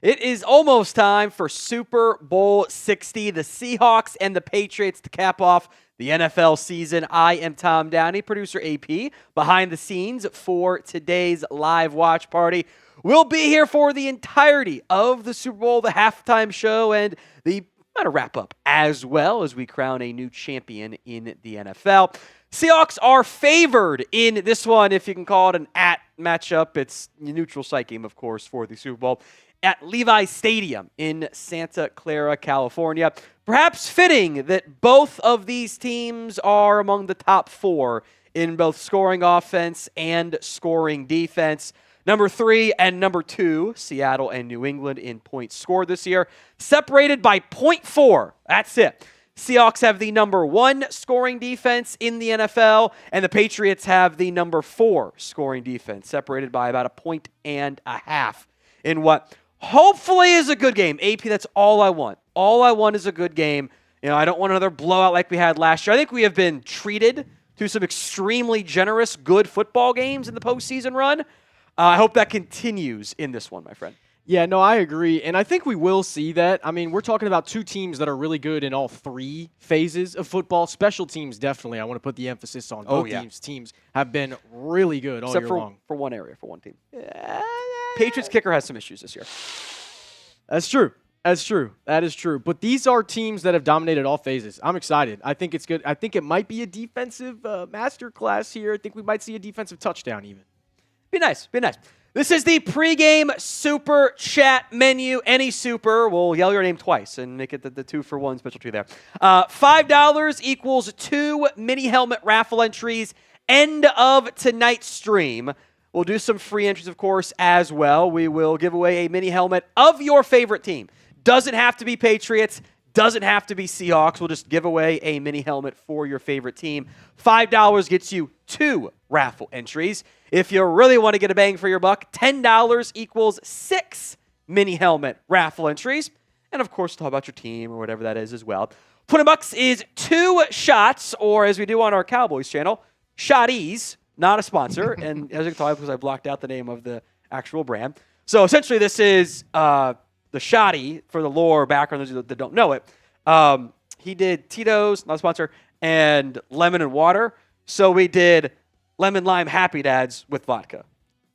It is almost time for Super Bowl 60, the Seahawks and the Patriots to cap off the NFL season. I am Tom Downey, producer AP, behind the scenes for today's live watch party. We'll be here for the entirety of the Super Bowl, the halftime show, and the wrap up as well as we crown a new champion in the NFL. Seahawks are favored in this one, if you can call it an matchup. It's a neutral site game, of course, for the Super Bowl at Levi's Stadium in Santa Clara, California. Perhaps fitting that both of these teams are among the top four in both scoring offense and scoring defense. Number 3 and number 2, Seattle and New England in points scored this year, separated by 0.4. That's it. Seahawks have the number 1 scoring defense in the NFL, and the Patriots have the number 4 scoring defense, separated by about 1.5 points in what hopefully is a good game. AP, that's all I want. All I want is a good game. You know, I don't want another blowout like we had last year. I think we have been treated to some extremely generous, good football games in the postseason run. I hope that continues in this one, my friend. Yeah, no, I agree. And I think we will see that. I mean, we're talking about two teams that are really good in all 3 phases of football. Special teams, definitely. I want to put the emphasis on both teams. Teams have been really good all year long. For one area, for one team. Patriots kicker has some issues this year. That's true. That's true. That is true. But these are teams that have dominated all phases. I'm excited. I think it's good. I think it might be a defensive masterclass here. I think we might see a defensive touchdown even. Be nice. Be nice. This is the pregame super chat menu. Any super, we'll yell your name twice and make it the 2-for-1 specialty there. $5 equals 2 mini helmet raffle entries. End of tonight's stream. We'll do some free entries, of course, as well. We will give away a mini helmet of your favorite team. Doesn't have to be Patriots. Doesn't have to be Seahawks. We'll just give away a mini helmet for your favorite team. $5 gets you 2 raffle entries. If you really want to get a bang for your buck, $10 equals 6 mini helmet raffle entries. And, of course, talk about your team or whatever that is as well. $20 is 2 shots, or as we do on our Cowboys channel, Shotties. Not a sponsor, and as you can tell, because I blocked out the name of the actual brand. So essentially, this is the Shotty for the lore background, those that don't know it. He did Tito's, not a sponsor, and lemon and water. So we did lemon lime Happy Dads with vodka,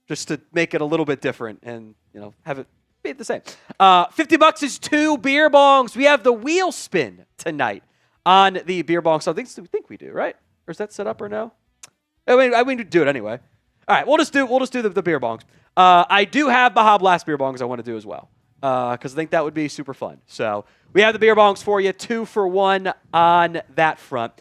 just to make it a little bit different and have it be the same. $50 is 2 beer bongs. We have the wheel spin tonight on the beer bong. So I think we do, right? Or is that set up or no? I mean, do it anyway. All right, we'll just do the beer bongs. I do have Baja Blast beer bongs I want to do as well, because I think that would be super fun. So we have the beer bongs for you, 2-for-1 on that front.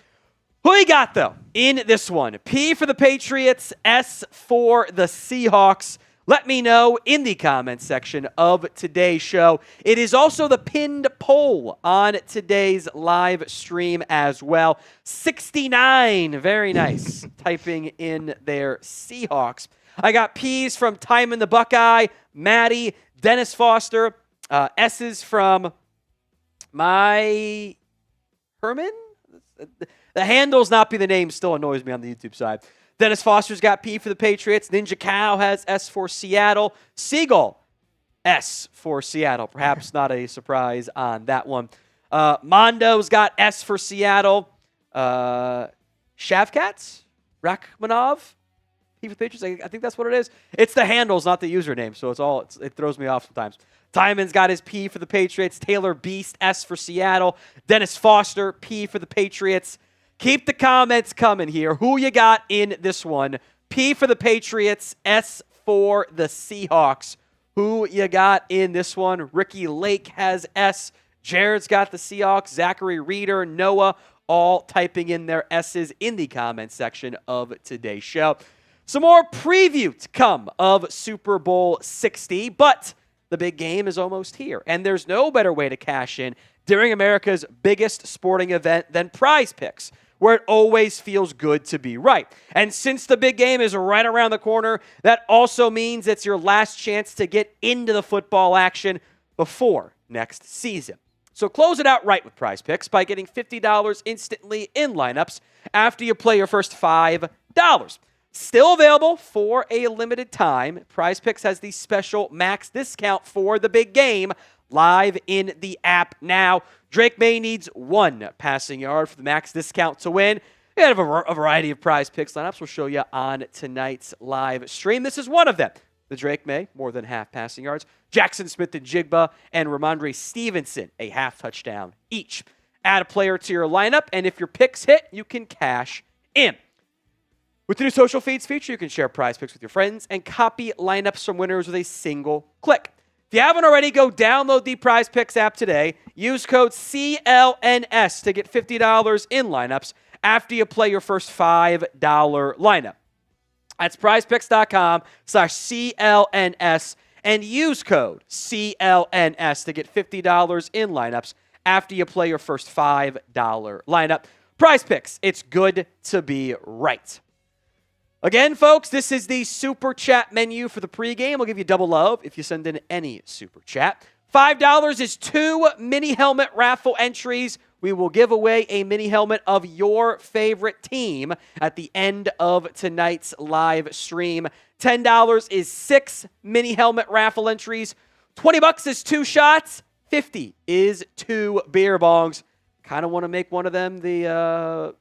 Who you got, though, in this one? P for the Patriots, S for the Seahawks. Let me know in the comments section of today's show. It is also the pinned poll on today's live stream as well. 69, very nice, typing in their Seahawks. I got P's from Time in the Buckeye, Maddie, Dennis Foster, S's from my Herman. The handles not be the name still annoys me on the YouTube side. Dennis Foster's got P for the Patriots. Ninja Cow has S for Seattle. Seagull, S for Seattle. Perhaps not a surprise on that one. Mondo's got S for Seattle. Shavkats? Rachmanov? P for the Patriots? I think that's what it is. It's the handles, not the username, so it throws me off sometimes. Tymon's got his P for the Patriots. Taylor Beast, S for Seattle. Dennis Foster, P for the Patriots. Keep the comments coming here. Who you got in this one? P for the Patriots, S for the Seahawks. Who you got in this one? Ricky Lake has S. Jared's got the Seahawks. Zachary Reeder, Noah, all typing in their S's in the comments section of today's show. Some more preview to come of Super Bowl 60, but the big game is almost here, and there's no better way to cash in during America's biggest sporting event than Prize Picks, where it always feels good to be right. And since the big game is right around the corner, that also means it's your last chance to get into the football action before next season. So close it out right with Prize Picks by getting $50 instantly in lineups after you play your first $5. Still available for a limited time. PrizePicks has the special max discount for the big game live in the app now. Drake Maye needs 1 passing yard for the max discount to win. We have a variety of PrizePicks lineups we'll show you on tonight's live stream. This is one of them. The Drake Maye, more than half passing yards. Jackson Smith-Njigba and Rhamondre Stevenson, a half touchdown each. Add a player to your lineup, and if your picks hit, you can cash in. With the new social feeds feature, you can share prize picks with your friends and copy lineups from winners with a single click. If you haven't already, go download the PrizePicks app today. Use code CLNS to get $50 in lineups after you play your first $5 lineup. That's prizepicks.com/CLNS and use code CLNS to get $50 in lineups after you play your first $5 lineup. PrizePicks, it's good to be right. Again, folks, this is the Super Chat menu for the pregame. We'll give you double love if you send in any Super Chat. $5 is 2 mini helmet raffle entries. We will give away a mini helmet of your favorite team at the end of tonight's live stream. $10 is 6 mini helmet raffle entries. $20 is 2 shots. $50 is 2 beer bongs. Kind of want to make one of them the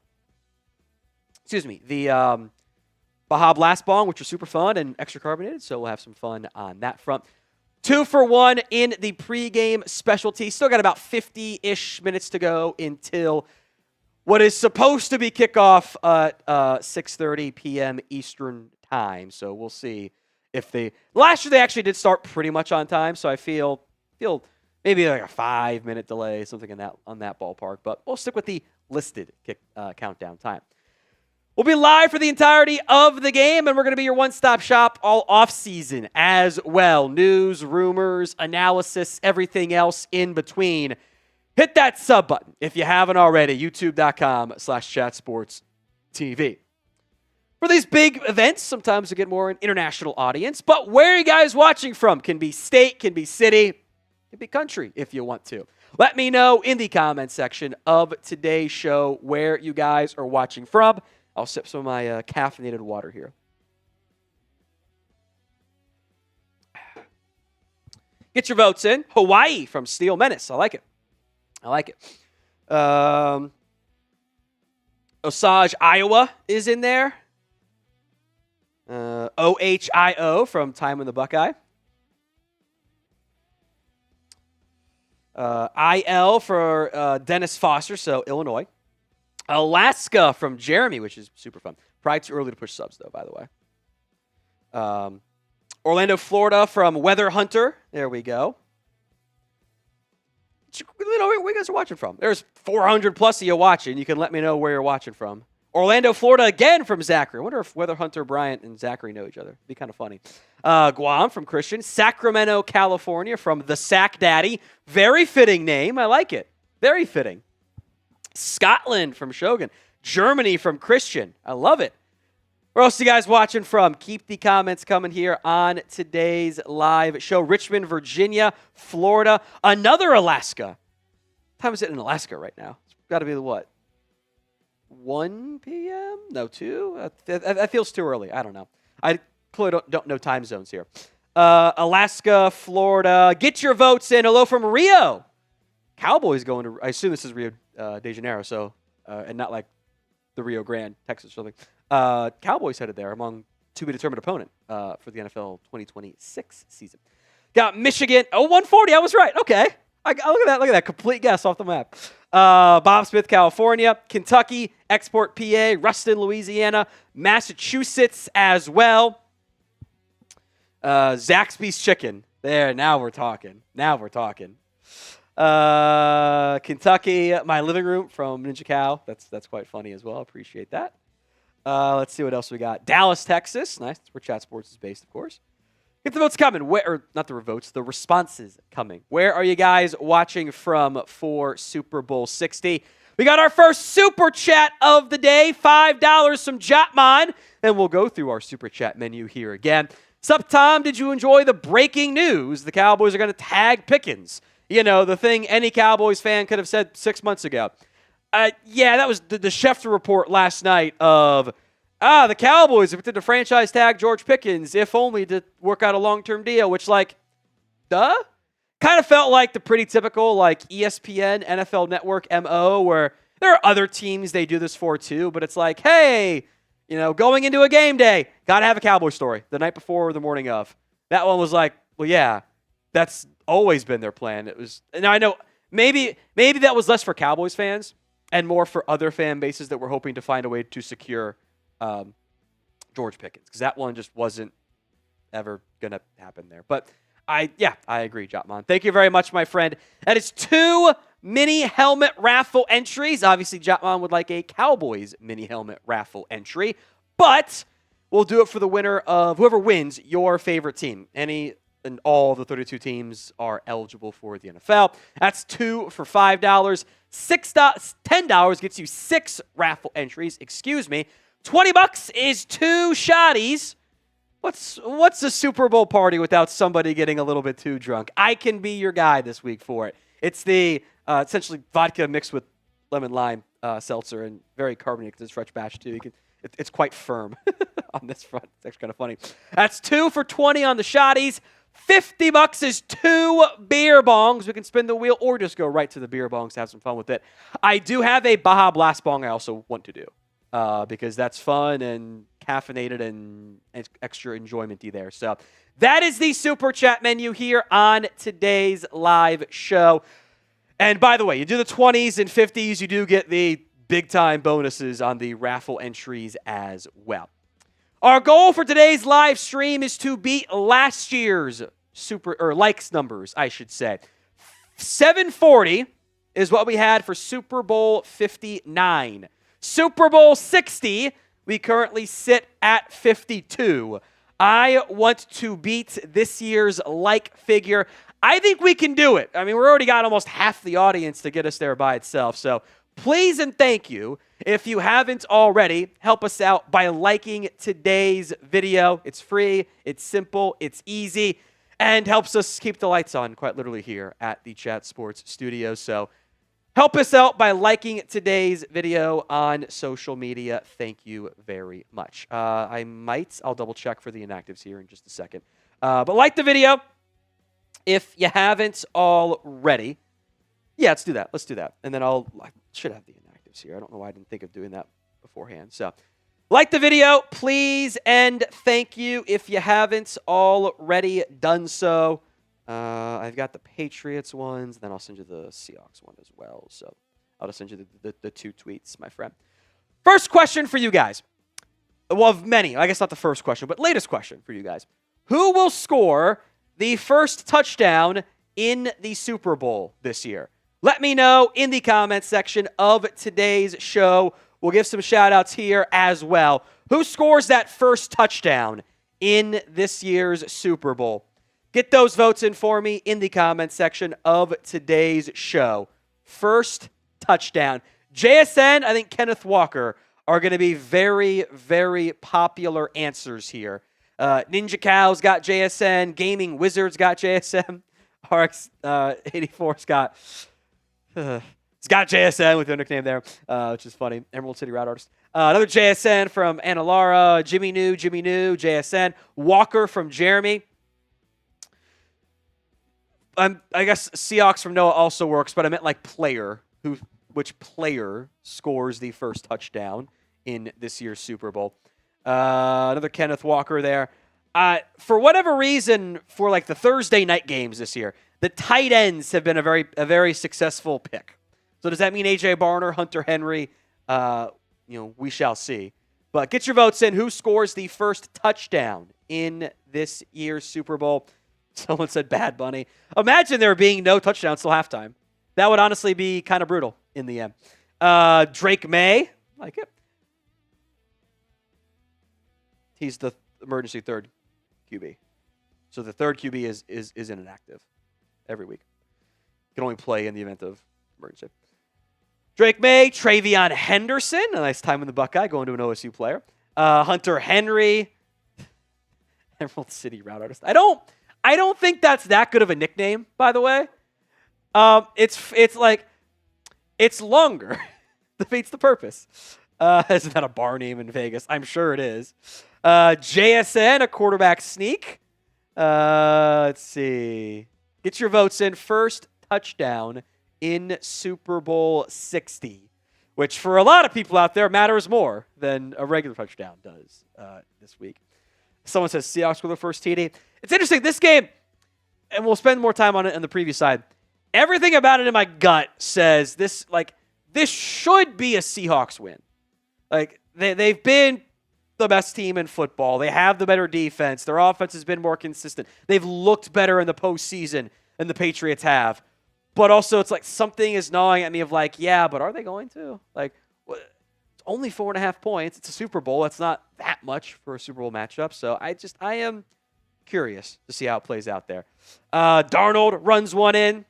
Baja Blast Bong, which are super fun and extra carbonated, so we'll have some fun on that front. 2 for 1 in the pregame specialty. Still got about 50-ish minutes to go until what is supposed to be kickoff at 6:30 p.m. Eastern time. So we'll see if last year they actually did start pretty much on time, so I feel maybe like a 5-minute delay, something on that ballpark. But we'll stick with the listed countdown time. We'll be live for the entirety of the game, and we're going to be your one-stop shop all offseason as well. News, rumors, analysis, everything else in between. Hit that sub button if you haven't already, youtube.com/chatsportstv. For these big events, sometimes we get more an international audience, but where are you guys watching from? Can be state, can be city, can be country if you want to. Let me know in the comment section of today's show where you guys are watching from. I'll sip some of my caffeinated water here. Get your votes in. Hawaii from Steel Menace. I like it. Osage, Iowa is in there. OHIO from Time in the Buckeye. IL for Dennis Foster, so Illinois. Alaska from Jeremy, which is super fun. Probably too early to push subs, though, by the way. Orlando, Florida from Weather Hunter. There we go. Where you guys are watching from? There's 400 plus of you watching. You can let me know where you're watching from. Orlando, Florida again from Zachary. I wonder if Weather Hunter, Bryant, and Zachary know each other. It'd be kind of funny. Guam from Christian. Sacramento, California from The Sack Daddy. Very fitting name. I like it. Very fitting. Scotland from Shogun. Germany from Christian. I love it. Where else are you guys watching from? Keep the comments coming here on today's live show. Richmond, Virginia, Florida. Another Alaska. What time is it in Alaska right now? It's got to be what? 1 p.m.? No, 2? That feels too early. I don't know. I clearly don't know time zones here. Alaska, Florida. Get your votes in. Hello from Rio. Cowboys going to, I assume this is Rio de Janeiro, so, and not like the Rio Grande, Texas or something. Cowboys headed there among to-be-determined opponent for the NFL 2026 season. Got Michigan. Oh, 140. I was right. Okay. Look at that. Complete guess off the map. Bob Smith, California. Kentucky, Export, PA. Ruston, Louisiana. Massachusetts as well. Zaxby's Chicken. There, now we're talking. Kentucky, my living room from Ninja Cow. That's quite funny as well. Appreciate that. Let's see what else we got. Dallas, Texas. Nice. That's where Chat Sports is based, of course. Get the votes coming. The responses coming. Where are you guys watching from for Super Bowl 60? We got our first Super Chat of the day. $5 from Jotmon. And we'll go through our Super Chat menu here again. Sup, Tom? Did you enjoy the breaking news? The Cowboys are going to tag Pickens. You know, the thing any Cowboys fan could have said 6 months ago. Yeah, that was the Schefter report last night of the Cowboys have to franchise tag George Pickens, if only to work out a long-term deal, which, like, duh? Kind of felt like the pretty typical, like, ESPN, NFL Network MO, where there are other teams they do this for too, but it's like, hey, going into a game day, got to have a Cowboy story the night before or the morning of. That one was like, well, yeah, that's always been their plan. It was, and I know maybe that was less for Cowboys fans and more for other fan bases that were hoping to find a way to secure George Pickens, because that one just wasn't ever going to happen there. But I agree, Jotman. Thank you very much, my friend. That is 2 mini helmet raffle entries. Obviously, Jotman would like a Cowboys mini helmet raffle entry, but we'll do it for the winner of whoever wins your favorite team. Any and all the 32 teams are eligible for the NFL. That's 2 for $5. $10 gets you 6 raffle entries. Excuse me. $20 is 2 shotties. What's a Super Bowl party without somebody getting a little bit too drunk? I can be your guy this week for it. It's the essentially vodka mixed with lemon lime seltzer and very carbonated because it's fresh batch too. It's quite firm on this front. It's actually kind of funny. That's 2 for $20 on the shotties. $50 is 2 beer bongs. We can spin the wheel or just go right to the beer bongs to have some fun with it. I do have a Baja Blast bong I also want to do because that's fun and caffeinated and extra enjoyment-y there. So that is the Super Chat menu here on today's live show. And by the way, you do the 20s and 50s, you do get the big-time bonuses on the raffle entries as well. Our goal for today's live stream is to beat last year's likes numbers, I should say. 740 is what we had for Super Bowl 59. Super Bowl 60, we currently sit at 52. I want to beat this year's like figure. I think we can do it. I mean, we're already got almost half the audience to get us there by itself. So please and thank you. If you haven't already, help us out by liking today's video. It's free, it's simple, it's easy, and helps us keep the lights on quite literally here at the Chat Sports Studio. So help us out by liking today's video on social media. Thank you very much. I'll double check for the inactives here in just a second. But like the video if you haven't already. Yeah, let's do that. And then I should have the inactives here. I don't know why I didn't think of doing that beforehand. So like the video, please, and thank you if you haven't already done so. I've got the Patriots ones, then I'll send you the Seahawks one as well. So I'll just send you the 2 tweets, my friend. First question for you guys. Well, of many. I guess not the first question, but latest question for you guys. Who will score the first touchdown in the Super Bowl this year? Let me know in the comments section of today's show. We'll give some shout-outs here as well. Who scores that first touchdown in this year's Super Bowl? Get those votes in for me in the comments section of today's show. First touchdown. JSN, I think Kenneth Walker are going to be very, very popular answers here. Ninja Cow's got JSN. Gaming Wizards got JSN. RX84's got... it's got JSN with the nickname there, which is funny. Emerald City Route Artist. Another JSN from Analara. Jimmy New, JSN. Walker from Jeremy. I guess Seahawks from Noah also works, but I meant like player. Which player scores the first touchdown in this year's Super Bowl? Another Kenneth Walker there. For whatever reason, for like the Thursday night games this year, the tight ends have been a very successful pick. So does that mean A.J. Barner, Hunter Henry? We shall see. But get your votes in. Who scores the first touchdown in this year's Super Bowl? Someone said Bad Bunny. Imagine there being no touchdowns till halftime. That would honestly be kind of brutal in the end. Drake Maye. Like it. He's the emergency third QB. So the third QB is inactive every week. Can only play in the event of emergency. Drake Maye, TreVeyon Henderson, a nice time in the Buckeye, going to an OSU player. Hunter Henry, Emerald City Route Artist. I don't think that's that good of a nickname, by the way. It's longer. Defeats the purpose. Isn't that a bar name in Vegas? I'm sure it is. JSN, a quarterback sneak. Let's see. Get your votes in. First touchdown in Super Bowl 60, which for a lot of people out there matters more than a regular touchdown does this week. Someone says Seahawks with their first TD. It's interesting. This game, and we'll spend more time on it on the previous side. Everything about it in my gut says this should be a Seahawks win. They've been the best team in football. They have the better defense. Their offense has been more consistent. They've looked better in the postseason than the Patriots have. But also, it's like something is gnawing at me of like, yeah, but are they going to? Like, it's only 4.5 points. It's a Super Bowl. It's not that much for a Super Bowl matchup. So I am curious to see how it plays out there. Darnold runs one in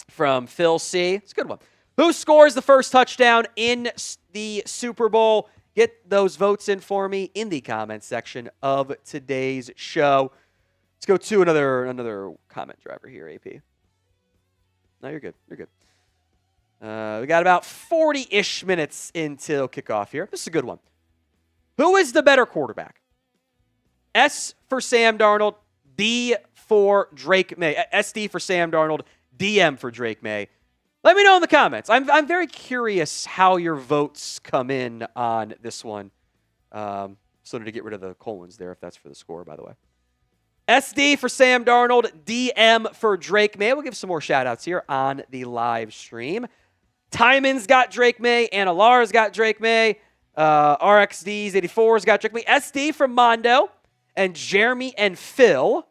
from Phil C. It's a good one. Who scores the first touchdown in the Super Bowl? Get those votes in for me in the comments section of today's show. Let's go to another comment driver here, AP. No, you're good. You're good. We got about 40-ish minutes until kickoff here. This is a good one. Who is the better quarterback? S for Sam Darnold, D for Drake Maye. SD for Sam Darnold, DM for Drake Maye. Let me know in the comments. I'm very curious how your votes come in on this one. So to get rid of the colons there, if that's for the score, by the way. SD for Sam Darnold, DM for Drake Maye. We'll give some more shout-outs here on the live stream. Tymon's got Drake Maye. Anna Lara's got Drake Maye. RXD's 84's got Drake Maye. SD from Mondo. And Jeremy and Phil.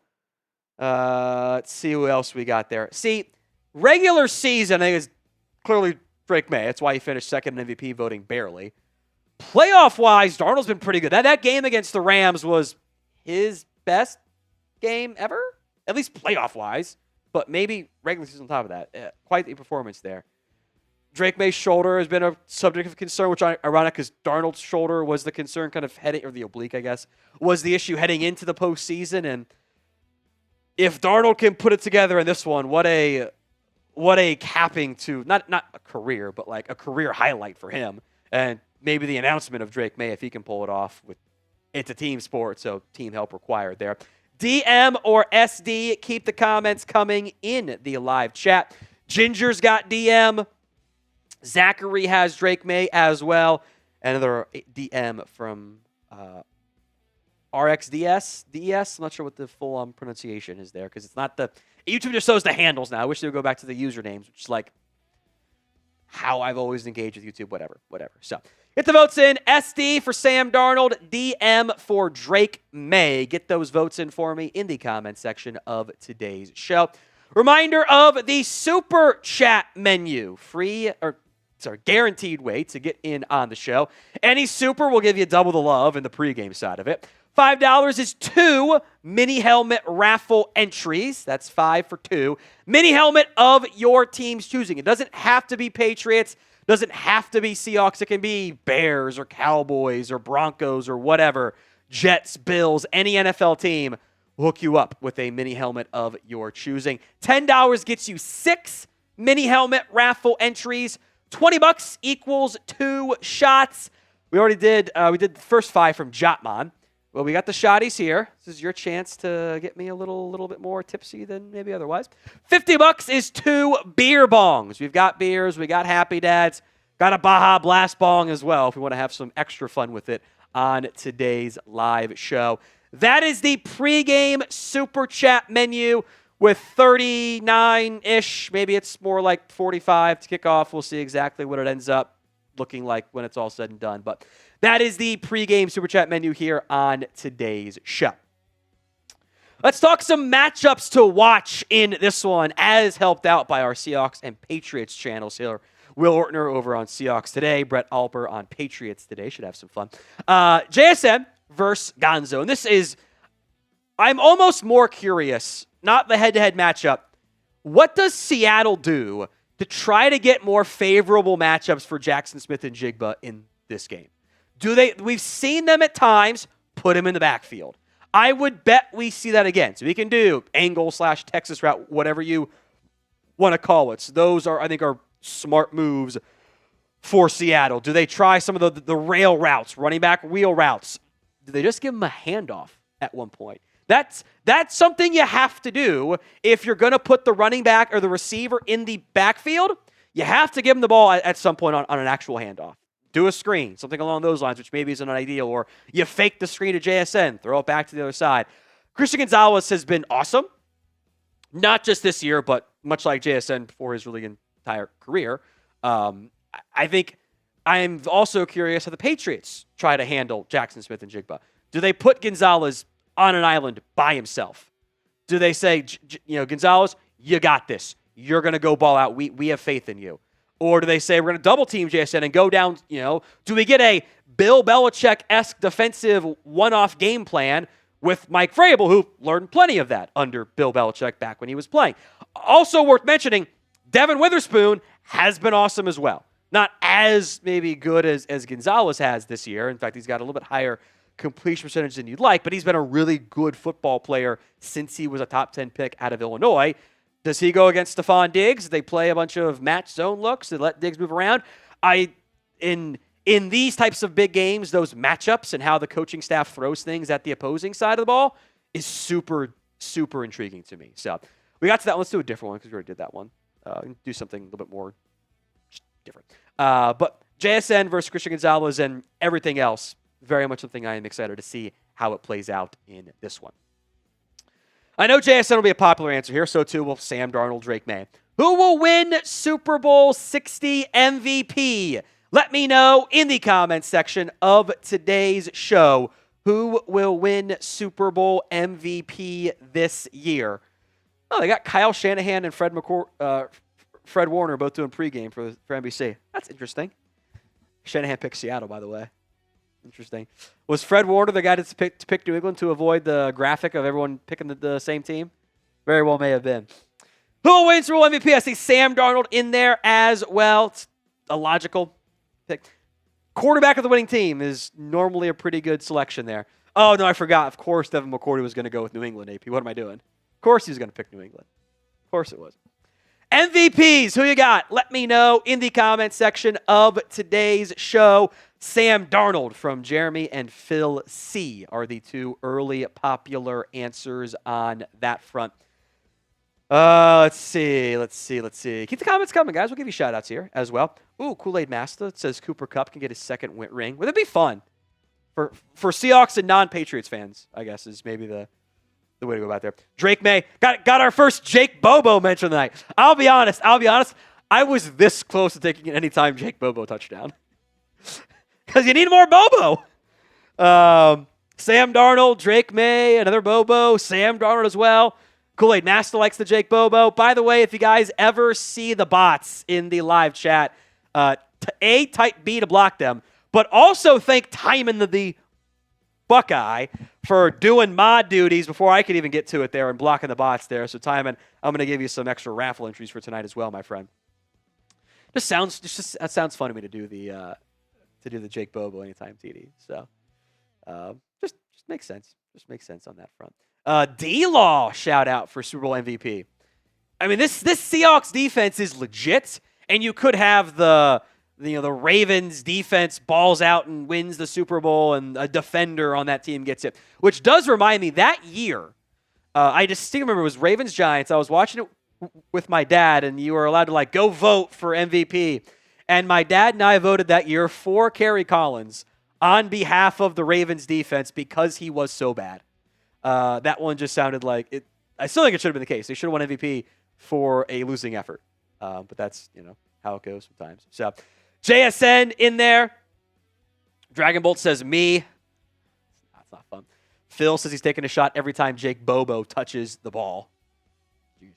Let's see who else we got there. See, regular season, I think, is clearly Drake Maye. That's why he finished second in MVP voting barely. Playoff-wise, Darnold's been pretty good. That game against the Rams was his best game ever, at least playoff-wise, but maybe regular season on top of that. Quite the performance there. Drake Maye's shoulder has been a subject of concern, which is ironic because Darnold's shoulder was the concern kind of heading, or the oblique, I guess, was the issue heading into the postseason. And if Darnold can put it together in this one, what a capping to, not a career, but like a career highlight for him. And maybe the announcement of Drake Maye, if he can pull it off. It's a team sport, so team help required there. DM or SD, keep the comments coming in the live chat. Ginger's got DM. Zachary has Drake Maye as well. Another DM from RXDS. DES? I'm not sure what the full pronunciation is there because it's not the... YouTube just shows the handles now. I wish they would go back to the usernames, which is like how I've always engaged with YouTube, whatever. So, get the votes in. SD for Sam Darnold, DM for Drake Maye. Get those votes in for me in the comment section of today's show. Reminder of the Super Chat menu. Guaranteed way to get in on the show. Any Super will give you double the love in the pregame side of it. $5 is 2 mini helmet raffle entries. That's 5 for 2. Mini helmet of your team's choosing. It doesn't have to be Patriots. Doesn't have to be Seahawks. It can be Bears or Cowboys or Broncos or whatever. Jets, Bills, any NFL team will hook you up with a mini helmet of your choosing. $10 gets you 6 mini helmet raffle entries. $20 equals 2 shots. We already did. We did the first 5 from Jotman. Well, we got the shotties here. This is your chance to get me a little bit more tipsy than maybe otherwise. $50 is 2 beer bongs. We've got beers. We got Happy Dads. Got a Baja Blast bong as well if we want to have some extra fun with it on today's live show. That is the pregame Super Chat menu with 39-ish. Maybe it's more like 45 to kick off. We'll see exactly what it ends up looking like when it's all said and done. But that is the pregame Super Chat menu here on today's show. Let's talk some matchups to watch in this one, as helped out by our Seahawks and Patriots channels here. Will Ortner over on Seahawks Today, Brett Alper on Patriots Today. Should have some fun. JSN versus Gonzo. And this is, I'm almost more curious, not the head-to-head matchup. What does Seattle do to try to get more favorable matchups for Jackson Smith and Jigba in this game? We've seen them at times put him in the backfield. I would bet we see that again. So we can do angle/Texas route, whatever you want to call it. So those are, I think, are smart moves for Seattle? Do they try some of the rail routes, running back wheel routes? Do they just give him a handoff at one point? That's something you have to do if you're going to put the running back or the receiver in the backfield. You have to give him the ball at some point on an actual handoff. Do a screen, something along those lines, which maybe isn't ideal, or you fake the screen to JSN, throw it back to the other side. Christian Gonzalez has been awesome, not just this year, but much like JSN for his really entire career. I think I'm also curious how the Patriots try to handle Jackson Smith and Jigba. Do they put Gonzalez on an island by himself? Do they say, Gonzalez, you got this. You're going to go ball out. We have faith in you. Or do they say, we're going to double team JSN and go down, do we get a Bill Belichick-esque defensive one-off game plan with Mike Vrabel, who learned plenty of that under Bill Belichick back when he was playing? Also worth mentioning, Devin Witherspoon has been awesome as well. Not as maybe good as Gonzalez has this year. In fact, he's got a little bit higher completion percentage than you'd like, but he's been a really good football player since he was a top 10 pick out of Illinois. Does he go against Stefon Diggs? They play a bunch of match zone looks and let Diggs move around. In these types of big games, those matchups and how the coaching staff throws things at the opposing side of the ball is super, super intriguing to me. So we got to that one. Let's do a different one because we already did that one. Do something a little bit more different. But JSN versus Christian Gonzalez and everything else, very much something I am excited to see how it plays out in this one. I know JSN will be a popular answer here, so too will Sam Darnold, Drake Maye. Who will win Super Bowl 60 MVP? Let me know in the comments section of today's show who will win Super Bowl MVP this year. Oh, they got Kyle Shanahan and Fred Warner both doing pregame for NBC. That's interesting. Shanahan picked Seattle, by the way. Interesting. Was Fred Warner the guy to pick New England to avoid the graphic of everyone picking the same team? Very well may have been. Who will win Super Bowl MVP? I see Sam Darnold in there as well. It's a logical pick. Quarterback of the winning team is normally a pretty good selection there. Oh, no, I forgot. Of course, Devin McCourty was going to go with New England, AP. What am I doing? Of course he was going to pick New England. Of course it was. MVPs, who you got? Let me know in the comments section of today's show. Sam Darnold from Jeremy and Phil C. are the two early popular answers on that front. Let's see. Keep the comments coming, guys. We'll give you shout-outs here as well. Ooh, Kool-Aid Master says Cooper Kupp can get his second ring. Would it be fun? For Seahawks and non-Patriots fans, I guess, is maybe the way to go about there. Drake Maye. Got our first Jake Bobo mention tonight. I'll be honest. I was this close to taking an anytime Jake Bobo touchdown. Because you need more Bobo. Sam Darnold, Drake Maye, another Bobo, Sam Darnold as well. Kool-Aid Master likes the Jake Bobo. By the way, if you guys ever see the bots in the live chat, type B to block them, but also thank Timon the Buckeye for doing mod duties before I could even get to it there and blocking the bots there. So Timon, I'm going to give you some extra raffle entries for tonight as well, my friend. That sounds fun to me to do the Jake Bobo anytime TD. So just makes sense. Just makes sense on that front. D-Law shout out for Super Bowl MVP. I mean, this Seahawks defense is legit, and you could have the Ravens defense balls out and wins the Super Bowl, and a defender on that team gets it. Which does remind me, that year, I distinctly remember it was Ravens-Giants. I was watching it with my dad, and you were allowed to go vote for MVP. And my dad and I voted that year for Kerry Collins on behalf of the Ravens defense because he was so bad. That one just sounded like it. I still think it should have been the case. They should have won MVP for a losing effort. But that's, how it goes sometimes. So JSN in there. Dragon Bolt says me. That's not fun. Phil says he's taking a shot every time Jake Bobo touches the ball. Jeez.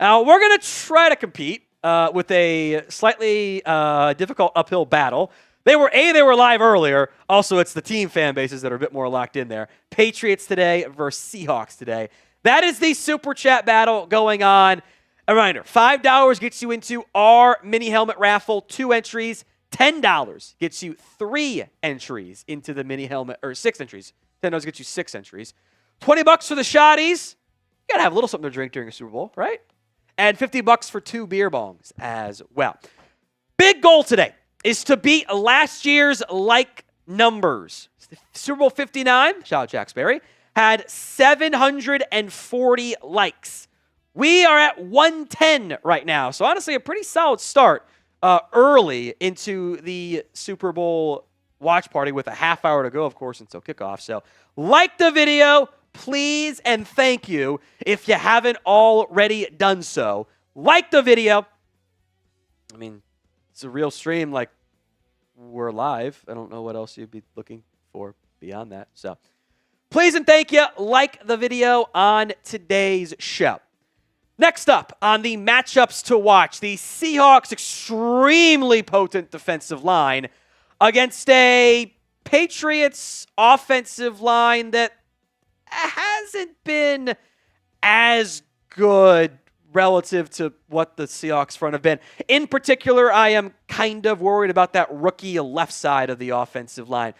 Now, we're going to try to compete with a slightly difficult uphill battle. They were live earlier. Also, it's the team fan bases that are a bit more locked in there. Patriots today versus Seahawks today. That is the Super Chat battle going on. A reminder, $5 gets you into our mini helmet raffle, 2 entries. $10 gets you 3 entries into the mini helmet, or 6 entries. $10 gets you 6 entries. $20 for the shotties. You got to have a little something to drink during a Super Bowl, right? And $50 for 2 beer bongs as well. Big goal today. is to beat last year's like numbers. Super Bowl 59, shout out Jack Sperry, had 740 likes. We are at 110 right now. So honestly, a pretty solid start early into the Super Bowl watch party with a half hour to go, of course, until kickoff. So like the video, please, and thank you if you haven't already done so. Like the video. I mean, it's a real stream. Like, we're live. I don't know what else you'd be looking for beyond that. So please and thank you. Like the video on today's show. Next up on the matchups to watch, the Seahawks' extremely potent defensive line against a Patriots offensive line that hasn't been as good relative to what the Seahawks front have been. In particular, I am kind of worried about that rookie left side of the offensive line.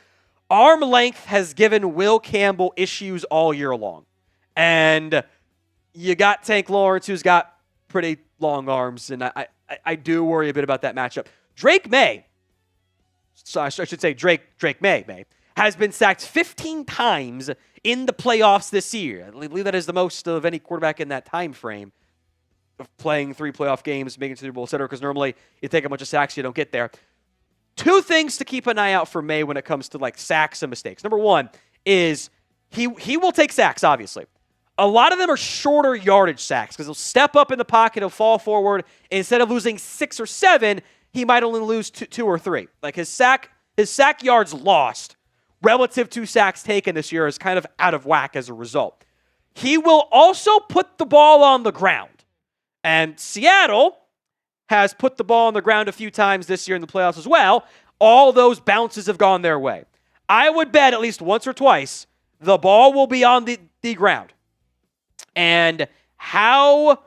Arm length has given Will Campbell issues all year long. And you got Tank Lawrence, who's got pretty long arms, and I do worry a bit about that matchup. Drake Maye, Maye, has been sacked 15 times in the playoffs this year. I believe that is the most of any quarterback in that time frame of playing 3 playoff games, making it to the Super Bowl, et cetera, because normally you take a bunch of sacks, you don't get there. 2 things to keep an eye out for Maye when it comes to like sacks and mistakes. Number 1 is he will take sacks, obviously. A lot of them are shorter yardage sacks because he'll step up in the pocket, he'll fall forward, and instead of losing 6 or 7, he might only lose 2 or 3. Like his sack yards lost relative to sacks taken this year is kind of out of whack as a result. He will also put the ball on the ground. And Seattle has put the ball on the ground a few times this year in the playoffs as well. All those bounces have gone their way. I would bet at least once or twice the ball will be on the ground. And how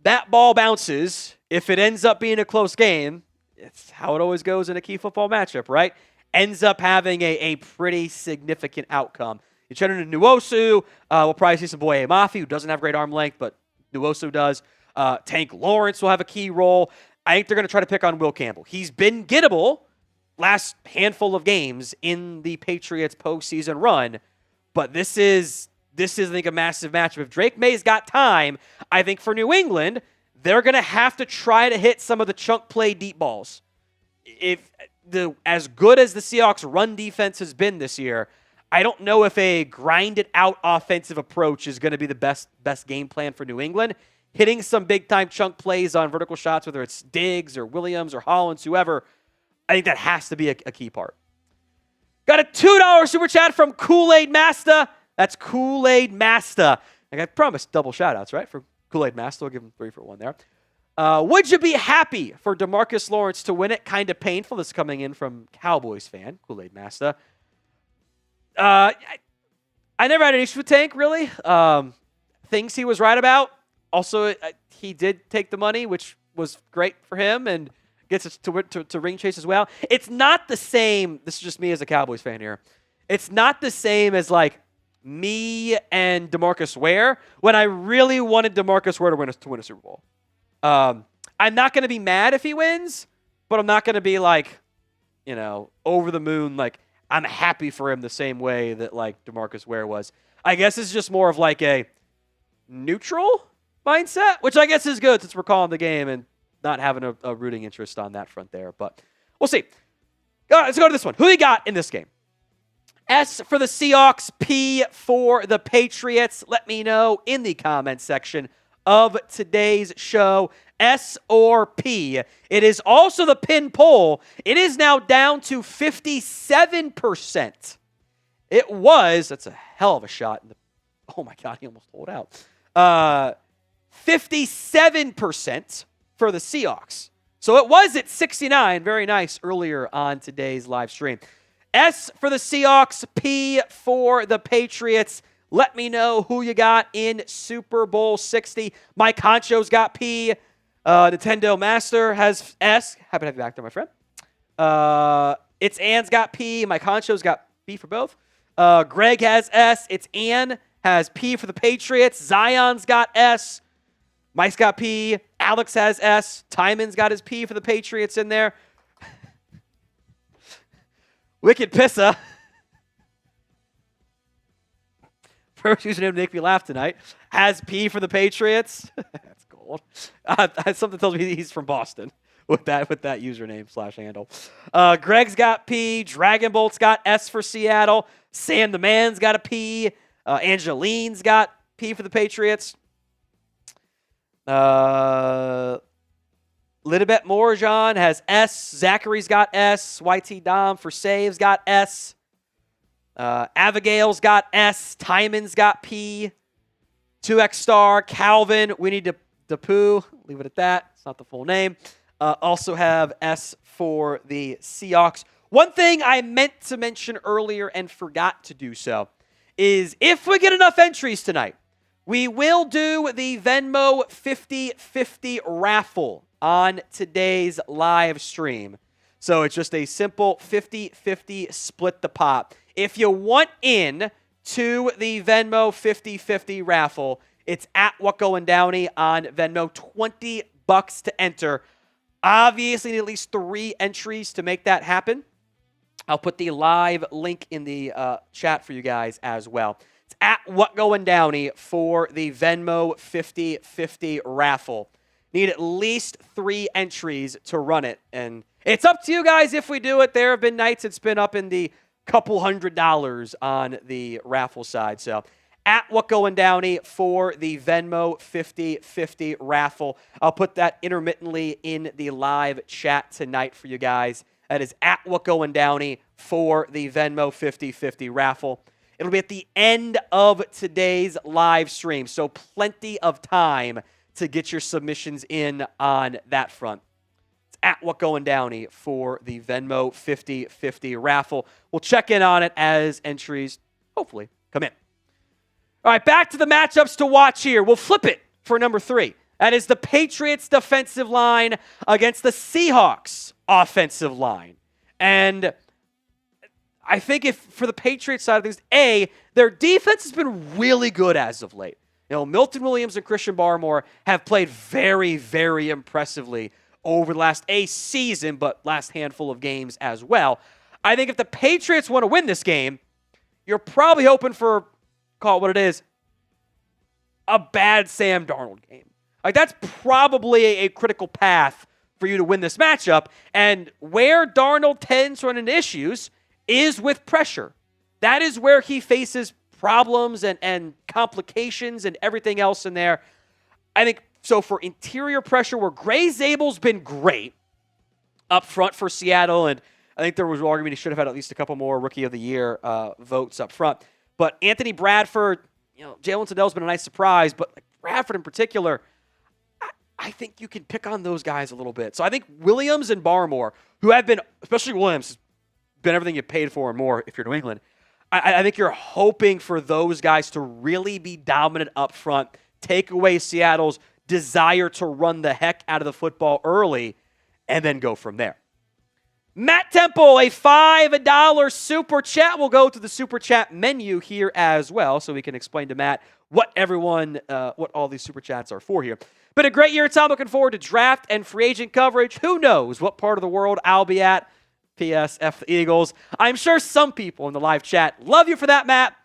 that ball bounces, if it ends up being a close game, it's how it always goes in a key football matchup, right? Ends up having a pretty significant outcome. You turn into Nwosu. We'll probably see some Boye Mafi, who doesn't have great arm length, but Nwosu does. Tank Lawrence will have a key role. I think they're going to try to pick on Will Campbell. He's been gettable last handful of games in the Patriots postseason run, but this is I think, a massive matchup. If Drake Maye's got time, I think for New England, they're going to have to try to hit some of the chunk play deep balls. As good as the Seahawks run defense has been this year, I don't know if a grinded out offensive approach is going to be the best game plan for New England. Hitting some big time chunk plays on vertical shots, whether it's Diggs or Williams or Hollins, whoever, I think that has to be a key part. Got a $2 super chat from Kool-Aid Master. That's Kool-Aid Master. I promised double shout-outs, right? For Kool-Aid Master. I'll give him 3 for 1 there. Would you be happy for DeMarcus Lawrence to win it? Kind of painful. This is coming in from Cowboys fan, Kool-Aid Master. I never had an issue with Tank, really. Things he was right about. Also, he did take the money, which was great for him, and gets us to ring chase as well. It's not the same. This is just me as a Cowboys fan here. It's not the same as, like, me and DeMarcus Ware when I really wanted DeMarcus Ware to win a Super Bowl. I'm not going to be mad if he wins, but I'm not going to be like, over the moon. Like, I'm happy for him the same way that like DeMarcus Ware was. I guess it's just more of like a neutral mindset, which I guess is good since we're calling the game and not having a rooting interest on that front there. But we'll see. Let's go to this one. Who you got in this game? S for the Seahawks, P for the Patriots. Let me know in the comments section of today's show, S or P. It is also the pin poll. It is now down to 57%. It was, that's a hell of a shot. Oh my God, he almost pulled out. 57% for the Seahawks. So it was at 69, very nice, earlier on today's live stream. S for the Seahawks, P for the Patriots. Let me know who you got in Super Bowl 60. Mike Honcho's got P. Nintendo Master has S. Happy to have you back there, my friend. It's Ann's got P. Mike Honcho's got P for both. Greg has S. It's Ann has P for the Patriots. Zion's got S. Mike's got P. Alex has S. Tymon's got his P for the Patriots in there. Wicked Pissa. First username to make me laugh tonight. Has P for the Patriots. That's gold. Something tells me he's from Boston with that username / handle. Greg's got P. Dragon Bolt's got S for Seattle. Sam the Man's got a P. Angeline's got P for the Patriots. Little bit more, John has S. Zachary's got S. YT Dom for saves got S. Abigail's got S. Tymon's got P. 2X Star. Calvin. We need to poo. Leave it at that. It's not the full name. Also have S for the Seahawks. One thing I meant to mention earlier and forgot to do so is if we get enough entries tonight, we will do the Venmo 50-50 raffle on today's live stream. So it's just a simple 50-50 split the pot. If you want in to the Venmo 50-50 raffle, it's at What Going Downey on Venmo. $20 to enter. Obviously, need at least 3 entries to make that happen. I'll put the live link in the chat for you guys as well. It's at What Going Downey for the Venmo 50-50 raffle. Need at least 3 entries to run it. And it's up to you guys if we do it. There have been nights it's been up in the couple $100 on the raffle side. So at What Going Downey for the Venmo 50-50 raffle. I'll put that intermittently in the live chat tonight for you guys. That is at What Going Downey for the Venmo 50-50 raffle. It'll be at the end of today's live stream, so plenty of time to get your submissions in on that front. It's at What Going Downey for the Venmo 50-50 raffle. We'll check in on it as entries hopefully come in. All right, back to the matchups to watch here. We'll flip it for number 3. That is the Patriots defensive line against the Seahawks offensive line. And I think if for the Patriots side of things, their defense has been really good as of late. You know, Milton Williams and Christian Barmore have played very, very impressively over the last season, but last handful of games as well. I think if the Patriots want to win this game, you're probably hoping for, call it what it is, a bad Sam Darnold game. Like, that's probably a critical path for you to win this matchup. And where Darnold tends to run into issues is with pressure. That is where he faces problems and complications and everything else in there. I think, so for interior pressure, where Gray Zabel's been great up front for Seattle, and I think there was an argument he should have had at least a couple more Rookie of the Year votes up front. But Anthony Bradford, Jaylinn Tindall's been a nice surprise, but Bradford in particular, I think you can pick on those guys a little bit. So I think Williams and Barmore, who have been, especially Williams, been everything you paid for and more if you're New England. I think you're hoping for those guys to really be dominant up front, take away Seattle's desire to run the heck out of the football early, and then go from there. Matt Temple, a $5 super chat. We'll go to the super chat menu here as well, so we can explain to Matt what all these super chats are for here. Been a great year, Tom. Looking forward to draft and free agent coverage. Who knows what part of the world I'll be at? P.S. F the Eagles. I'm sure some people in the live chat love you for that, Matt,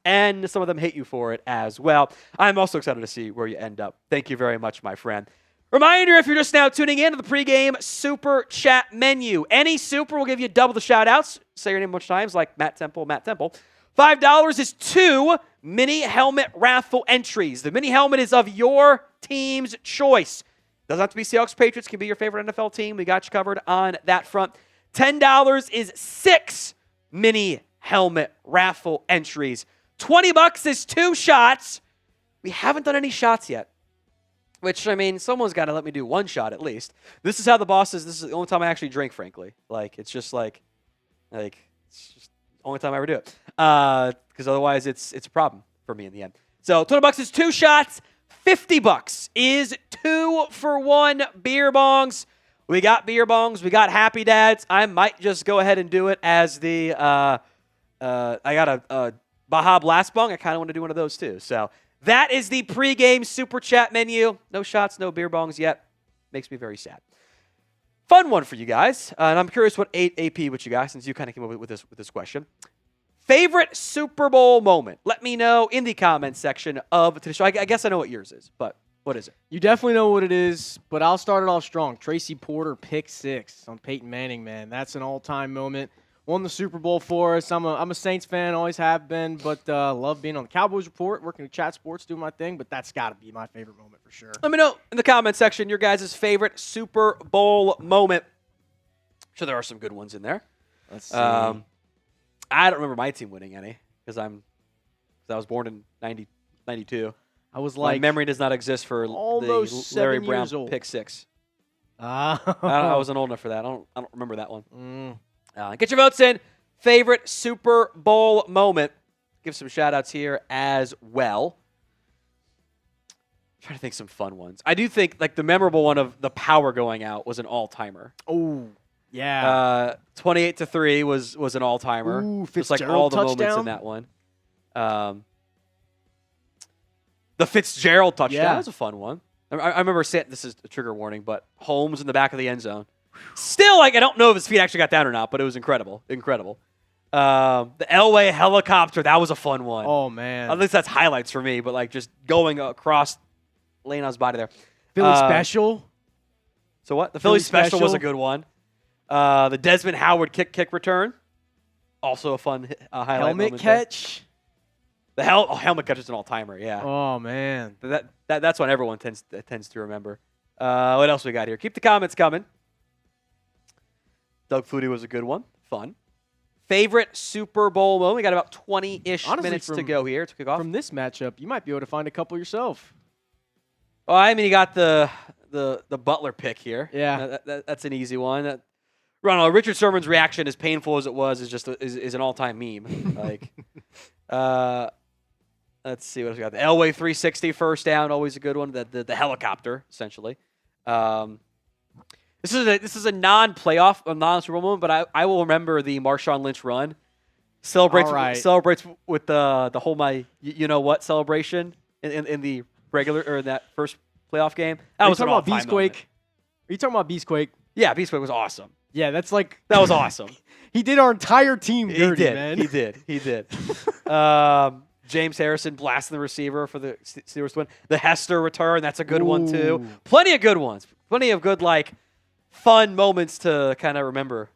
and some of them hate you for it as well. I'm also excited to see where you end up. Thank you very much, my friend. Reminder, if you're just now tuning in to the pregame super chat menu, any super will give you double the shout-outs. Say your name a bunch of times, like Matt Temple, Matt Temple. $5 is 2 mini helmet raffle entries. The mini helmet is of your team's choice. Doesn't have to be Seahawks, Patriots. Can be your favorite NFL team. We got you covered on that front. $10 is 6 mini helmet raffle entries. $20 is 2 shots. We haven't done any shots yet. Which, I mean, someone's got to let me do 1 shot at least. This is how the boss is. This is the only time I actually drink, frankly. It's just it's just the only time I ever do it. Because otherwise it's a problem for me in the end. So $20 is 2 shots. $50 is 2-for-1 beer bongs. We got beer bongs. We got Happy Dads. I might just go ahead and do it as the, I got a Baja Blast bong. I kind of want to do one of those too. So that is the pregame super chat menu. No shots, no beer bongs yet. Makes me very sad. Fun one for you guys. And I'm curious what AP with you guys, since you kind of came up with this question. Favorite Super Bowl moment? Let me know in the comments section of today's show. I guess I know what yours is, but what is it? You definitely know what it is, but I'll start it off strong. Tracy Porter pick 6 on Peyton Manning, man. That's an all-time moment. Won the Super Bowl for us. I'm a Saints fan, always have been, but love being on the Cowboys Report, working at Chat Sports, doing my thing, but that's got to be my favorite moment for sure. Let me know in the comments section your guys' favorite Super Bowl moment. I'm sure there are some good ones in there. Let's see. I don't remember my team winning any because I was born in 92. I was like, my memory does not exist for almost the Larry 7 Brown years old. pick 6. I I wasn't old enough for that. I don't remember that one. Get your votes in. Favorite Super Bowl moment. Give some shout outs here as well. I'm trying to think some fun ones. I do think like the memorable one of the power going out was an all-timer. Oh, yeah. 28-3 was an all-timer. Ooh, just like Fitzgerald all the touchdown? moments in that one. The Fitzgerald touchdown. Yeah. That was a fun one. I remember saying, this is a trigger warning, but Holmes in the back of the end zone. Still, like, I don't know if his feet actually got down or not, but it was incredible. Incredible. The Elway helicopter, that was a fun one. Oh, man. At least that's highlights for me, but, like, just going across, laying on his body there. Philly special. So what? The Philly special was a good one. The Desmond Howard kick return. Also a fun highlight Helmet moment catch. there. The helmet catch is an all-timer, yeah. Oh, man. That's one everyone tends to remember. What else we got here? Keep the comments coming. Doug Flutie was a good one. Fun. Favorite Super Bowl moment? We got about 20-ish minutes to go here to kick off. From this matchup, you might be able to find a couple yourself. Oh, I mean, you got the Butler pick here. Yeah. That's an easy one. Richard Sherman's reaction, as painful as it was, is an all-time meme. Like, let's see what else we got. The Elway 360 first down, always a good one. The helicopter, essentially. This is a non-playoff, a non-Super Bowl moment, but I will remember the Marshawn Lynch run. Celebrates with the whole you know what celebration in the regular or in that first playoff game. That was an all-time moment. Are you talking about Beastquake? Yeah, Beastquake was awesome. Yeah, that's like that was awesome. He did our entire team dirty, man. He did. James Harrison blasting the receiver for the Steelers win. The Hester return, that's a good one too. Plenty of good ones. Plenty of good fun moments to kind of remember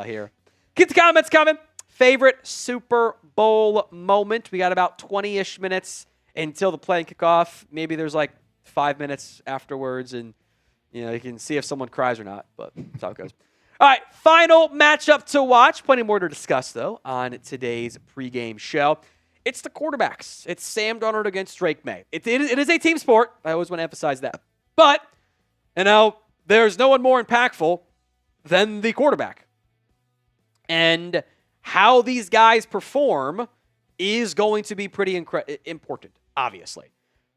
here. Keep the comments coming. Favorite Super Bowl moment. We got about 20-ish minutes until the play and kickoff. Maybe there's 5 minutes afterwards, and you can see if someone cries or not, but that's how it goes. All right, final matchup to watch. Plenty more to discuss, though, on today's pregame show. It's the quarterbacks. It's Sam Darnold against Drake Maye. It is a team sport. I always want to emphasize that. But, there's no one more impactful than the quarterback. And how these guys perform is going to be pretty important, obviously.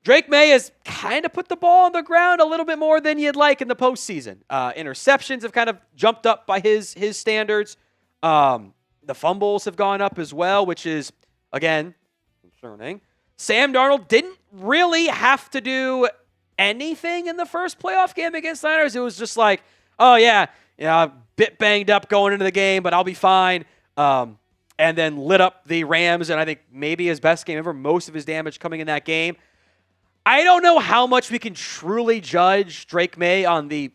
Drake Maye has kind of put the ball on the ground a little bit more than you'd like in the postseason. Interceptions have kind of jumped up by his standards. The fumbles have gone up as well, which is, again, concerning. Sam Darnold didn't really have to do anything in the first playoff game against Niners. It was just a bit banged up going into the game, but I'll be fine. And then lit up the Rams, and I think maybe his best game ever, most of his damage coming in that game. I don't know how much we can truly judge Drake Maye on the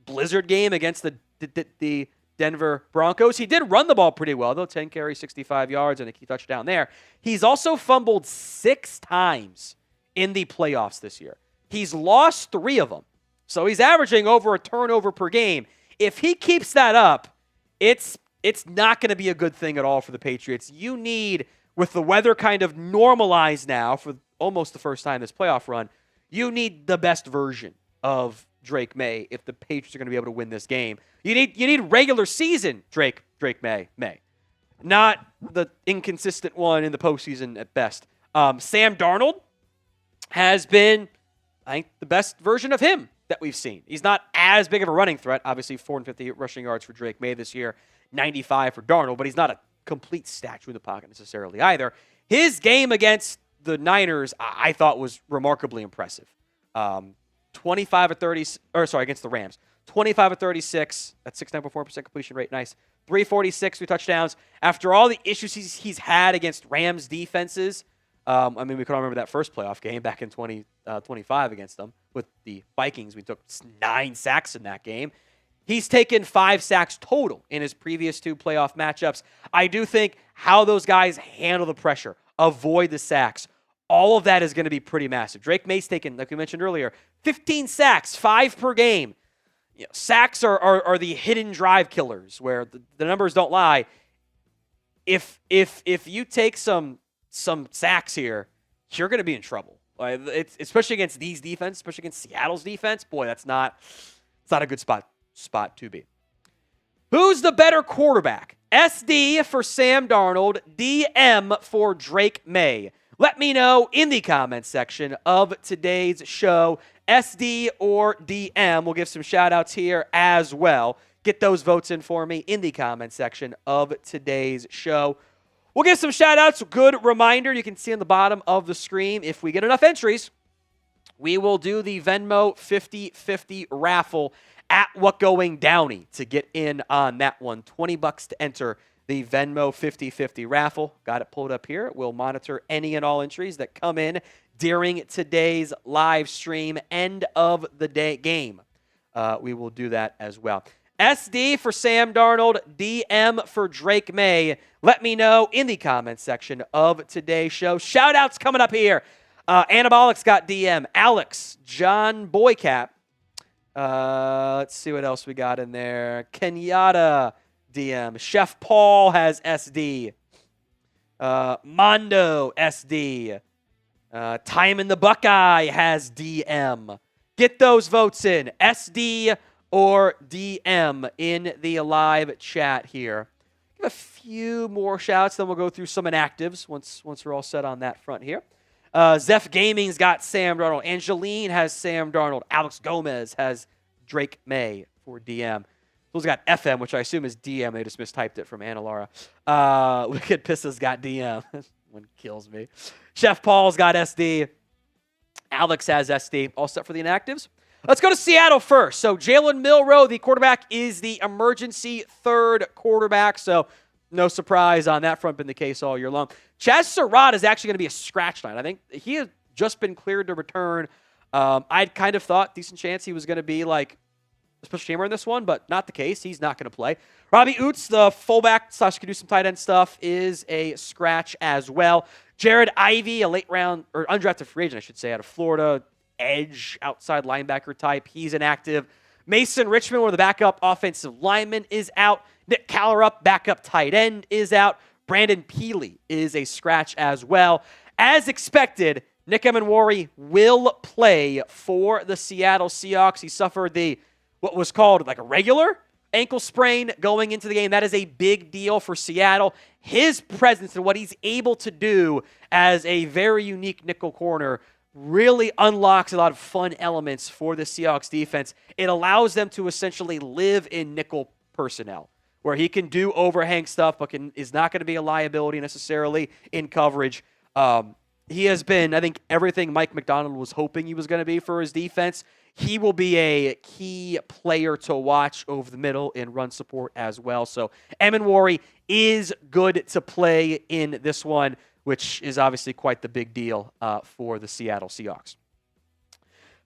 Blizzard game against the Denver Broncos. He did run the ball pretty well, though, 10 carries, 65 yards, and a key touchdown there. He's also fumbled 6 times in the playoffs this year. He's lost 3 of them. So he's averaging over a turnover per game. If he keeps that up, it's not going to be a good thing at all for the Patriots. You need, with the weather kind of normalized now for almost the first time this playoff run, you need the best version of Drake Maye if the Patriots are going to be able to win this game. You need regular season Drake Maye, not the inconsistent one in the postseason at best. Sam Darnold has been, I think, the best version of him that we've seen. He's not as big of a running threat. Obviously, 450 rushing yards for Drake Maye this year, 95 for Darnold, but he's not a complete statue in the pocket necessarily either. His game against the Niners, I thought, was remarkably impressive. 25 or 30, or sorry, against the Rams. 25 of 36. That's 69.4% completion rate. Nice. 346, 3 touchdowns. After all the issues he's had against Rams defenses, I mean, we can all remember that first playoff game back in 2025 against them with the Vikings. We took 9 sacks in that game. He's taken 5 sacks total in his previous 2 playoff matchups. I do think how those guys handle the pressure, avoid the sacks, all of that is going to be pretty massive. Drake Maye's taken, like we mentioned earlier, 15 sacks, 5 per game. You know, sacks are the hidden drive killers where the numbers don't lie. If you take some sacks here, you're going to be in trouble. It's, especially against these defense, especially against Seattle's defense. Boy, it's not a good spot to be. Who's the better quarterback? SD for Sam Darnold, DM for Drake Maye. Let me know in the comments section of today's show. SD or DM. We'll give some shout-outs here as well. Get those votes in for me in the comments section of today's show. We'll give some shout-outs. Good reminder, you can see on the bottom of the screen, if we get enough entries, we will do the Venmo 50-50 raffle at What Going Downey to get in on that one. $20 to enter the Venmo 50-50 raffle. Got it pulled up here. We'll monitor any and all entries that come in during today's live stream, end of the day game. We will do that as well. SD for Sam Darnold, DM for Drake Maye. Let me know in the comments section of today's show. Shout-outs coming up here. Anabolics got DM. Alex, John Boycap. Let's see what else we got in there. Kenyatta, DM. Chef Paul has SD. Mondo, SD. Time in the Buckeye has DM. Get those votes in. SD or DM in the live chat here. Give a few more shouts, then we'll go through some inactives once we're all set on that front here. Zeph Gaming's got Sam Darnold. Angeline has Sam Darnold. Alex Gomez has Drake Maye for DM. Those got FM, which I assume is DM. They just mistyped it from Anna Laura. Wicked Pissa's got DM. One kills me. Chef Paul's got SD. Alex has SD. All set for the inactives. Let's go to Seattle first. So Jalen Milroe, the quarterback, is the emergency third quarterback. So no surprise on that front, been the case all year long. Chaz Surratt is actually going to be a scratch night. I think he has just been cleared to return. I'd kind of thought decent chance he was going to be like a special teamer in this one, but not the case. He's not going to play. Robbie Oots, the fullback / can do some tight end stuff, is a scratch as well. Jared Ivey, a late round or undrafted free agent, I should say, out of Florida, edge outside linebacker type. He's inactive. Mason Richmond, one of the backup offensive linemen, is out. Nick Callerup, backup tight end, is out. Brandon Peely is a scratch as well. As expected, Nick Emenwari will play for the Seattle Seahawks. He suffered what was called like a regular ankle sprain going into the game. That is a big deal for Seattle. His presence and what he's able to do as a very unique nickel corner really unlocks a lot of fun elements for the Seahawks defense. It allows them to essentially live in nickel personnel, where he can do overhang stuff, but is not going to be a liability necessarily in coverage. He has been, I think, everything Mike McDonald was hoping he was going to be for his defense. He will be a key player to watch over the middle in run support as well. So Emenwari is good to play in this one, which is obviously quite the big deal for the Seattle Seahawks.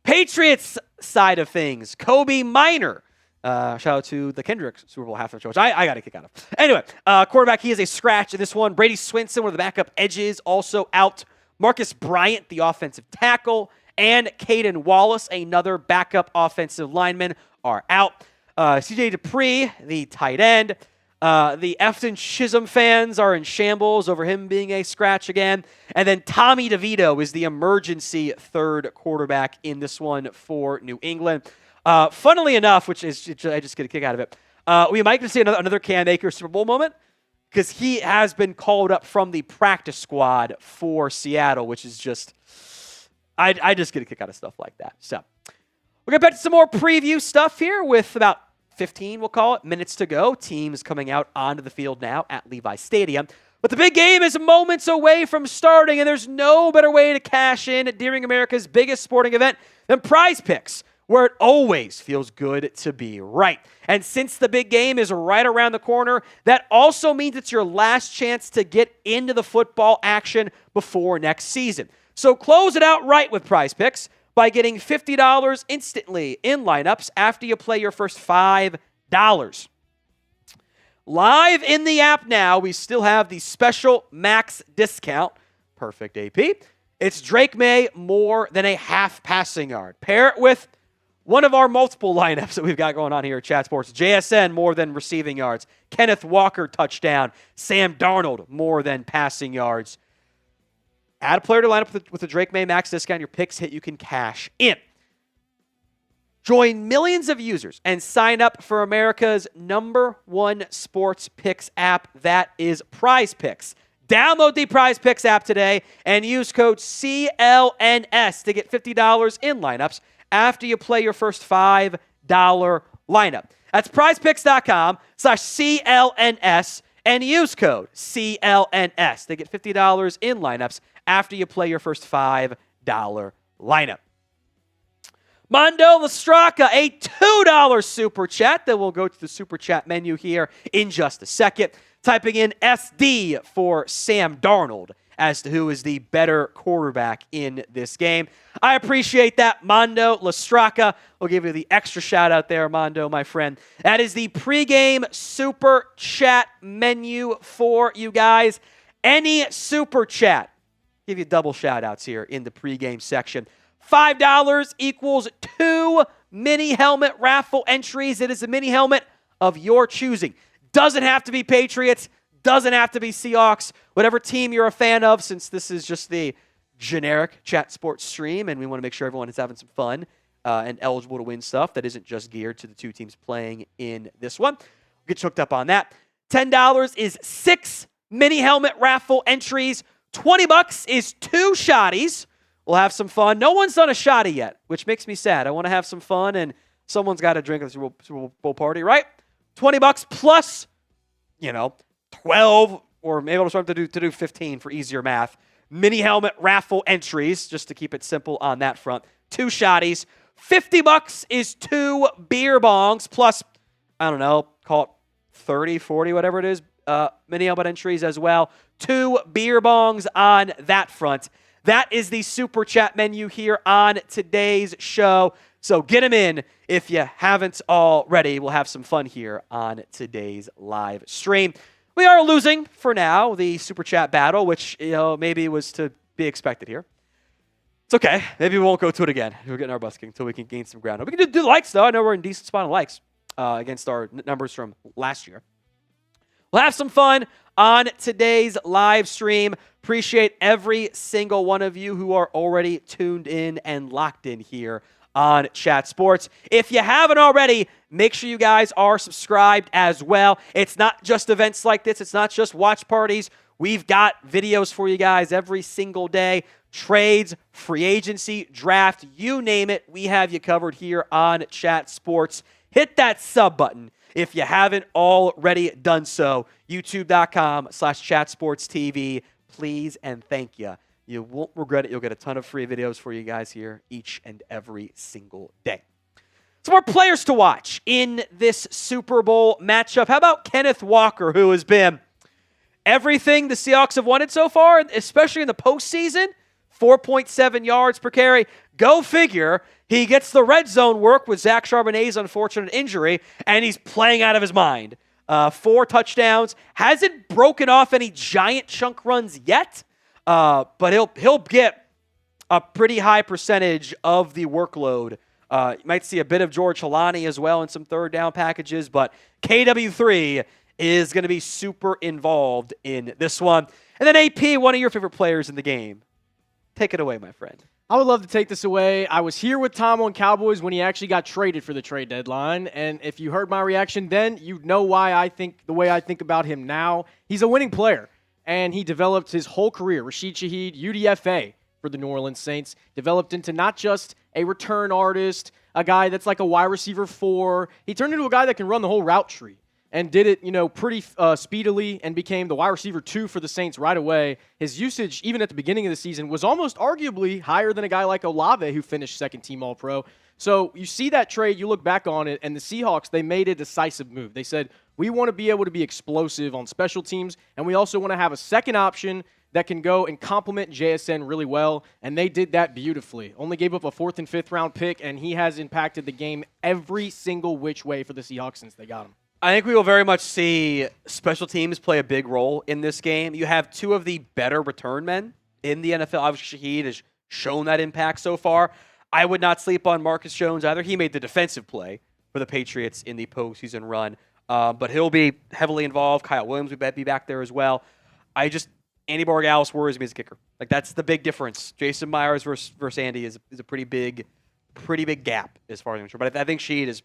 Patriots side of things, Kobe Minor. Shout out to the Kendrick Super Bowl halftime show, which I got a kick out of. Anyway, quarterback, he is a scratch in this one. Brady Swinson, one of the backup edges, also out. Marcus Bryant, the offensive tackle, and Caden Wallace, another backup offensive lineman, are out. CJ Dupree, the tight end. The Efton Chism fans are in shambles over him being a scratch again. And then Tommy DeVito is the emergency third quarterback in this one for New England. Funnily enough, which is I just get a kick out of it, we might see another Cam Akers Super Bowl moment, because he has been called up from the practice squad for Seattle, which is just, I just get a kick out of stuff like that. So we'll get back to some more preview stuff here with about 15, we'll call it, minutes to go. Teams coming out onto the field now at Levi Stadium. But the big game is moments away from starting, and there's no better way to cash in during America's biggest sporting event than Prize Picks. where it always feels good to be right. And since the big game is right around the corner, that also means it's your last chance to get into the football action before next season. So close it out right with Prize Picks by getting $50 instantly in lineups after you play your first $5. Live in the app now, we still have the special max discount. Perfect AP. It's Drake Maye more than a half passing yard. Pair it with one of our multiple lineups that we've got going on here at Chat Sports. JSN more than receiving yards. Kenneth Walker touchdown. Sam Darnold more than passing yards. Add a player to lineup with the Drake Maye max discount. Your picks hit, you can cash in. Join millions of users and sign up for America's #1 sports picks app. That is Prize Picks. Download the Prize Picks app today and use code CLNS to get $50 in lineups after you play your first $5 lineup. That's prizepicks.com/CLNS and use code CLNS to get $50 in lineups after you play your first $5 lineup. Mondo Lastraka, a $2 super chat that will go to the super chat menu here in just a second. Typing in SD for Sam Darnold as to who is the better quarterback in this game. I appreciate that, Mondo Lastraka. We'll give you the extra shout out there, Mondo, my friend. That is the pregame super chat menu for you guys. Any super chat, give you double shout outs here in the pregame section. $5 equals 2 mini helmet raffle entries. It is a mini helmet of your choosing. Doesn't have to be Patriots. Doesn't have to be Seahawks. Whatever team you're a fan of, since this is just the generic Chat Sports stream, and we want to make sure everyone is having some fun and eligible to win stuff that isn't just geared to the two teams playing in this one. We'll get hooked up on that. $10 is 6 mini helmet raffle entries. $20 is 2 shotties. We'll have some fun. No one's done a shotty yet, which makes me sad. I want to have some fun, and someone's got to drink at the Super Bowl party, right? $20 plus, 12, or maybe I'll start to do 15 for easier math. Mini helmet raffle entries, just to keep it simple on that front. 2 shotties. $50 is 2 beer bongs plus, call it 30, 40, whatever it is, mini helmet entries as well. 2 beer bongs on that front. That is the super chat menu here on today's show. So get them in if you haven't already. We'll have some fun here on today's live stream. We are losing, for now, the super chat battle, which maybe was to be expected here. It's okay. Maybe we won't go to it again. We're getting our butts kicked until we can gain some ground. We can do likes, though. I know we're in a decent spot on likes against our numbers from last year. We'll have some fun on today's live stream. Appreciate every single one of you who are already tuned in and locked in here on Chat Sports. If you haven't already, make sure you guys are subscribed as well. It's not just events like this. It's not just watch parties. We've got videos for you guys every single day. Trades, free agency, draft, you name it. We have you covered here on Chat Sports. Hit that sub button if you haven't already done so. YouTube.com/ChatSportsTV. Please and thank you. You won't regret it. You'll get a ton of free videos for you guys here each and every single day. Some more players to watch in this Super Bowl matchup. How about Kenneth Walker, who has been everything the Seahawks have wanted so far, especially in the postseason? 4.7 yards per carry. Go figure. He gets the red zone work with Zach Charbonnet's unfortunate injury, and he's playing out of his mind. 4 touchdowns. Hasn't broken off any giant chunk runs yet, but he'll get a pretty high percentage of the workload. You might see a bit of George Holani as well in some third down packages, but KW3 is going to be super involved in this one. And then AP, one of your favorite players in the game. Take it away, my friend. I would love to take this away. I was here with Tom on Cowboys when he actually got traded for the trade deadline, and if you heard my reaction then, you'd know why I think the way I think about him now. He's a winning player, and he developed his whole career. Rashid Shaheed, UDFA for the New Orleans Saints, developed into not just a return artist, a guy that's like a wide receiver 4. He turned into a guy that can run the whole route tree. and did it, pretty speedily and became the wide receiver 2 for the Saints right away. His usage, even at the beginning of the season, was almost arguably higher than a guy like Olave, who finished second-team All-Pro. So you see that trade, you look back on it, and the Seahawks, they made a decisive move. They said, we want to be able to be explosive on special teams, and we also want to have a second option that can go and complement JSN really well, and they did that beautifully. Only gave up a 4th and 5th round pick, and he has impacted the game every single which way for the Seahawks since they got him. I think we will very much see special teams play a big role in this game. You have 2 of the better return men in the NFL. Obviously, Shaheed has shown that impact so far. I would not sleep on Marcus Jones either. He made the defensive play for the Patriots in the postseason run, but he'll be heavily involved. Kyle Williams will be back there as well. Andy Borregales worries me as a kicker. Like, that's the big difference. Jason Myers versus Andy is a pretty big gap as far as I'm sure. But I think Shaheed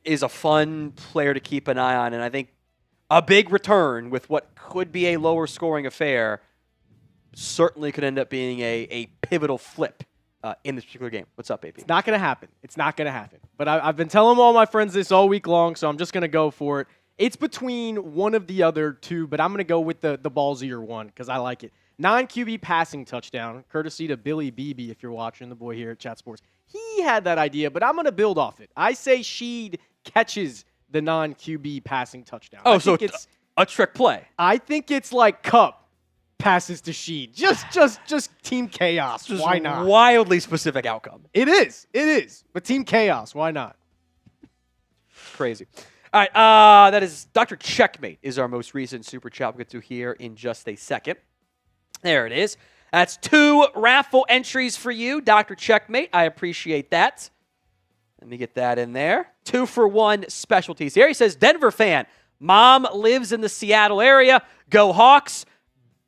is a fun player to keep an eye on, and I think a big return with what could be a lower scoring affair certainly could end up being a pivotal flip in this particular game. What's up, AP? It's not going to happen. It's not going to happen. But I've been telling all my friends this all week long, so I'm just going to go for it. It's between one of the other 2, but I'm going to go with the ballsier one because I like it. 9 QB passing touchdown, courtesy to Billy Beebe, if you're watching, the boy here at Chat Sports. He had that idea, but I'm going to build off it. I say Sheed catches the non-QB passing touchdown. Oh, so it's a trick play. I think it's like Cup passes to Sheed. Just team chaos. Just why not? Wildly specific outcome. It is. But team chaos. Why not? Crazy. All right, that is Dr. Checkmate is our most recent super chat. We'll get to here in just a second. There it is. That's 2 raffle entries for you, Dr. Checkmate. I appreciate that. Let me get that in there. 2 for 1 specialties here. He says, Denver fan. Mom lives in the Seattle area. Go Hawks.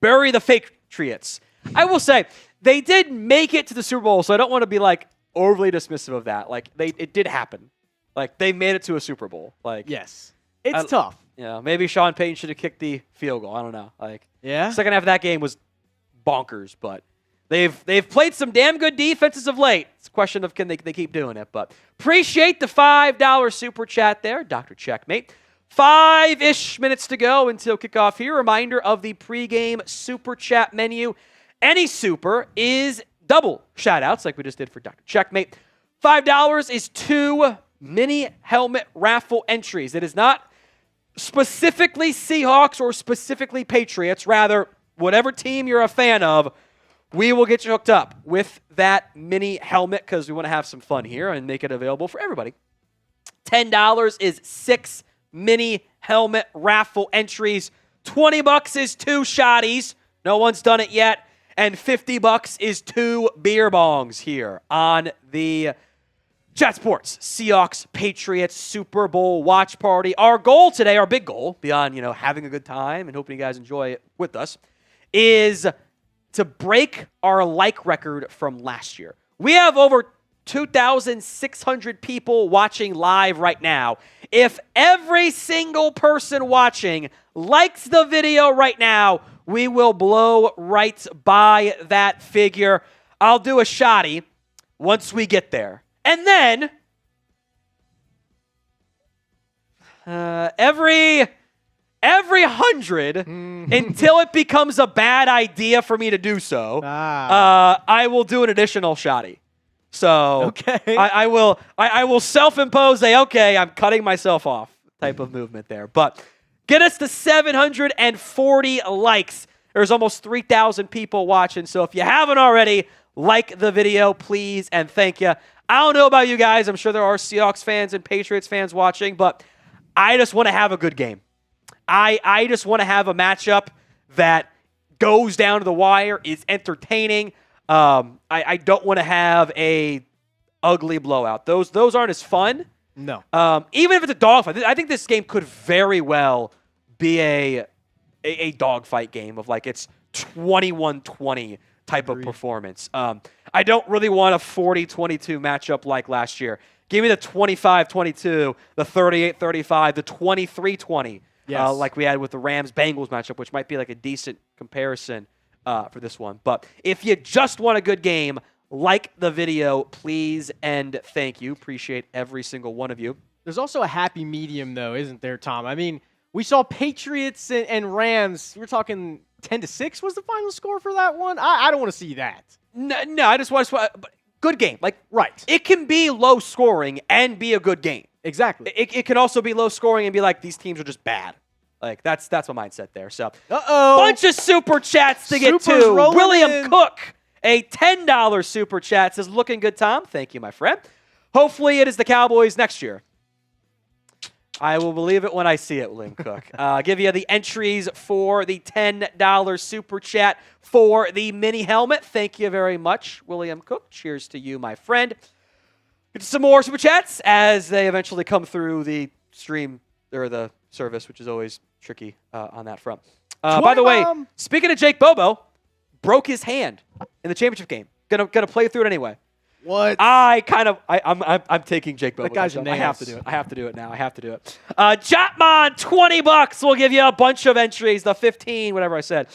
Bury the Patriots. I will say, they did make it to the Super Bowl, so I don't want to be like overly dismissive of that. Like, it did happen. Like, they made it to a Super Bowl. Like, yes. It's tough. Maybe Sean Payton should have kicked the field goal. I don't know. Like, yeah. Second half of that game was bonkers, but they've played some damn good defenses of late. It's a question of can they keep doing it. But appreciate the $5 super chat there, Dr. Checkmate. 5-ish minutes to go until kickoff here. Reminder of the pregame super chat menu. Any super is double shout-outs like we just did for Dr. Checkmate. $5 is 2 mini helmet raffle entries. It is not specifically Seahawks or specifically Patriots. Rather, whatever team you're a fan of, we will get you hooked up with that mini helmet because we want to have some fun here and make it available for everybody. $10 is 6 mini helmet raffle entries. $20 is 2 shotties. No one's done it yet. And $50 is 2 beer bongs here on the Chat Sports Seahawks Patriots Super Bowl watch party. Our goal today, our big goal, beyond having a good time and hoping you guys enjoy it with us, is to break our like record from last year. We have over 2,600 people watching live right now. If every single person watching likes the video right now, we will blow right by that figure. I'll do a shotty once we get there. And then, every 100, until it becomes a bad idea for me to do so, I will do an additional shotty. So okay. I will self-impose I'm cutting myself off type of movement there. But get us to 740 likes. There's almost 3,000 people watching. So if you haven't already, like the video, please, and thank you. I don't know about you guys. I'm sure there are Seahawks fans and Patriots fans watching, but I just want to have a good game. I just want to have a matchup that goes down to the wire, is entertaining. I don't want to have a ugly blowout. Those aren't as fun. No. Even if it's a dogfight, I think this game could very well be a dogfight game of like it's 21-20 type of performance. I don't really want a 40-22 matchup like last year. Give me the 25-22, the 38-35, the 23-20, like we had with the Rams-Bengals matchup, which might be like a decent comparison for this one. But if you just want a good game, like the video, please and thank you. Appreciate every single one of you. There's also a happy medium, though, isn't there, Tom? I mean, we saw Patriots and Rams. We're talking 10-6 was the final score for that one. I don't want to see that. No, I just want to. Good game. Like, right. It can be low scoring and be a good game. Exactly. It can also be low scoring and be like, these teams are just bad. Like, that's my mindset there. So, uh-oh. Bunch of super chats to get to. William Cook, a $10 super chat, says, looking good, Tom. Thank you, my friend. Hopefully it is the Cowboys next year. I will believe it when I see it, William Cook. I'll give you the entries for the $10 super chat for the mini helmet. Thank you very much, William Cook. Cheers to you, my friend. Get some more super chats as they eventually come through the stream or the service, which is always tricky on that front. By the way, speaking of Jake Bobo, broke his hand in the championship game. Gonna play through it anyway. What? I'm taking Jake Bobo. That guy's I have to do it. I have to do it now. I have to do it. Jotmon, $20. We'll give you a bunch of entries. The 15, whatever I said,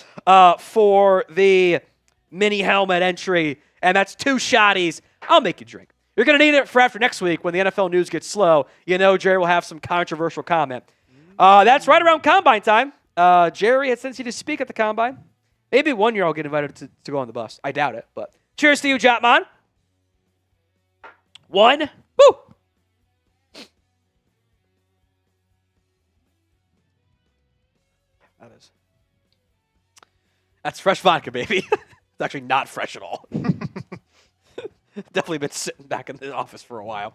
for the mini helmet entry, and that's 2 shotties. I'll make you drink. You're gonna need it for after next week when the NFL news gets slow. You know, Jerry will have some controversial comment. That's right around Combine time. Jerry had sent you to speak at the Combine. Maybe one year I'll get invited to go on the bus. I doubt it, but cheers to you, Jotmon. 1. Woo! That's fresh vodka, baby. It's actually not fresh at all. Definitely been sitting back in the office for a while.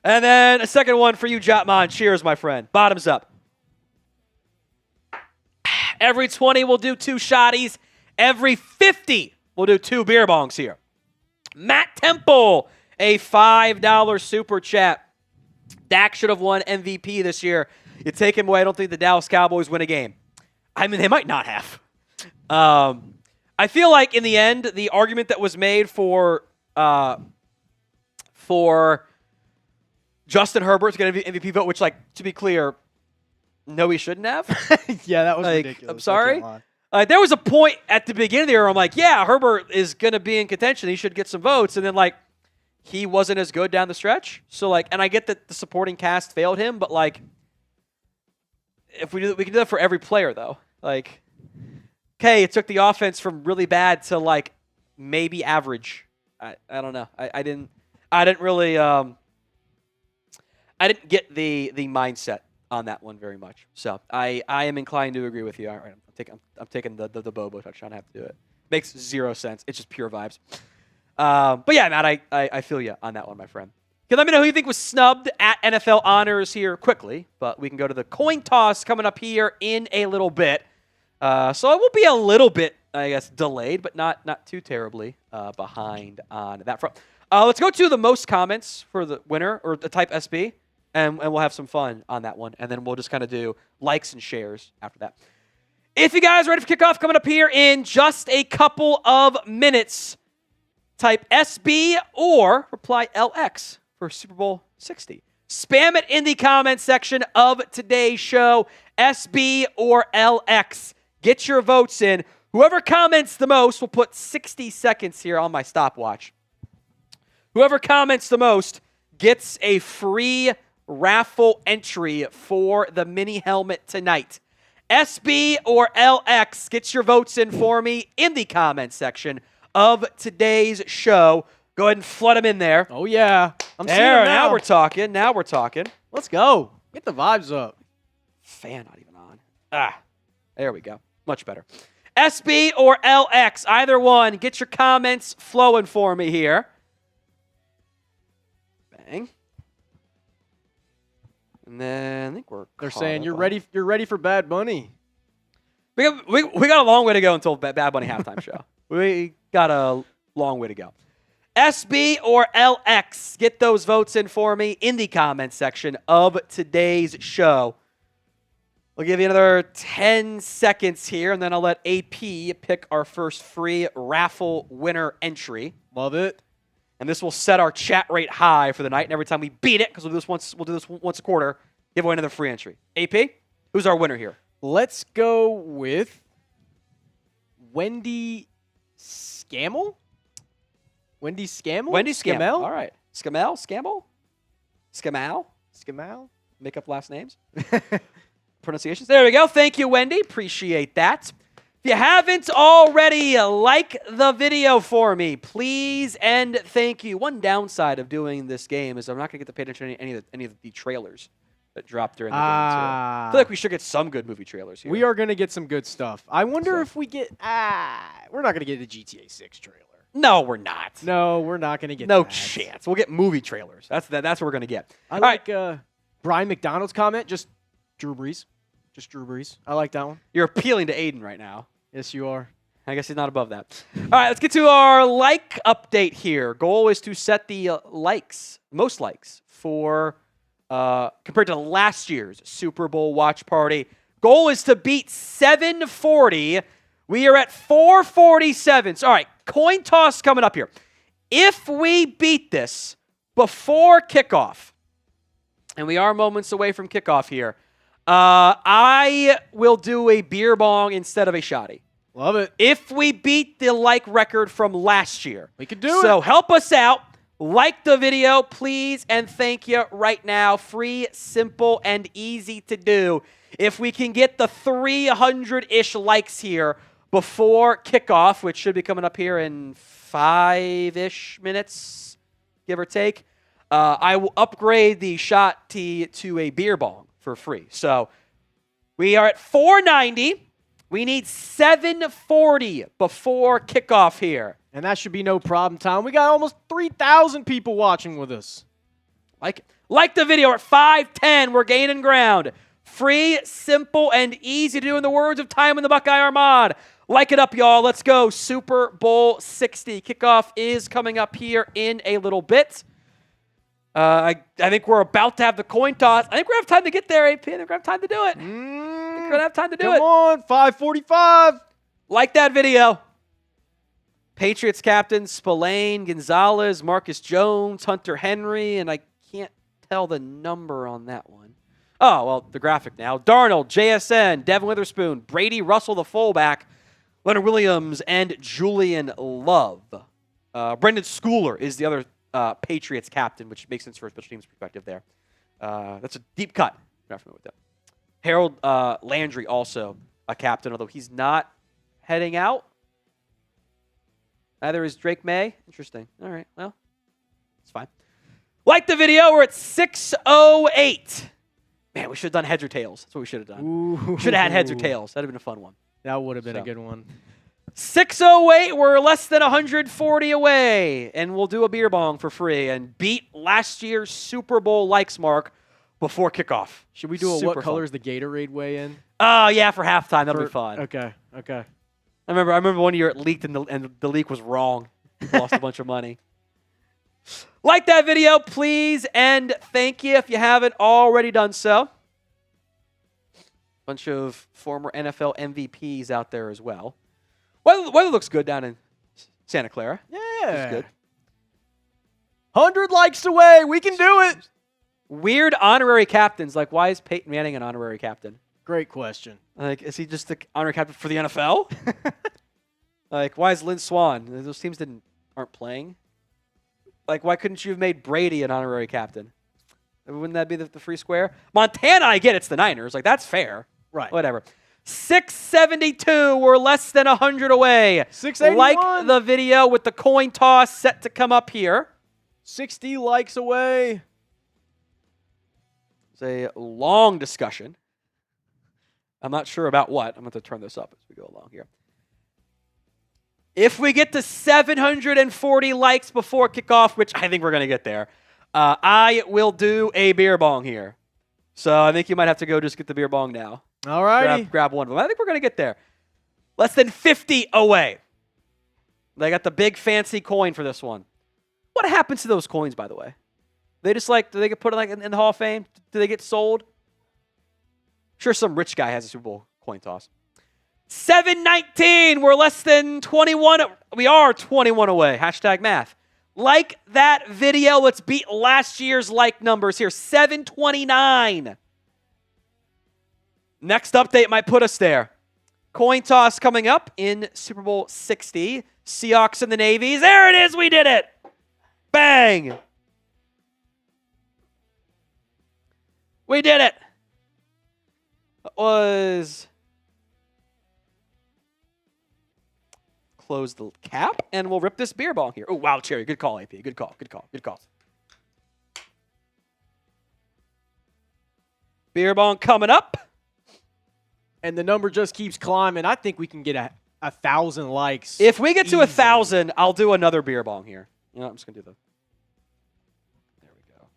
And then a second one for you, Jotmon. Cheers, my friend. Bottoms up. Every 20, we'll do 2 shotties. Every 50, we'll do 2 beer bongs here. Matt Temple, a $5 super chat. Dak should have won MVP this year. You take him away, I don't think the Dallas Cowboys win a game. I mean, they might not have. I feel like in the end, the argument that was made for Justin Herbert to get an MVP vote, which, like, to be clear, no, he shouldn't have. Yeah, that was like, ridiculous. I'm sorry. There was a point at the beginning of the year where I'm like, yeah, Herbert is going to be in contention. He should get some votes. And then, like, he wasn't as good down the stretch. So, like, and I get that the supporting cast failed him, but, like, if we can do that for every player, though. Like, okay, it took the offense from really bad to, like, maybe average. I don't know. I didn't really I didn't get the mindset on that one very much. So I am inclined to agree with you. All right, I'm taking the Bobo touchdown. I have to do it. Makes 0 sense. It's just pure vibes. But yeah, Matt, I feel you on that one, my friend. Let me know who you think was snubbed at NFL Honors here quickly. But we can go to the coin toss coming up here in a little bit. So it will be a little bit, I guess, delayed, but not too terribly behind on that front. Let's go to the most comments for the winner, or the type SB, and we'll have some fun on that one. And then we'll just kind of do likes and shares after that. If you guys are ready for kickoff coming up here in just a couple of minutes, type SB or reply LX for Super Bowl 60. Spam it in the comment section of today's show, SB or LX. Get your votes in. Whoever comments the most, will put 60 seconds here on my stopwatch. Whoever comments the most gets a free raffle entry for the mini helmet tonight. SB or LX, get your votes in for me in the comment section of today's show. Go ahead and flood them in there. Oh, yeah. I'm seeing there, them now. Now we're talking. Let's go. Get the vibes up. Fan not even on. There we go. Much better. SB or LX, either one. Get your comments flowing for me here. Bang. And then I think They're saying you're ready for Bad Bunny. We got a long way to go until Bad Bunny halftime show. We got a long way to go. SB or LX, get those votes in for me in the comments section of today's show. We'll give you another 10 seconds here, and then I'll let AP pick our first free raffle winner entry. Love it. And this will set our chat rate high for the night. And every time we beat it, because we'll do this once a quarter, give away another free entry. AP, who's our winner here? Let's go with Wendy Scammell. Wendy Scammell? Wendy Scammell. All right. Scammell? Skamal? Make up last names. Pronunciations. There we go. Thank you, Wendy. Appreciate that. If you haven't already, like the video for me, please and thank you. One downside of doing this game is I'm not going to get to pay attention to any of the trailers that dropped during the game, too. I feel like we should get some good movie trailers here. We are going to get some good stuff. I wonder if we get... we're not going to get the GTA 6 trailer. No, we're not. No, we're not going to get no that. chance. We'll get movie trailers. That's what we're going to get. I like Brian McDonald's comment. Just Drew Brees. Just Drew Brees. I like that one. You're appealing to Aiden right now. Yes, you are. I guess he's not above that. All right, let's get to our like update here. Goal is to set the most likes for compared to last year's Super Bowl watch party. Goal is to beat 740. We are at 447. So, all right, coin toss coming up here. If we beat this before kickoff, and we are moments away from kickoff here, I will do a beer bong instead of a shotty. Love it. If we beat the like record from last year. We could do it. So help us out. Like the video, please, and thank you right now. Free, simple, and easy to do. If we can get the 300-ish likes here before kickoff, which should be coming up here in 5-ish minutes, give or take, I will upgrade the shot tee to a beer bong for free. So we are at 490. We need 740 before kickoff here. And that should be no problem, Tom. We got almost 3,000 people watching with us. Like the video at 510. We're gaining ground. Free, simple, and easy to do in the words of Time in the Buckeye Armand. Like it up, y'all. Let's go. Super Bowl 60. Kickoff is coming up here in a little bit. I think we're about to have the coin toss. I think we're going to have time to get there, AP. I think we're going to have time to do it. We're going to have time to do it. Come on, 5:45. Like that video. Patriots captain, Spillane, Gonzalez, Marcus Jones, Hunter Henry, and I can't tell the number on that one. Oh, well, the graphic now. Darnold, JSN, Devin Witherspoon, Brady Russell, the fullback, Leonard Williams, and Julian Love. Brendan Schooler is the other Patriots captain, which makes sense for a special teams perspective there. That's a deep cut. I'm not familiar with that. Harold Landry, also a captain, although he's not heading out. Neither is Drake Maye. Interesting. All right, well, it's fine. Like the video, we're at 6:08. Man, we should have done heads or tails. That's what we should have done. Should have had heads or tails. That would have been a fun one. That would have been a good one. 6:08, we're less than 140 away, and we'll do a beer bong for free and beat last year's Super Bowl likes mark before kickoff. Should we do a what color is the Gatorade way in? Oh, yeah, for halftime. That'll be fun. Okay. I remember one year it leaked and the leak was wrong. Lost a bunch of money. Like that video, please, and thank you if you haven't already done so. Bunch of former NFL MVPs out there as well. Weather looks good down in Santa Clara. Yeah. Looks good. 100 likes away. We can do it. Weird honorary captains. Like, why is Peyton Manning an honorary captain? Great question. Like, is he just the honorary captain for the NFL? Like, why is Lynn Swan? Those teams aren't playing. Like, why couldn't you have made Brady an honorary captain? Wouldn't that be the free square? Montana, I get it's the Niners. Like, that's fair. Right. Whatever. 672. We're less than 100 away. 681. Like the video with the coin toss set to come up here. 60 likes away. It's a long discussion. I'm not sure about what. I'm going to turn this up as we go along here. If we get to 740 likes before kickoff, which I think we're going to get there, I will do a beer bong here. So I think you might have to go just get the beer bong now. All righty. Grab one of them. I think we're going to get there. Less than 50 away. They got the big fancy coin for this one. What happens to those coins, by the way? They just do they get put in the Hall of Fame? Do they get sold? Sure, some rich guy has a Super Bowl coin toss. 719. We're less than 21. We are 21 away. Hashtag math. Like that video. Let's beat last year's like numbers here. 729. Next update might put us there. Coin toss coming up in Super Bowl 60. Seahawks and the Navies. There it is. We did it. Bang. We did it. That was... Close the cap, and we'll rip this beer bong here. Oh, wow, Cherry. Good call, AP. Good call. Beer bong coming up. And the number just keeps climbing. I think we can get a 1,000 likes. If we get to easily. 1,000, I'll do another beer bong here. You know, I'm just going to do the... There we go.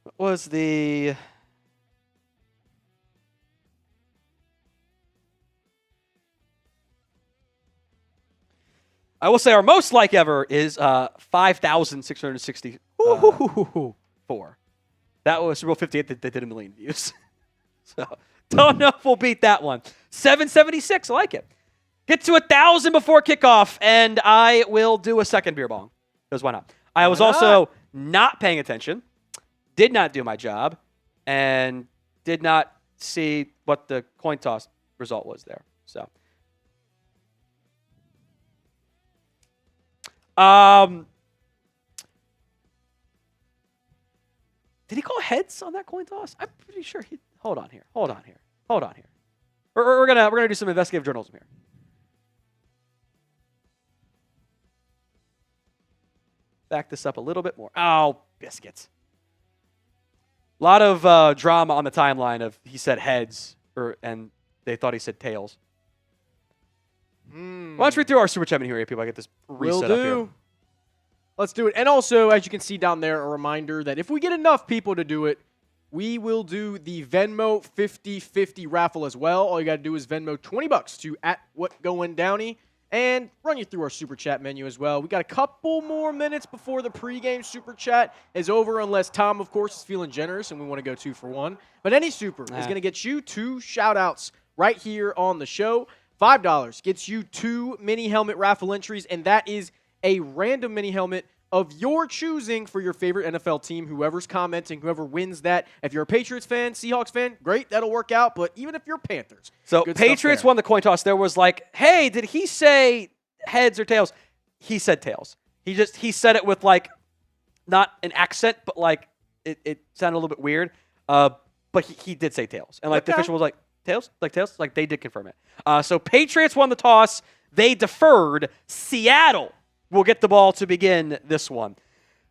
What was the... I will say our most like ever is 5,664. That was Super Bowl 58 that did 1 million views. So don't know if we'll beat that one. 776, I like it. Get to 1,000 before kickoff, and I will do a second beer bong. Because why not? I was also not paying attention, did not do my job, and did not see what the coin toss result was there. So. Did he call heads on that coin toss? I'm pretty sure he... Hold on here. We're gonna do some investigative journalism here. Back this up a little bit more. Oh, biscuits. A lot of drama on the timeline of he said heads, and they thought he said tails. Why don't you read through our super chat in here, AP? I get this reset up here. Let's do it. And also, as you can see down there, a reminder that if we get enough people to do it, we will do the Venmo 50/50 raffle as well. All you got to do is Venmo $20 to @WhatGoingDowney and run you through our super chat menu as well. We got a couple more minutes before the pregame super chat is over, unless Tom, of course, is feeling generous and we want to go 2 for 1. But any super is going to get you 2 shout-outs right here on the show. $5 gets you 2 mini helmet raffle entries, and that is a random mini helmet of your choosing for your favorite NFL team. Whoever's commenting, whoever wins that. If you're a Patriots fan, Seahawks fan, great, that'll work out. But even if you're Panthers. So Patriots won the coin toss. There was like, hey, did he say heads or tails? He said tails. He said it with like not an accent, but like it sounded a little bit weird. But he did say tails. And like the official was like, tails? Like tails? Like they did confirm it. So Patriots won the toss. They deferred. Seattle will get the ball to begin this one.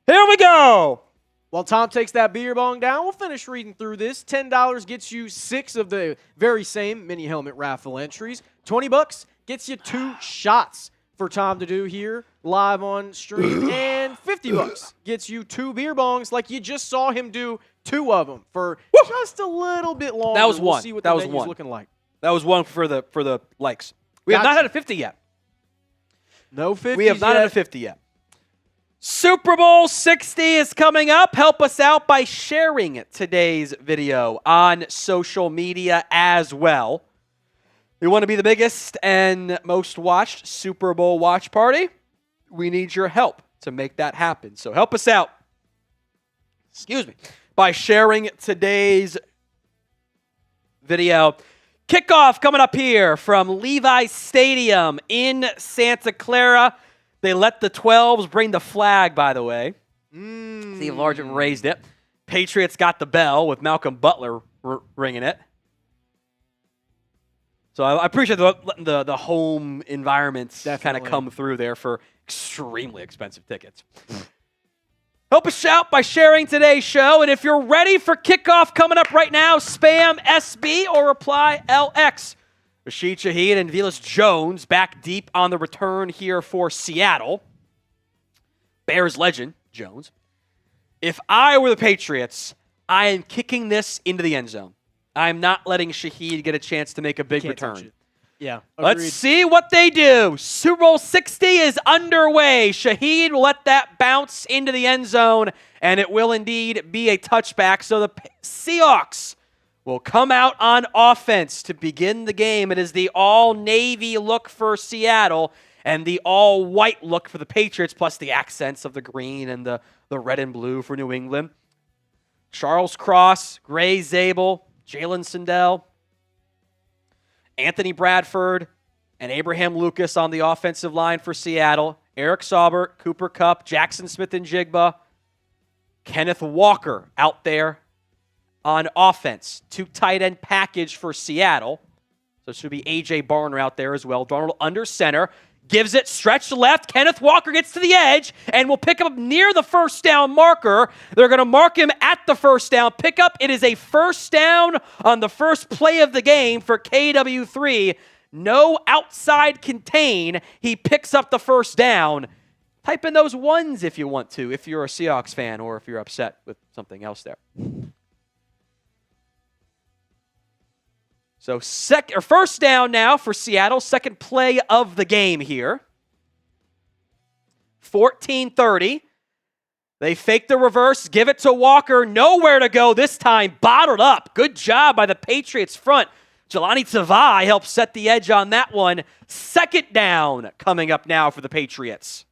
Here we go. While Tom takes that beer bong down, we'll finish reading through this. $10 gets you 6 of the very same mini helmet raffle entries. $20 gets you 2 shots for Tom to do here live on stream. And $50 gets you 2 beer bongs like you just saw him do 2 of them for just a little bit longer. That was one. We'll see what that the was menu's one. looking like. That was one for the likes. We have not had a 50 yet. No 50 We have not had a 50 yet. Super Bowl 60 is coming up. Help us out by sharing today's video on social media as well. We want to be the biggest and most watched Super Bowl watch party. We need your help to make that happen. So help us out. By sharing today's video. Kickoff coming up here from Levi's Stadium in Santa Clara. They let the 12s bring the flag, by the way. Steve Largent raised it. Patriots got the bell with Malcolm Butler ringing it. So I appreciate letting the home environments kind of come through there for extremely expensive tickets. Help us out by sharing today's show. And if you're ready for kickoff coming up right now, spam SB or reply LX. Rashid Shaheed and Velus Jones back deep on the return here for Seattle. Bears legend, Jones. If I were the Patriots, I am kicking this into the end zone. I'm not letting Shaheed get a chance to make a big return. Yeah. Agreed. Let's see what they do. Super Bowl 60 is underway. Shaheed will let that bounce into the end zone, and it will indeed be a touchback. So the Seahawks will come out on offense to begin the game. It is the all-navy look for Seattle and the all-white look for the Patriots, plus the accents of the green and the red and blue for New England. Charles Cross, Gray Zabel, Jaylinn Sindel, Anthony Bradford, and Abraham Lucas on the offensive line for Seattle. Eric Saubert, Cooper Kupp, Jackson Smith and Jigba. Kenneth Walker out there on offense. 2 tight end package for Seattle. So it should be A.J. Barmore out there as well. Darnold under center. Gives it stretch left. Kenneth Walker gets to the edge and will pick up near the first down marker. They're going to mark him at the first down pickup. It is a first down on the first play of the game for KW3. No outside contain. He picks up the first down. Type in those ones if you want to, if you're a Seahawks fan or if you're upset with something else there. So first down now for Seattle. Second play of the game here. 14-30. They fake the reverse, give it to Walker. Nowhere to go this time. Bottled up. Good job by the Patriots front. Jelani Tavai helps set the edge on that one. Second down coming up now for the Patriots.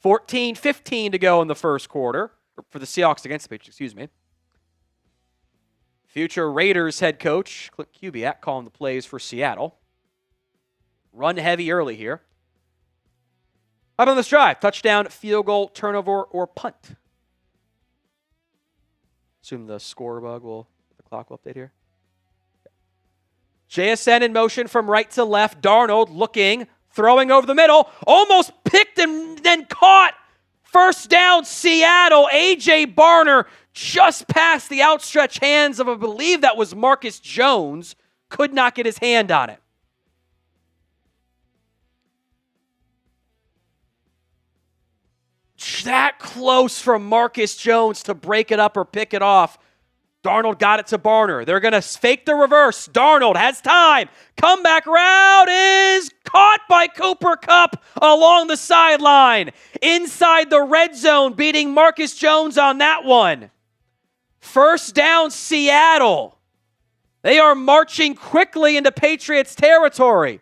14-15 to go in the first quarter. For the Seahawks against the Patriots, excuse me. Future Raiders head coach Clint Kubiak calling the plays for Seattle. Run heavy early here. How about this drive? Touchdown, field goal, turnover, or punt? Assume the score bug the clock will update here. JSN in motion from right to left. Darnold looking, throwing over the middle. Almost picked and then caught. First down, Seattle. A.J. Barmore just past the outstretched hands of, I believe that was Marcus Jones. Could not get his hand on it. That close from Marcus Jones to break it up or pick it off. Darnold got it to Barmore. They're going to fake the reverse. Darnold has time. Comeback route is caught by Cooper Kupp along the sideline. Inside the red zone, beating Marcus Jones on that one. First down, Seattle. They are marching quickly into Patriots territory.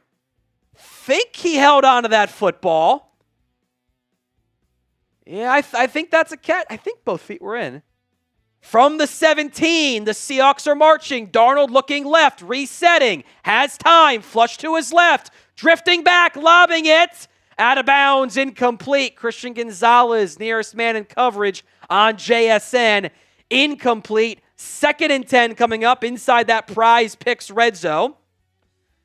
Think he held on to that football. Yeah, I think that's a catch. I think both feet were in. From the 17, the Seahawks are marching. Darnold looking left, resetting. Has time, flush to his left. Drifting back, lobbing it. Out of bounds, incomplete. Christian Gonzalez, nearest man in coverage on JSN. Incomplete. 2nd and 10 coming up inside that Prize Picks red zone.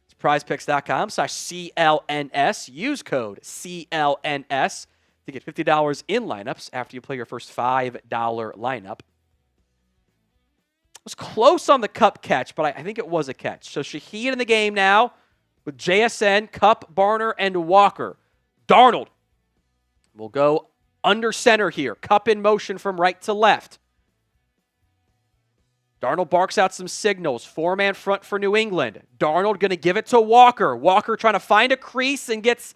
It's prizepicks.com/CLNS. Use code CLNS to get $50 in lineups after you play your first $5 lineup. It was close on the Kupp catch, but I think it was a catch. So Shaheed in the game now with JSN, Kupp, Barmore, and Walker. Darnold will go under center here. Kupp in motion from right to left. Darnold barks out some signals. 4-man front for New England. Darnold going to give it to Walker. Walker trying to find a crease and gets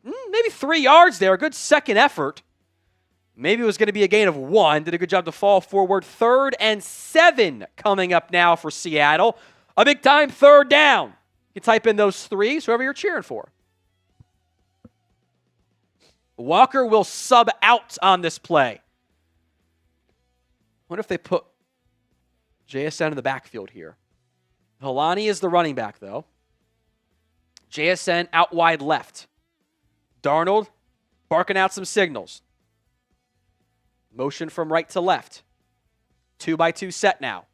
maybe 3 yards there. A good second effort. Maybe it was going to be a gain of 1. Did a good job to fall forward. 3rd and 7 coming up now for Seattle. A big-time 3rd down. You type in those 3s, whoever you're cheering for. Walker will sub out on this play. Wonder if they put JSN in the backfield here. Helani is the running back, though. JSN out wide left. Darnold barking out some signals. Motion from right to left. 2-by-2 set now.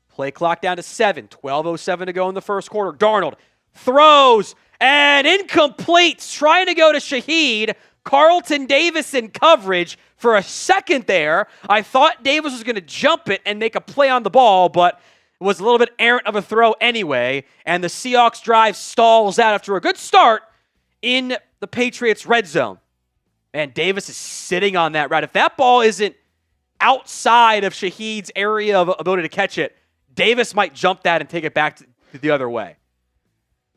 Play clock down to 7. 12:07 to go in the first quarter. Darnold throws and incomplete. Trying to go to Shaheed. Carlton Davis in coverage for a second there. I thought Davis was going to jump it and make a play on the ball, but it was a little bit errant of a throw anyway. And the Seahawks drive stalls out after a good start in the Patriots red zone. And Davis is sitting on that route. If that ball isn't outside of Shaheed's area of ability to catch it, Davis might jump that and take it back to the other way.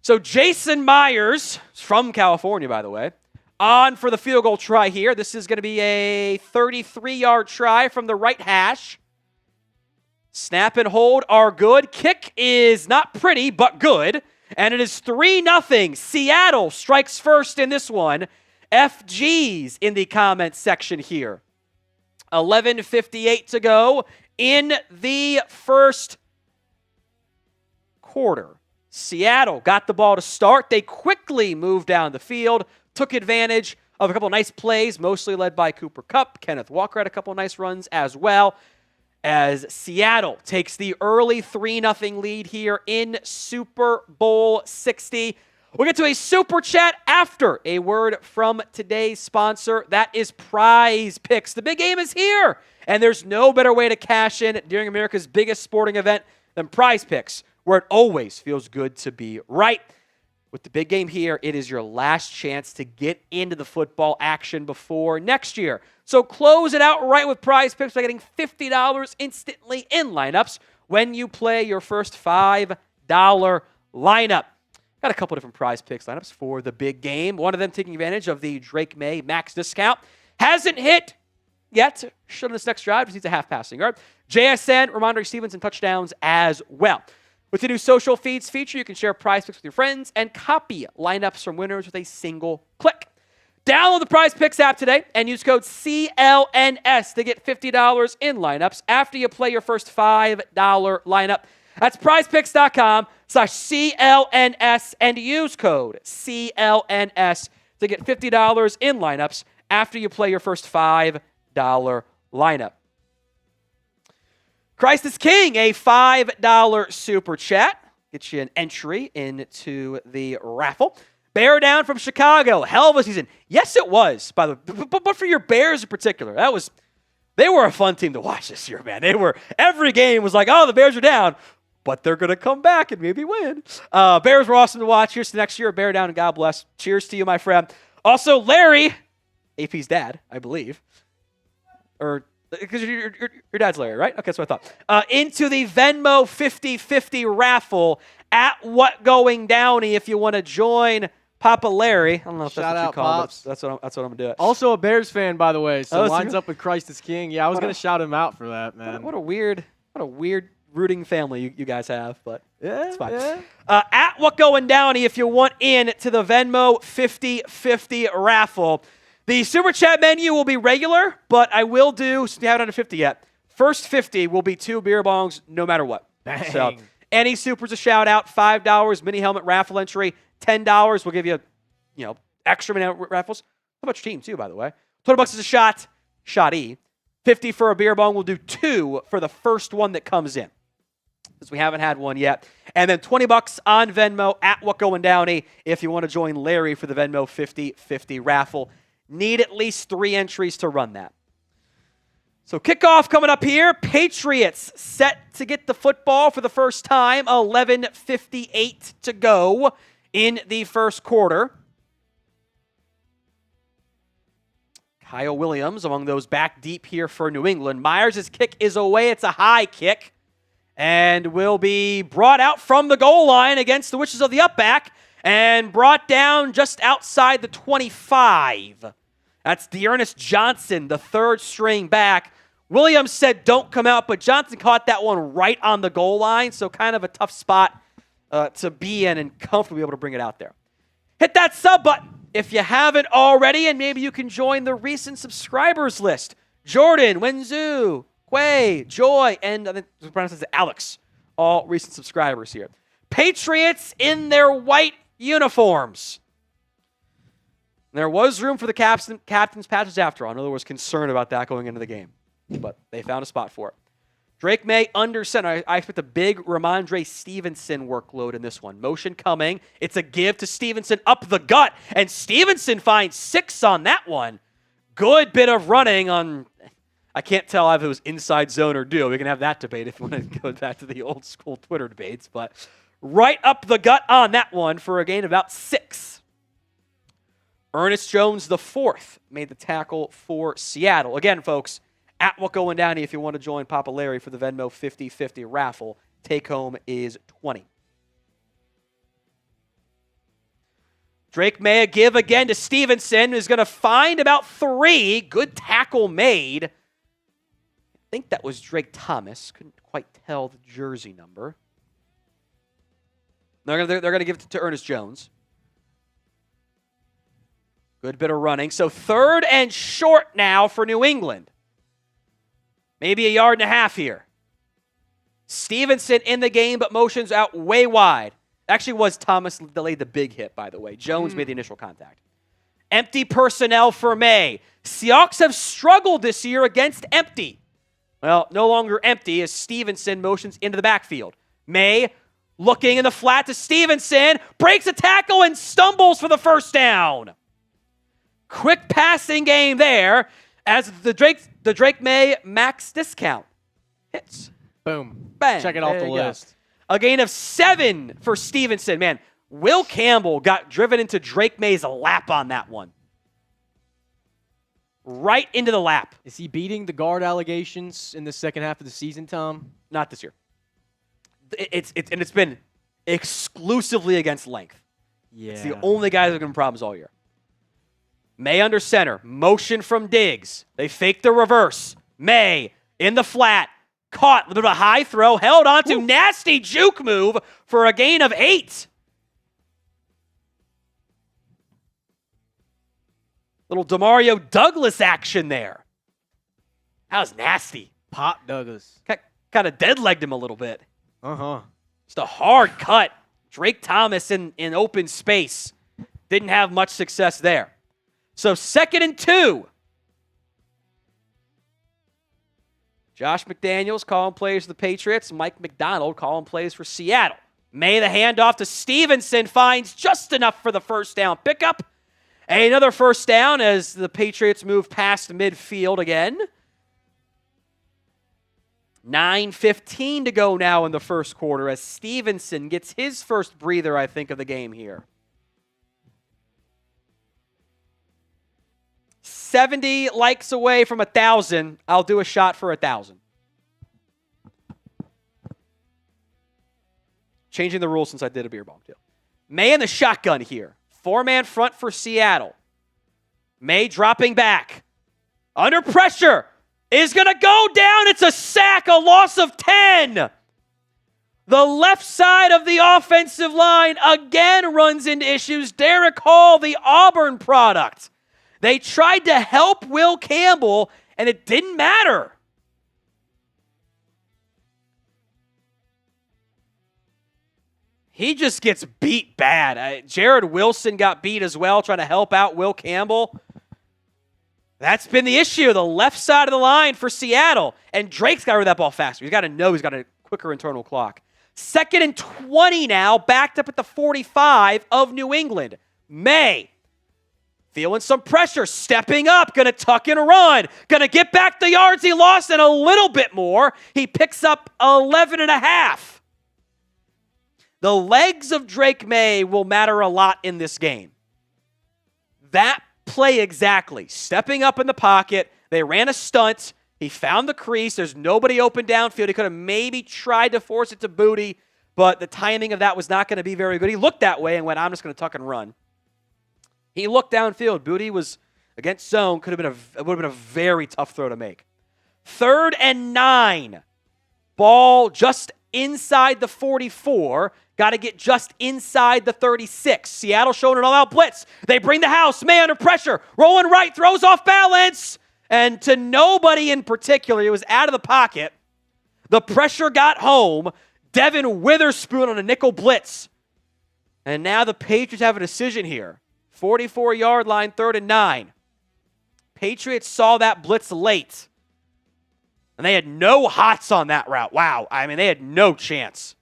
So Jason Myers, from California, by the way, on for the field goal try here. This is going to be a 33-yard try from the right hash. Snap and hold are good. Kick is not pretty, but good. And it is 3-0. Seattle strikes first in this one. FGs in the comments section here. 11:58 to go in the first quarter. Seattle got the ball to start. They quickly moved down the field, took advantage of a couple nice plays, mostly led by Cooper Kupp. Kenneth Walker had a couple nice runs as well, as Seattle takes the early 3-0 lead here in Super Bowl 60. We'll get to a super chat after a word from today's sponsor. That is Prize Picks. The big game is here, and there's no better way to cash in during America's biggest sporting event than Prize Picks, where it always feels good to be right. With the big game here, it is your last chance to get into the football action before next year. So close it out right with Prize Picks by getting $50 instantly in lineups when you play your first $5 lineup. Got a couple different Prize Picks lineups for the big game. One of them taking advantage of the Drake Maye max discount. Hasn't hit yet. Should on this next drive. Just needs a half passing yard. JSN, Rhamondre, Stevenson touchdowns as well. With the new social feeds feature, you can share Prize Picks with your friends and copy lineups from winners with a single click. Download the Prize Picks app today and use code CLNS to get $50 in lineups after you play your first $5 lineup. That's prizepicks.com/CLNS and use code CLNS to get $50 in lineups after you play your first $5 lineup. Christ is King, a $5 super chat. Get you an entry into the raffle. Bear down from Chicago. Hell of a season. Yes, it was, by the way. But for your Bears in particular, they were a fun team to watch this year, man. Every game was like, oh, the Bears are down, but they're going to come back and maybe win. Bears were awesome to watch. Here's to next year. Bear down and God bless. Cheers to you, my friend. Also, Larry, AP's dad, I believe. Because your dad's Larry, right? Okay, that's what I thought. Into the Venmo 50-50 raffle at What Going Downey if you want to join Papa Larry. I don't know if Shout that's what out, you call Pops. it. That's what I'm going to do. Also a Bears fan, by the way, so Oh, lines up with Christ is King. Yeah, I was going to shout him out for that, man. What a weird rooting family you guys have, but Yeah, it's fine. yeah. At What Going Downey if you want in to the Venmo 50-50 raffle. The Super Chat menu will be regular, but I will do, since we haven't done a 50 yet, first 50 will be 2 beer bongs no matter what. Bang. So any Super's a shout out, $5 mini helmet raffle entry, $10 will give you, extra mini helmet raffles. How about your team too, by the way? $20 is a shot, shot-y. 50 for a beer bong, we'll do 2 for the first one that comes in, because we haven't had one yet. And then $20 on Venmo at What Going Downey if you want to join Larry for the Venmo 50-50 raffle. Need at least 3 entries to run that. So kickoff coming up here. Patriots set to get the football for the first time. 11:58 to go in the first quarter. Kyle Williams among those back deep here for New England. Myers' kick is away. It's a high kick and will be brought out from the goal line against the wishes of the upback and brought down just outside the 25. That's D'Ernest Johnson, the third string back. Williams said don't come out, but Johnson caught that one right on the goal line, so kind of a tough spot to be in and comfortably able to bring it out there. Hit that sub button if you haven't already, and maybe you can join the recent subscribers list. Jordan, Wenzu, Quay, Joy, and I think it's pronounced as Alex, all recent subscribers here. Patriots in their white uniforms. There was room for the captain's patches after all. I know there was concern about that going into the game, but they found a spot for it. Drake Maye under center. I expect a big Rhamondre Stevenson workload in this one. Motion coming. It's a give to Stevenson up the gut, and Stevenson finds 6 on that one. Good bit of running on. I can't tell if it was inside zone or do. We can have that debate if you want to go back to the old school Twitter debates, but right up the gut on that one for a gain of about 6. Ernest Jones, the 4th, made the tackle for Seattle. Again, folks, at What Going Downey if you want to join Papa Larry for the Venmo 50-50 raffle. Take home is 20. Drake Maye a give again to Stevenson, who's going to find about 3. Good tackle made. I think that was Drake Thomas. Couldn't quite tell the jersey number. They're going to give it to Ernest Jones. Good bit of running. So 3rd and short now for New England. Maybe a yard and a half here. Stevenson in the game, but motions out way wide. Actually was Thomas delayed the big hit, by the way. Jones made the initial contact. Empty personnel for Maye. Seahawks have struggled this year against empty. Well, no longer empty as Stevenson motions into the backfield. Maye looking in the flat to Stevenson, breaks a tackle and stumbles for the first down. Quick passing game there as the Drake Maye max discount hits. Boom. Bang. Check it off the list. A gain of 7 for Stevenson. Man, Will Campbell got driven into Drake Maye's lap on that one. Right into the lap. Is he beating the guard allegations in the second half of the season, Tom? Not this year. It's been exclusively against length. Yeah. It's the only guy that's given problems all year. Maye under center. Motion from Diggs. They fake the reverse. Maye in the flat. Caught. A little bit of a high throw. Held on to. Nasty juke move for a gain of 8. Little Demario Douglas action there. That was nasty. Pop Douglas. Kind of dead-legged him a little bit. Uh-huh. Just a hard cut. Drake Thomas in open space. Didn't have much success there. So 2nd and 2. Josh McDaniels calling plays for the Patriots. Mike McDonald calling plays for Seattle. Maye the handoff to Stevenson finds just enough for the first down pickup. Another first down as the Patriots move past midfield again. 9:15 to go now in the first quarter as Stevenson gets his first breather, I think, of the game here. 70 likes away from 1,000. I'll do a shot for 1,000. Changing the rules since I did a beer bong deal. Maye in the shotgun here. 4-man front for Seattle. Maye dropping back. Under pressure. Is going to go down. It's a sack, a loss of 10. The left side of the offensive line again runs into issues. Derek Hall, the Auburn product. They tried to help Will Campbell, and it didn't matter. He just gets beat bad. Jared Wilson got beat as well, trying to help out Will Campbell. That's been the issue, the left side of the line for Seattle. And Drake's got to rid of that ball faster. He's got to know he's got a quicker internal clock. 2nd and 20 now, backed up at the 45 of New England. Maye, feeling some pressure, stepping up, going to tuck and run. Going to get back the yards he lost and a little bit more. He picks up 11 and a half. The legs of Drake Maye will matter a lot in this game. That play exactly. Stepping up in the pocket. They ran a stunt. He found the crease. There's nobody open downfield. He could have maybe tried to force it to Booty, but the timing of that was not going to be very good. He looked that way and went, I'm just going to tuck and run. He looked downfield. Booty was against zone. It would have been a very tough throw to make. 3rd and 9. Ball just inside the 44. Got to get just inside the 36. Seattle showing an all-out blitz. They bring the house. Maye under pressure. Rolling right. Throws off balance. And to nobody in particular, he was out of the pocket. The pressure got home. Devin Witherspoon on a nickel blitz. And now the Patriots have a decision here. 44-yard line, 3rd and 9. Patriots saw that blitz late. And they had no hots on that route. Wow. I mean, they had no chance.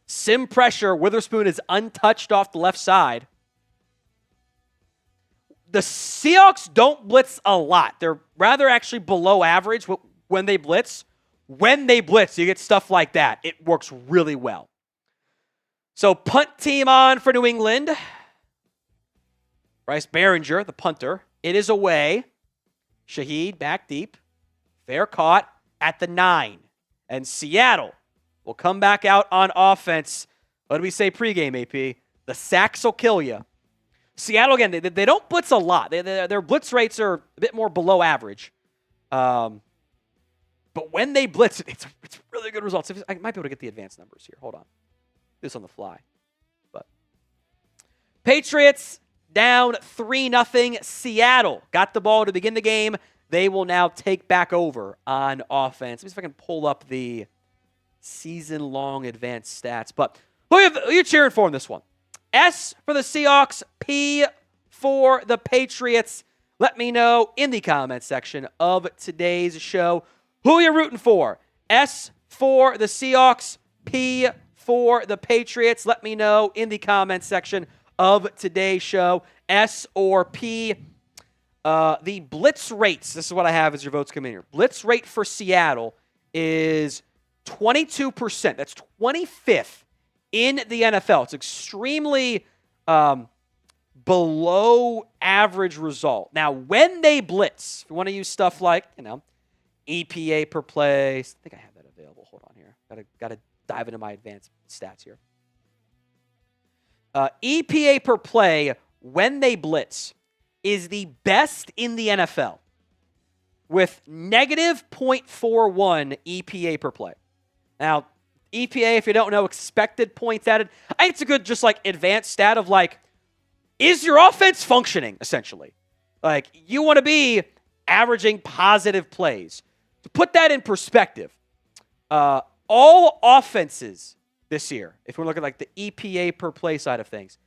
Sim pressure. Witherspoon is untouched off the left side. The Seahawks don't blitz a lot. They're rather actually below average when they blitz. When they blitz, you get stuff like that. It works really well. So punt team on for New England. Bryce Behringer, the punter. It is away. Shaheed back deep. Fair caught at the 9. And Seattle will come back out on offense. What do we say pregame, AP? The sacks will kill you. Seattle, again, they don't blitz a lot. Their blitz rates are a bit more below average. But when they blitz, it's really good results. I might be able to get the advanced numbers here. Hold on. This on the fly. But Patriots down 3-0. Seattle got the ball to begin the game. They will now take back over on offense. Let me see if I can pull up the season-long advanced stats. But who are you cheering for in this one? S for the Seahawks, P for the Patriots. Let me know in the comment section of today's show who you're rooting for. S for the Seahawks, P for the Patriots. Let me know in the comment section of today's show. S or P. The blitz rates, this is what I have as your votes come in here. Blitz rate for Seattle is 22%. That's 25th in the NFL. It's extremely below average result. Now, when they blitz, if you want to use stuff like, EPA per play. I think I have that available. Hold on here. Got to dive into my advanced stats here. EPA per play when they blitz is the best in the NFL with negative 0.41 EPA per play. Now, EPA, if you don't know, expected points added. I think it's a good just advanced stat of is your offense functioning, essentially? You want to be averaging positive plays. To put that in perspective, all offenses this year, if we're looking at the EPA per play side of things,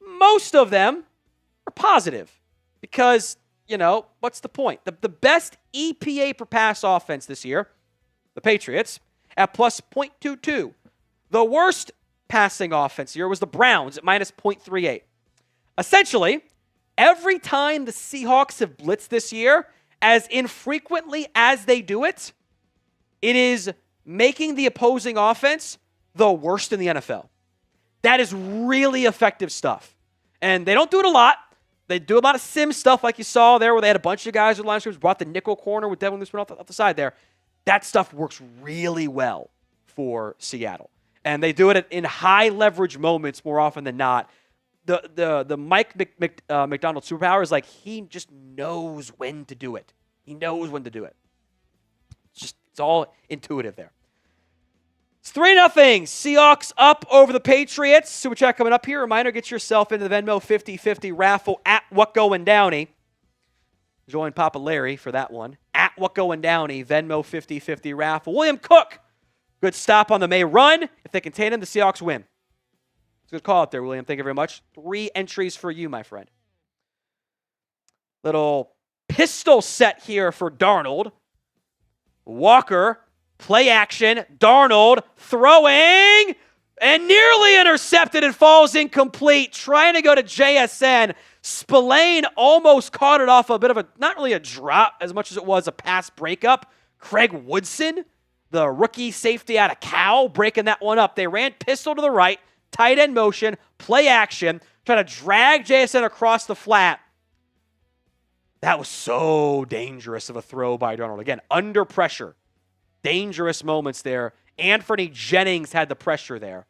most of them are positive because, what's the point? The best EPA per pass offense this year, the Patriots, at plus 0.22. The worst passing offense here was the Browns at minus 0.38. Essentially, every time the Seahawks have blitzed this year, as infrequently as they do it, it is making the opposing offense the worst in the NFL. That is really effective stuff. And they don't do it a lot. They do a lot of sim stuff like you saw there where they had a bunch of guys with line scrims, brought the nickel corner with Devin Looseman off the side there. That stuff works really well for Seattle. And they do it in high leverage moments more often than not. The Mike McDonald superpower is he just knows when to do it. He knows when to do it. It's all intuitive there. It's 3-0. Seahawks up over the Patriots. Super chat coming up here. Reminder, get yourself into the Venmo 50-50 raffle at What Going Downey. Join Papa Larry for that one. At What Going Downey, Venmo 50-50 raffle. William Cook. Good stop on the Maye run. If they contain him, the Seahawks win. It's a good call out there, William. Thank you very much. 3 entries for you, my friend. Little pistol set here for Darnold. Walker, play action. Darnold throwing and nearly intercepted. It falls incomplete. Trying to go to JSN. Spillane almost caught it off a bit of not really a drop as much as it was a pass breakup. Craig Woodson, the rookie safety out of Cal, breaking that one up. They ran pistol to the right. Tight end motion, play action, trying to drag JSN across the flat. That was so dangerous of a throw by Darnold. Again, under pressure. Dangerous moments there. Anthony Jennings had the pressure there.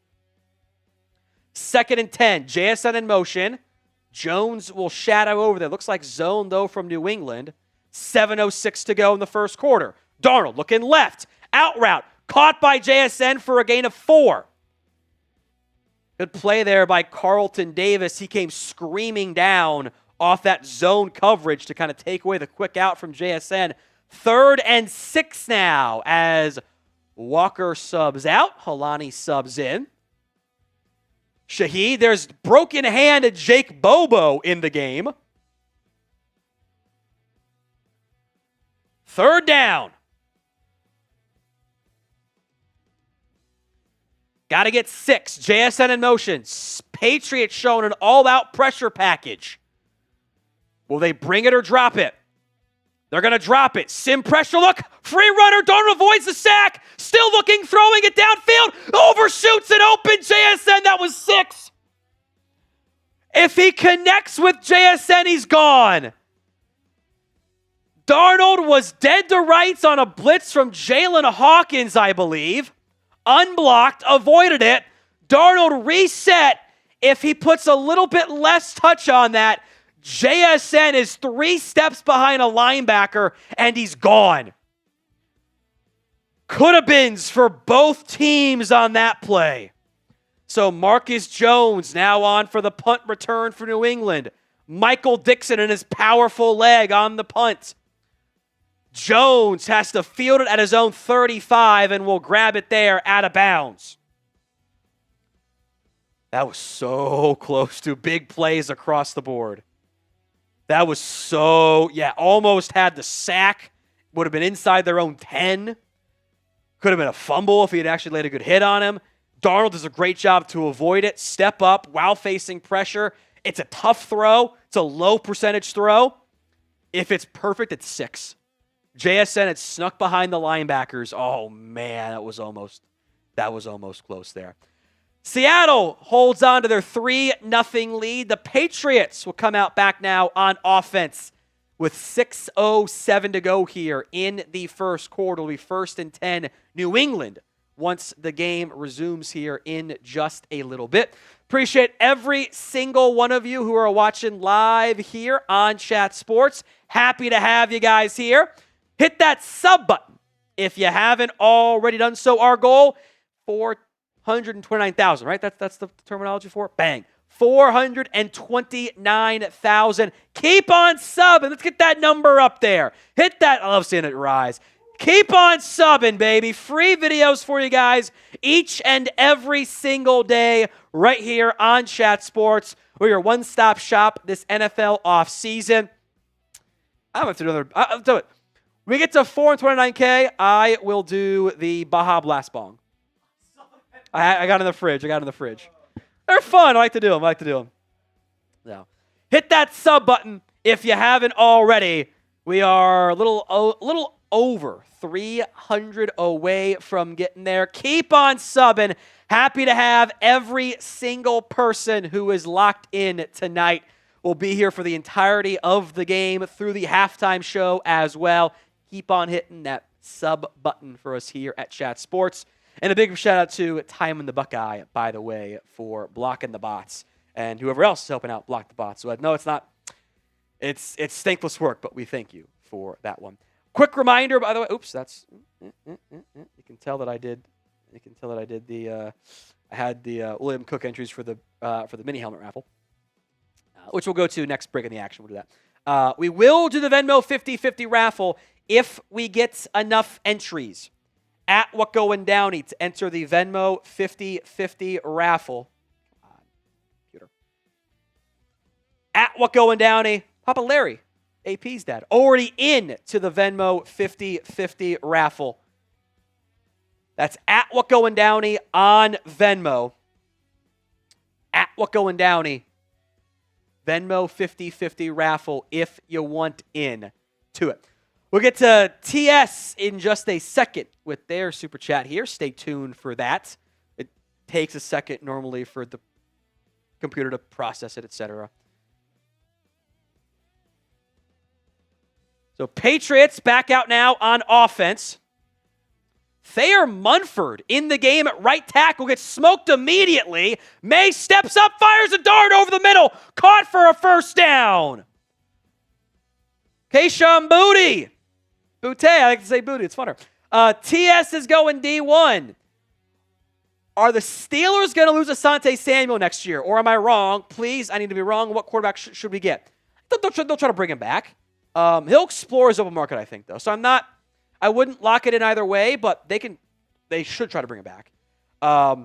2nd and 10. JSN in motion. Jones will shadow over there. Looks like zone, though, from New England. 7:06 to go in the first quarter. Darnold looking left. Out route. Caught by JSN for a gain of 4. Good play there by Carlton Davis. He came screaming down off that zone coverage to kind of take away the quick out from JSN. 3rd and 6 now as Walker subs out. Holani subs in. Shaheed, there's broken hand at Jake Bobo in the game. 3rd down. Got to get 6. JSN in motion. Patriots showing an all-out pressure package. Will they bring it or drop it? They're going to drop it. Sim pressure look. Free runner. Darnold avoids the sack. Still looking, throwing it downfield. Overshoots it open. JSN, that was 6. If he connects with JSN, he's gone. Darnold was dead to rights on a blitz from Jaylinn Hawkins, I believe. Unblocked, avoided it. Darnold reset. If he puts a little bit less touch on that, JSN is 3 steps behind a linebacker, and he's gone. Could-have-beens for both teams on that play. So Marcus Jones now on for the punt return for New England. Michael Dixon and his powerful leg on the punt. Jones has to field it at his own 35 and will grab it there out of bounds. That was so close to big plays across the board. That was almost had the sack. Would have been inside their own 10. Could have been a fumble if he had actually laid a good hit on him. Darnold does a great job to avoid it, step up while facing pressure. It's a tough throw. It's a low percentage throw. If it's perfect, it's 6. JSN had snuck behind the linebackers. Oh, man, that was almost close there. Seattle holds on to their 3-0 lead. The Patriots will come out back now on offense with 6:07 to go here in the first quarter. It'll be 1st and 10 New England once the game resumes here in just a little bit. Appreciate every single one of you who are watching live here on Chat Sports. Happy to have you guys here. Hit that sub button if you haven't already done so. Our goal, 429,000, right? That's the terminology for it. Bang. 429,000. Keep on subbing. Let's get that number up there. Hit that. I love seeing it rise. Keep on subbing, baby. Free videos for you guys each and every single day right here on Chat Sports. We're your one-stop shop this NFL offseason. I don't have to do another. I'll do it. We get to 429K, I will do the Baja Blast Bong. I got in the fridge. They're fun. I like to do them. No. Hit that sub button if you haven't already. We are a little over 300 away from getting there. Keep on subbing. Happy to have every single person who is locked in tonight. We'll be here for the entirety of the game through the halftime show as well. Keep on hitting that sub button for us here at Chat Sports. And a big shout out to Timon the Buckeye, by the way, for blocking the bots and whoever else is helping out block the bots. So no, it's not. It's thankless work, but we thank you for that one. Quick reminder, by the way. Oops, that's. You can tell that I did. You can tell that I did the. I had the William Cook entries for the mini helmet raffle, which we'll go to next break in the action. We'll do that. We will do the Venmo 50-50 raffle if we get enough entries at What Going Downey to enter the Venmo 50-50 raffle. Come on, computer. At What Going Downey, Papa Larry, AP's dad, already in to the Venmo 50-50 raffle. That's at What Going Downey on Venmo. At What Going Downey, Venmo 50-50 raffle if you want in to it. We'll get to TS in just a second with their super chat here. Stay tuned for that. It takes a second normally for the computer to process it, etc. So Patriots back out now on offense. Thayer Munford in the game at right tackle gets smoked immediately. Maye steps up, fires a dart over the middle. Caught for a first down. Kayshon Booty. Booty, I like to say Booty, it's funner. TS is going D1. Are the Steelers going to lose Asante Samuel next year? Or am I wrong? Please, I need to be wrong. What quarterback should we get? They'll try to bring him back. He'll explore his open market, I think, though. So I wouldn't lock it in either way, but they should try to bring him back. I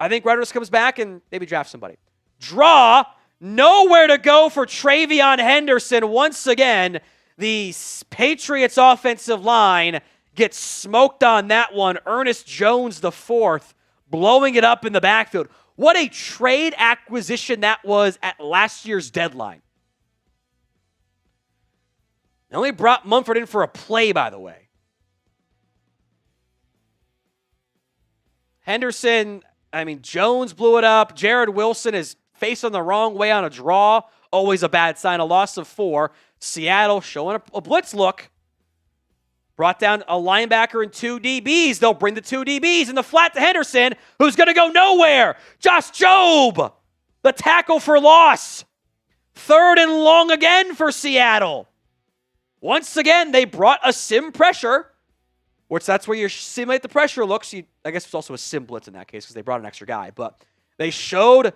think Rodgers comes back and maybe draft somebody. Draw. Nowhere to go for TreVeyon Henderson once again. The Patriots offensive line gets smoked on that one. Ernest Jones the fourth blowing it up in the backfield. What a trade acquisition that was at last year's deadline. They only brought Munford in for a play, by the way. Henderson, Jones blew it up. Jared Wilson is facing the wrong way on a draw. Always a bad sign. A loss of 4. Seattle showing a blitz look. Brought down a linebacker and 2 DBs. They'll bring the 2 DBs in the flat to Henderson, who's going to go nowhere. Josh Jobe, the tackle for loss. 3rd and long again for Seattle. Once again, they brought a sim pressure, which that's where you simulate the pressure looks. I guess it's also a sim blitz in that case because they brought an extra guy. But they showed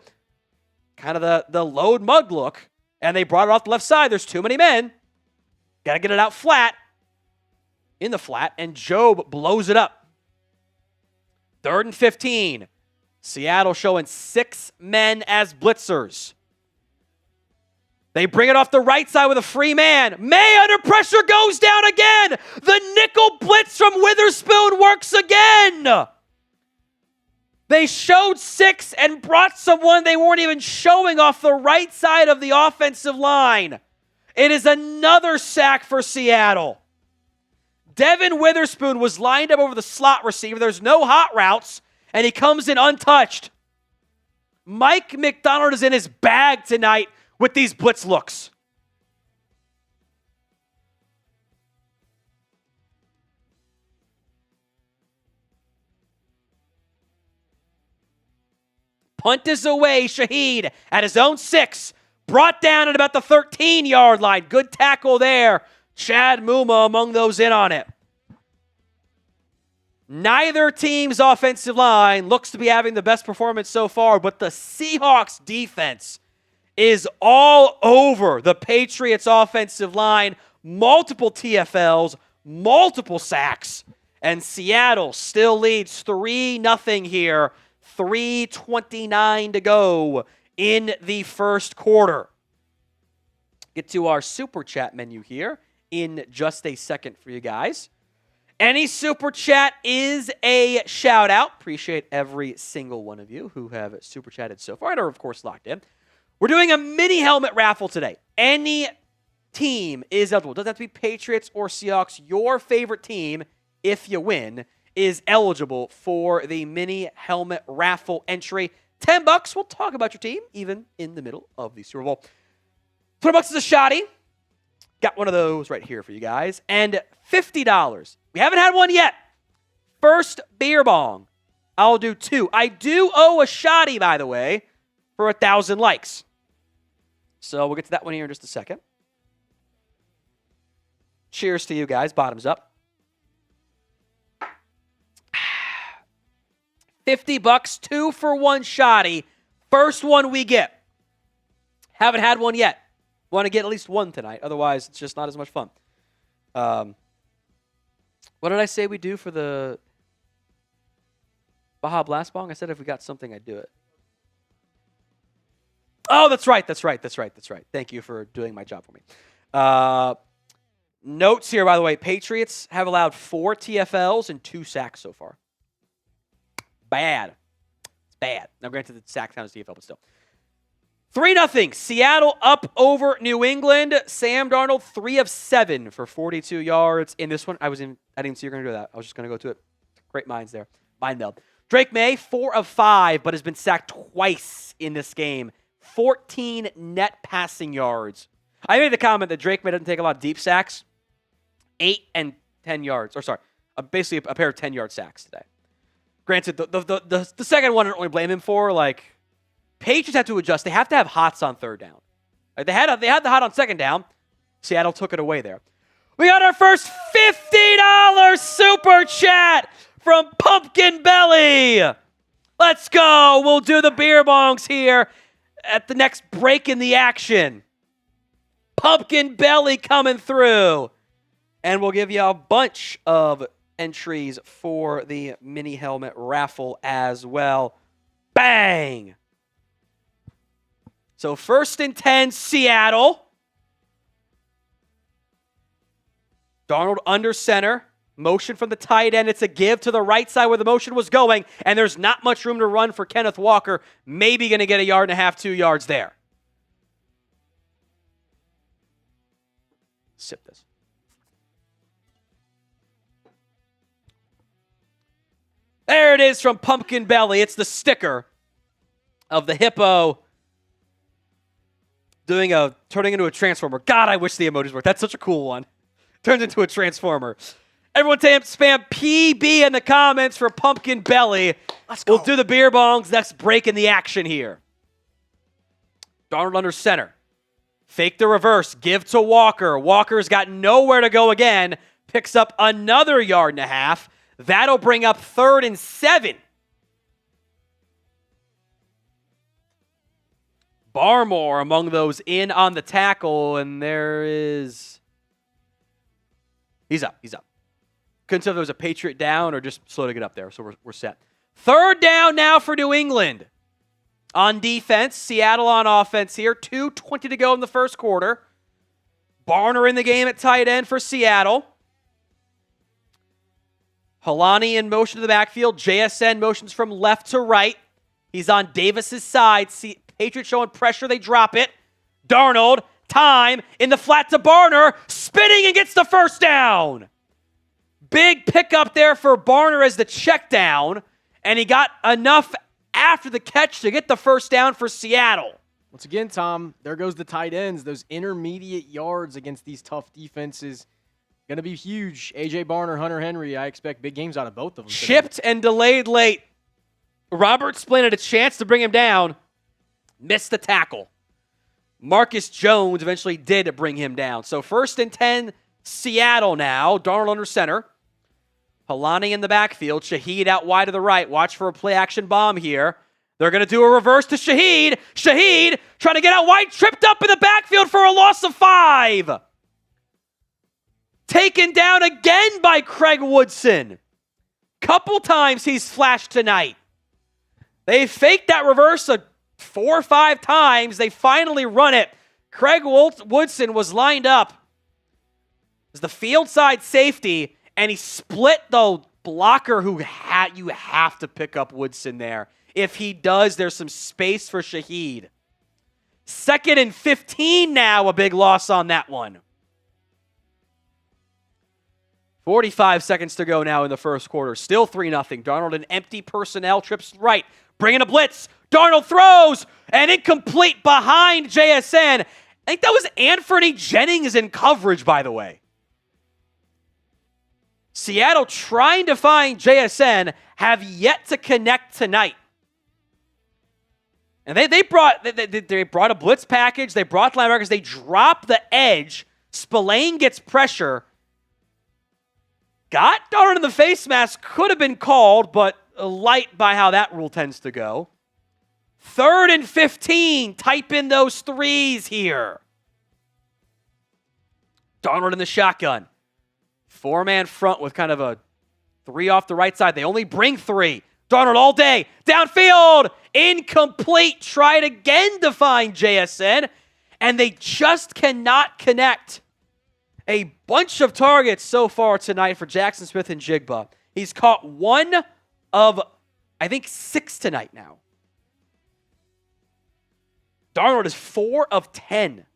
kind of the load mug look, and they brought it off the left side. There's too many men. Got to get it out flat, in the flat, and Jobe blows it up. 3rd and 15. Seattle showing 6 men as blitzers. They bring it off the right side with a free man. Maye under pressure goes down again. The nickel blitz from Witherspoon works again. They showed 6 and brought someone they weren't even showing off the right side of the offensive line. It is another sack for Seattle. Devin Witherspoon was lined up over the slot receiver. There's no hot routes, and he comes in untouched. Mike McDonald is in his bag tonight with these blitz looks. Punt is away. Shaheed at his own 6. Brought down at about the 13-yard line. Good tackle there. Chad Muma among those in on it. Neither team's offensive line looks to be having the best performance so far, but the Seahawks defense is all over the Patriots offensive line. Multiple TFLs, multiple sacks, and Seattle still leads 3-0 here. 3:29 to go in the first quarter. Get to our super chat menu here in just a second for you guys. Any super chat is a shout out. Appreciate every single one of you who have super chatted so far and are, of course, locked in. We're doing a mini helmet raffle today. Any team is eligible. Doesn't have to be Patriots or Seahawks. Your favorite team, if you win, is eligible for the mini helmet raffle entry. $10. We'll talk about your team, even in the middle of the Super Bowl. $20 is a shotty. Got one of those right here for you guys. And $50. We haven't had one yet. First beer bong. I'll do 2. I do owe a shotty, by the way, for 1,000 likes. So we'll get to that one here in just a second. Cheers to you guys. Bottoms up. $50, 2-for-1 shotty. First one we get. Haven't had one yet. Want to get at least one tonight. Otherwise, it's just not as much fun. What did I say we do for the Baja Blast Bong? I said if we got something, I'd do it. Oh, that's right. Thank you for doing my job for me. Notes here, by the way. Patriots have allowed 4 TFLs and 2 sacks so far. Bad. It's bad. Now, granted, the sack count is TFL, but still. 3-0. Seattle up over New England. Sam Darnold, 3 of 7 for 42 yards. In this one, I didn't see you were going to do that. I was just going to go to it. Great minds there. Mind meld. Drake Maye, 4 of 5, but has been sacked twice in this game. 14 net passing yards. I made the comment that Drake Maye doesn't take a lot of deep sacks. 8 and 10 yards. Or sorry, basically a pair of 10-yard sacks today. Granted, the second one I don't really blame him for. Like, Patriots have to adjust. They have to have hots on third down. Like they had the hot on second down. Seattle took it away there. We got our first $50 super chat from Pumpkin Belly. Let's go. We'll do the beer bongs here at the next break in the action. Pumpkin Belly coming through. And we'll give you a bunch of entries for the mini helmet raffle as well. Bang! So 1st and 10, Seattle. Darnold under center. Motion from the tight end. It's a give to the right side where the motion was going, and there's not much room to run for Kenneth Walker. Maybe going to get 1.5 yards, 2 yards there. Sip this. There it is from Pumpkin Belly. It's the sticker of the hippo turning into a transformer. God, I wish the emojis worked. That's such a cool one. Turns into a transformer. Everyone spam PB in the comments for Pumpkin Belly. Let's go. We'll do the beer bongs. Next break in the action here. Darnold under center. Fake the reverse. Give to Walker. Walker's got nowhere to go again. Picks up another 1.5 yards. That'll bring up 3rd and 7. Barmore among those in on the tackle, and there is... He's up. Couldn't tell if there was a Patriot down or just slow to get up there, so we're set. Third down now for New England. On defense, Seattle on offense here. 2:20 to go in the first quarter. Barmore in the game at tight end for Seattle. Holani in motion to the backfield. JSN motions from left to right. He's on Davis's side. Patriots showing pressure. They drop it. Darnold, time, in the flat to Barmore. Spinning and gets the first down. Big pickup there for Barmore as the check down. And he got enough after the catch to get the first down for Seattle. Once again, Tom, there goes the tight ends. Those intermediate yards against these tough defenses. Going to be huge. A.J. Barmore, Hunter Henry, I expect big games out of both of them. Chipped today. And delayed late. Robert Spillane had a chance to bring him down. Missed the tackle. Marcus Jones eventually did bring him down. So 1st and 10, Seattle now. Darnold under center. Holani in the backfield. Shaheed out wide to the right. Watch for a play-action bomb here. They're going to do a reverse to Shaheed. Shaheed trying to get out wide. Tripped up in the backfield for a loss of 5. Taken down again by Craig Woodson. Couple times he's flashed tonight. They faked that reverse 4 or 5 times. They finally run it. Craig Woodson was lined up as the field side safety, and he split the blocker who you have to pick up Woodson there. If he does, there's some space for Shaheed. 2nd and 15 now, a big loss on that one. 45 seconds to go now in the first quarter. Still 3-0. Darnold in empty personnel, trips right. Bringing a blitz. Darnold throws, and incomplete behind JSN. I think that was Anthony Jennings in coverage, by the way. Seattle trying to find JSN, have yet to connect tonight. And they brought a blitz package. They brought linebackers. They dropped the edge. Spillane gets pressure. Got Darnold in the face mask. Could have been called, but light by how that rule tends to go. 3rd and 15. Type in those 3s here. Darnold in the shotgun. 4-man front with kind of a 3 off the right side. They only bring 3. Darnold all day. Downfield. Incomplete. Tried again to find JSN. And they just cannot connect. A bunch of targets so far tonight for Jackson Smith and Jigba. He's caught 1 of, I think, 6 tonight now. Darnold is 4 of 10.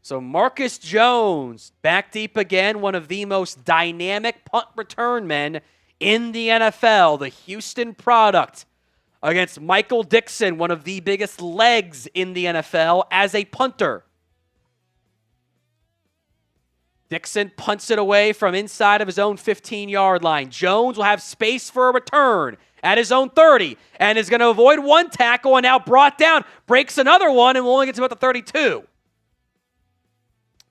So Marcus Jones, back deep again, one of the most dynamic punt return men in the NFL, the Houston product, against Michael Dixon, one of the biggest legs in the NFL as a punter. Dixon punts it away from inside of his own 15-yard line. Jones will have space for a return at his own 30 and is going to avoid 1 tackle and now brought down, breaks another one, and will only get to about the 32.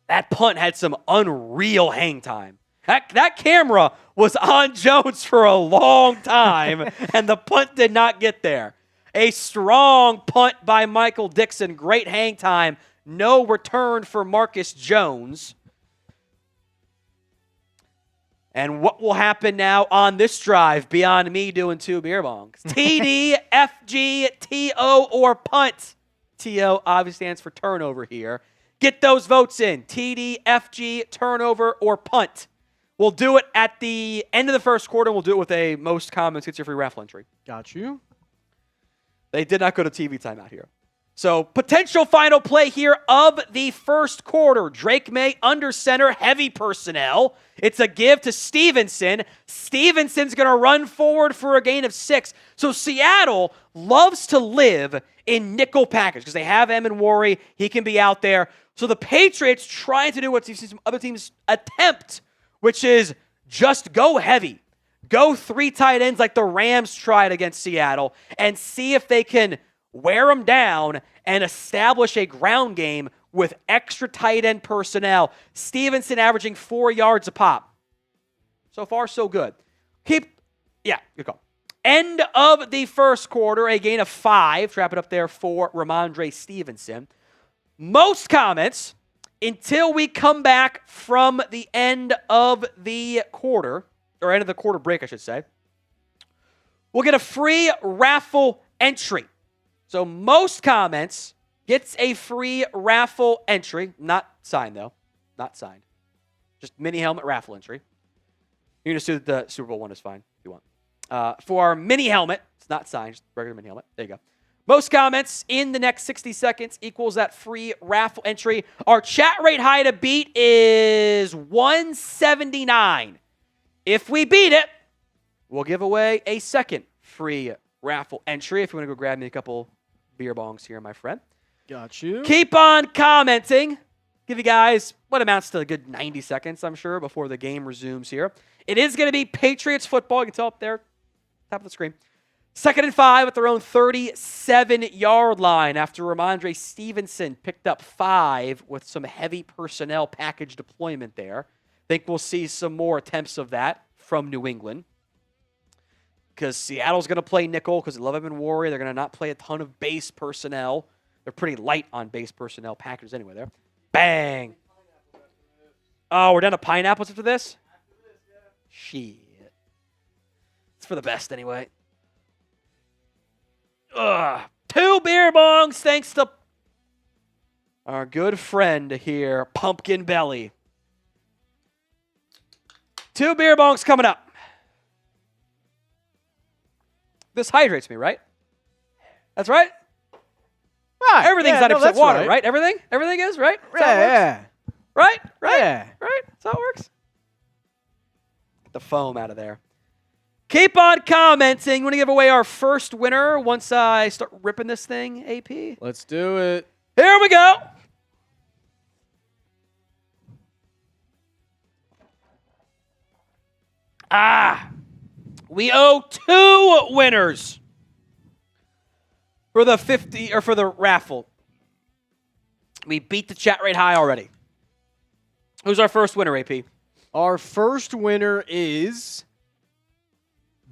That punt had some unreal hang time. That camera was on Jones for a long time, and the punt did not get there. A strong punt by Michael Dixon. Great hang time. No return for Marcus Jones. And what will happen now on this drive beyond me doing 2 beer bongs? TD, FG, TO, or punt. TO obviously stands for turnover here. Get those votes in. TD, FG, turnover, or punt. We'll do it at the end of the first quarter. We'll do it with a most common gets your free raffle entry. Got you. They did not go to TV timeout here. So potential final play here of the first quarter. Drake Maye under center, heavy personnel. It's a give to Stevenson. Stevenson's going to run forward for a gain of 6. So Seattle loves to live in nickel package because they have Worry. He can be out there. So the Patriots trying to do what you've seen some other teams attempt, which is just go heavy. Go 3 tight ends like the Rams tried against Seattle and see if they can wear them down and establish a ground game with extra tight end personnel. Stevenson averaging 4 yards a pop. So far, so good. Good call. End of the first quarter, a gain of 5. Wrap it up there for Rhamondre Stevenson. Most comments until we come back from the end of the quarter, or end of the quarter break, I should say. will get a free raffle entry. So most comments gets a free raffle entry. Not signed, though. Not signed. Just mini helmet raffle entry. You can assume that the Super Bowl one is fine if you want. For our mini helmet, it's not signed, just regular mini helmet. There you go. Most comments in the next 60 seconds equals that free raffle entry. Our chat rate high to beat is 179. If we beat it, we'll give away a second free raffle entry. If you want to go grab me a couple beer bongs here, my friend. Got you. Keep on commenting. Give you guys what amounts to a good 90 seconds, I'm sure, before the game resumes here. It is going to be Patriots football. You can tell up there, top of the screen. 2nd and 5 at their own 37-yard line after Rhamondre Stevenson picked up 5 with some heavy personnel package deployment there. Think we'll see some more attempts of that from New England. Because Seattle's going to play nickel because they love him in Warrior. They're going to not play a ton of base personnel. They're pretty light on base personnel packages anyway there. Bang. Oh, we're down to pineapples after this? Shit. It's for the best anyway. Ugh. 2 beer bongs thanks to our good friend here, Pumpkin Belly. 2 beer bongs coming up. This hydrates me, right? That's right? Right. Everything's yeah, 90% water, right? Everything? Everything is, right? That's how it works? Yeah. Right? Right? Yeah. Right? That's how it works. Get the foam out of there. Keep on commenting. We want to give away our first winner once I start ripping this thing, AP. Let's do it. Here we go. We owe 2 winners for the 50 or for the raffle. We beat the chat rate high already. Who's our first winner, AP? Our first winner is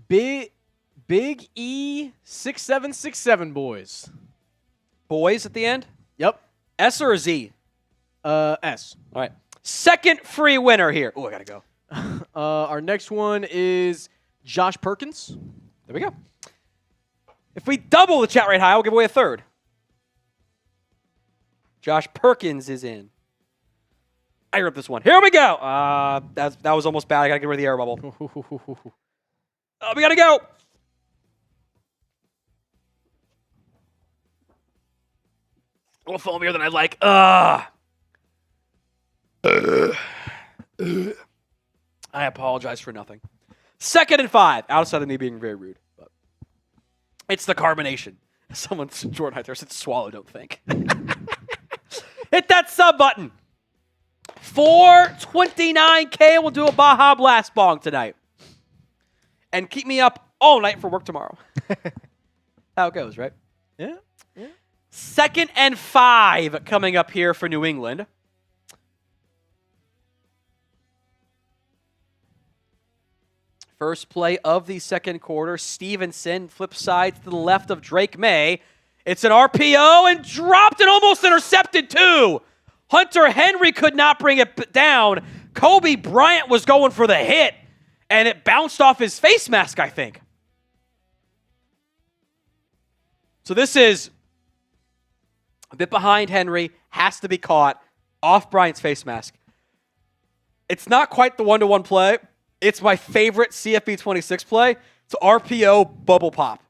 Big E 6767 boys. Boys at the end? Yep. S or a Z? S. All right. Second free winner here. Oh, I got to go. Our next one is Josh Perkins. There we go. If we double the chat rate high, I'll give away a third. Josh Perkins is in. I ripped this one. Here we go. That was almost bad. I got to get rid of the air bubble. We got to go. A little foamier than I like. I apologize for nothing. 2nd and 5, outside of me being very rude. But it's the carbonation. Someone's Jordan right there said swallow, don't think. Hit that sub button. 429K will do a Baja Blast bong tonight. And keep me up all night for work tomorrow. How it goes, right? Yeah. 2nd and 5 coming up here for New England. First play of the second quarter. Stevenson flip side to the left of Drake Maye. It's an RPO and dropped and almost intercepted too. Hunter Henry could not bring it down. Kobe Bryant was going for the hit, and it bounced off his face mask, I think. So this is a bit behind Henry, has to be caught off Bryant's face mask. It's not quite the one-to-one play. It's my favorite CFB 26 play. It's RPO bubble pop.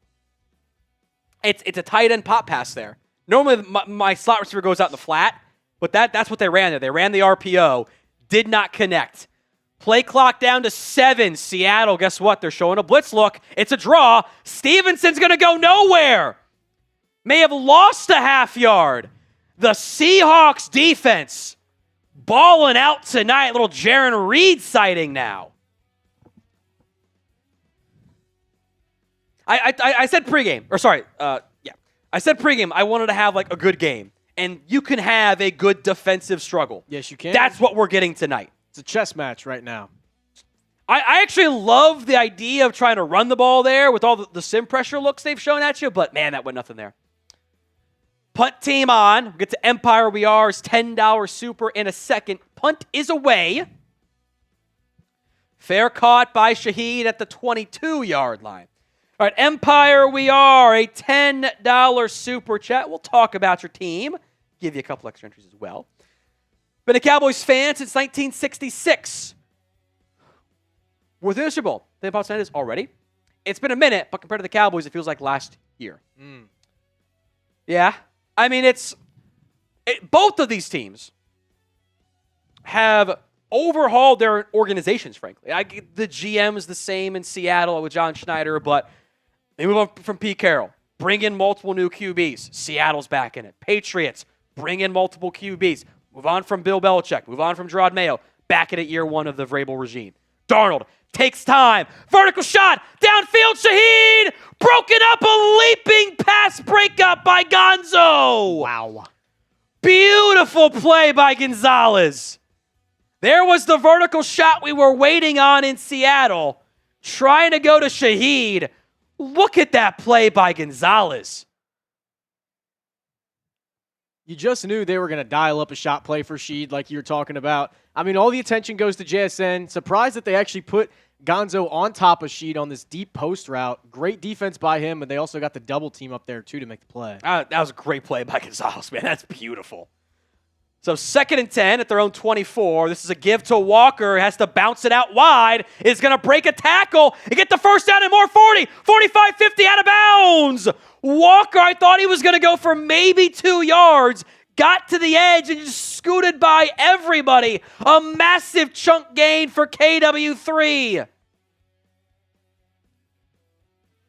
It's a tight end pop pass there. Normally my slot receiver goes out in the flat, but that's what they ran there. They ran the RPO, did not connect. Play clock down to 7. Seattle, guess what? They're showing a blitz look. It's a draw. Stevenson's going to go nowhere. May have lost a half yard. The Seahawks defense balling out tonight. Little Jaron Reed sighting now. I said pregame, or sorry, I said pregame. I wanted to have like a good game, and you can have a good defensive struggle. Yes, you can. That's what we're getting tonight. It's a chess match right now. I actually love the idea of trying to run the ball there with all the sim pressure looks they've shown at you, but man, that went nothing there. Punt team on. We'll get to Empire We Are's $10 super in a second. Punt is away. Fair caught by Shaheed at the 22-yard line. All right, Empire, we are a $10 super chat. We'll talk about your team. Give you a couple extra entries as well. Been a Cowboys fan since 1966. We're the Super Bowl. Think about this already. It's been a minute, but compared to the Cowboys, it feels like last year. Yeah. I mean, both of these teams have overhauled their organizations, frankly. The GM is the same in Seattle with John Schneider, but they move on from Pete Carroll. Bring in multiple new QBs. Seattle's back in it. Patriots, bring in multiple QBs. Move on from Bill Belichick. Move on from Gerard Mayo. Back in it year one of the Vrabel regime. Darnold takes time. Vertical shot. Downfield. Shaheed. Broken up. A leaping pass breakup by Gonzo. Wow. Beautiful play by Gonzalez. There was the vertical shot we were waiting on in Seattle. Trying to go to Shaheed. Look at that play by Gonzalez. You just knew they were going to dial up a shot play for Sheed like you were talking about. I mean, all the attention goes to JSN. Surprised that they actually put Gonzo on top of Sheed on this deep post route. Great defense by him, and they also got the double team up there, too, to make the play. That was a great play by Gonzalez, man. That's beautiful. So 2nd and 10 at their own 24. This is a give to Walker. Has to bounce it out wide. Is going to break a tackle and get the first down and more. 40, 45, 50 out of bounds. Walker, I thought he was going to go for maybe 2 yards. Got to the edge and just scooted by everybody. A massive chunk gain for KW3.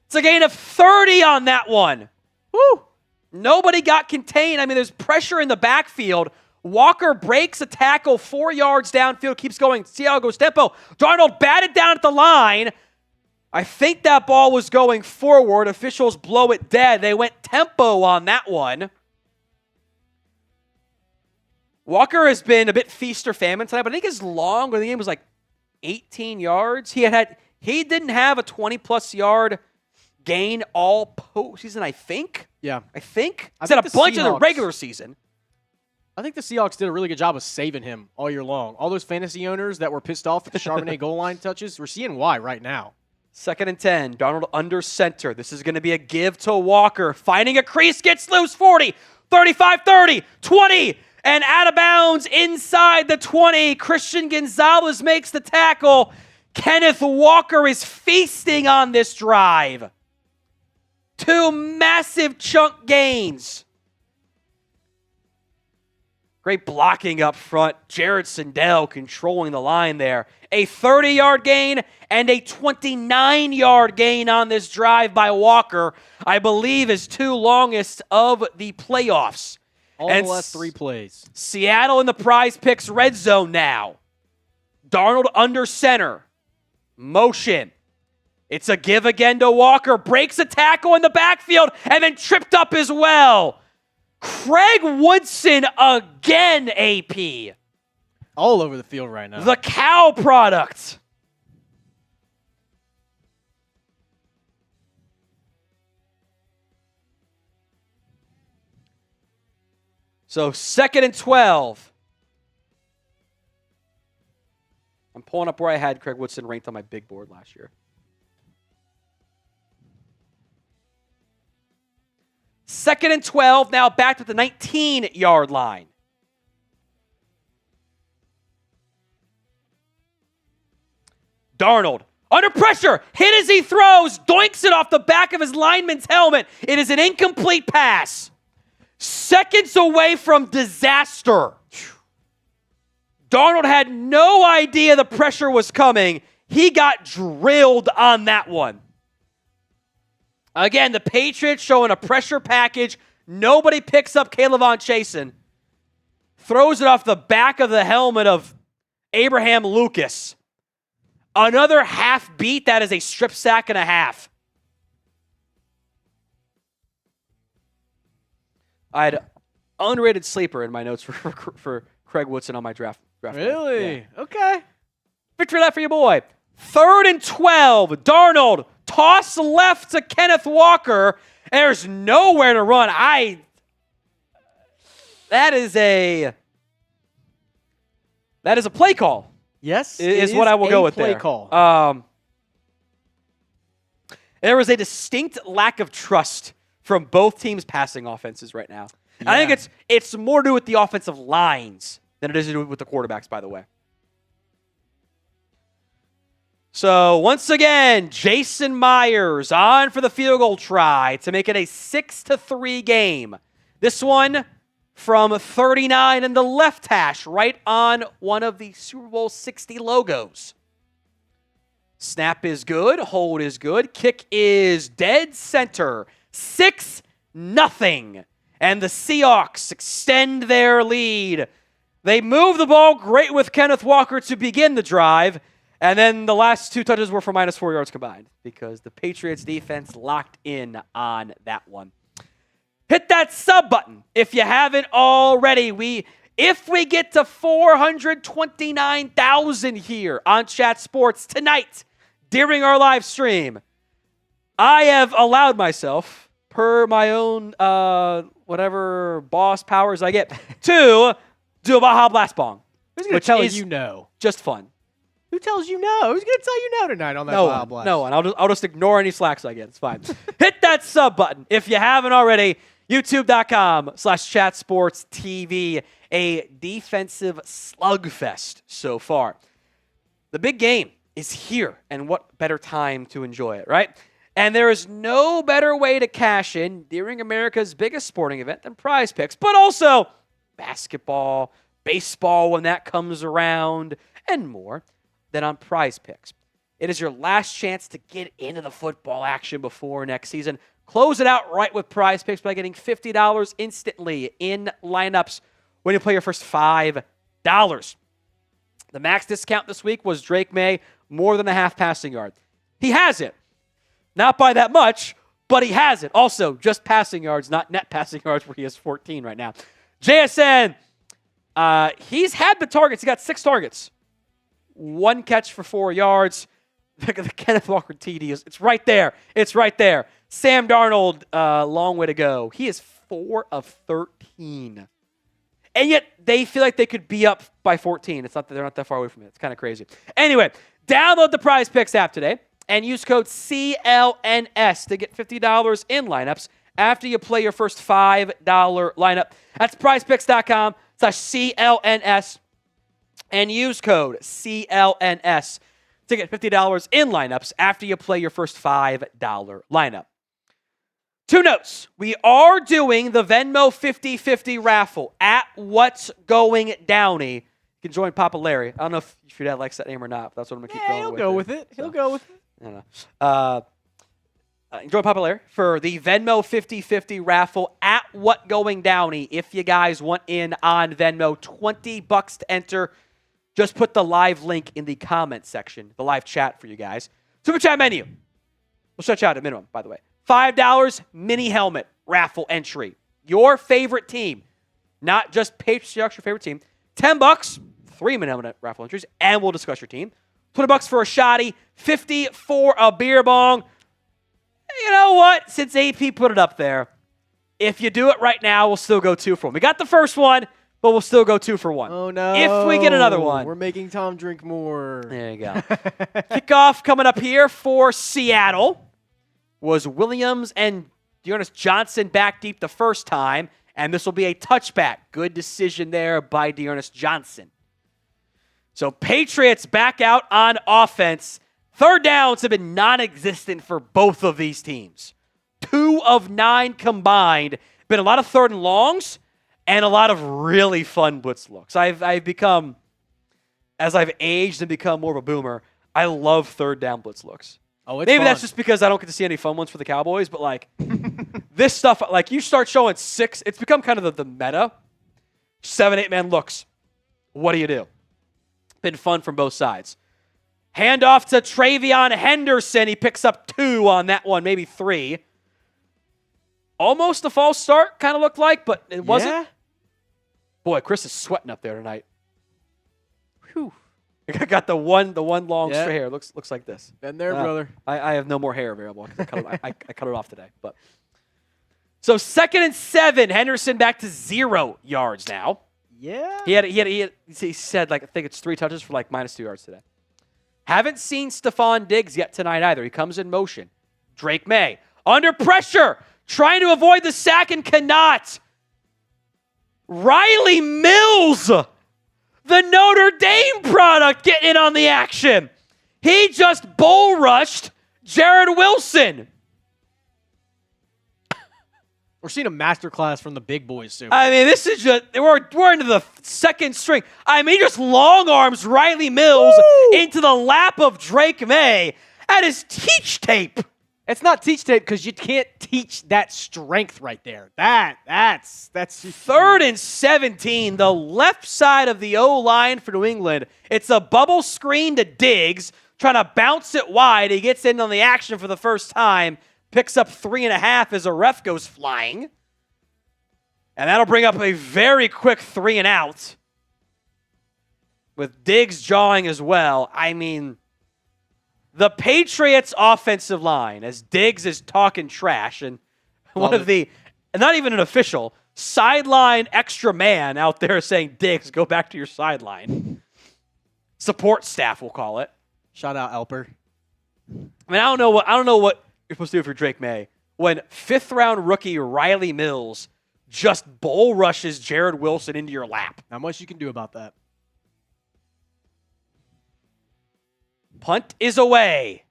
It's a gain of 30 on that one. Woo! Nobody got contained. I mean, there's pressure in the backfield. Walker breaks a tackle 4 yards downfield, keeps going. See how it goes tempo. Darnold batted down at the line. I think that ball was going forward. Officials blow it dead. They went tempo on that one. Walker has been a bit feast or famine tonight, but I think his long of the game was like 18 yards. He didn't have a 20-plus yard gain all postseason, I think. Yeah. I think. He's had a bunch in the regular season. I think the Seahawks did a really good job of saving him all year long. All those fantasy owners that were pissed off at the Charbonnet goal line touches, we're seeing why right now. 2nd and 10. Darnold under center. This is going to be a give to Walker. Finding a crease, gets loose. 40, 35, 30, 20, and out of bounds inside the 20. Christian Gonzalez makes the tackle. Kenneth Walker is feasting on this drive. 2 massive chunk gains. Great blocking up front. Jared Sindel controlling the line there. A 30-yard gain and a 29-yard gain on this drive by Walker. I believe is 2 longest of the playoffs. All the last 3 plays. Seattle in the Prize Picks red zone now. Darnold under center. Motion. It's a give again to Walker. Breaks a tackle in the backfield and then tripped up as well. Craig Woodson again, AP. All over the field right now. The cow product. So 2nd and 12. I'm pulling up where I had Craig Woodson ranked on my big board last year. 2nd and 12, now back to the 19-yard line. Darnold, under pressure, hit as he throws, doinks it off the back of his lineman's helmet. It is an incomplete pass. Seconds away from disaster. Darnold had no idea the pressure was coming. He got drilled on that one. Again, the Patriots showing a pressure package. Nobody picks up Chaisson. Throws it off the back of the helmet of Abraham Lucas. Another half beat. That is a strip sack and a half. I had unrated sleeper in my notes for Craig Woodson on my draft. Really? Yeah. Okay. Victory lap for your boy. 3rd and 12. Darnold. Toss left to Kenneth Walker. There's nowhere to run. That is a play call. Yes, is what I will go with play there. Call. There is a distinct lack of trust from both teams' passing offenses right now. Yeah. I think it's more to do with the offensive lines than it is to do with the quarterbacks, by the way. So, once again, Jason Myers on for the field goal try to make it a 6-3 game. This one from 39 in the left hash, right on one of the Super Bowl 60 logos. Snap is good. Hold is good. Kick is dead center. 6-0. And the Seahawks extend their lead. They move the ball great with Kenneth Walker to begin the drive. And then the last 2 touches were for -4 yards combined because the Patriots defense locked in on that one. Hit that sub button if you haven't already. If we get to 429,000 here on Chat Sports tonight during our live stream, I have allowed myself, per my own whatever boss powers I get, to do a Baja Blast Bong. Who's going to tell you no? Just fun. Who tells you no? Who's going to tell you no tonight on that Baja Blast? No one. I'll just ignore any slacks I get. It's fine. Hit that sub button if you haven't already. YouTube.com/chatsportstv. A defensive slugfest so far. The big game is here, and what better time to enjoy it, right? And there is no better way to cash in during America's biggest sporting event than Prize Picks, but also basketball, baseball when that comes around, and more than on Prize Picks. It is your last chance to get into the football action before next season. Close it out right with Prize Picks by getting $50 instantly in lineups when you play your first $5. The max discount this week was Drake Maye, more than a half passing yard. He has it. Not by that much, but he has it. Also, just passing yards, not net passing yards, where he has 14 right now. JSN, he's had the targets. He got 6 targets. 1 catch for 4 yards. The Kenneth Walker TD it's right there. It's right there. Sam Darnold, long way to go. He is 4 of 13. And yet they feel like they could be up by 14. It's not that they're not that far away from it. It's kind of crazy. Anyway, download the Prize Picks app today and use code CLNS to get $50 in lineups after you play your first $5 lineup. That's prizepicks.com/CLNS and use code CLNS to get $50 in lineups after you play your first $5 lineup. 2 notes. We are doing the Venmo 50/50 raffle at What's Going Downey. You can join Papa Larry. I don't know if your dad likes that name or not, but that's what I'm going to keep going with. He'll go with it. He'll go with it. I don't know. Join Papa Larry for the Venmo 50/50 raffle at What Going Downey. If you guys want in on Venmo, $20 to enter. Just put the live link in the comment section, the live chat for you guys. Super chat menu. We'll stretch out at minimum, by the way. $5 mini helmet raffle entry. Your favorite team, not just Patriots, your favorite team. $10, 3 mini helmet raffle entries, and we'll discuss your team. $20 for a shotty, $50 for a beer bong. You know what? Since AP put it up there, if you do it right now, we'll still go 2 for 1. We got the first one, but we'll still go 2 for 1. Oh, no. If we get another one. We're making Tom drink more. There you go. Kickoff coming up here for Seattle was Williams and Dearness Johnson back deep the first time, and this will be a touchback. Good decision there by Dearness Johnson. So Patriots back out on offense. 3rd downs have been non-existent for both of these teams. 2 of 9 combined. Been a lot of 3rd and longs and a lot of really fun blitz looks. I've become, as I've aged and become more of a boomer, I love 3rd down blitz looks. Oh, it's Maybe fun. that's just because I don't get to see any fun ones for the Cowboys, but like this stuff, like you start showing 6, it's become kind of the meta. 7, 8-man looks. What do you do? Been fun from both sides. Handoff to TreVeyon Henderson. He picks up 2 on that one, maybe 3. Almost a false start, kind of looked like, but it wasn't. Yeah. Boy, Chris is sweating up there tonight. Whew. I got the one long straight hair. Looks like this. Been there, brother. I have no more hair available. I cut it off today. But so 2nd and 7. Henderson back to 0 yards now. Yeah. He said like I think it's 3 touches for like -2 yards today. Haven't seen Stefon Diggs yet tonight either. He comes in motion. Drake Maye. Under pressure, trying to avoid the sack and cannot. Riley Mills, the Notre Dame product, getting in on the action. He just bull rushed Jared Wilson. We're seeing a masterclass from the big boys soon. I mean, this is just, we're into the second string. I mean, he just long arms Riley Mills into the lap of Drake Maye at his teach tape. It's not teach tape because you can't teach that strength right there. That's 3rd and 17, the left side of the O-line for New England. It's a bubble screen to Diggs, trying to bounce it wide. He gets in on the action for the first time, picks up 3.5 as a ref goes flying. And that'll bring up a very quick 3 and out with Diggs jawing as well. I mean, the Patriots offensive line, as Diggs is talking trash, and one of the, not even an official, sideline extra man out there saying, Diggs, go back to your sideline. Support staff, we'll call it. Shout out Elper. I mean, I don't know what you're supposed to do for Drake Maye when 5th-round rookie Riley Mills just bull rushes Jared Wilson into your lap. Not much you can do about that. Punt is away.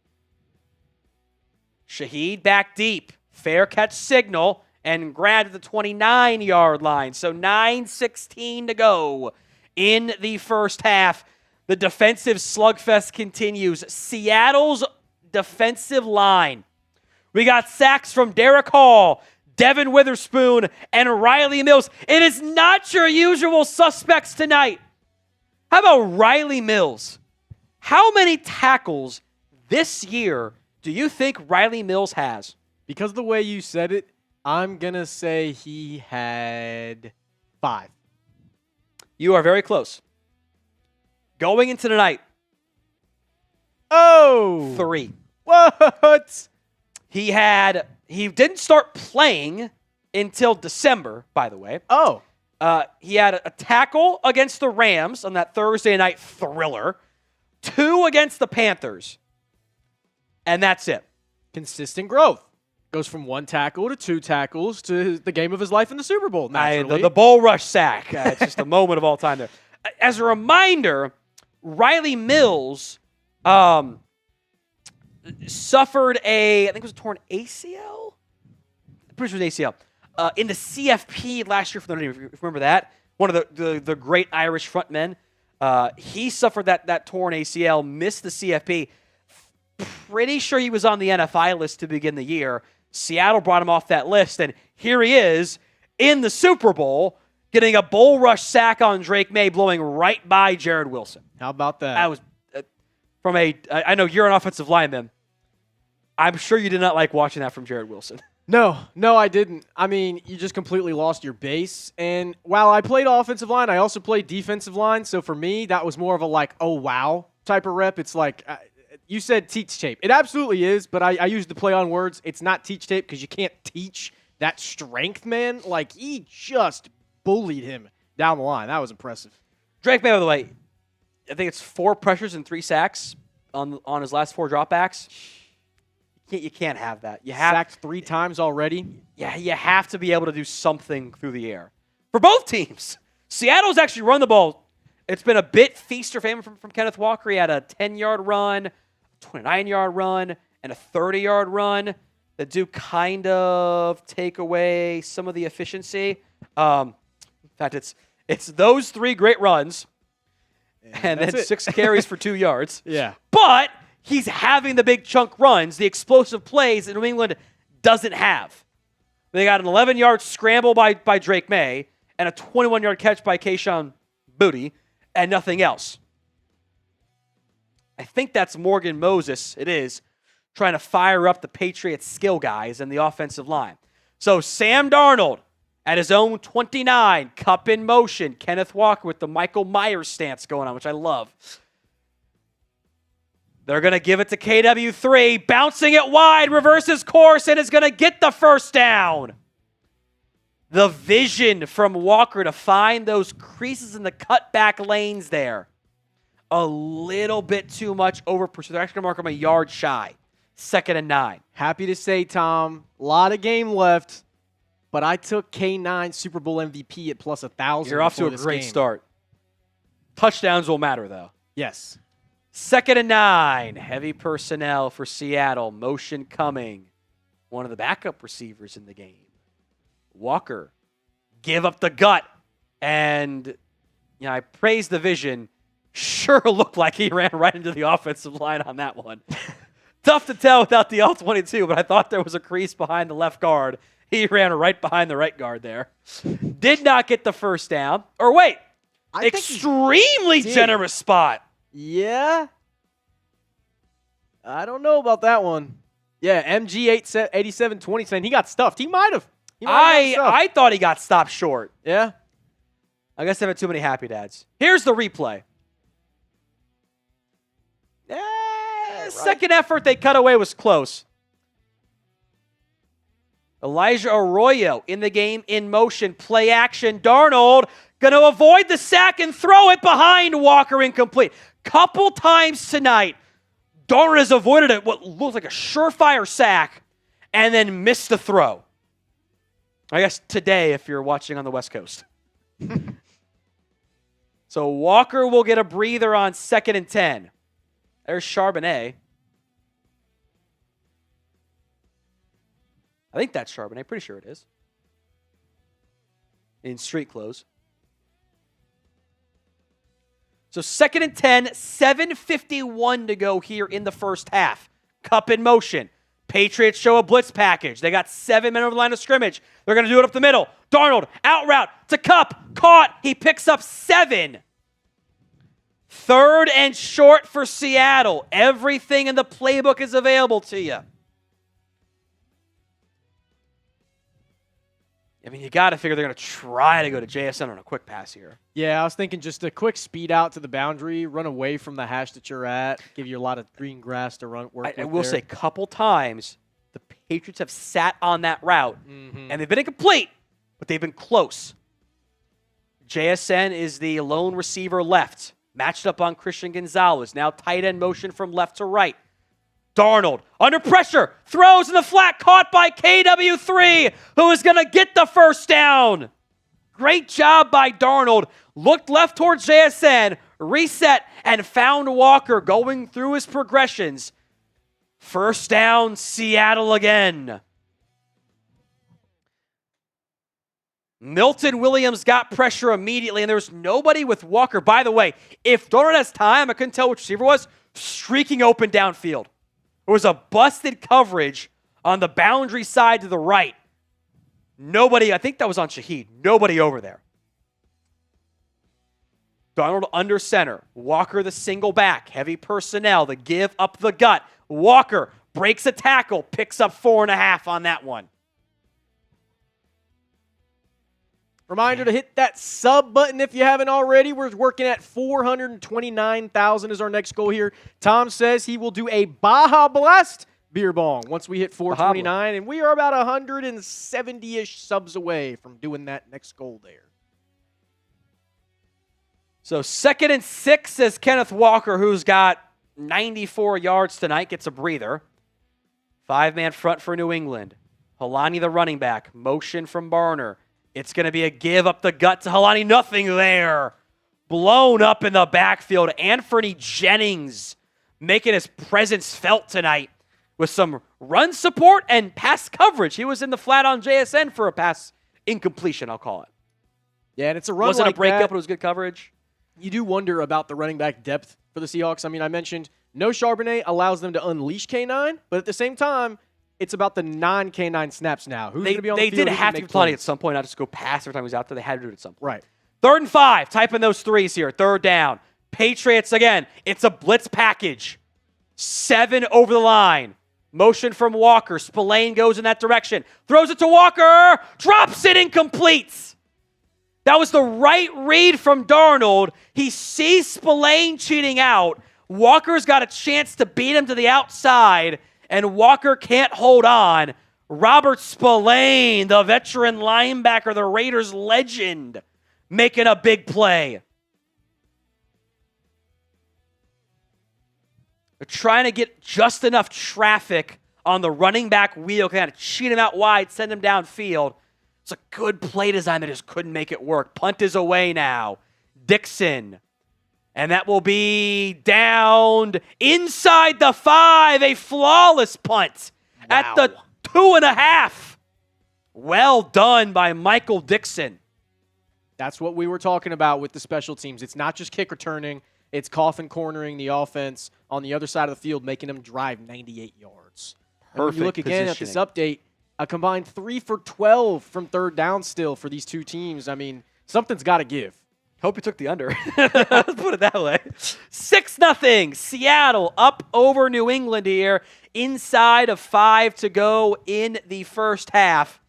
Shaheed back deep. Fair catch signal and grabbed at the 29-yard line. So 9:16 to go in the first half. The defensive slugfest continues. Seattle's defensive line. We got sacks from Derek Hall, Devin Witherspoon, and Riley Mills. It is not your usual suspects tonight. How about Riley Mills? How many tackles this year do you think Riley Mills has? Because of the way you said it, I'm going to say he had 5. You are very close. Going into tonight. 3. What? He didn't start playing until December, by the way. He had a tackle against the Rams on that Thursday night thriller. 2 against the Panthers. And that's it. Consistent growth. Goes from 1 tackle to 2 tackles to the game of his life in the Super Bowl, naturally. The bull rush sack. It's just a moment of all time there. As a reminder, Riley Mills suffered I think it was a torn ACL? I'm pretty sure it was ACL. In the CFP last year for the Notre Dame, if you remember that. One of the great Irish frontmen. He suffered that torn ACL, missed the CFP. Pretty sure he was on the NFI list to begin the year. Seattle brought him off that list, and here he is in the Super Bowl getting a bull rush sack on Drake Maye, blowing right by Jared Wilson. How about that? That was I know you're an offensive lineman. I'm sure you did not like watching that from Jared Wilson. No, I didn't. I mean, you just completely lost your base. And while I played offensive line, I also played defensive line. So for me, that was more of a oh, wow type of rep. It's like, you said teach tape. It absolutely is, but I used the play on words. It's not teach tape because you can't teach that strength, man. Like, he just bullied him down the line. That was impressive. Drake Maye, by the way, I think it's 4 pressures and 3 sacks on his last 4 dropbacks. You can't have that. You have sacked 3 times already. Yeah, you have to be able to do something through the air for both teams. Seattle's actually run the ball. It's been a bit feast or famine from Kenneth Walker. He had a 10-yard run, a 29-yard run, and a 30-yard run that do kind of take away some of the efficiency. In fact, it's those 3 great runs, and then 6 carries for 2 yards. Yeah, but he's having the big chunk runs, the explosive plays that New England doesn't have. They got an 11-yard scramble by Drake Maye and a 21-yard catch by Kayshon Booty and nothing else. I think that's Morgan Moses, it is, trying to fire up the Patriots skill guys and the offensive line. So Sam Darnold at his own 29, cup in motion. Kenneth Walker with the Michael Myers stance going on, which I love. They're going to give it to KW3, bouncing it wide, reverses course, and is going to get the first down. The vision from Walker to find those creases in the cutback lanes there. A little bit too much over pursuit. They're actually going to mark him a yard shy. 2nd and 9. Happy to say, Tom, a lot of game left, but I took K9 Super Bowl MVP at plus 1,000. You're off to a great start. Touchdowns will matter, though. Yes. 2nd and 9. Heavy personnel for Seattle. Motion coming. One of the backup receivers in the game. Walker. Give up the gut. And, I praise the vision. Sure looked like he ran right into the offensive line on that one. Tough to tell without the All-22, but I thought there was a crease behind the left guard. He ran right behind the right guard there. Did not get the first down. Or wait, extremely generous spot. Yeah. I don't know about that one. Yeah, MG8720 saying he got stuffed. He might have. I thought he got stopped short. Yeah. I guess I have too many happy dads. Here's the replay. Second effort they cut away was close. Elijah Arroyo in the game, in motion, play action. Darnold going to avoid the sack and throw it behind Walker, incomplete. Couple times tonight, Darnold has avoided it, what looked like a surefire sack, and then missed the throw. I guess today, if you're watching on the West Coast. So Walker will get a breather on 2nd and 10. There's Charbonnet. I think that's Charbonnet. Pretty sure it is. In street clothes. So 2nd and 10, 7:51 to go here in the first half. Cup in motion. Patriots show a blitz package. They got 7 men over the line of scrimmage. They're going to do it up the middle. Darnold, out route to Cup. Caught. He picks up 7. 3rd and short for Seattle. Everything in the playbook is available to you. I mean, you got to figure they're going to try to go to JSN on a quick pass here. Yeah, I was thinking just a quick speed out to the boundary, run away from the hash that you're at, give you a lot of green grass to work with. I will say a couple times the Patriots have sat on that route, and they've been incomplete, but they've been close. JSN is the lone receiver left, matched up on Christian Gonzalez. Now tight end motion from left to right. Darnold, under pressure, throws in the flat, caught by KW3, who is going to get the first down. Great job by Darnold. Looked left towards JSN, reset, and found Walker going through his progressions. First down, Seattle again. Milton Williams got pressure immediately, and there was nobody with Walker. By the way, if Darnold has time, I couldn't tell which receiver was, streaking open downfield. There was a busted coverage on the boundary side to the right. Nobody, I think that was on Shaheed. Nobody over there. Darnold under center. Walker the single back. Heavy personnel. The give up the gut. Walker breaks a tackle. Picks up 4.5 on that one. Reminder to hit that sub button if you haven't already. We're working at 429,000 is our next goal here. Tom says he will do a Baja Blast beer bong once we hit 429, and we are about 170-ish subs away from doing that next goal there. So 2nd and 6 as Kenneth Walker, who's got 94 yards tonight, gets a breather. 5-man front for New England. Holani the running back. Motion from Barner. It's going to be a give up the gut to Holani. Nothing there. Blown up in the backfield. Anthony Jennings making his presence felt tonight with some run support and pass coverage. He was in the flat on JSN for a pass incompletion, I'll call it. Yeah, and it's a run Wasn't like a breakup, that. but it was good coverage. You do wonder about the running back depth for the Seahawks. I mean, I mentioned no Charbonnet allows them to unleash K9, but at the same time, it's about the non-K9 snaps now. Who's going to be on the field? They did have to be plenty at some point, not just go pass every time he was out there. They had to do it at some point. Right. 3rd and 5. Type in those threes here. 3rd down. Patriots again. It's a blitz package. 7 over the line. Motion from Walker. Spillane goes in that direction. Throws it to Walker. Drops it, incomplete. That was the right read from Darnold. He sees Spillane cheating out. Walker's got a chance to beat him to the outside, and Walker can't hold on. Robert Spillane, the veteran linebacker, the Raiders legend, making a big play. They're trying to get just enough traffic on the running back wheel, kind of cheat him out wide, send him downfield. It's a good play design. They just couldn't make it work. Punt is away now. Dixon. And that will be down inside the 5. A flawless punt at the 2.5. Well done by Michael Dixon. That's what we were talking about with the special teams. It's not just kick returning. It's coffin cornering the offense on the other side of the field, making them drive 98 yards. And when you look again at this update, a combined 3 for 12 from third down still for these two teams. I mean, something's got to give. Hope you took the under. Let's put it that way. 6-0. Seattle up over New England here. Inside of 5 to go in the first half.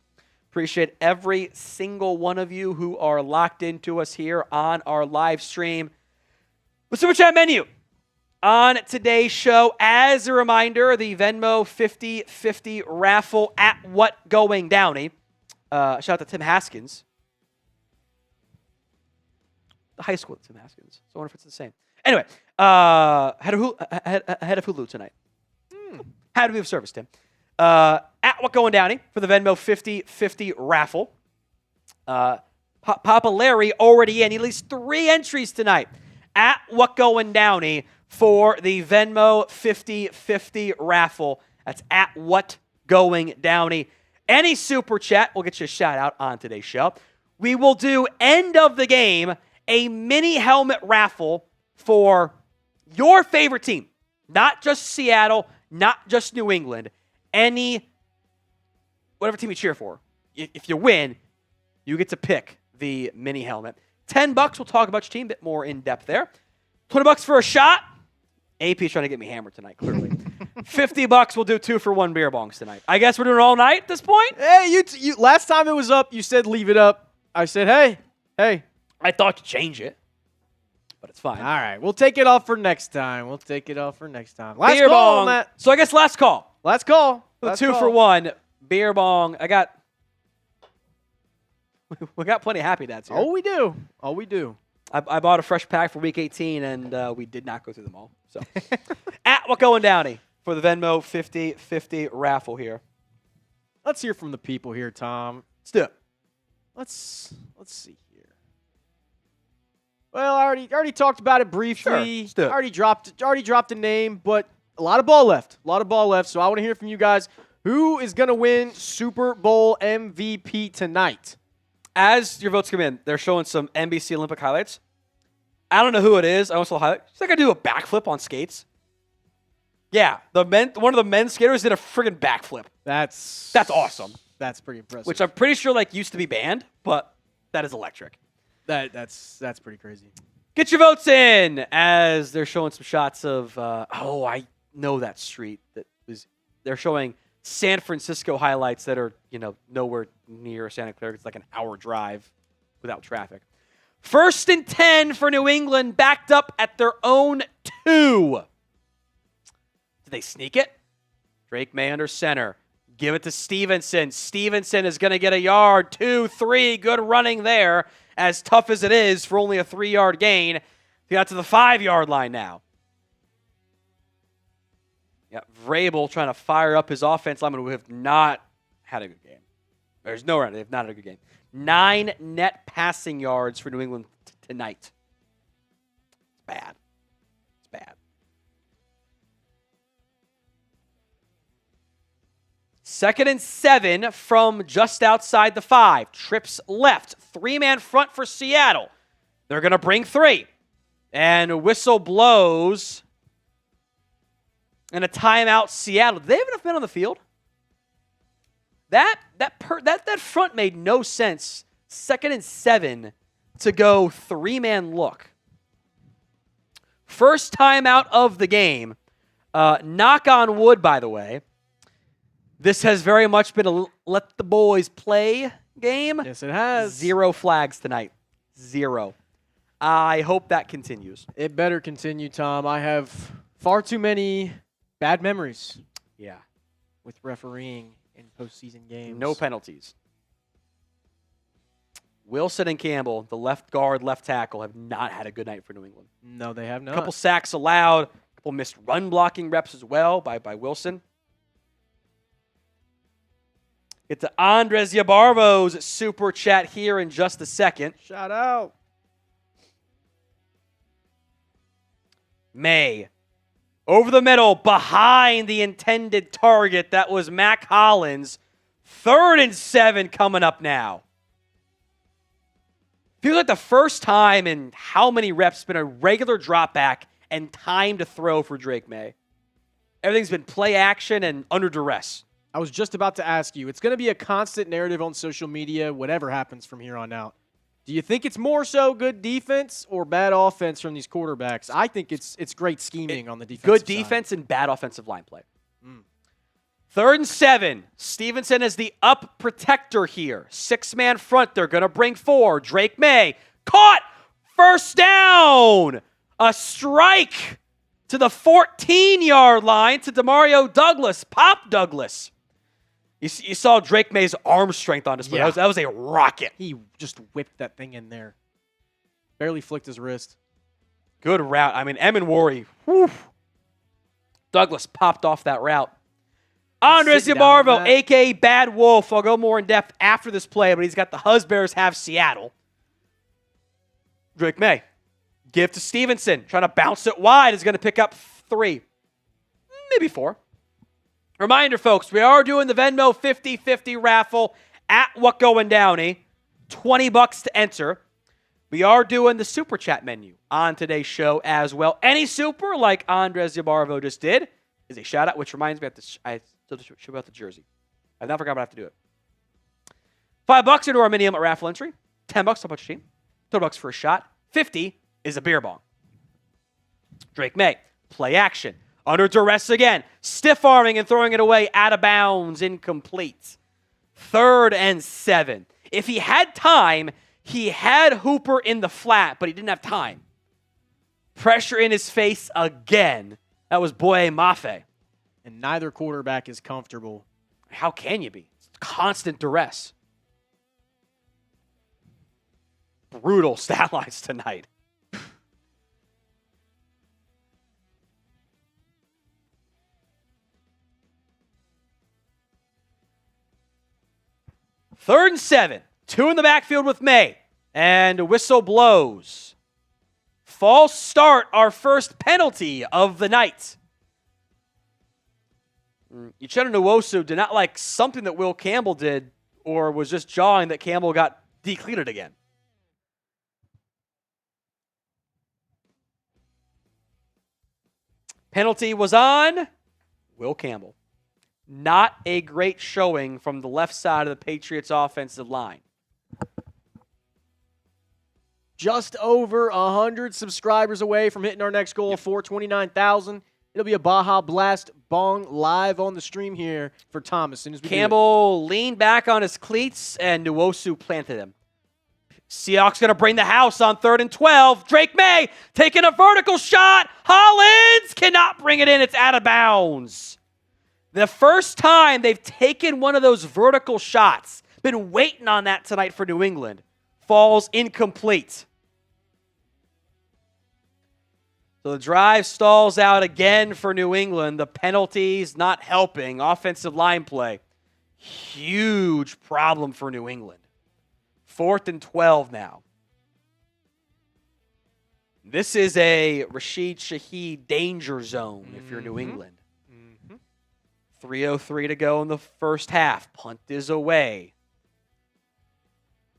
Appreciate every single one of you who are locked into us here on our live stream. The Super Chat menu on today's show. As a reminder, the Venmo 50/50 raffle at What Going Downey. Shout out to Tim Haskins. The high school at Tim Haskins. So I wonder if it's the same. Anyway, head of Hulu tonight. How do we have service, Tim? At What Going Downey for the Venmo 50/50 raffle. Papa Larry already in. He leaves 3 entries tonight. At What Going Downey for the Venmo 50/50 raffle. That's at What Going Downey. Any super chat will get you a shout out on today's show. We will do end of the game, a mini helmet raffle for your favorite team. Not just Seattle, not just New England. Whatever team you cheer for. If you win, you get to pick the mini helmet. $10, we'll talk about your team a bit more in depth there. $20 for a shot. AP's trying to get me hammered tonight, clearly. $50, we'll do 2 for 1 beer bongs tonight. I guess we're doing it all night at this point? Hey, you last time it was up, you said leave it up. I said, hey. I thought to change it, but it's fine. All right, we'll take it off for next time. Last beer call bong. on that. So I guess last call. Last call. The 2 for 1 beer bong. We got plenty of happy dads here. Oh, we do. I bought a fresh pack for week 18, and we did not go through them all. So, at What Going Downey for the Venmo 50/50 raffle here. Let's hear from the people here, Tom. Let's do it. Let's see here. Well, I already talked about it briefly. Sure, let's do it. Already dropped a name, but a lot of ball left. So I want to hear from you guys. Who is going to win Super Bowl MVP tonight? As your votes come in, they're showing some NBC Olympic highlights. I don't know who it is. I also highlight. He's not gonna do a backflip on skates. Yeah, one of the men's skaters did a friggin' backflip. That's awesome. That's pretty impressive. Which I'm pretty sure used to be banned, but that is electric. That's pretty crazy. Get your votes in as they're showing some shots of. I know that street. They're showing San Francisco highlights that are nowhere near Santa Clara. It's like an hour drive without traffic. 1st and 10 for New England, backed up at their own 2. Did they sneak it? Drake Maye under center. Give it to Stevenson. Stevenson is going to get a yard. 2, 3. Good running there. As tough as it is for only a 3-yard gain. He got to the 5-yard line now. Yeah, Vrabel trying to fire up his offense linemen who have not had a good game. There's no round. They've not had a good game. 9 net passing yards for New England tonight. It's bad. 2nd and 7 from just outside the 5. Trips left. 3-man front for Seattle. They're going to bring 3. And whistle blows. And a timeout, Seattle. Do they have enough men on the field? That front made no sense. 2nd and 7 to go 3-man look. First timeout of the game. Knock on wood, by the way. This has very much been a let the boys play game. Yes, it has. 0 flags tonight. 0. I hope that continues. It better continue, Tom. I have far too many bad memories. Yeah. With refereeing in postseason games. No penalties. Wilson and Campbell, the left guard, left tackle, have not had a good night for New England. No, they have not. A couple sacks allowed, couple missed run blocking reps as well by Wilson. Get to Andres Yabarvo's super chat here in just a second. Shout out. Maye. Over the middle, behind the intended target. That was Mack Hollins. 3rd and 7 coming up now. Feels like the first time in how many reps it's been a regular drop back and time to throw for Drake Maye. Everything's been play action and under duress. I was just about to ask you. It's going to be a constant narrative on social media, whatever happens from here on out. Do you think it's more so good defense or bad offense from these quarterbacks? I think it's great scheming on the defensive Good side. defense and bad offensive line play. 3rd and 7. Stevenson is the up protector here. 6-man front. They're going to bring 4. Drake Maye caught. First down. A strike to the 14-yard line to Demario Douglas. Pop Douglas. You saw Drake Maye's arm strength on display. Yeah. That was a rocket. He just whipped that thing in there. Barely flicked his wrist. Good route. I mean, Eminwari. Douglas popped off that route. Andres Yabarvo, a.k.a. Bad Wolf. I'll go more in depth after this play, but he's got the Husbears have Seattle. Drake Maye. Give to Stevenson. Trying to bounce it wide. Is going to pick up 3. Maybe 4. Reminder, folks, we are doing the Venmo 50-50 raffle at What Going Downey. $20 to enter. We are doing the Super Chat menu on today's show as well. Any super, like Andres Yabarvo just did, is a shout-out, which reminds me, I still should about the jersey. I've not forgot, but I have to do it. $5 into our minimum raffle entry. $10 to punch team. $30 for a shot. $50 is a beer bong. Drake Maye, play action. Under duress again. Stiff arming and throwing it away out of bounds. Incomplete. 3rd and 7. If he had time, he had Hooper in the flat, but he didn't have time. Pressure in his face again. That was Boye Mafe. And neither quarterback is comfortable. How can you be? It's constant duress. Brutal stat lines tonight. Third and 7. 2 in the backfield with Maye. And a whistle blows. False start, our first penalty of the night. Uchenna Nwosu did not like something that Will Campbell did, or was just jawing that Campbell got decleated again. Penalty was on Will Campbell. Not a great showing from the left side of the Patriots offensive line. Just over 100 subscribers away from hitting our next goal, 429,000. It'll be a Baja Blast bong live on the stream here for Thomas. As soon as we Campbell leaned back on his cleats, and Nwosu planted him. Seahawks going to bring the house on 3rd and 12. Drake Maye taking a vertical shot. Hollins cannot bring it in. It's out of bounds. The first time they've taken one of those vertical shots, been waiting on that tonight for New England, falls incomplete. So the drive stalls out again for New England. The penalties not helping. Offensive line play. Huge problem for New England. 4th and 12 now. This is a Rashid Shaheed danger zone if you're New England. 3:03 to go in the first half. Punt is away.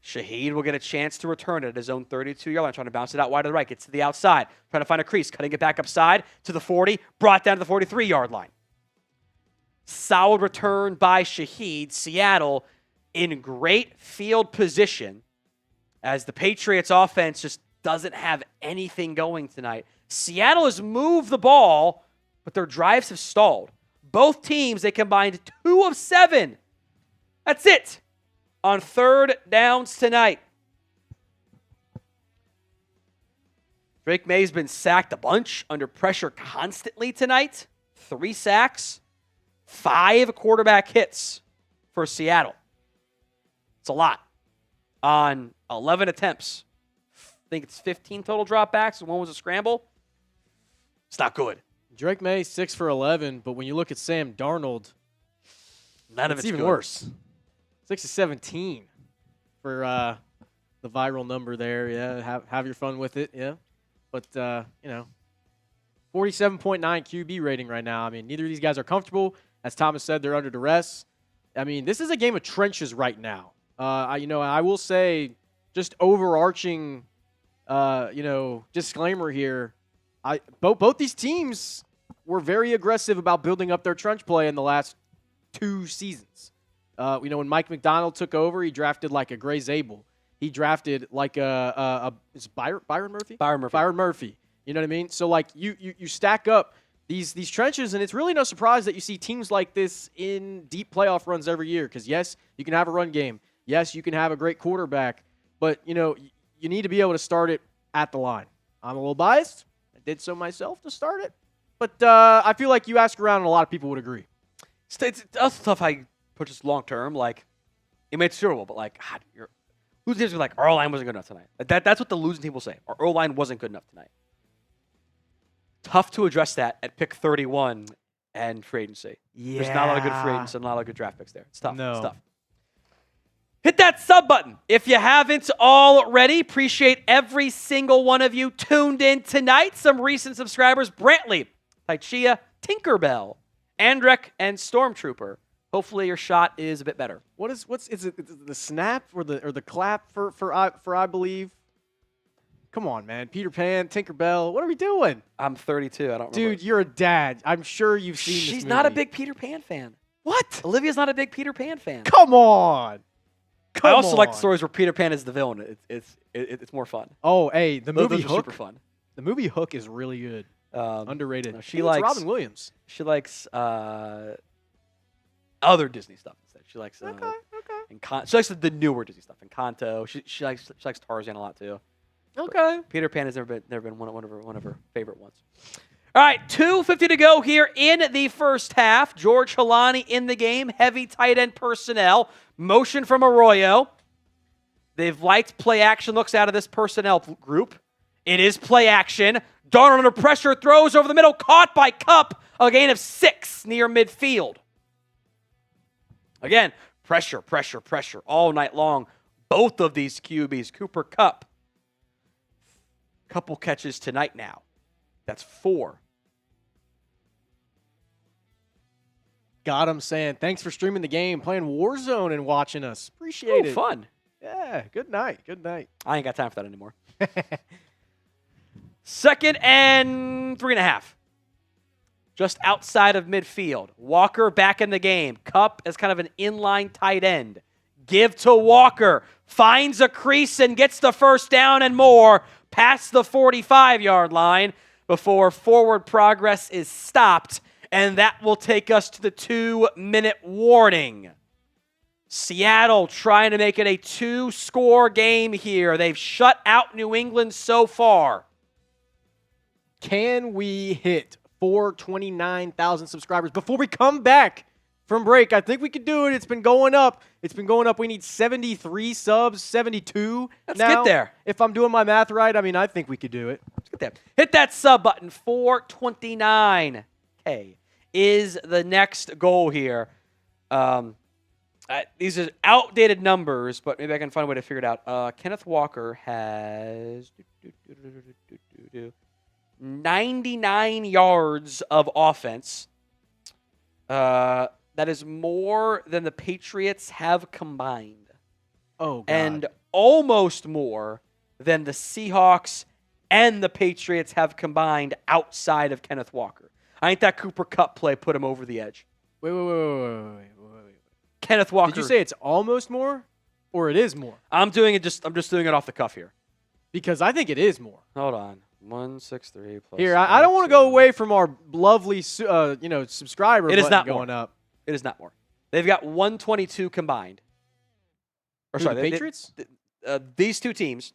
Shaheed will get a chance to return it at his own 32-yard line, trying to bounce it out wide to the right. Gets to the outside, trying to find a crease, cutting it back upside to the 40, brought down to the 43-yard line. Solid return by Shaheed. Seattle in great field position as the Patriots offense just doesn't have anything going tonight. Seattle has moved the ball, but their drives have stalled. Both teams, they combined 2 of 7. That's it on 3rd downs tonight. Drake Maye's been sacked a bunch, under pressure constantly tonight. 3 sacks, 5 quarterback hits for Seattle. It's a lot on 11 attempts. I think it's 15 total dropbacks, and 1 was a scramble. It's not good. Drake Maye 6 for 11, but when you look at Sam Darnold, it's even good. worse. 6 to 17 for the viral number there. Yeah, have your fun with it. Yeah, but 47.9 QB rating right now. I mean, neither of these guys are comfortable. As Thomas said, they're under duress. I mean, this is a game of trenches right now. I will say, just overarching, disclaimer here. Both these teams were very aggressive about building up their trench play in the last 2 seasons. When Mike McDonald took over, he drafted like a Gray Zabel. He drafted like is Byron Murphy? Byron Murphy. You know what I mean? So like you stack up these trenches, and it's really no surprise that you see teams like this in deep playoff runs every year. Because yes, you can have a run game. Yes, you can have a great quarterback, but you need to be able to start it at the line. I'm a little biased. I did so myself to start it, but I feel like you ask around, and a lot of people would agree. It's also tough how you put this long term. Like, it made Super Bowl, but like, God, who's going to be like, our O-line wasn't good enough tonight? That's what the losing team will say. Our O-line wasn't good enough tonight. Tough to address that at pick 31 and free agency. Yeah. There's not a lot of good free agents and not a lot of good draft picks there. It's tough. No. It's tough. Hit that sub button if you haven't already. Appreciate every single one of you tuned in tonight. Some recent subscribers: Brantley, Taichia, Tinkerbell, Andrek, and Stormtrooper. Hopefully your shot is a bit better. Is it the snap or the clap for I believe? Come on, man. Peter Pan, Tinkerbell. What are we doing? I'm 32. I don't remember. Dude, you're a dad. I'm sure you've seen this movie. She's not a big Peter Pan fan. What? Olivia's not a big Peter Pan fan. Come on. I also like the stories where Peter Pan is the villain. It's more fun. Oh, hey, the movie Those are Hook. super fun. The movie Hook is really good. Underrated. No, She likes Robin Williams. She likes other Disney stuff instead. She likes Okay. she likes the newer Disney stuff. Encanto. She likes Tarzan a lot too. Okay. Peter Pan has never been one of her favorite ones. All right, 2:50 to go here in the first half. George Holani in the game. Heavy tight end personnel. Motion from Arroyo. They've liked play action looks out of this personnel group. It is play action. Darnold under pressure, throws over the middle, caught by Kupp. A gain of 6 near midfield. Again, pressure all night long. Both of these QBs, Cooper Kupp. Couple catches tonight now. That's 4. Got him saying, thanks for streaming the game, playing Warzone and watching us. Appreciate it. Fun. Yeah, good night. Good night. I ain't got time for that anymore. 2nd and 3.5. Just outside of midfield. Walker back in the game. Kupp as kind of an inline tight end. Give to Walker. Finds a crease and gets the first down and more past the 45-yard line before forward progress is stopped. And that will take us to the 2-minute warning. Seattle trying to make it a 2-score game here. They've shut out New England so far. Can we hit 429,000 subscribers before we come back from break? I think we could do it. It's been going up. We need 73 subs, 72. Let's now. get there. If I'm doing my math right, I mean, I think we could do it. Let's get there. Hit that sub button. 429K is the next goal here. These are outdated numbers, but maybe I can find a way to figure it out. Kenneth Walker has 99 yards of offense. That is more than the Patriots have combined. Oh, God. And almost more than the Seahawks and the Patriots have combined outside of Kenneth Walker. I think that Cooper Kupp play put him over the edge. Wait. Kenneth Walker. Did you say it's almost more or it is more? I'm just doing it off the cuff here. Because I think it is more. Hold on. 163 plus. Here, I don't want to go away from our lovely subscriber It is button not going more. up. It is not more. They've got 122 combined. Or Who, sorry, the Patriots? These two teams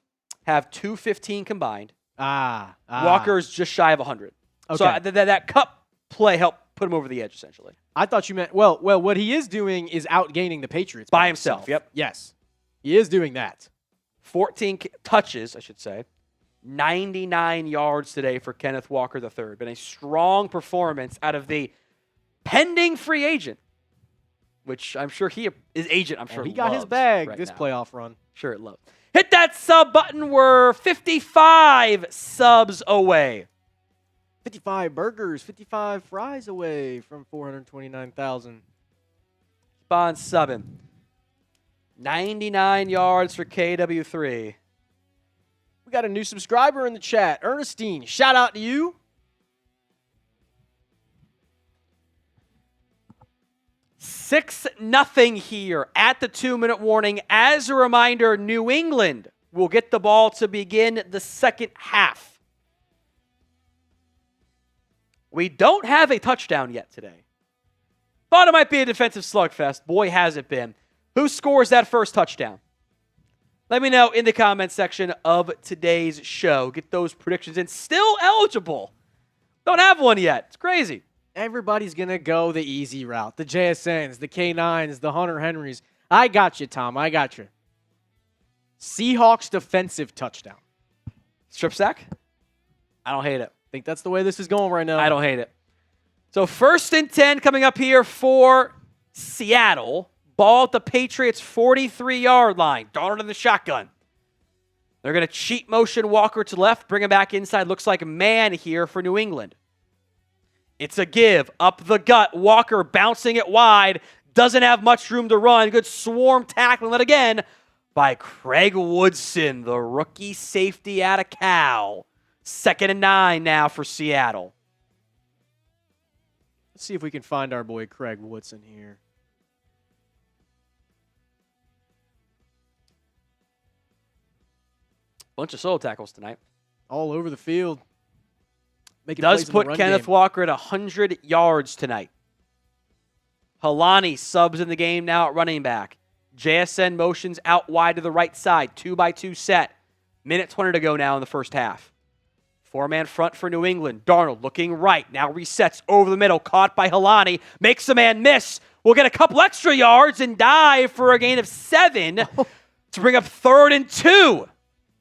have 215 combined. Walker's Walker's just shy of 100. Okay. So that Kupp play helped put him over the edge, essentially. I thought you meant, well, what he is doing is outgaining the Patriots. By himself, yep. Yes. He is doing that. 14 touches, I should say. 99 yards today for Kenneth Walker III. Been a strong performance out of the pending free agent, which I'm sure he got his bag right this now. Playoff run. Sure it loves. Hit that sub button. We're 55 subs away. 55 burgers, 55 fries away from 429,000. Keep on subbing. 99 yards for KW3. We got a new subscriber in the chat. Ernestine, shout out to you. Six nothing here at the 2-minute warning. As a reminder, New England will get the ball to begin the second half. We don't have a touchdown yet today. Thought it might be a defensive slugfest. Boy, has it been. Who scores that first touchdown? Let me know in the comment section of today's show. Get those predictions in. Still eligible. Don't have one yet. It's crazy. Everybody's going to go the easy route. The JSNs, the K9s, the Hunter Henrys. I got you, Tom. I got you. Seahawks defensive touchdown. Strip sack? I don't hate it. Think that's the way this is going right now. I don't hate it. So 1st and 10 coming up here for Seattle. Ball at the Patriots' 43-yard line. Darnold in the shotgun. They're going to cheat motion Walker to left, bring him back inside. Looks like man here for New England. It's a give. Up the gut. Walker bouncing it wide. Doesn't have much room to run. Good swarm tackling it again by Craig Woodson, the rookie safety out of Cal. 2nd and 9 now for Seattle. Let's see if we can find our boy Craig Woodson here. Bunch of solo tackles tonight. All over the field. Does put Kenneth Walker at 100 yards tonight. Holani subs in the game now at running back. JSN motions out wide to the right side. 2-by-2 set. Minute 20 to go now in the first half. 4-man front for New England. Darnold looking right. Now resets over the middle. Caught by Holani. Makes a man miss. We'll get a couple extra yards and dive for a gain of 7 to bring up 3rd and 2.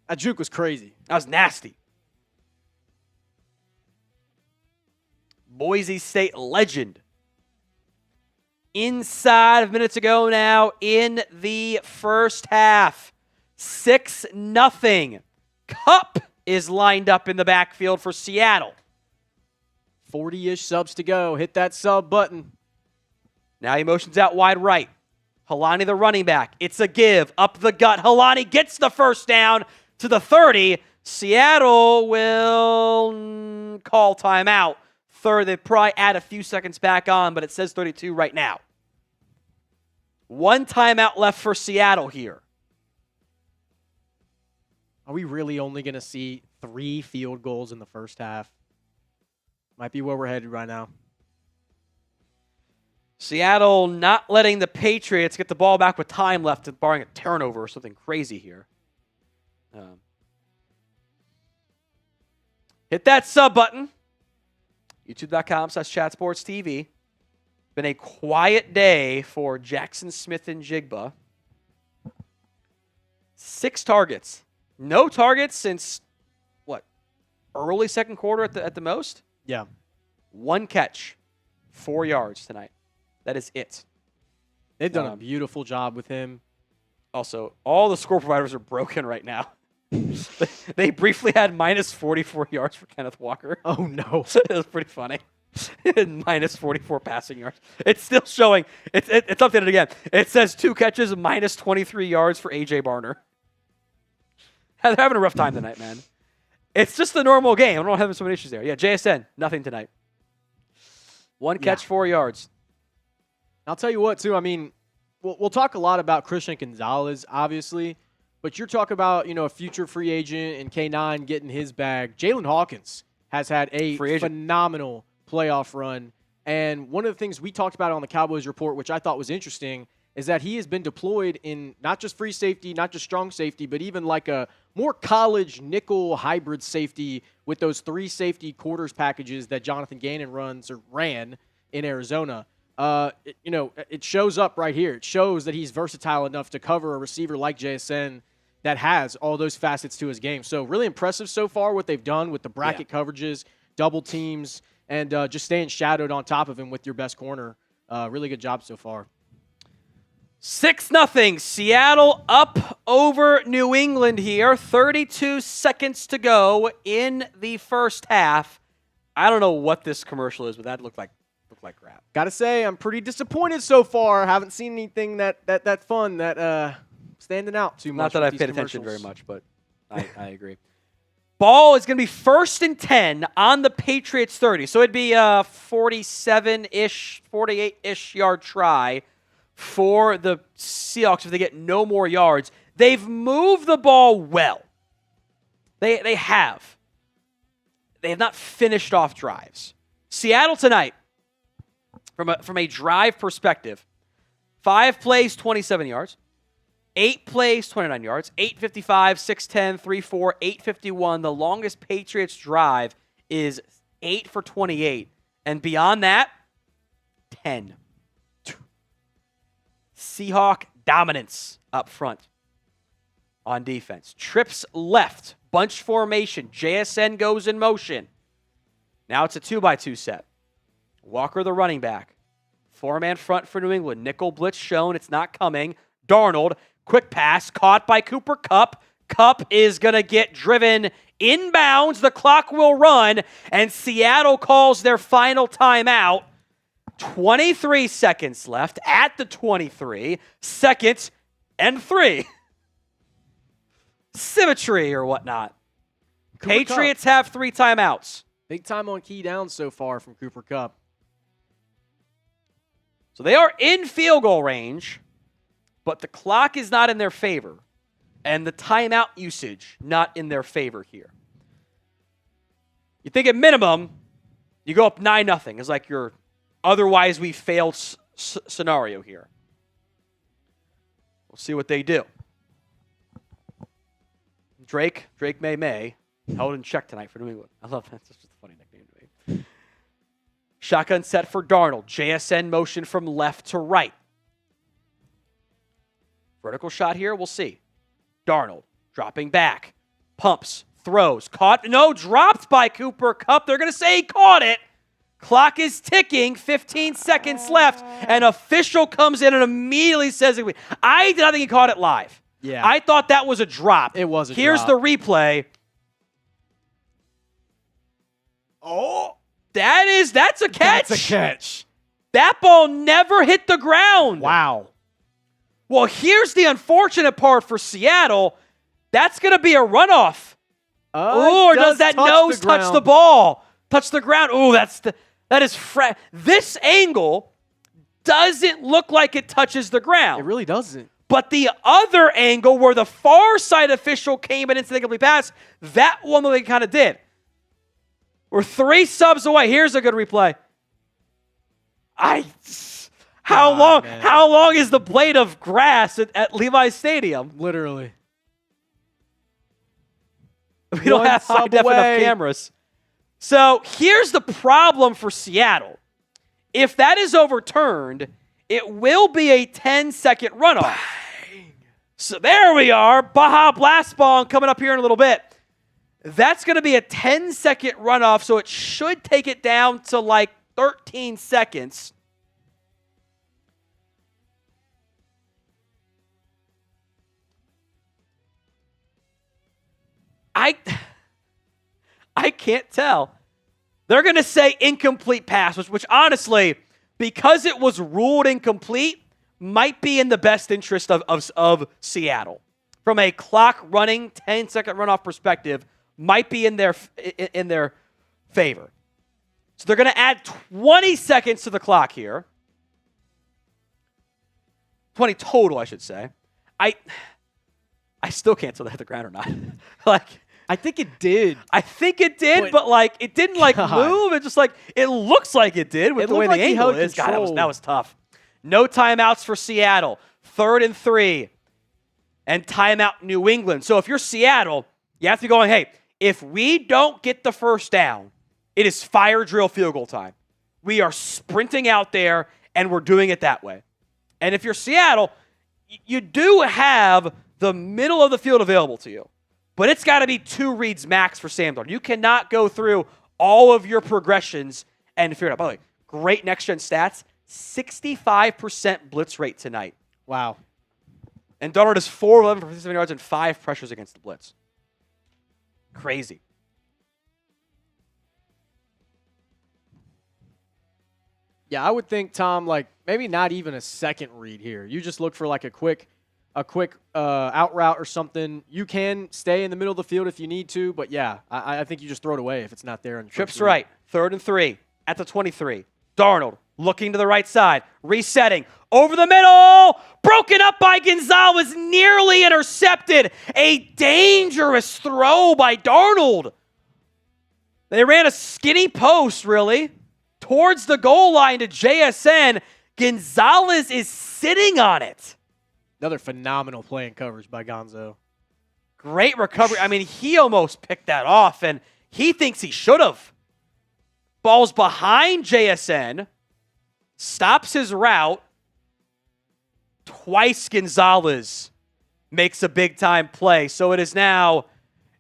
That juke was crazy. That was nasty. Boise State legend. Inside of minutes ago now in the first half. 6-0. Cup is lined up in the backfield for Seattle. 40-ish subs to go. Hit that sub button. Now he motions out wide right. Holani the running back. It's a give. Up the gut. Holani gets the first down to the 30. Seattle will call timeout. Third, they probably add a few seconds back on, but it says 32 right now. 1 timeout left for Seattle here. Are we really only going to see 3 field goals in the first half? Might be where we're headed right now. Seattle not letting the Patriots get the ball back with time left, barring a turnover or something crazy here. Hit that sub button. YouTube.com/ChatSportsTV. Been a quiet day for Jackson Smith and Jigba. 6 targets. No targets since, early second quarter at the most? Yeah. 1 catch. 4 yards tonight. That is it. They've done a beautiful job with him. Also, all the score providers are broken right now. They briefly had minus 44 yards for Kenneth Walker. Oh, no. It was pretty funny. Minus 44 passing yards. It's still showing. It's updated again. It says 2 catches, minus 23 yards for A.J. Barner. They're having a rough time tonight, man. It's just the normal game. I don't know having so many issues there. Yeah, JSN, nothing tonight. 1 catch, 4 yards. I'll tell you what, too. I mean, we'll talk a lot about Christian Gonzalez, obviously. But you're talking about, a future free agent and K9 getting his bag. Jaylinn Hawkins has had a phenomenal playoff run. And one of the things we talked about on the Cowboys report, which I thought was interesting, is that he has been deployed in not just free safety, not just strong safety, but even like a more college nickel hybrid safety with those 3 safety quarters packages that Jonathan Gannon runs or ran in Arizona. It shows up right here. It shows that he's versatile enough to cover a receiver like JSN that has all those facets to his game. So really impressive so far what they've done with the bracket coverages, double teams, and just staying shadowed on top of him with your best corner. Really good job so far. 6-0. Seattle up over New England here. 32 seconds to go in the first half. I don't know what this commercial is, but that looked like crap. Gotta say, I'm pretty disappointed so far. Haven't seen anything that fun, that standing out too much. Not that I've paid attention very much, but I agree. Ball is going to be 1st and 10 on the Patriots 30. So it'd be a 47-ish, 48-ish yard try for the Seahawks if they get no more yards. They've moved the ball well. They have. They have not finished off drives. Seattle tonight, from a drive perspective, 5 plays, 27 yards. 8 plays, 29 yards. 8:55, 6:10, 3:4, 8:51. The longest Patriots drive is 8 for 28. And beyond that, 10. Seahawk dominance up front on defense. Trips left. Bunch formation. JSN goes in motion. Now it's a 2x2 set. Walker the running back. 4-man front for New England. Nickel blitz shown. It's not coming. Darnold. Quick pass. Caught by Cooper Kupp. Kupp is going to get driven inbounds. The clock will run. And Seattle calls their final timeout. 23 seconds left at the 23. 2nd and 3. Symmetry or whatnot. Cooper Patriots Kupp. have 3 timeouts. Big time on key downs so far from Cooper Kupp. So they are in field goal range, but the clock is not in their favor. And the timeout usage not in their favor here. You think at minimum, you go up 9-0. It's like your otherwise we failed scenario here. We'll see what they do. Drake Maye held in check tonight for New England. I love that. That's just a funny nickname to me. Shotgun set for Darnold. JSN motion from left to right. Vertical shot here. We'll see. Darnold dropping back. Pumps. Throws. Caught. No, dropped by Cooper Kupp. They're going to say he caught it. Clock is ticking. 15 seconds left. An official comes in and immediately says, I did not think he caught it live. Yeah. I thought that was a drop. It was a drop. Here's the replay. Oh, that's a catch. That's a catch. That ball never hit the ground. Wow. Well, here's the unfortunate part for Seattle. That's going to be a runoff. Or does that nose touch the ball? Touch the ground. Oh, that is this angle doesn't look like it touches the ground. It really doesn't. But the other angle where the far side official came in and said complete pass, that one they kind of did. We're 3 subs away. Here's a good replay. How long is the blade of grass at Levi's Stadium? Literally. We don't have high def enough cameras. So here's the problem for Seattle. If that is overturned, it will be a 10-second runoff. Bang. So there we are. Baja Blast Ball coming up here in a little bit. That's going to be a 10-second runoff, so it should take it down to like 13 seconds. I can't tell. They're going to say incomplete pass, which honestly, because it was ruled incomplete, might be in the best interest of Seattle. From a clock running 10-second runoff perspective, might be in their favor. So they're going to add 20 seconds to the clock here. 20 total, I should say. I still can't tell that hit the ground or not. I think it did. But it didn't move. It just it looks like it did with the way the angle is. God, that was tough. No timeouts for Seattle. 3rd and 3. And timeout New England. So if you're Seattle, you have to be going, hey, if we don't get the first down, it is fire drill field goal time. We are sprinting out there, and we're doing it that way. And if you're Seattle, you do have the middle of the field available to you. But it's got to be 2 reads max for Sam Darnold. You cannot go through all of your progressions and figure it out. By the way, great next-gen stats, 65% blitz rate tonight. Wow. And Darnold is 4 of 11 for 57 yards and 5 pressures against the blitz. Crazy. Yeah, I would think, Tom, like maybe not even a second read here. You just look for like a quick out route or something. You can stay in the middle of the field if you need to, but yeah, I think you just throw it away if it's not there. Trips right, 3rd and 3 at the 23. Darnold looking to the right side, resetting over the middle, broken up by Gonzalez, nearly intercepted. A dangerous throw by Darnold. They ran a skinny post, really, towards the goal line to JSN. Gonzalez is sitting on it. Another phenomenal play and coverage by Gonzo. Great recovery. I mean, he almost picked that off, and he thinks he should have. Ball's behind JSN. Stops his route. Twice Gonzalez makes a big-time play. So it is now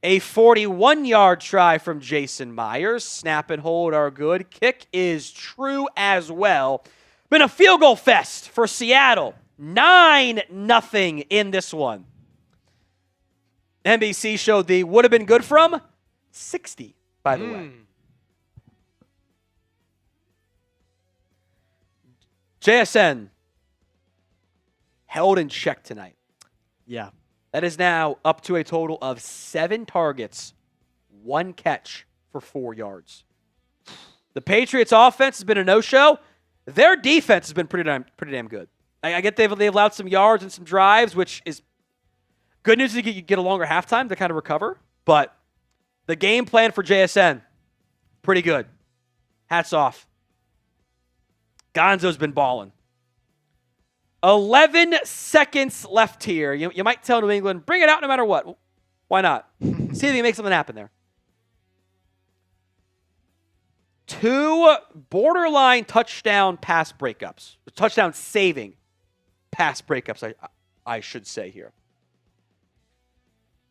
a 41-yard try from Jason Myers. Snap and hold are good. Kick is true as well. Been a field goal fest for Seattle. 9-0 in this one. NBC showed the would have been good from 60, by the way. JSN held in check tonight. Yeah. That is now up to a total of 7 targets, 1 catch for 4 yards. The Patriots offense has been a no-show. Their defense has been pretty damn good. I get they've allowed some yards and some drives, which is good news. You get a longer halftime to kind of recover. But the game plan for JSN, pretty good. Hats off. Gonzo's been balling. 11 seconds left here. You might tell New England, bring it out no matter what. Why not? See if you can make something happen there. 2 borderline touchdown pass breakups. Touchdown saving pass breakups, I should say here.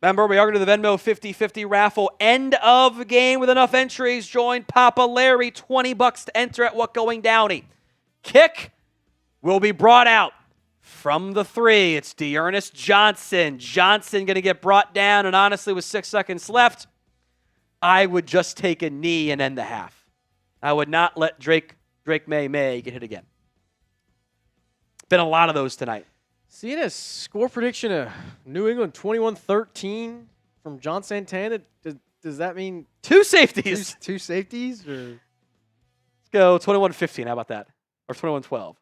Remember, we are going to the Venmo 50-50 raffle. End of game with enough entries. Join Papa Larry. $20 to enter at What Going Downey. Kick will be brought out from the 3. It's Dearness Johnson. Johnson going to get brought down, and honestly, with 6 seconds left, I would just take a knee and end the half. I would not let Drake Maye get hit again. Been a lot of those tonight. Seeing a score prediction of New England 21-13 from John Santana, does that mean 2 safeties? Two safeties? Or? Let's go 21-15. How about that? Or 21-12.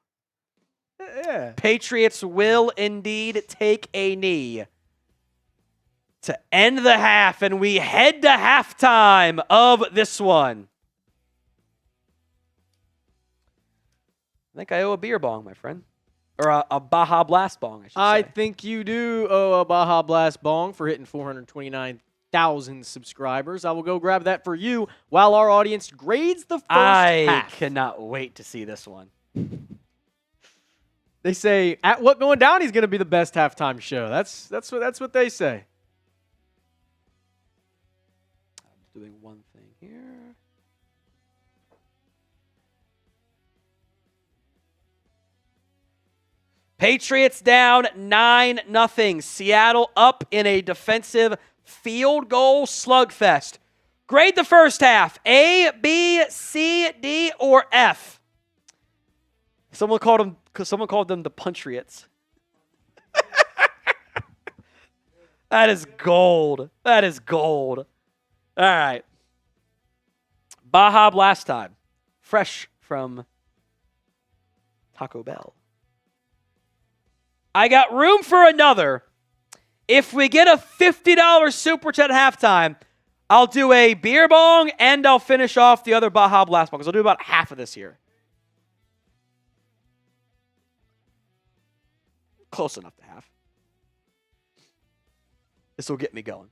Yeah. Patriots will indeed take a knee to end the half, and we head to halftime of this one. I think I owe a beer bong, my friend. Or a Baja Blast bong, I should say. I think you do owe a Baja Blast bong for hitting 429,000 subscribers. I will go grab that for you while our audience grades the first half. I cannot wait to see this one. They say, at What Going Down, he's going to be the best halftime show. That's what they say. I'm doing one thing here. Patriots down 9-0. Seattle up in a defensive field goal slugfest. Grade the first half. A, B, C, D, or F. Someone called them the Patriots. That is gold. That is gold. All right. Baja Blast time. Fresh from Taco Bell. I got room for another. If we get a $50 super chat at halftime, I'll do a beer bong and I'll finish off the other Baja Blast bong because I'll do about half of this here. Close enough to half. This will get me going.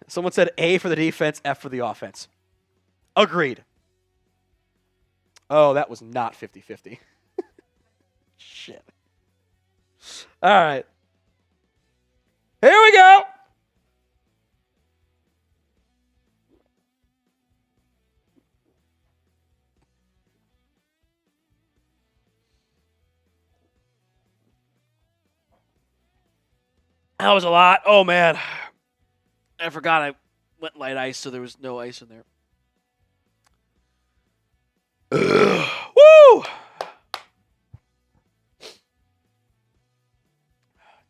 Someone said A for the defense, F for the offense. Agreed. Oh, that was not 50-50. Shit. All right. Here we go. That was a lot. Oh, man. I forgot I went light ice, so there was no ice in there. Woo!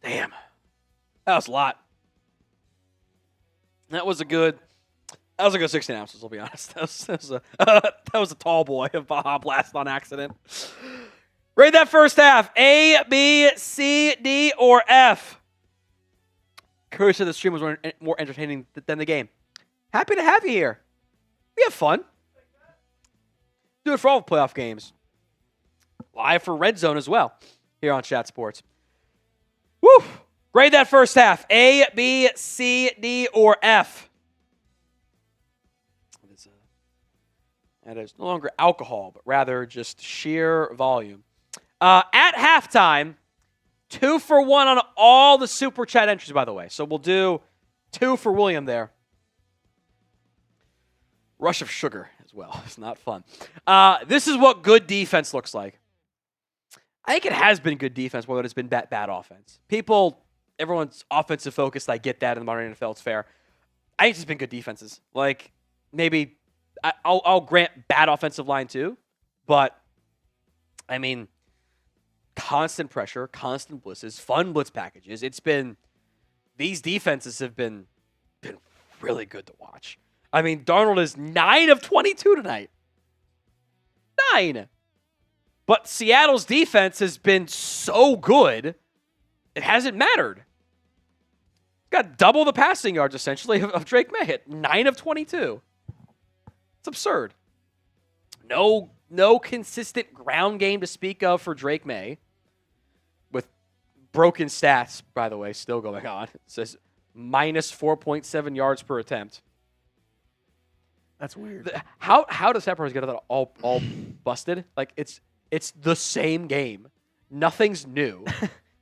Damn. That was a lot. That was a good 16 ounces, I'll be honest. That was a tall boy of Baja Blast on accident. Rate that first half. A, B, C, D, or F. Khyris said the stream was more entertaining than the game. Happy to have you here. We have fun. Do it for all the playoff games. Live for Red Zone as well here on Chat Sports. Woo! Grade that first half. A, B, C, D, or F. That is no longer alcohol, but rather just sheer volume. At halftime, 2 for 1 on all the Super Chat entries, by the way. So we'll do 2 for William there. Rush of sugar as well. It's not fun. This is what good defense looks like. I think it has been good defense, whether it's been bad offense. Everyone's offensive focused. I get that in the modern NFL. It's fair. I think it's just been good defenses. Like, maybe I'll grant bad offensive line too, but I mean, constant pressure, constant blitzes, fun blitz packages. These defenses have been really good to watch. I mean, Darnold is 9 of 22 tonight. 9. But Seattle's defense has been so good, it hasn't mattered. Got double the passing yards, essentially, of Drake Maye at 9 of 22. It's absurd. No consistent ground game to speak of for Drake Maye. With broken stats, by the way, still going on. It says minus 4.7 yards per attempt. That's weird. How does that person get that all busted? Like, it's the same game. Nothing's new.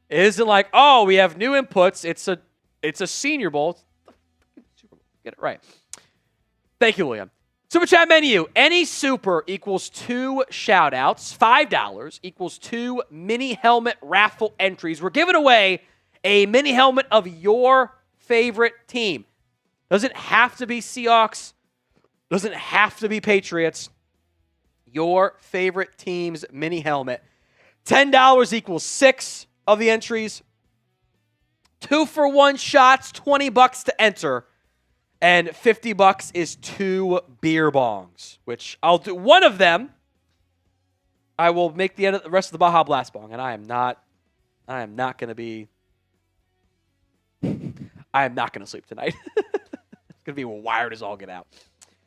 It isn't like, oh, we have new inputs. It's a Senior Bowl. Get it right. Thank you, William. Super Chat menu. Any super equals 2 shout-outs. $5 equals 2 mini helmet raffle entries. We're giving away a mini helmet of your favorite team. Doesn't have to be Seahawks. Doesn't have to be Patriots. Your favorite team's mini helmet. $10 equals 6 of the entries. 2 for 1 shots, $20 to enter. And $50 is 2 beer bongs, which I'll do one of them. I will make the rest of the Baja Blast bong, and I am not going to sleep tonight. It's going to be wired as all get out.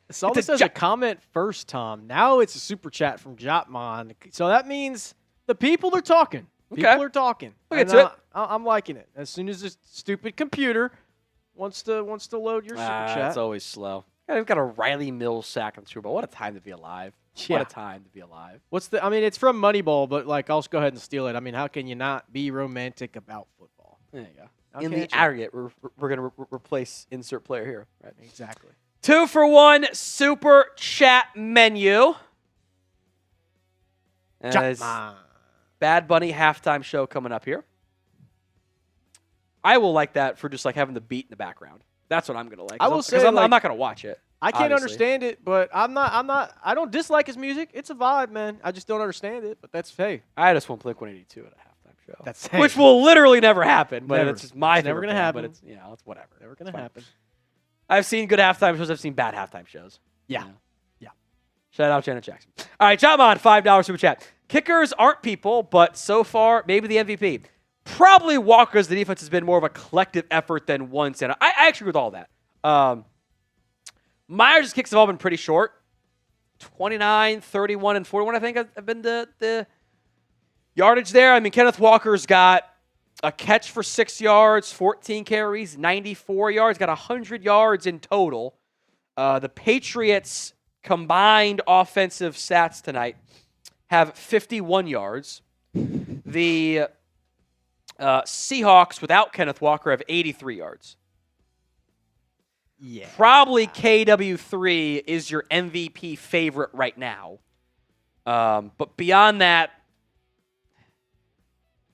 I saw this as a comment first, Tom. Now it's a super chat from Jotman. So that means the people are talking. People are talking. Look into it. I'm liking it. As soon as this stupid computer wants to load your super chat. It's always slow. Yeah, we've got a Riley Mills sack on the Super Bowl. What a time to be alive. Yeah. What a time to be alive. It's from Moneyball, but I'll just go ahead and steal it. I mean, how can you not be romantic about football? There you go. In the aggregate, we're going to replace insert player here. Right? Exactly. 2 for 1 super chat menu. As Bad Bunny halftime show coming up here. I will like that for just like having the beat in the background. That's what I'm gonna like. I will say, I'm not gonna watch it. I can't understand it, but I don't dislike his music. It's a vibe, man. I just don't understand it, but that's hey. I just want Blink 182 at a halftime show. That's which will literally never happen. But it's just my never gonna happen. But it's whatever. Never gonna happen. I've seen good halftime shows. I've seen bad halftime shows. Yeah. Yeah. Shout out Janet Jackson. All right, John Mon, $5 super chat. Kickers aren't people, but so far maybe the MVP. Probably Walker's. The defense has been more of a collective effort than one center. I agree with all that. Myers' kicks have all been pretty short. 29, 31, and 41, I think, have been the yardage there. I mean, Kenneth Walker's got a catch for 6 yards, 14 carries, 94 yards, got 100 yards in total. The Patriots' combined offensive stats tonight have 51 yards. the Seahawks without Kenneth Walker have 83 yards. Yeah. Probably KW3 is your MVP favorite right now. But beyond that,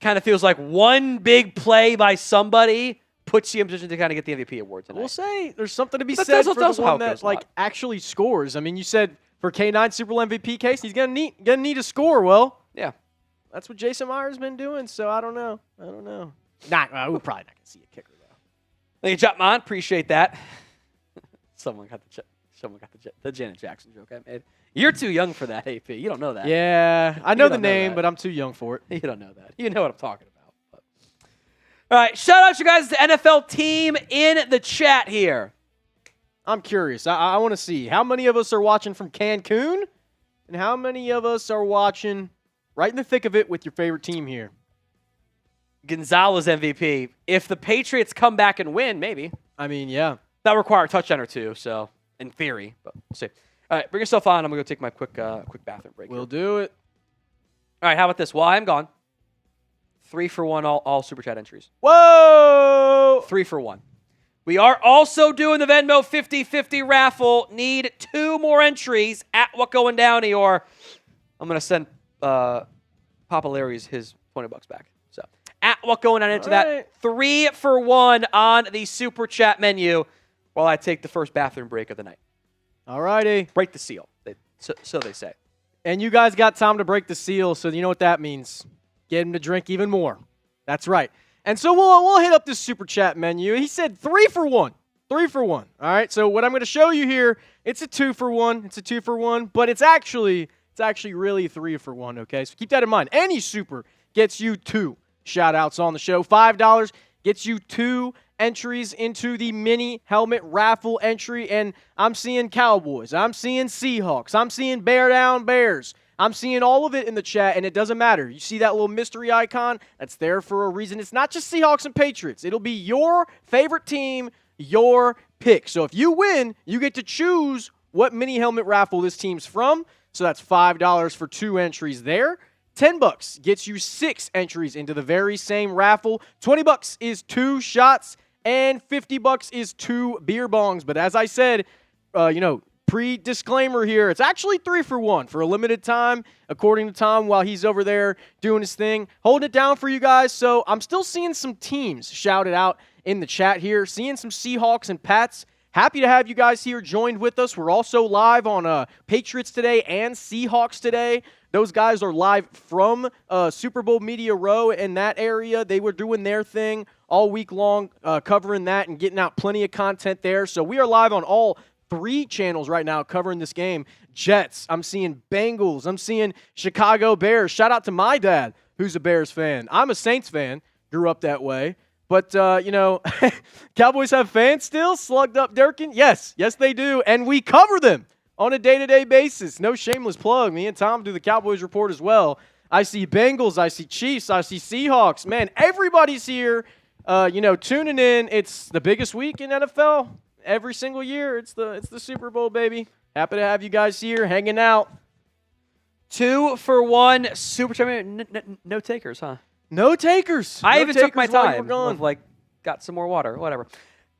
kind of feels like one big play by somebody puts you in position to kind of get the MVP award tonight. We'll say there's something to be But said that's for the also how one it that goes a lot. actually scores. I mean, you said for K9 Super Bowl MVP case, he's gonna need a score. Well, Yeah. that's what Jason Meyer's been doing. So I don't know. We're probably not gonna see a kicker though. Thank you, Jotman. Appreciate that. Someone got the Janet Jackson joke I made. You're too young for that, AP. You don't know that. Yeah, I know the don't know name, that. but I'm too young for it. You don't know that. You know what I'm talking about. But. All right, shout out you guys to the NFL team in the chat here. I'm curious. I want to see how many of us are watching from Cancun, and how many of us are watching right in the thick of it with your favorite team here. Gonzalez MVP. If the Patriots come back and win, maybe. I mean, yeah. That'll require a touchdown or two, so in theory, but we'll see. All right, bring yourself on. I'm going to go take my quick bathroom break. We'll do it. All right, how about this? While I'm gone, 3 for 1 all Super Chat entries. Whoa! 3 for 1. We are also doing the Venmo 50-50 raffle. Need 2 more entries at What Going Downey, or I'm going to send Papa Larry's his $20 back. So at What Going Downey into that. 3 for 1 on the Super Chat menu while I take the first bathroom break of the night. All righty. Break the seal, so they say. And you guys got time to break the seal, so you know what that means. Get him to drink even more. That's right. And so we'll hit up this Super Chat menu. He said 3 for 1. 3 for 1. All right, so what I'm going to show you here, it's a 2 for 1. It's a 2 for 1, but it's actually really 3 for 1, okay? So keep that in mind. Any Super gets you 2 shout-outs on the show. $5 gets you 2 entries into the mini helmet raffle entry, and I'm seeing Cowboys, I'm seeing Seahawks, I'm seeing Bear Down Bears, I'm seeing all of it in the chat, and it doesn't matter. You see that little mystery icon? That's there for a reason. It's not just Seahawks and Patriots. It'll be your favorite team, your pick. So if you win, you get to choose what mini helmet raffle this team's from. So that's $5 for 2 entries there. $10 gets you 6 entries into the very same raffle. $20 is 2 shots. And $50 is 2 beer bongs. But as I said, pre-disclaimer here, it's actually 3 for 1 for a limited time, according to Tom, while he's over there doing his thing, holding it down for you guys. So I'm still seeing some teams shouted out in the chat here, seeing some Seahawks and Pats. Happy to have you guys here joined with us. We're also live on Patriots today and Seahawks today. Those guys are live from Super Bowl Media Row in that area. They were doing their thing all week long, covering that and getting out plenty of content there. So we are live on all 3 channels right now covering this game. Jets, I'm seeing Bengals, I'm seeing Chicago Bears. Shout out to my dad, who's a Bears fan. I'm a Saints fan, grew up that way. But, Cowboys have fans still, slugged up Durkin? Yes, they do, and we cover them on a day-to-day basis. No shameless plug. Me and Tom do the Cowboys report as well. I see Bengals, I see Chiefs, I see Seahawks. Man, everybody's here, tuning in. It's the biggest week in NFL every single year. It's the Super Bowl, baby. Happy to have you guys here hanging out. 2 for 1 Super Chat. No takers, huh? No takers. I even took my time. Got some more water, whatever.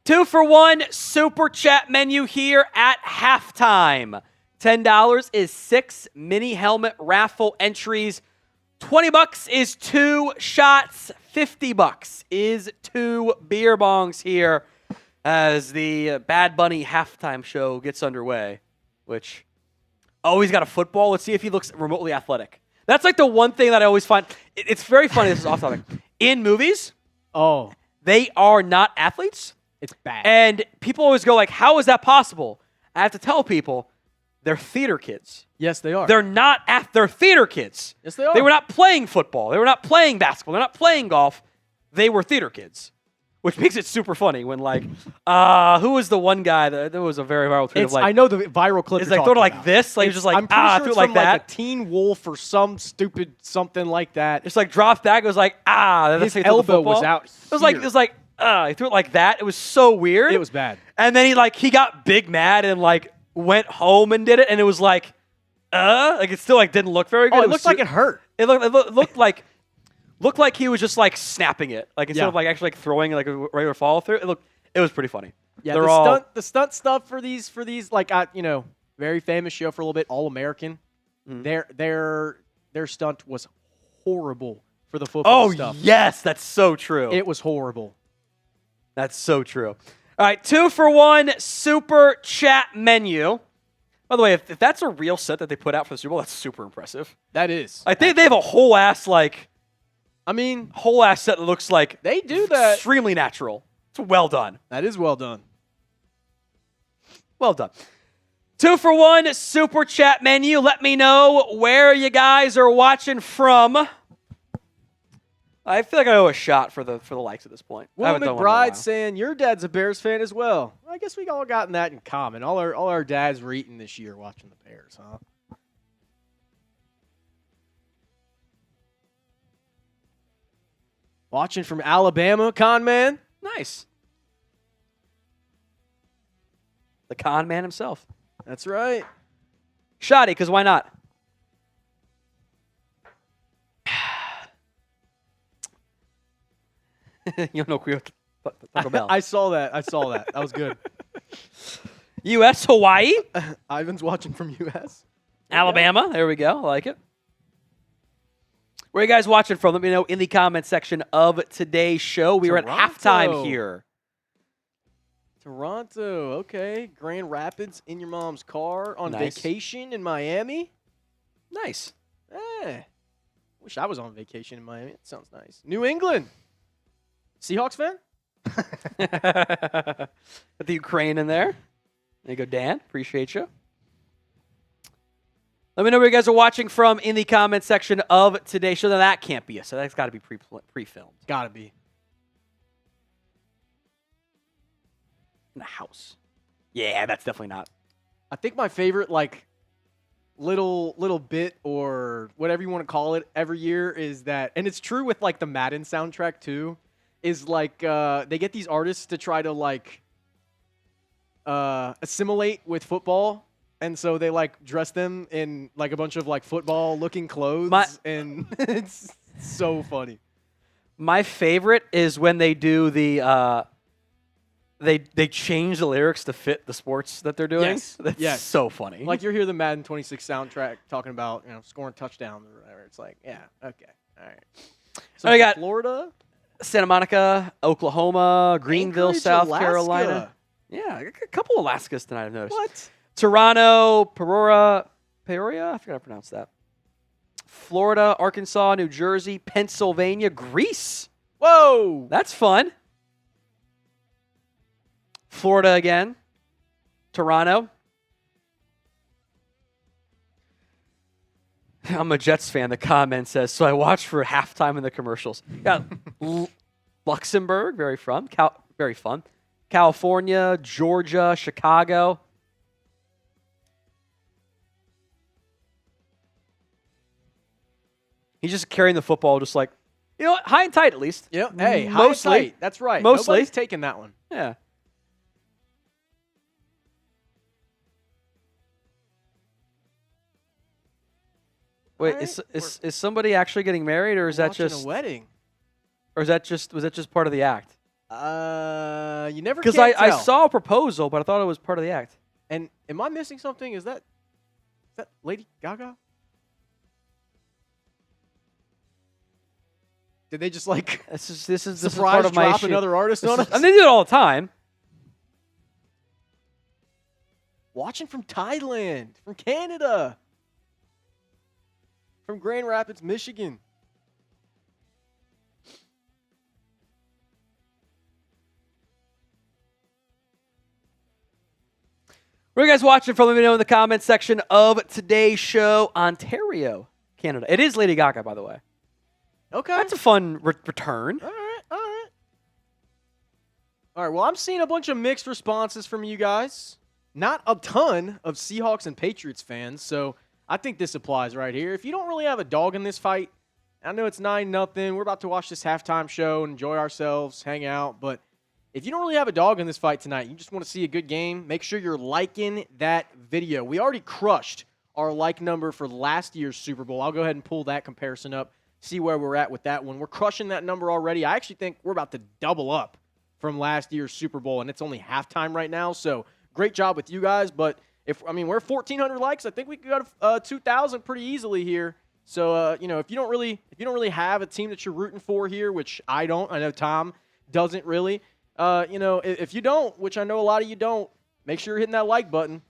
2 for 1 Super Chat menu here at halftime. $10 is 6 mini helmet raffle entries. $20 is 2 shots. $50 is 2 beer bongs here as the Bad Bunny halftime show gets underway. Which, he's got a football. Let's see if he looks remotely athletic. That's like the one thing that I always find. It's very funny. This is off topic. In movies, they are not athletes. It's bad. And people always go like, how is that possible? I have to tell people, they're theater kids. Yes, they are. They're theater kids. Yes, they are. They were not playing football. They were not playing basketball. They're not playing golf. They were theater kids. Which makes it super funny when, who was the one guy that was a very viral tweet I know the viral clip. It's like throw it like this. Like, just like, I'm pretty sure threw it it's like from that. Like a Teen Wolf or some stupid something like that. Just like dropped back. It was like, His elbow was out. It was like, he threw it like that. It was so weird. It was bad. And then he got big mad and went home and did it. And it was it still didn't look very good. It looked like it hurt. It looked like looked like he was just like snapping it, like instead of like actually like throwing like a regular follow through. It was pretty funny. Yeah, They're the stunt stuff for these like very famous show for a little bit, All American. Their stunt was horrible for the football stuff. Oh yes, that's so true. It was horrible. That's so true. All right, 2-for-1 super chat menu. By the way, if that's a real set that they put out for the Super Bowl, that's super impressive. That is. I think they have a whole ass set that looks like they do that extremely natural. It's well done. That is well done. Well done. 2-for-1 super chat menu. Let me know where you guys are watching from. I feel like I owe a shot for the likes at this point. Will McBride saying your dad's a Bears fan as well. I guess we all gotten that in common. All our dads were eating this year watching the Bears, huh? Watching from Alabama, con man. Nice. The con man himself. That's right. Shoddy, because why not? You know, Taco Bell. I saw that. That was good. U.S., Hawaii. Ivan's watching from U.S. Alabama. There we go. I like it. Where are you guys watching from? Let me know in the comment section of today's show. We are at halftime here. Toronto. Okay. Grand Rapids in your mom's car on vacation in Miami. Nice. Wish I was on vacation in Miami. It sounds nice. New England. Seahawks fan? With the Ukraine in there. There you go, Dan. Appreciate you. Let me know where you guys are watching from in the comment section of today's show. Now, that can't be so that's got to be pre-filmed. Got to be. In the house. Yeah, that's definitely not. I think my favorite, little bit or whatever you want to call it every year is that, and it's true with, the Madden soundtrack, too, is, they get these artists to try to, assimilate with football. And so they dress them in a bunch of football looking clothes, and it's so funny. My favorite is when they do the they change the lyrics to fit the sports that they're doing. That's so funny. You hear the Madden 26 soundtrack talking about scoring touchdowns or whatever. It's okay, all right. So we got Florida, Santa Monica, Oklahoma, Greenville, Anchorage, South Alaska. Carolina. Yeah, a couple of Alaskas tonight I've noticed. What? Toronto, Peoria, I forgot to pronounce that. Florida, Arkansas, New Jersey, Pennsylvania, Greece. Whoa! That's fun. Florida again. Toronto. I'm a Jets fan. The comment says, so I watched for halftime in the commercials. Yeah, Luxembourg, very fun. California, Georgia, Chicago. He's just carrying the football, just high and tight at least. Yeah. Hey, mostly. high and tight. That's right. Mostly. Nobody's taking that one. Yeah. Wait, right. is somebody actually getting married, or is that just a wedding? Or was that just part of the act? You never because I saw a proposal, but I thought it was part of the act. And am I missing something? Is that Lady Gaga? Did they just this is surprise part of my drop issue. another artist on us? And they do it all the time. Watching from Thailand, from Canada, from Grand Rapids, Michigan. Where are you guys watching from? Let me know in the comments section of today's show. Ontario, Canada. It is Lady Gaga, by the way. Okay. That's a fun return. All right. Well, I'm seeing a bunch of mixed responses from you guys. Not a ton of Seahawks and Patriots fans, so I think this applies right here. If you don't really have a dog in this fight, I know it's 9-0. We're about to watch this halftime show and enjoy ourselves, hang out, but if you don't really have a dog in this fight tonight, you just want to see a good game, make sure you're liking that video. We already crushed our like number for last year's Super Bowl. I'll go ahead and pull that comparison up see where we're at with that one. We're crushing that number already. I actually think we're about to double up from last year's Super Bowl, and it's only halftime right now. So great job with you guys. But we're 1,400 likes. I think we could go to 2,000 pretty easily here. So if you don't really have a team that you're rooting for here, which I don't, I know Tom doesn't really. If you don't, which I know a lot of you don't, make sure you're hitting that like button.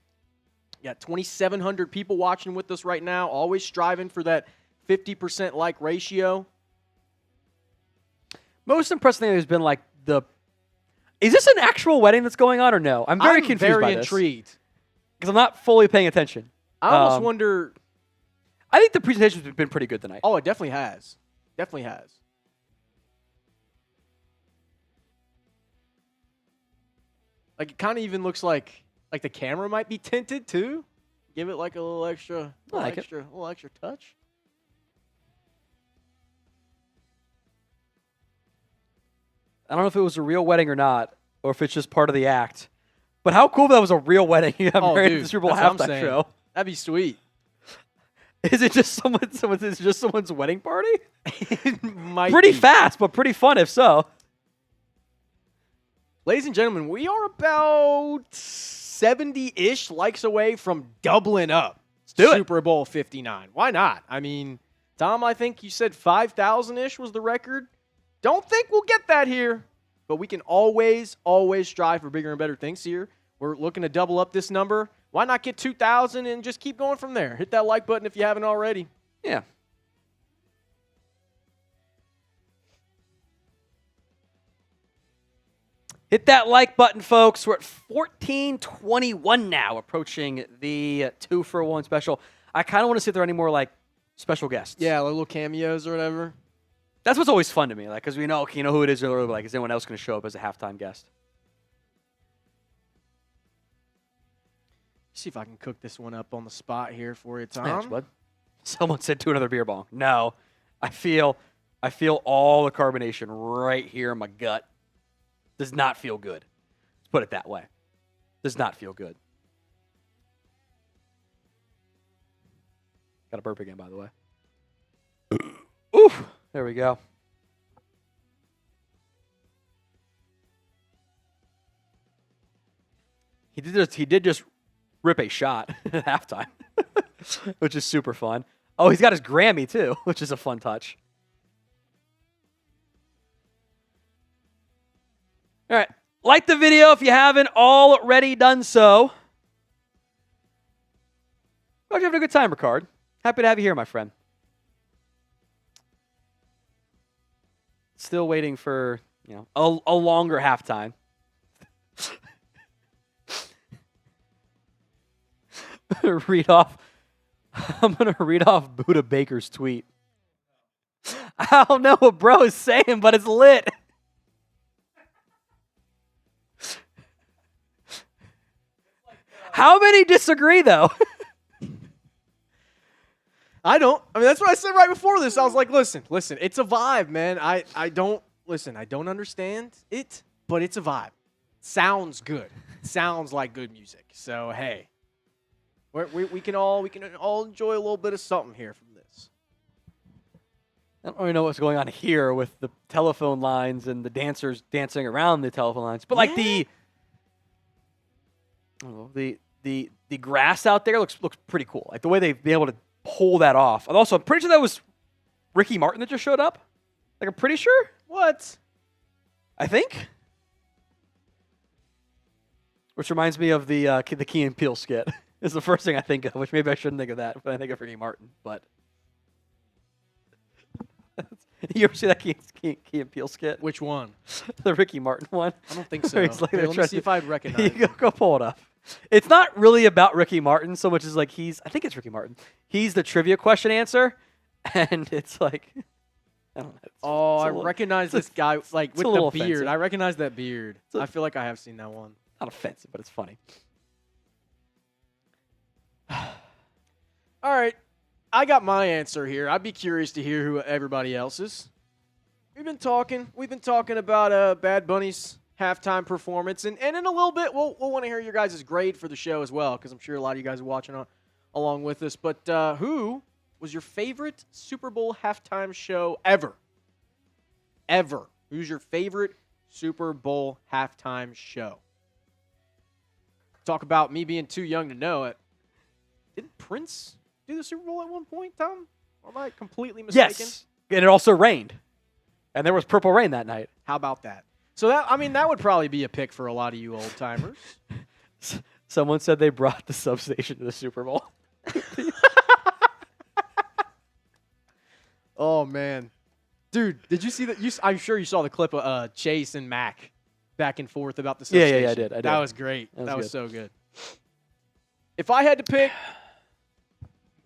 You got 2,700 people watching with us right now. Always striving for that 50% like ratio. Most impressive thing has been like is this an actual wedding that's going on or no? I'm very confused by this. I'm very intrigued. Because I'm not fully paying attention. I almost wonder. I think the presentation's been pretty good tonight. Oh, it definitely has. Definitely has. Like, it kind of even looks like the camera might be tinted too. Give it like a little extra, little extra touch. I don't know if it was a real wedding or not, or if it's just part of the act. But how cool if that was a real wedding you got married at the Super Bowl halftime show. That'd be sweet. Is it just someone's wedding party? It might pretty be. fast, but pretty fun if so. Ladies and gentlemen, we are about 70-ish likes away from doubling up Super Bowl 59. Why not? I mean, Tom, I think you said 5,000-ish was the record. Don't think we'll get that here, but we can always strive for bigger and better things here. We're looking to double up this number. Why not get 2,000 and just keep going from there? Hit that like button if you haven't already. Yeah. Hit that like button, folks. We're at 14:21 now, approaching the 2-for-1 special. I kind of want to see if there are any more like special guests. Yeah, like little cameos or whatever. That's what's always fun to me, like, because we know, you know who it is, or like, is anyone else going to show up as a halftime guest? See if I can cook this one up on the spot here for you, Tom. Thanks, bud. Someone said to another beer bong. No, I feel all the carbonation right here in my gut. Does not feel good. Let's put it that way. Does not feel good. Got a burp again, by the way. Oof. There we go. He did just rip a shot at halftime, which is super fun. Oh, he's got his Grammy too, which is a fun touch. All right. Like the video if you haven't already done so. Hope you're having a good time, Ricard. Happy to have you here, my friend. Still waiting for, a longer halftime. I'm going to read off Buddha Baker's tweet. I don't know what bro is saying, but it's lit. How many disagree, though? I don't. I mean, that's what I said right before this. I was like, listen, it's a vibe, man. I don't understand it, but it's a vibe. Sounds good. Sounds like good music. So, hey, we can all enjoy a little bit of something here from this. I don't really know what's going on here with the telephone lines and the dancers dancing around the telephone lines, but like the grass out there looks pretty cool. Like the way they've been able to pull that off. And also, I'm pretty sure that was Ricky Martin that just showed up. Like, I'm pretty sure. What? I think. Which reminds me of the Key and Peele skit. Is the first thing I think of, which maybe I shouldn't think of that, but I think of Ricky Martin. But you ever see that Key and Peele skit? Which one? The Ricky Martin one. I don't think so. Like, hey, let me see if I recognize it. Go pull it up. It's not really about Ricky Martin so much as like I think it's Ricky Martin. He's the trivia question answer, and it's like, I don't know. I recognize this guy like with the beard. Offensive. I recognize that beard. I feel like I have seen that one. Not offensive, but it's funny. All right, I got my answer here. I'd be curious to hear who everybody else's. We've been talking about Bad Bunny's halftime performance, and in a little bit we'll want to hear your guys' grade for the show as well, because I'm sure a lot of you guys are watching along with us. But who was your favorite Super Bowl halftime show ever? Ever. Who's your favorite Super Bowl halftime show? Talk about me being too young to know it. Didn't Prince do the Super Bowl at one point, Tom? Or am I completely mistaken? Yes. And it also rained. And there was purple rain that night. How about that? So that would probably be a pick for a lot of you old timers. Someone said they brought the substation to the Super Bowl. Oh man, dude, did you see that? I'm sure you saw the clip of Chase and Mack back and forth about the substation. Yeah, I did. That was great. That was good. so good. If I had to pick,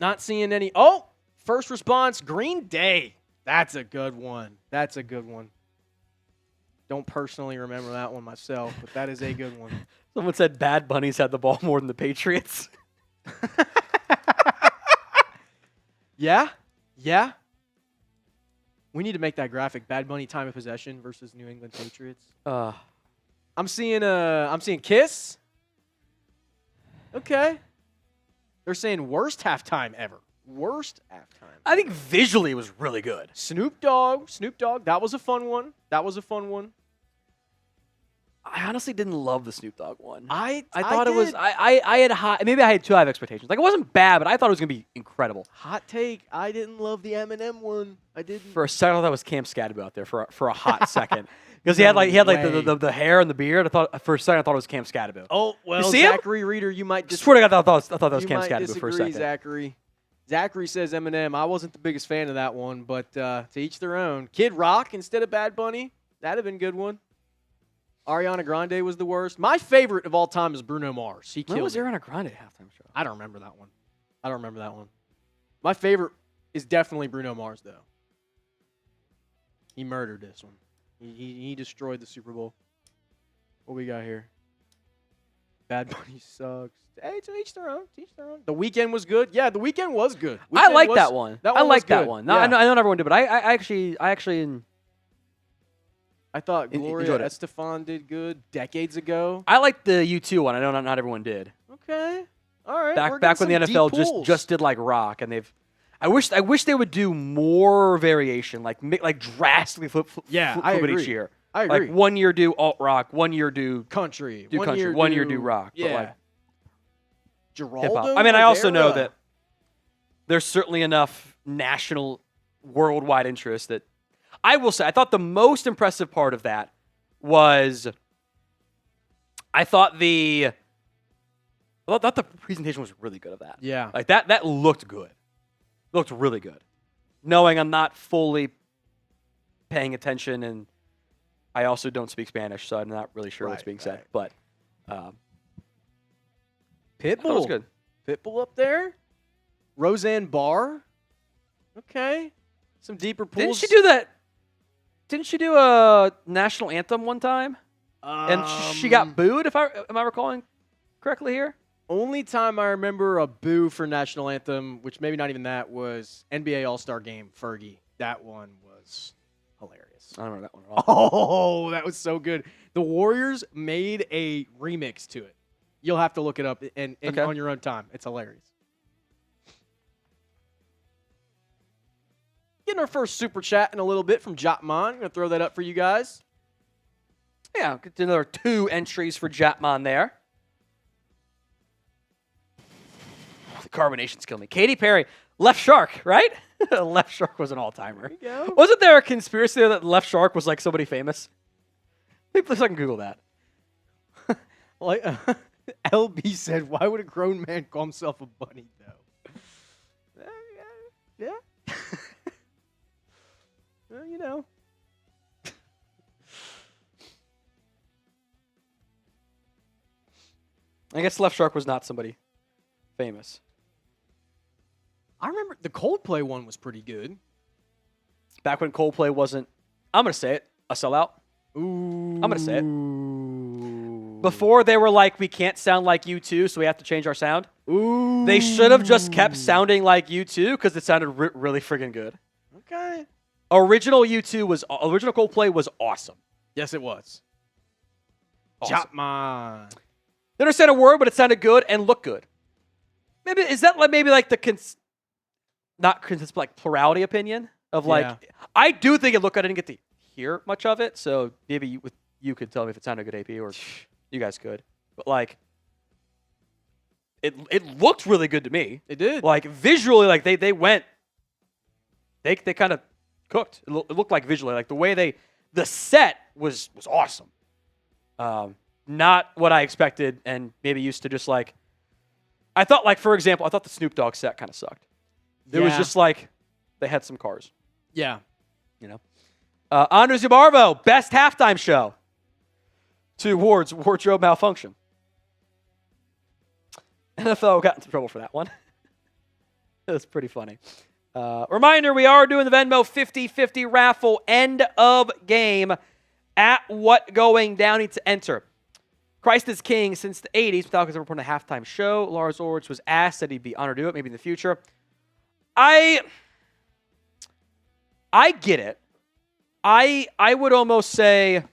not seeing any. Oh, first response, Green Day. That's a good one. That's a good one. Don't personally remember that one myself, but that is a good one. Someone said Bad Bunnies had the ball more than the Patriots. Yeah. We need to make that graphic. Bad Bunny time of possession versus New England Patriots. I'm seeing Kiss. Okay. They're saying worst halftime ever. Worst halftime. I think visually it was really good. Snoop Dogg. That was a fun one. I honestly didn't love the Snoop Dogg one. I thought it was. did. I had high. Maybe I had too high of expectations. Like it wasn't bad, but I thought it was gonna be incredible. Hot take. I didn't love the Eminem one. I didn't. For a second, I thought that was Cam Scadaboo out there for a hot second because he had the hair and the beard. I thought for a second I thought it was Cam Scadaboo. Oh well, you see him? Zachary Reader, you might. I swear to God, I thought that was Cam Scadaboo disagree, for a second. Zachary says Eminem. I wasn't the biggest fan of that one, but to each their own. Kid Rock instead of Bad Bunny. That'd have been a good one. Ariana Grande was the worst. My favorite of all time is Bruno Mars. He killed. When was it. Ariana Grande halftime show? I don't remember that one. My favorite is definitely Bruno Mars, though. He murdered this one. He destroyed the Super Bowl. What we got here? Bad Bunny sucks. Hey, to each their own. The Weeknd was good. Yeah, The Weeknd was good. I like that one. I like that one. Yeah. I know not everyone did, but I actually. I thought Gloria enjoyed it. Estefan did good decades ago. I like the U2 one. I know not everyone did. Okay. All right. Back when the NFL just did like rock, and they've. I wish they would do more variation, like drastically flip I it agree. each year. I agree. Like 1 year do alt rock, 1 year do country, country, 1 year do rock. Yeah. But like Geraldo hip-hop. I mean, I also know Rivera. that there's certainly enough national, worldwide interest that I will say I thought the most impressive part of that was I thought the presentation was really good of that. Yeah. Like that looked good. Looked really good. Knowing I'm not fully paying attention and I also don't speak Spanish, so I'm not really sure what's being said. But Pitbull. that was good. Pitbull up there. Roseanne Barr. Okay. Some deeper pools. Didn't she do that? Didn't she do a national anthem one time? And she got booed, am I recalling correctly here? Only time I remember a boo for national anthem, which maybe not even that, was NBA All-Star Game, Fergie. That one was hilarious. I don't remember that one at all. Oh, that was so good. The Warriors made a remix to it. You'll have to look it up and Okay. on your own time. It's hilarious. Getting our first super chat in a little bit from Jotman. I'm going to throw that up for you guys. Yeah, get another 2 entries for Jatman there. The carbonation's killing me. Katy Perry, Left Shark, right? Left Shark was an all-timer. There you go. Wasn't there a conspiracy there that Left Shark was like somebody famous? Please, I can Google that. Like LB said, why would a grown man call himself a bunny, though? Yeah. Well, you know. I guess Left Shark was not somebody famous. I remember the Coldplay one was pretty good. Back when Coldplay wasn't, I'm going to say it, a sellout. Ooh. I'm going to say it. Before they were like, we can't sound like U2, so we have to change our sound. Ooh. They should have just kept sounding like U2 because it sounded really friggin' good. Okay. Original Coldplay was awesome. Yes, it was. Awesome. Chapman. Didn't understand a word, but it sounded good and looked good. Maybe is that like maybe like the not consistent, but like plurality opinion of like, I do think it looked good. I didn't get to hear much of it, so maybe you could tell me if it sounded good, AP, or you guys could. But like, it looked really good to me. It did. Like visually, like they went, they kind of cooked. It looked like visually, like the way the set was awesome. Not what I expected, and maybe used to just like. I thought, like, for example, I thought the Snoop Dogg set kind of sucked. It was just like they had some cars. Yeah. You know? Andres Yabarvo, best halftime show. 2 awards, wardrobe malfunction. NFL got into trouble for that one. It was pretty funny. Reminder, we are doing the Venmo 50-50 raffle end of game at What Going Downey to enter. Christ is King since the 80s. Metallica's ever put on a halftime show. Lars Ulrich was asked that he'd be honored to do it, maybe in the future. I get it. I would almost say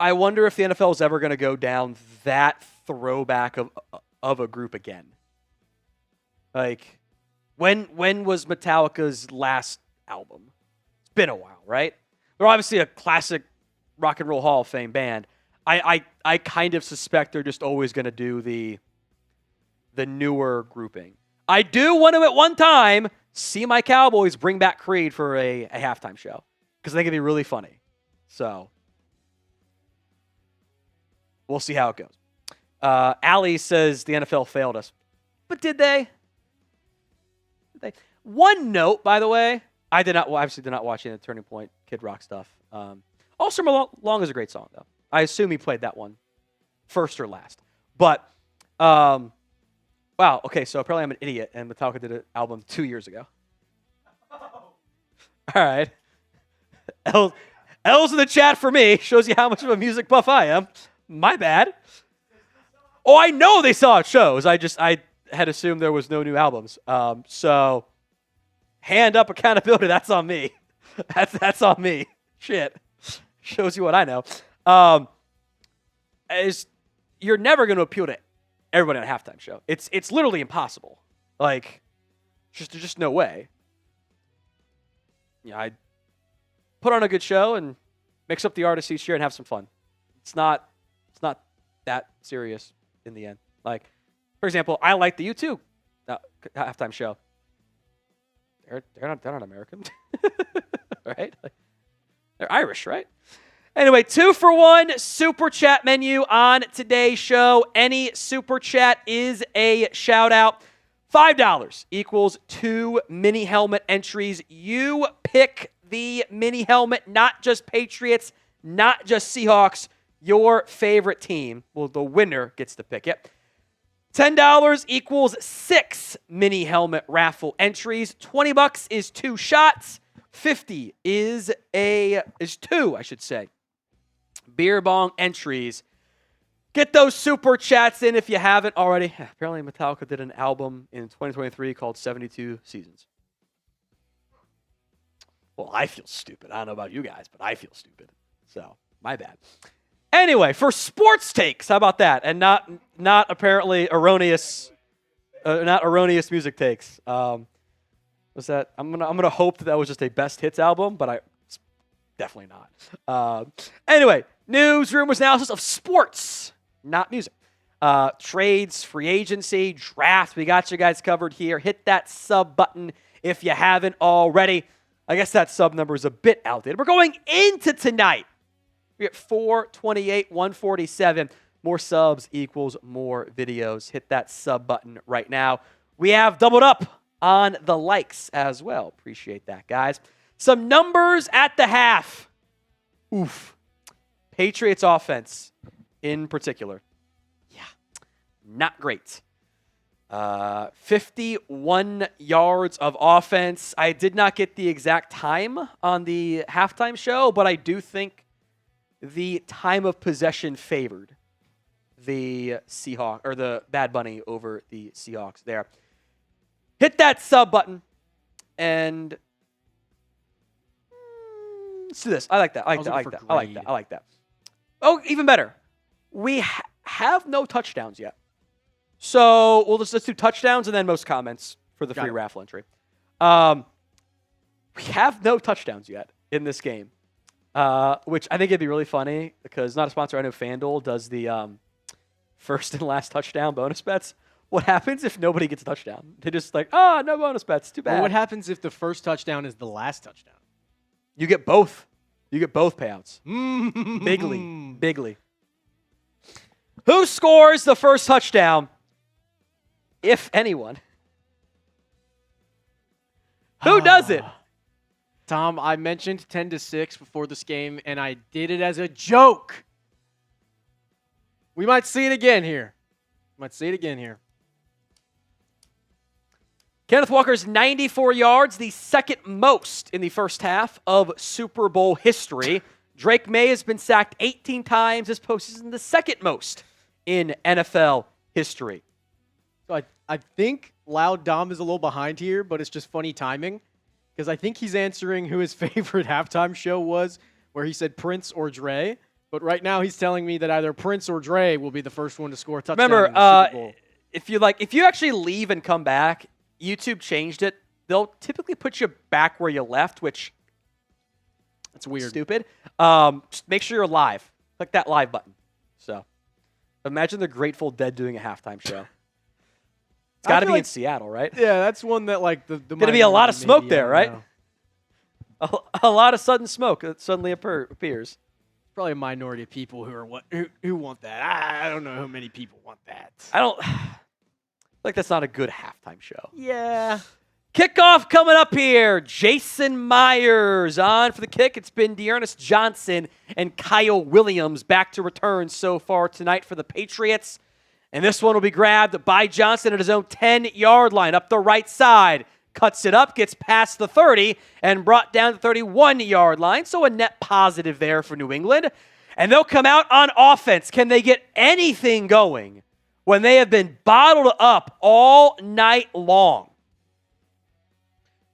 I wonder if the NFL is ever going to go down that throwback of a group again. Like, when was Metallica's last album? It's been a while, right? They're obviously a classic Rock and Roll Hall of Fame band. I kind of suspect they're just always going to do the newer grouping. I do want to at one time see my Cowboys bring back Creed for a halftime show because I think it'd be really funny. So we'll see how it goes. Allie says the NFL failed us. But did they? One note, by the way, I obviously did not watch any of the Turning Point Kid Rock stuff. All Summer Long is a great song, though. I assume he played that one first or last. But, wow, okay, so apparently I'm an idiot, and Metallica did an album 2 years ago. All right. L's in the chat for me. Shows you how much of a music buff I am. My bad. Oh, I know they saw shows. I had assumed there was no new albums. So, hand up accountability. That's on me. That's on me. Shit. Shows you what I know. You're never going to appeal to everybody on a halftime show. It's literally impossible. Like, there's just no way. Yeah, I put on a good show and mix up the artists each year and have some fun. It's not that serious in the end. Like, for example, I like the U2 halftime show. They're not American, right? Like, they're Irish, right? Anyway, 2-for-1 super chat menu on today's show. Any super chat is a shout out. $5 equals 2 mini helmet entries. You pick the mini helmet, not just Patriots, not just Seahawks, your favorite team. Well, the winner gets to pick it. $10 equals 6 mini helmet raffle entries. $20 is 2 shots. $50 is 2, I should say. Beer bong entries. Get those super chats in if you haven't already. Apparently Metallica did an album in 2023 called 72 Seasons. Well, I feel stupid. I don't know about you guys, but I feel stupid. So, my bad. Anyway, for sports takes, how about that? And not apparently erroneous, not erroneous music takes. Was that? I'm gonna hope that was just a best hits album, but it's definitely not. Anyway, news, rumors, analysis of sports, not music. Trades, free agency, draft. We got you guys covered here. Hit that sub button if you haven't already. I guess that sub number is a bit outdated. We're going into tonight. We get 428, 147. More subs equals more videos. Hit that sub button right now. We have doubled up on the likes as well. Appreciate that, guys. Some numbers at the half. Oof. Patriots offense in particular. Yeah, not great. 51 yards of offense. I did not get the exact time on the halftime show, but I do think the time of possession favored the Seahawks or the Bad Bunny over the Seahawks there. Hit that sub button and let's do this. I like that. I like that. Oh, even better. We have no touchdowns yet. So let's do touchdowns and then most comments for the free raffle entry. We have no touchdowns yet in this game, which I think it'd be really funny because not a sponsor. I know FanDuel does the first and last touchdown bonus bets. What happens if nobody gets a touchdown? They just like, no bonus bets. Too bad. Well, what happens if the first touchdown is the last touchdown? You get both. You get both payouts. Bigly. Who scores the first touchdown, if anyone? Who does it? Tom, I mentioned 10-6 before this game, and I did it as a joke. We might see it again here. Kenneth Walker's 94 yards, the second most in the first half of Super Bowl history. Drake Maye has been sacked 18 times this postseason, the second most in NFL history. So I think Loud Dom is a little behind here, but it's just funny timing because I think he's answering who his favorite halftime show was, where he said Prince or Dre. But right now he's telling me that either Prince or Dre will be the first one to score a touchdown. Remember, in the Super Bowl. if you actually leave and come back, YouTube changed it. They'll typically put you back where you left, which that's weird. Stupid. Just make sure you're live. Click that live button. So imagine the Grateful Dead doing a halftime show. It's got to be in Seattle, right? Yeah, that's one that like the going to be a lot of smoke there, right? A lot of sudden smoke that suddenly appears. Probably a minority of people who want that. I don't know how many people want that. I don't like that's not a good halftime show. Yeah. Kickoff coming up here. Jason Myers on for the kick. It's been Dearness Johnson and Kyle Williams back to return so far tonight for the Patriots. And this one will be grabbed by Johnson at his own 10-yard line up the right side. Cuts it up, gets past the 30, and brought down the 31-yard line. So a net positive there for New England. And they'll come out on offense. Can they get anything going when they have been bottled up all night long?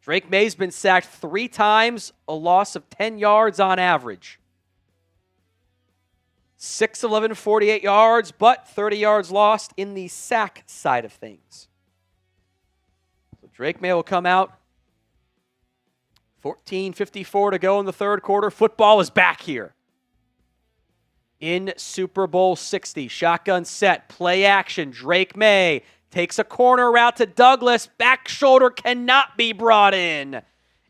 Drake Maye's been sacked 3 times, a loss of 10 yards on average. 6 of 11, 48 yards, but 30 yards lost in the sack side of things. So Drake Maye will come out. 14:54 to go in the third quarter. Football is back here in Super Bowl 60. Shotgun set, play action. Drake Maye takes a corner route to Douglas. Back shoulder cannot be brought in.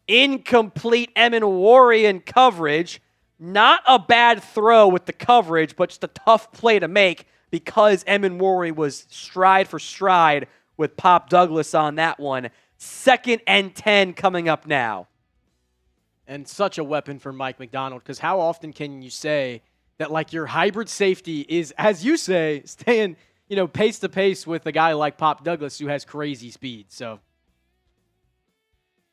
Incomplete Emin coverage. Not a bad throw with the coverage, but just a tough play to make because Emin was stride for stride with Pop Douglas on that one. 2nd and 10 coming up now. And such a weapon for Mike McDonald, because how often can you say that like your hybrid safety is, as you say, staying pace to pace with a guy like Pop Douglas who has crazy speed. So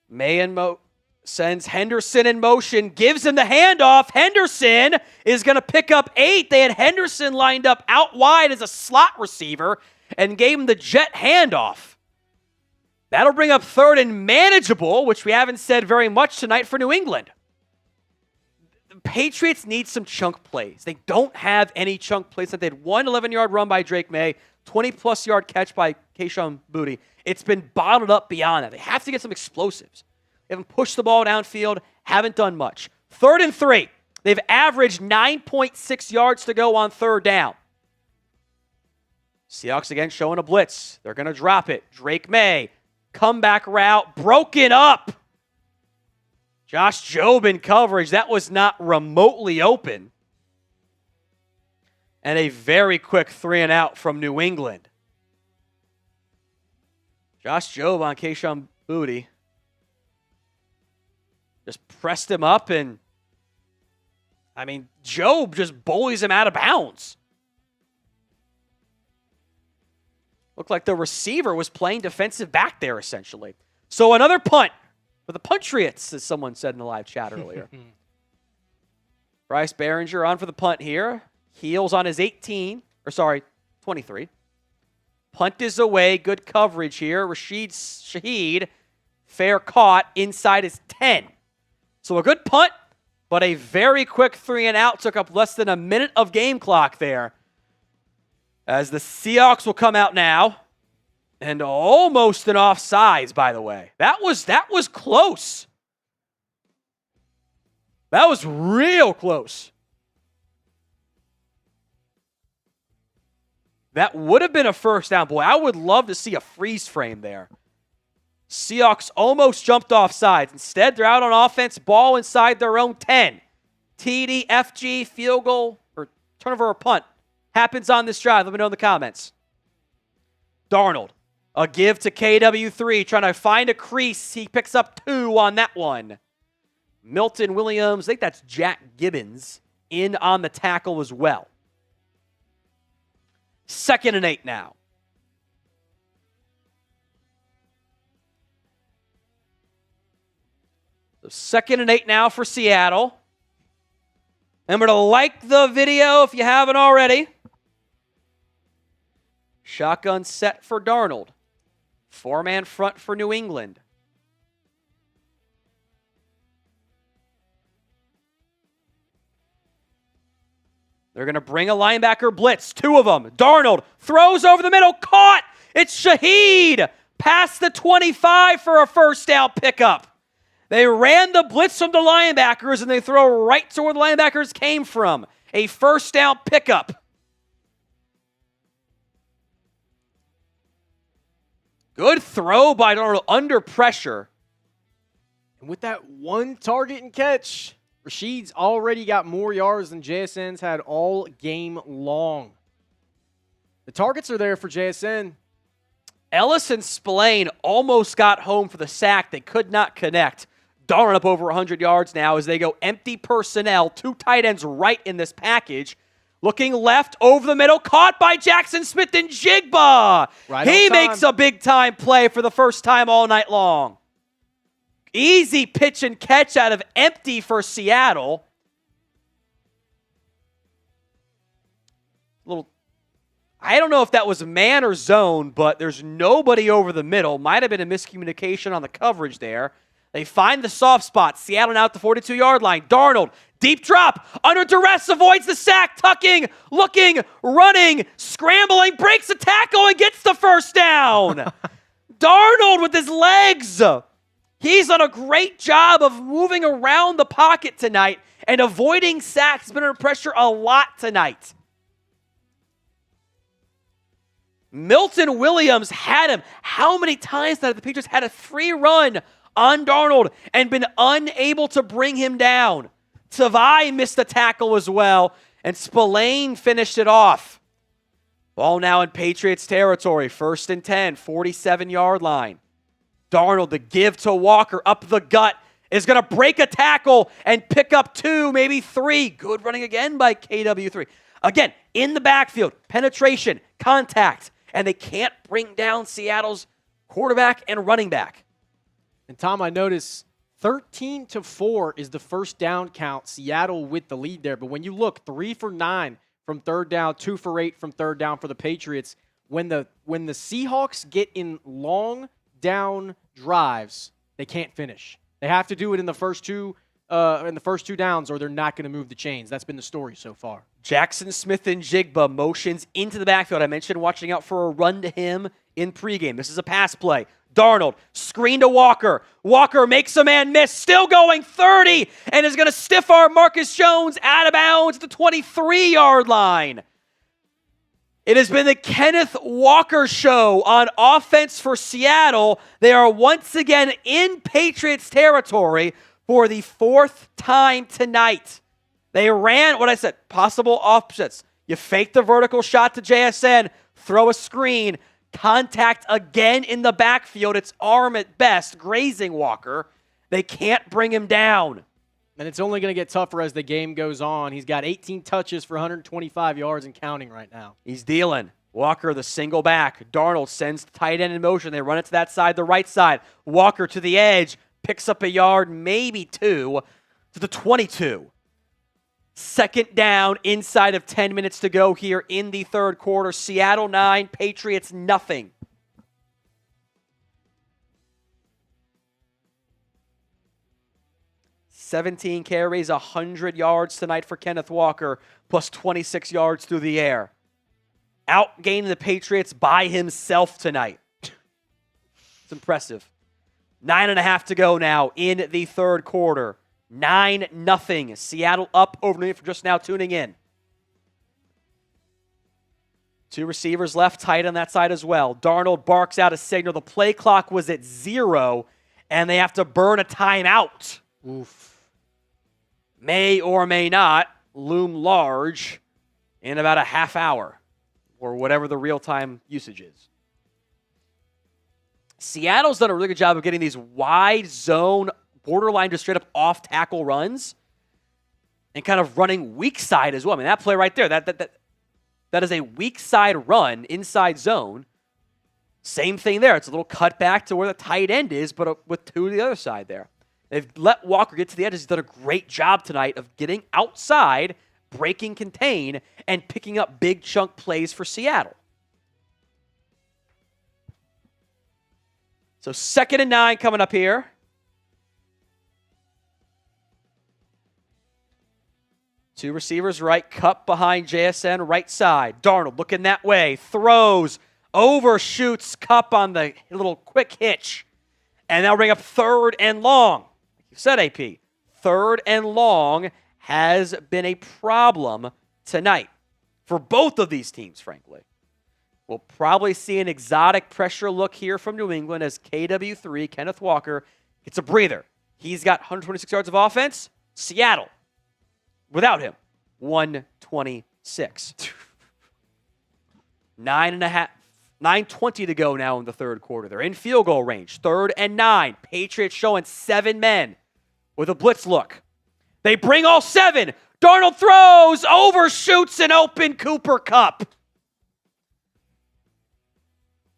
Maye sends Henderson in motion, gives him the handoff. Henderson is going to pick up 8. They had Henderson lined up out wide as a slot receiver and gave him the jet handoff. That'll bring up 3rd and manageable, which we haven't said very much tonight for New England. The Patriots need some chunk plays. They don't have any chunk plays. They had one 11-yard run by Drake Maye, 20-plus yard catch by Kayshon Boutte. It's been bottled up beyond that. They have to get some explosives. They haven't pushed the ball downfield, haven't done much. 3rd and 3. They've averaged 9.6 yards to go on 3rd down. Seahawks again showing a blitz. They're going to drop it. Drake Maye, comeback route, broken up. Josh Jobe in coverage. That was not remotely open. And a very quick 3-and-out from New England. Josh Jobe on Kayshon Boutte. Just pressed him up, and Jobe just bullies him out of bounds. Looked like the receiver was playing defensive back there, essentially. So another punt for the Patriots, as someone said in the live chat earlier. Bryce Behringer on for the punt here. Heels on his 23. Punt is away. Good coverage here. Rashid Shaheed, fair caught inside his 10. So a good punt, but a very quick 3-and-out. Took up less than a minute of game clock there. As the Seahawks will come out now. And almost an offsides, by the way. That was close. That was real close. That would have been a first down. Boy, I would love to see a freeze frame there. Seahawks almost jumped off sides. Instead, they're out on offense, ball inside their own 10. TD, FG, field goal, or turnover or punt happens on this drive. Let me know in the comments. Darnold, a give to KW3, trying to find a crease. He picks up 2 on that one. Milton Williams, I think that's Jack Gibbons, in on the tackle as well. 2nd and 8 now. So 2nd and 8 now for Seattle. Remember to like the video if you haven't already. Shotgun set for Darnold. 4-man front for New England. They're going to bring a linebacker blitz, 2 of them. Darnold throws over the middle, caught. It's Shaheed past the 25 for a first down pickup. They ran the blitz from the linebackers, and they throw right to where the linebackers came from. A first down pickup. Good throw by Darnold under pressure. And with that one target and catch, Rashid's already got more yards than JSN's had all game long. The targets are there for JSN. Elliss and Spillane almost got home for the sack. They could not connect. Darnold up over 100 yards now as they go empty personnel. 2 tight ends right in this package. Looking left over the middle, caught by Jackson Smith-Njigba. He makes a big-time play for the first time all night long. Easy pitch and catch out of empty for Seattle. I don't know if that was man or zone, but there's nobody over the middle. Might have been a miscommunication on the coverage there. They find the soft spot. Seattle now at the 42-yard line. Darnold, deep drop, under duress, avoids the sack, tucking, looking, running, scrambling, breaks a tackle and gets the first down. Darnold with his legs. He's done a great job of moving around the pocket tonight and avoiding sacks. He's been under pressure a lot tonight. Milton Williams had him. How many times have the Patriots had a 3-run on Darnold and been unable to bring him down? Tavai missed the tackle as well, and Spillane finished it off. Ball now in Patriots territory. 1st and 10, 47-yard line. Darnold, the give to Walker up the gut, is going to break a tackle and pick up 2, maybe 3. Good running again by KW3. Again, in the backfield, penetration, contact, and they can't bring down Seattle's quarterback and running back. And Tom, I notice 13-4 is the first down count. Seattle with the lead there. But when you look, 3 for 9 from 3rd down, 2 for 8 from 3rd down for the Patriots. When the Seahawks get in long down drives, they can't finish. They have to do it in the first two downs, or they're not going to move the chains. That's been the story so far. Jackson Smith-Njigba motions into the backfield. I mentioned watching out for a run to him in pregame. This is a pass play. Darnold, screen to Walker. Walker makes a man miss, still going 30, and is going to stiff arm Marcus Jones out of bounds at the 23-yard line. It has been the Kenneth Walker show on offense for Seattle. They are once again in Patriots territory for the 4th time tonight. They ran, what I said, possible offsets. You fake the vertical shot to JSN, throw a screen, contact again in the backfield. It's arm at best, grazing Walker. They can't bring him down. And it's only going to get tougher as the game goes on. He's got 18 touches for 125 yards and counting right now. He's dealing. Walker, the single back. Darnold sends the tight end in motion. They run it to that side, the right side. Walker to the edge, picks up a yard, maybe 2, to the 22. 2nd down, inside of 10 minutes to go here in the 3rd quarter. Seattle 9, Patriots nothing. $17 carries, 100 yards tonight for Kenneth Walker, plus 26 yards through the air. outgaining the Patriots by himself tonight. It's impressive. 9.5 to go now in the third quarter. 9-0. Seattle up over New England for just now tuning in. 2 receivers left, tight on that side as well. Darnold barks out a signal. The play clock was at 0, and they have to burn a timeout. Oof. May or may not loom large in about a half hour, or whatever the real-time usage is. Seattle's done a really good job of getting these wide zone, borderline just straight up off-tackle runs and kind of running weak side as well. I mean, that play right there, that is a weak side run, inside zone. Same thing there. It's a little cut back to where the tight end is, but with 2 to the other side there. They've let Walker get to the edges. He's done a great job tonight of getting outside, breaking contain, and picking up big chunk plays for Seattle. So 2nd and 9 coming up here. Two receivers right, Cup behind JSN, right side. Darnold looking that way, throws, overshoots Cup on the little quick hitch. And that'll bring up 3rd and long. Like you said, AP, 3rd and long has been a problem tonight for both of these teams, frankly. We'll probably see an exotic pressure look here from New England as KW3, Kenneth Walker, gets a breather. He's got 126 yards of offense. Seattle, without him, 126. 9:20 to go now in the third quarter. They're in field goal range. 3rd and 9. Patriots showing 7 men with a blitz look. They bring all 7. Darnold throws, overshoots an open Cooper Kupp.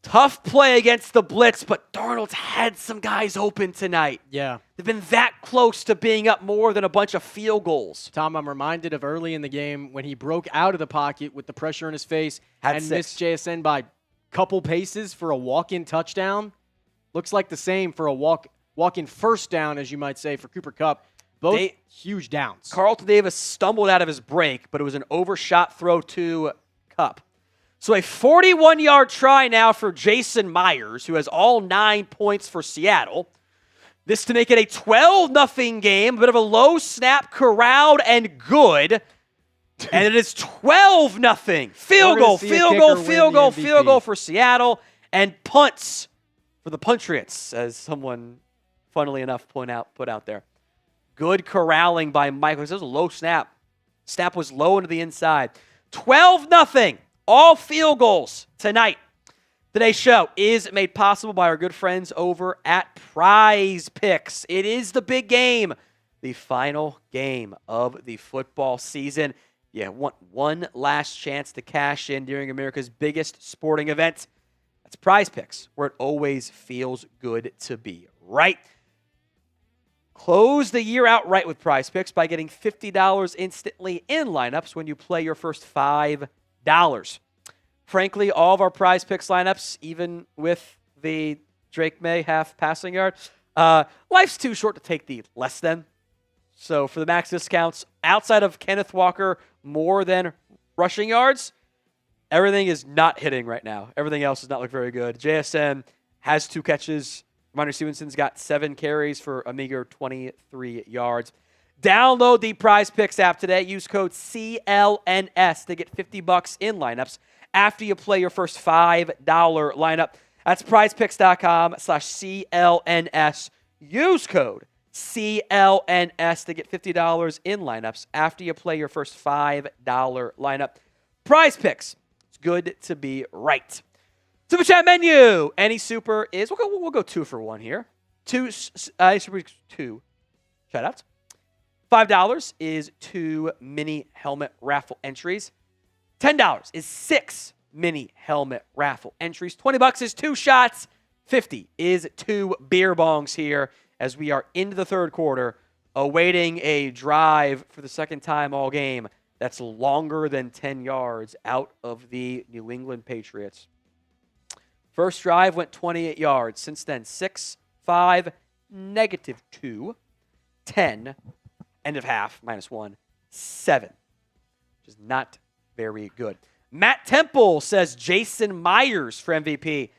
Tough play against the blitz, but Darnold's had some guys open tonight. Yeah. They've been that close to being up more than a bunch of field goals. Tom, I'm reminded of early in the game when he broke out of the pocket with the pressure in his face and missed JSN by a couple paces for a walk-in touchdown. Looks like the same for a walk-in first down, as you might say, for Cooper Kupp. Both huge downs. Carlton Davis stumbled out of his break, but it was an overshot throw to Kupp. So a 41-yard try now for Jason Myers, who has all 9 points for Seattle. This to make it a 12-0 game, a bit of a low snap, corralled, and good. And it is 12-0. Field goal, field goal, field goal, field goal for Seattle, and punts for the Patriots, as someone, funnily enough, put out there. Good corralling by Michael. This was a low snap. Snap was low into the inside. 12-0. All field goals tonight. Today's show is made possible by our good friends over at Prize Picks. It is the big game, the final game of the football season. You want one last chance to cash in during America's biggest sporting event. That's Prize Picks, where it always feels good to be right. Close the year out right with Prize Picks by getting $50 instantly in lineups when you play your first $5. Frankly, all of our Prize Picks lineups, even with the Drake Maye half passing yard, life's too short to take the less than. So for the max discounts, outside of Kenneth Walker, more than rushing yards, everything is not hitting right now. Everything else does not look very good. JSN has 2 catches. Rhamondre Stevenson's got 7 carries for a meager 23 yards. Download the Prize Picks app today. Use code CLNS to get $50 in lineups after you play your first $5 lineup. That's prizepicks.com/CLNS. Use code CLNS to get $50 in lineups after you play your first $5 lineup. Prize Picks. It's good to be right. Super chat menu. Any super is, we'll go 2 for 1 here. 2 super 2 shout outs. $5 is 2 mini helmet raffle entries. $10 is 6 mini helmet raffle entries. $20 is 2 shots. $50 is 2 beer bongs here as we are into the third quarter, awaiting a drive for the second time all game that's longer than 10 yards out of the New England Patriots. First drive went 28 yards. Since then, 6, 5, -2, 10, end of half, -1, 7. Which is not very good. Matt Temple says Jason Myers for MVP.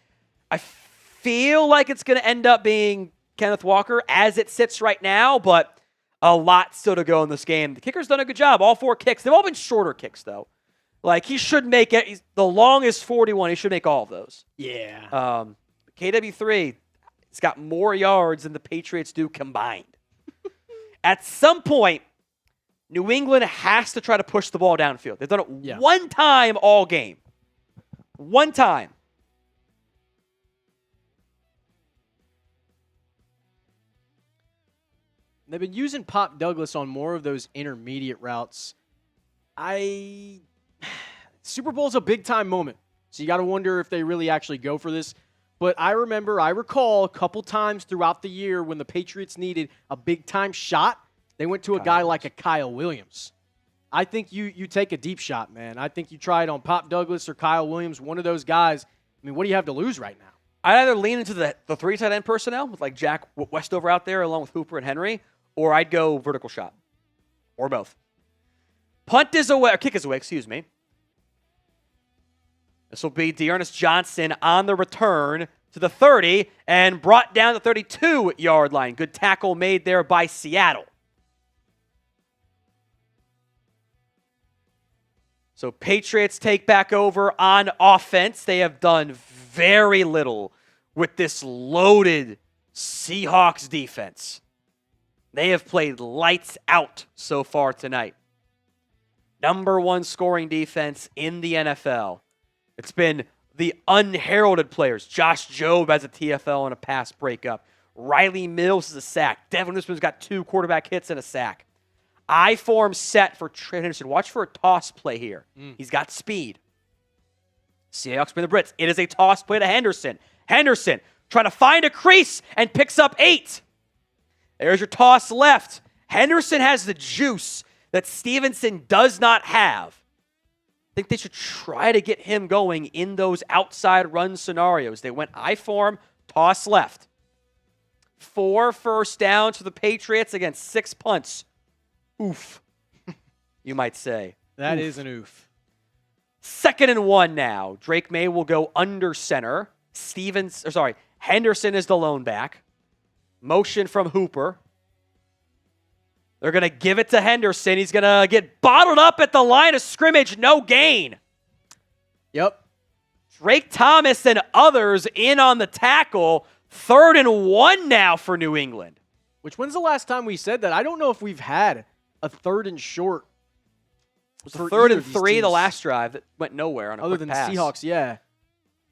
I feel like it's going to end up being Kenneth Walker as it sits right now, but a lot still to go in this game. The kicker's done a good job. All 4 kicks. They've all been shorter kicks, though. Like, he should make it. He's the longest 41. He should make all of those. Yeah. KW3, it's got more yards than the Patriots do combined. At some point, New England has to try to push the ball downfield. They've done it one time all game. One time. They've been using Pop Douglas on more of those intermediate routes. Super Bowl's a big-time moment, so you got to wonder if they really actually go for this. But I recall a couple times throughout the year when the Patriots needed a big-time shot, they went to a guy like a Kyle Williams. I think you take a deep shot, man. I think you try it on Pop Douglas or Kyle Williams, one of those guys. I mean, what do you have to lose right now? I'd either lean into the 3 tight end personnel with like Jack Westover out there along with Hooper and Henry, or I'd go vertical shot, or both. Punt is away, or kick is away, excuse me. This will be Dearness Johnson on the return to the 30 and brought down the 32-yard line. Good tackle made there by Seattle. So Patriots take back over on offense. They have done very little with this loaded Seahawks defense. They have played lights out so far tonight. Number 1 scoring defense in the NFL. It's been the unheralded players. Josh Jobe has a TFL and a pass breakup. Riley Mills is a sack. Devin Newsom's got 2 quarterback hits and a sack. I-form set for Trey Henderson. Watch for a toss play here. He's got speed. Seahawks win the Brits. It is a toss play to Henderson. Henderson trying to find a crease and picks up 8. There's your toss left. Henderson has the juice that Stevenson does not have. I think they should try to get him going in those outside run scenarios. They went I-form, toss left. 4 first downs for the Patriots against 6 punts. Oof, you might say. That is an oof. 2nd and 1 now. Drake Maye will go under center. Henderson is the lone back. Motion from Hooper. They're going to give it to Henderson. He's going to get bottled up at the line of scrimmage. No gain. Yep. Drake Thomas and others in on the tackle. 3rd and 1 now for New England. When's the last time we said that? I don't know if we've had a 3rd and short. It was 3rd and 3 the last drive that went nowhere on a other quick than pass. the Seahawks, yeah.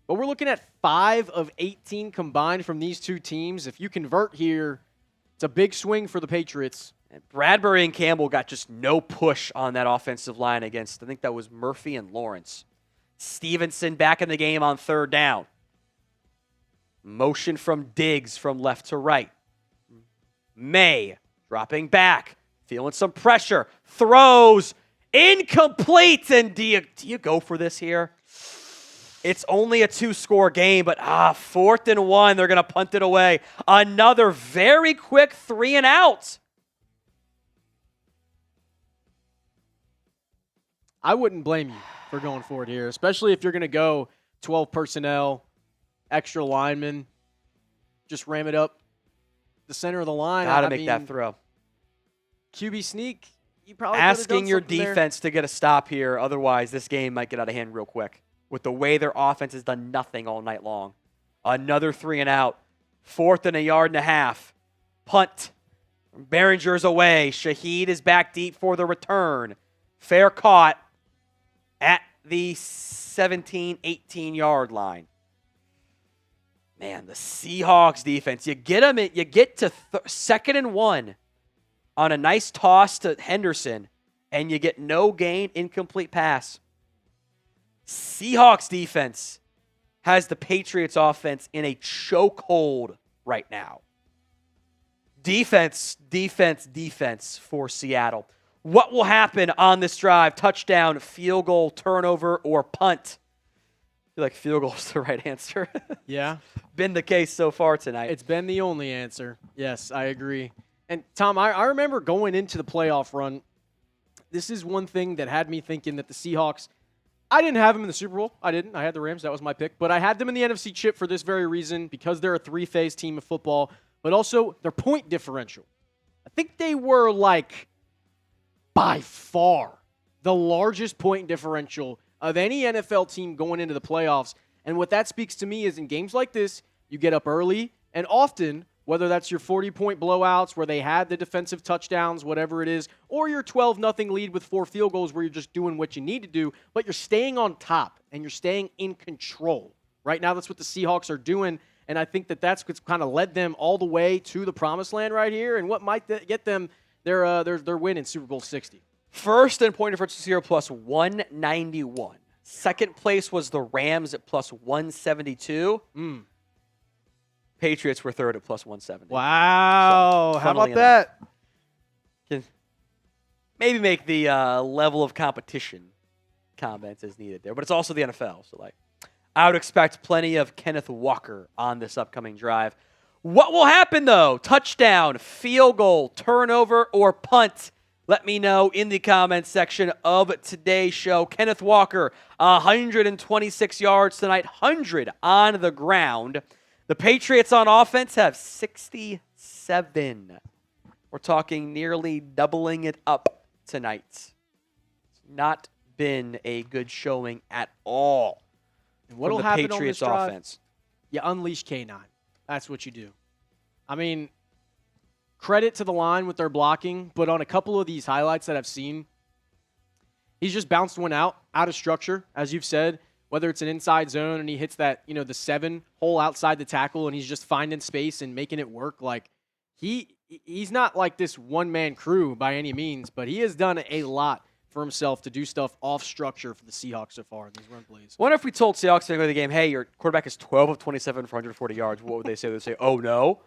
But we're looking at 5 of 18 combined from these 2 teams. If you convert here, it's a big swing for the Patriots. And Bradbury and Campbell got just no push on that offensive line against, I think that was Murphy and Lawrence. Stevenson back in the game on 3rd down. Motion from Diggs from left to right. Maye dropping back, feeling some pressure, throws, incomplete. And do you go for this here? It's only a 2-score game, but 4th and 1, they're going to punt it away. Another very quick 3 and out. I wouldn't blame you for going for it here, especially if you're going to go 12 personnel, extra linemen, just ram it up the center of the line. Got to make that throw. QB sneak, you probably asking your defense to get a stop here. Otherwise, this game might get out of hand real quick with the way their offense has done nothing all night long. Another 3 and out. 4th and 1.5 yards. Punt. Behringer's away. Shaheed is back deep for the return. Fair caught at the 17, 18-yard line. Man, the Seahawks defense. You get them. You get to 2nd and 1 on a nice toss to Henderson, and you get no gain, incomplete pass. Seahawks defense has the Patriots offense in a chokehold right now. Defense for Seattle. What will happen on this drive? Touchdown, field goal, turnover, or punt? I feel like field goal is the right answer. Yeah. Been the case so far tonight. It's been the only answer. Yes, I agree. And, Tom, I remember going into the playoff run, this is one thing that had me thinking that the Seahawks, I didn't have them in the Super Bowl. I didn't. I had the Rams. That was my pick. But I had them in the NFC chip for this very reason, because they're a three-phase team of football, but also their point differential. I think they were, like, by far the largest point differential of any NFL team going into the playoffs. And what that speaks to me is in games like this, you get up early, and often, whether that's your 40-point blowouts where they had the defensive touchdowns, whatever it is, or your 12-0 lead with 4 field goals where you're just doing what you need to do, but you're staying on top and you're staying in control. Right now, that's what the Seahawks are doing, and I think that that's what's kind of led them all the way to the promised land right here, and what might get them their win in Super Bowl 60. First in point difference this year, plus 191. Second place was the Rams at plus 172. Patriots were third at plus 170. Wow. So, how about that? Can maybe make the level of competition comments as needed there. But it's also the NFL. So, like, I would expect plenty of Kenneth Walker on this upcoming drive. What will happen, though? Touchdown, field goal, turnover, or punt? Let me know in the comments section of today's show. Kenneth Walker, 126 yards tonight, 100 on the ground. The Patriots on offense have 67. We're talking nearly doubling it up tonight. It's not been a good showing at all. And what'll from the happen Patriots on this drive? offense? You unleash K9. That's what you do. I mean, credit to the line with their blocking, but on a couple of these highlights that I've seen, he's just bounced one out of structure, as you've said, whether it's an inside zone and he hits that, the 7 hole outside the tackle and he's just finding space and making it work. Like, he's not like this one-man crew by any means, but he has done a lot for himself to do stuff off structure for the Seahawks so far in these run plays. Wonder if we told Seahawks to go to the game, hey, your quarterback is 12 of 27 for 140 yards. What would they say? They'd say, oh, no?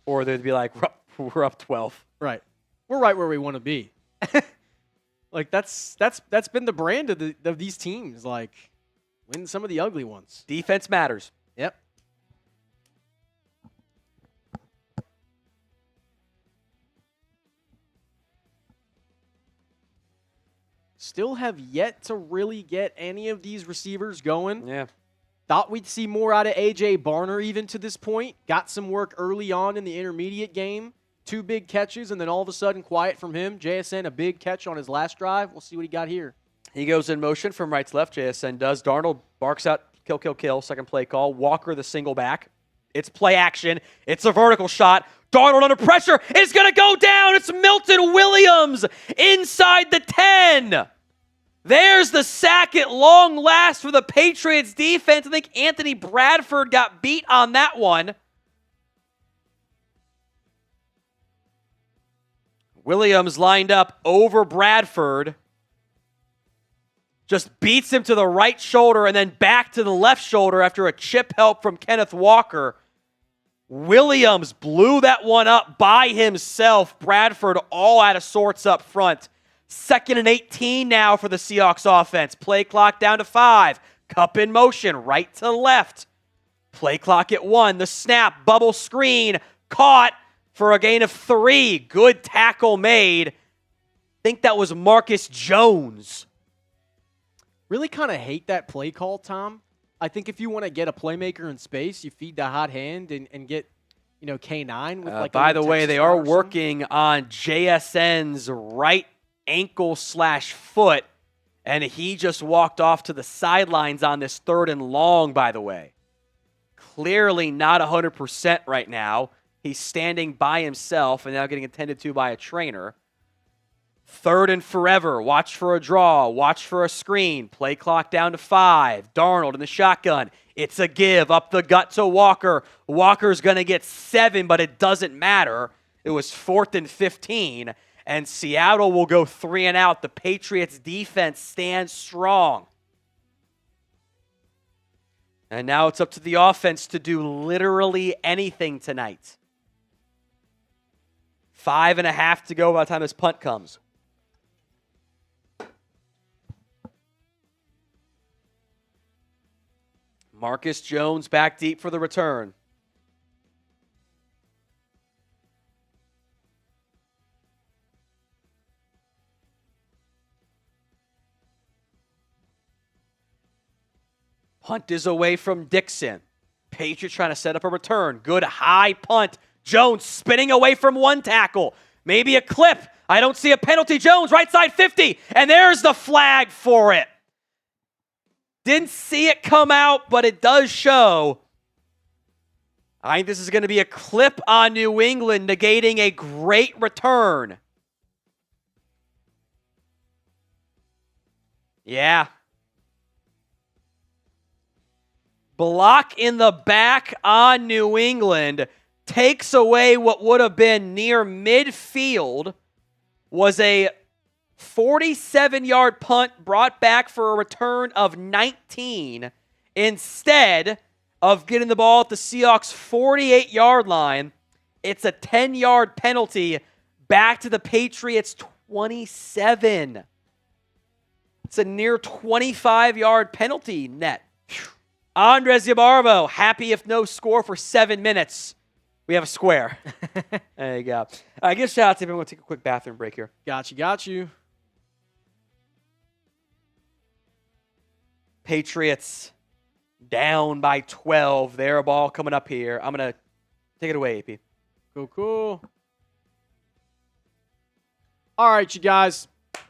Or they'd be like, we're up 12. Right. We're right where we want to be. Like, that's been the brand of these teams. Like, win some of the ugly ones. Defense matters. Yep. Still have yet to really get any of these receivers going. Yeah. Thought we'd see more out of A.J. Barmore even to this point. Got some work early on in the intermediate game. 2 big catches, and then all of a sudden, quiet from him. JSN, a big catch on his last drive. We'll see what he got here. He goes in motion from right to left. JSN does. Darnold barks out, kill, kill, kill. Second play call. Walker, the single back. It's play action. It's a vertical shot. Darnold under pressure. It's going to go down. It's Milton Williams inside the 10. There's the sack at long last for the Patriots defense. I think Anthony Bradford got beat on that one. Williams lined up over Bradford. Just beats him to the right shoulder and then back to the left shoulder after a chip help from Kenneth Walker. Williams blew that one up by himself. Bradford all out of sorts up front. 2nd and 18 now for the Seahawks offense. Play clock down to 5. Cup in motion, right to left. Play clock at 1. The snap, bubble screen, caught for a gain of 3. Good tackle made. I think that was Marcus Jones. Really kind of hate that play call, Tom. I think if you want to get a playmaker in space, you feed the hot hand and get, K9 with like. By the way, they are working on JSN's right ankle/foot, and he just walked off to the sidelines on this 3rd and long, by the way. Clearly not 100% right now. He's standing by himself and now getting attended to by a trainer. 3rd and forever. Watch for a draw. Watch for a screen. Play clock down to 5. Darnold in the shotgun. It's a give up the gut to Walker. Walker's going to get 7, but it doesn't matter. It was 4th and 15. And Seattle will go 3 and out. The Patriots defense stands strong. And now it's up to the offense to do literally anything tonight. 5.5 to go by the time this punt comes. Marcus Jones back deep for the return. Punt is away from Dixon. Patriots trying to set up a return. Good high punt. Jones spinning away from one tackle. Maybe a clip. I don't see a penalty. Jones, right side 50. And there's the flag for it. Didn't see it come out, but it does show. I think this is going to be a clip on New England, negating a great return. Yeah. Block in the back on New England takes away what would have been near midfield. Was a 47-yard punt brought back for a return of 19 instead of getting the ball at the Seahawks' 48-yard line. It's a 10-yard penalty back to the Patriots' 27. It's a near 25-yard penalty net. Andres Yabarvo, happy if no score for 7 minutes. We have a square. There you go. I give shout out to everyone. We'll take a quick bathroom break here. Got you. Patriots down by 12. Their ball coming up here. I'm going to take it away, AP. Cool. All right, you guys.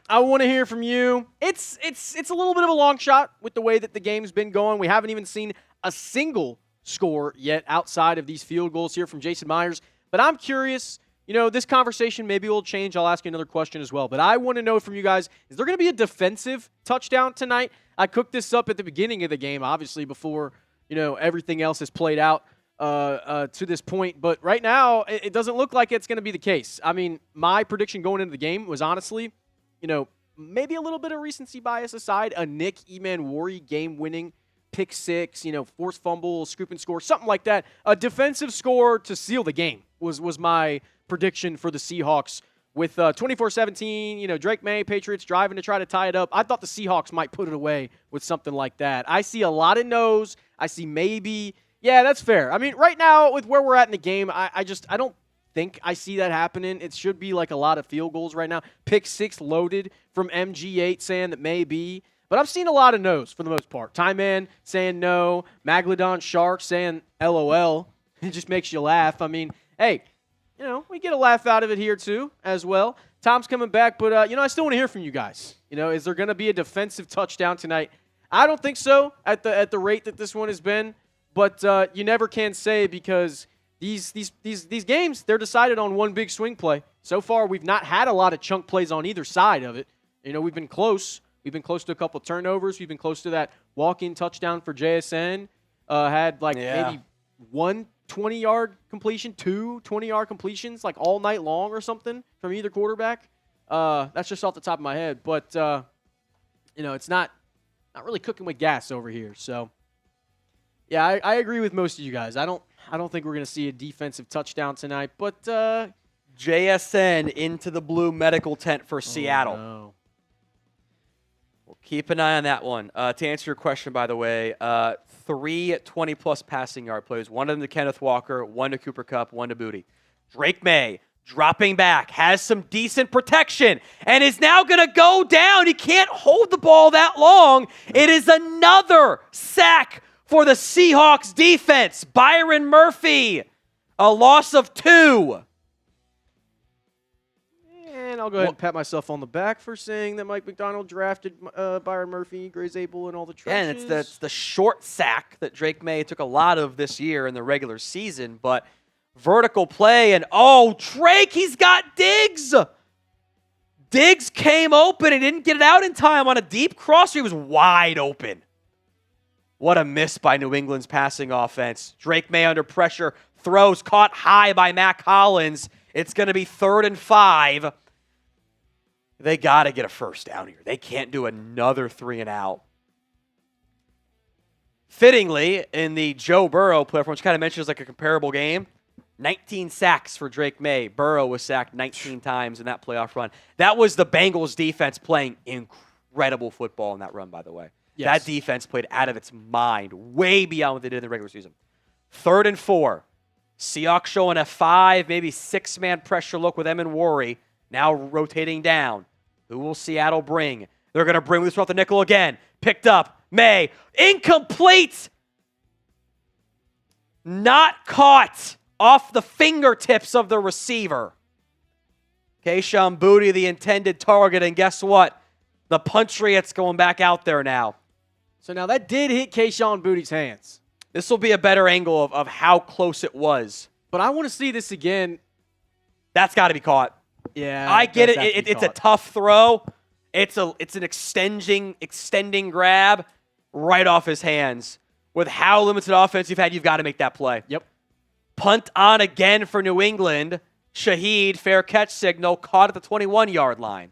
I want to hear from you. It's a little bit of a long shot with the way that the game's been going. We haven't even seen a single score yet outside of these field goals here from Jason Myers. But I'm curious, this conversation maybe will change. I'll ask you another question as well. But I want to know from you guys, is there going to be a defensive touchdown tonight? I cooked this up at the beginning of the game, obviously, before, everything else has played out to this point. But right now, it doesn't look like it's going to be the case. I mean, my prediction going into the game was honestly, maybe a little bit of recency bias aside, a Nick Emanwari game-winning pick six, forced fumble, scoop and score, something like that. A defensive score to seal the game was my prediction for the Seahawks. With 24-17, Drake Maye, Patriots driving to try to tie it up. I thought the Seahawks might put it away with something like that. I see a lot of no's. I see maybe. Yeah, that's fair. I mean, right now, with where we're at in the game, I don't think I see that happening. It should be like a lot of field goals right now. Pick six loaded from MG8 saying that maybe. But I'm seeing a lot of no's for the most part. Ty Man saying no. Maglodon Shark saying LOL. It just makes you laugh. I mean, hey, we get a laugh out of it here too as well. Tom's coming back, but, I still want to hear from you guys. Is there going to be a defensive touchdown tonight? I don't think so at the rate that this one has been. But you never can say because these games, they're decided on one big swing play. So far, we've not had a lot of chunk plays on either side of it. We've been close. We've been close to a couple turnovers. We've been close to that walk-in touchdown for JSN. Had maybe one 20-yard completion, two 20-yard completions like all night long or something from either quarterback. That's just off the top of my head. But, it's not really cooking with gas over here. So, yeah, I agree with most of you guys. I don't think we're going to see a defensive touchdown tonight. But JSN into the blue medical tent for Seattle. No. We'll keep an eye on that one. To answer your question, by the way, 3 20-plus passing yard plays. One of them to Kenneth Walker, one to Cooper Kupp, one to Booty. Drake Maye dropping back, has some decent protection, and is now going to go down. He can't hold the ball that long. It is another sack for the Seahawks defense. Byron Murphy, a loss of 2. And I'll go ahead and pat myself on the back for saying that Mike McDonald drafted Byron Murphy, Grays Abel, and all the trenches. And it's the short sack that Drake Maye took a lot of this year in the regular season, but vertical play, and Drake, he's got Diggs. Diggs came open and didn't get it out in time on a deep crosser. He was wide open. What a miss by New England's passing offense. Drake Maye under pressure, throws caught high by Mack Hollins. It's going to be 3rd and 5. They got to get a first down here. They can't do another 3 and out. Fittingly, in the Joe Burrow play, which kind of mentions like a comparable game, 19 sacks for Drake Maye. Burrow was sacked 19 times in that playoff run. That was the Bengals defense playing incredible football in that run, by the way. Yes. That defense played out of its mind, way beyond what they did in the regular season. 3rd and 4. Seahawks showing a 5, maybe 6-man pressure look with Emanwari, now rotating down. Who will Seattle bring? They're going to bring this off the nickel again. Picked up. Maye, incomplete. Not caught off the fingertips of the receiver. Kayshon Boutte, the intended target, and guess what? The Patriots going back out there now. So now that did hit Kayshon Boutte's hands. This will be a better angle of how close it was. But I want to see this again. That's got to be caught. Yeah, I get it. It's a tough throw. It's an extending grab right off his hands. With how limited offense you've had, you've got to make that play. Yep. Punt on again for New England. Shaheed, fair catch signal, caught at the 21-yard line.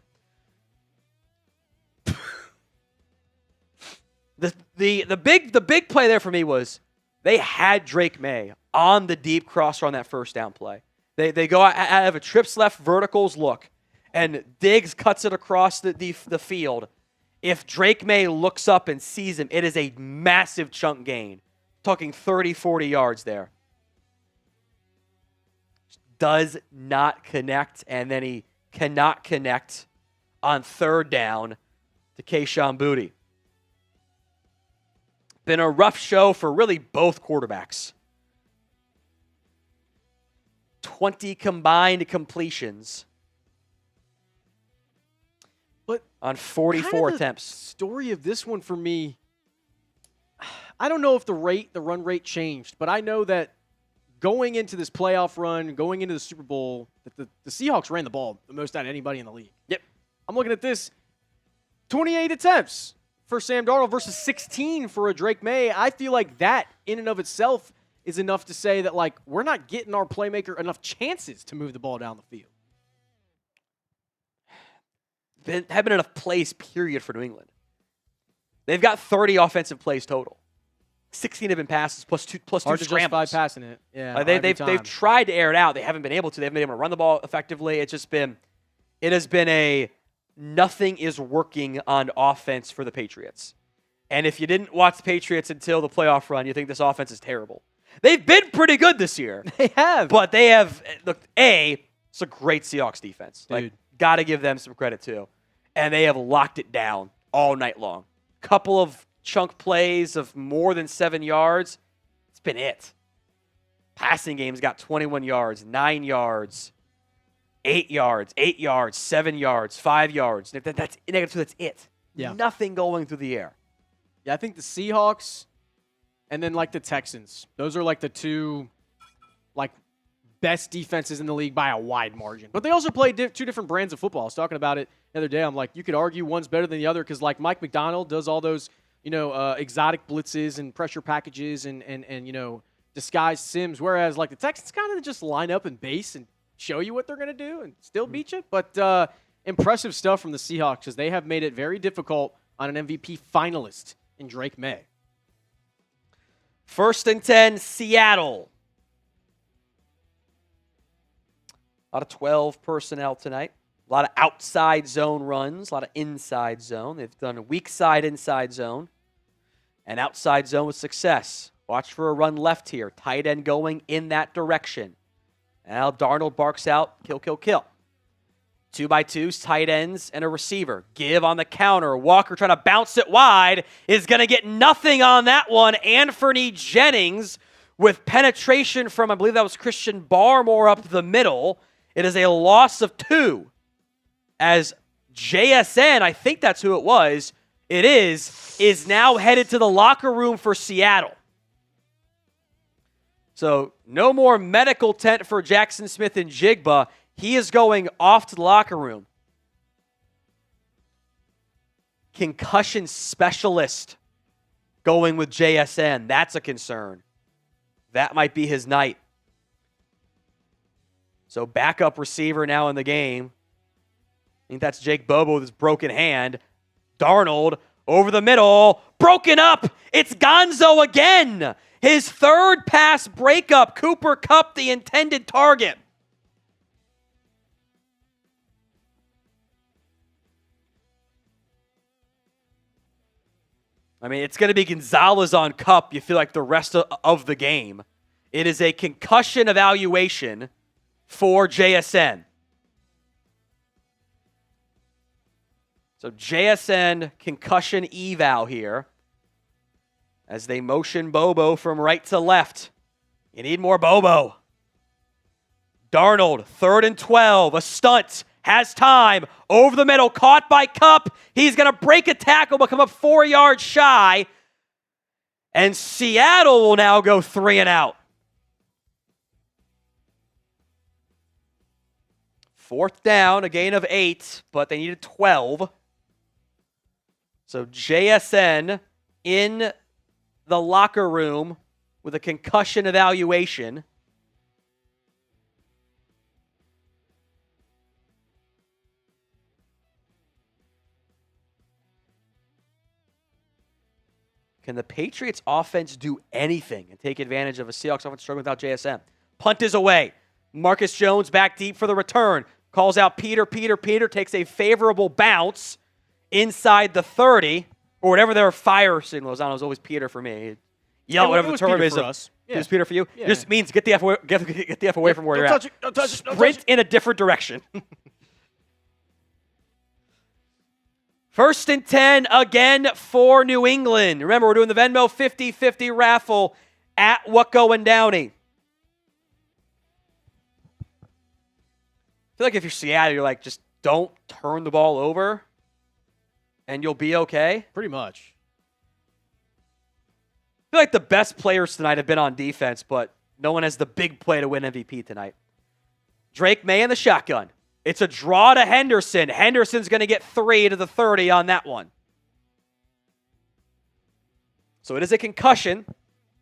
The big play there for me was they had Drake Maye on the deep crosser on that first down play. They go out of a trips left verticals look, and Diggs cuts it across the field. If Drake Maye looks up and sees him, it is a massive chunk gain. Talking 30, 40 yards there. Does not connect, and then he cannot connect on third down to Kayshon Boutte. Been a rough show for really both quarterbacks. 20 combined completions. But on 44 attempts. Story of this one for me, I don't know if the run rate changed, but I know that going into this playoff run, going into the Super Bowl, that the Seahawks ran the ball the most out of anybody in the league. Yep. I'm looking at this, 28 attempts for Sam Darnold versus 16 for a Drake Maye. I feel like that in and of itself is enough to say that, like, we're not getting our playmaker enough chances to move the ball down the field. Have been enough plays, period, for New England. They've got 30 offensive plays total. 16 have been passes plus two Hard to scrambles. justify passing it. Yeah, they've tried to air it out. They haven't been able to. They haven't been able to run the ball effectively. It has been a nothing is working on offense for the Patriots. And if you didn't watch the Patriots until the playoff run, you think this offense is terrible. They've been pretty good this year. They have. But they have, look, it's a great Seahawks defense. Dude. Like, got to give them some credit, too. And they have locked it down all night long. Couple of chunk plays of more than 7 yards. It's been it. Passing game's got 21 yards, 9 yards, 8 yards, 8 yards, 7 yards, 5 yards. That's negative 2, that's it. Yeah. Nothing going through the air. Yeah, I think the Seahawks and then, like, the Texans. Those are, like, the two, like, best defenses in the league by a wide margin. But they also play two different brands of football. I was talking about it the other day. I'm like, you could argue one's better than the other because, like, Mike McDonald does all those, exotic blitzes and pressure packages and disguised sims, whereas, like, the Texans kind of just line up and base and show you what they're going to do and still beat you. But impressive stuff from the Seahawks because they have made it very difficult on an MVP finalist in Drake Maye. 1st and 10, Seattle. A lot of 12 personnel tonight. A lot of outside zone runs, a lot of inside zone. They've done a weak side, inside zone, and outside zone with success. Watch for a run left here. Tight end going in that direction. Now Darnold barks out, kill, kill, kill. 2x2s, tight ends, and a receiver. Give on the counter. Walker trying to bounce it wide is going to get nothing on that one. Anthony Jennings with penetration from, I believe that was Christian Barmore up the middle. It is a loss of 2 as JSN, I think that's who it was, is now headed to the locker room for Seattle. So no more medical tent for Jackson Smith and Jigba. He is going off to the locker room. Concussion specialist going with JSN. That's a concern. That might be his night. So backup receiver now in the game. I think that's Jake Bobo with his broken hand. Darnold over the middle. Broken up. It's Gonzo again. His 3rd pass breakup. Cooper Kupp, the intended target. I mean, it's going to be Gonzalez on Kupp, you feel like the rest of the game. It is a concussion evaluation for JSN. So JSN concussion eval here. as they motion Bobo from right to left. You need more Bobo. Darnold, 3rd and 12, a stunt, has time, over the middle, caught by Kupp. He's going to break a tackle, but come up 4 yards shy. And Seattle will now go 3 and out. 4th down, a gain of 8, but they needed 12. So JSN in the locker room with a concussion evaluation. Can the Patriots offense do anything and take advantage of a Seahawks offense struggling without JSN? Punt is away. Marcus Jones back deep for the return. Calls out Peter. Peter takes a favorable bounce inside the 30, or whatever their fire signal is. I don't know, it was always Peter for me. Yell whatever the term is. It was Peter for you? Yeah. It just means get the F away from where you're at. Don't touch it. Sprint in a different direction. 1st and 10 again for New England. Remember, we're doing the Venmo 50-50 raffle at Whatco and Downey. I feel like if you're Seattle, you're like, just don't turn the ball over and you'll be okay. Pretty much. I feel like the best players tonight have been on defense, but no one has the big play to win MVP tonight. Drake Maye in the shotgun. It's a draw to Henderson. Henderson's going to get 3 to the 30 on that one. So it is a concussion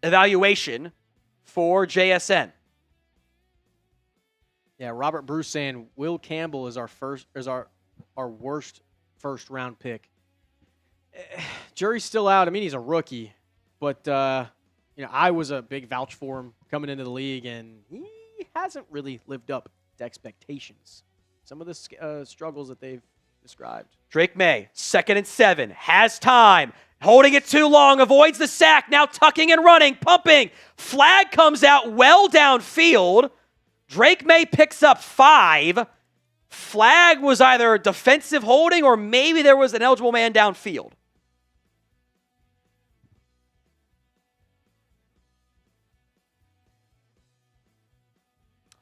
evaluation for JSN. Yeah, Robert Bruce saying Will Campbell is our worst first-round pick. Jury's still out. I mean, he's a rookie, but I was a big vouch for him coming into the league, and he hasn't really lived up to expectations. Some of the struggles that they've described. Drake Maye, 2nd and 7, has time. Holding it too long, avoids the sack, now tucking and running, pumping. Flag comes out well downfield. Drake Maye picks up 5. Flag was either defensive holding or maybe there was an eligible man downfield.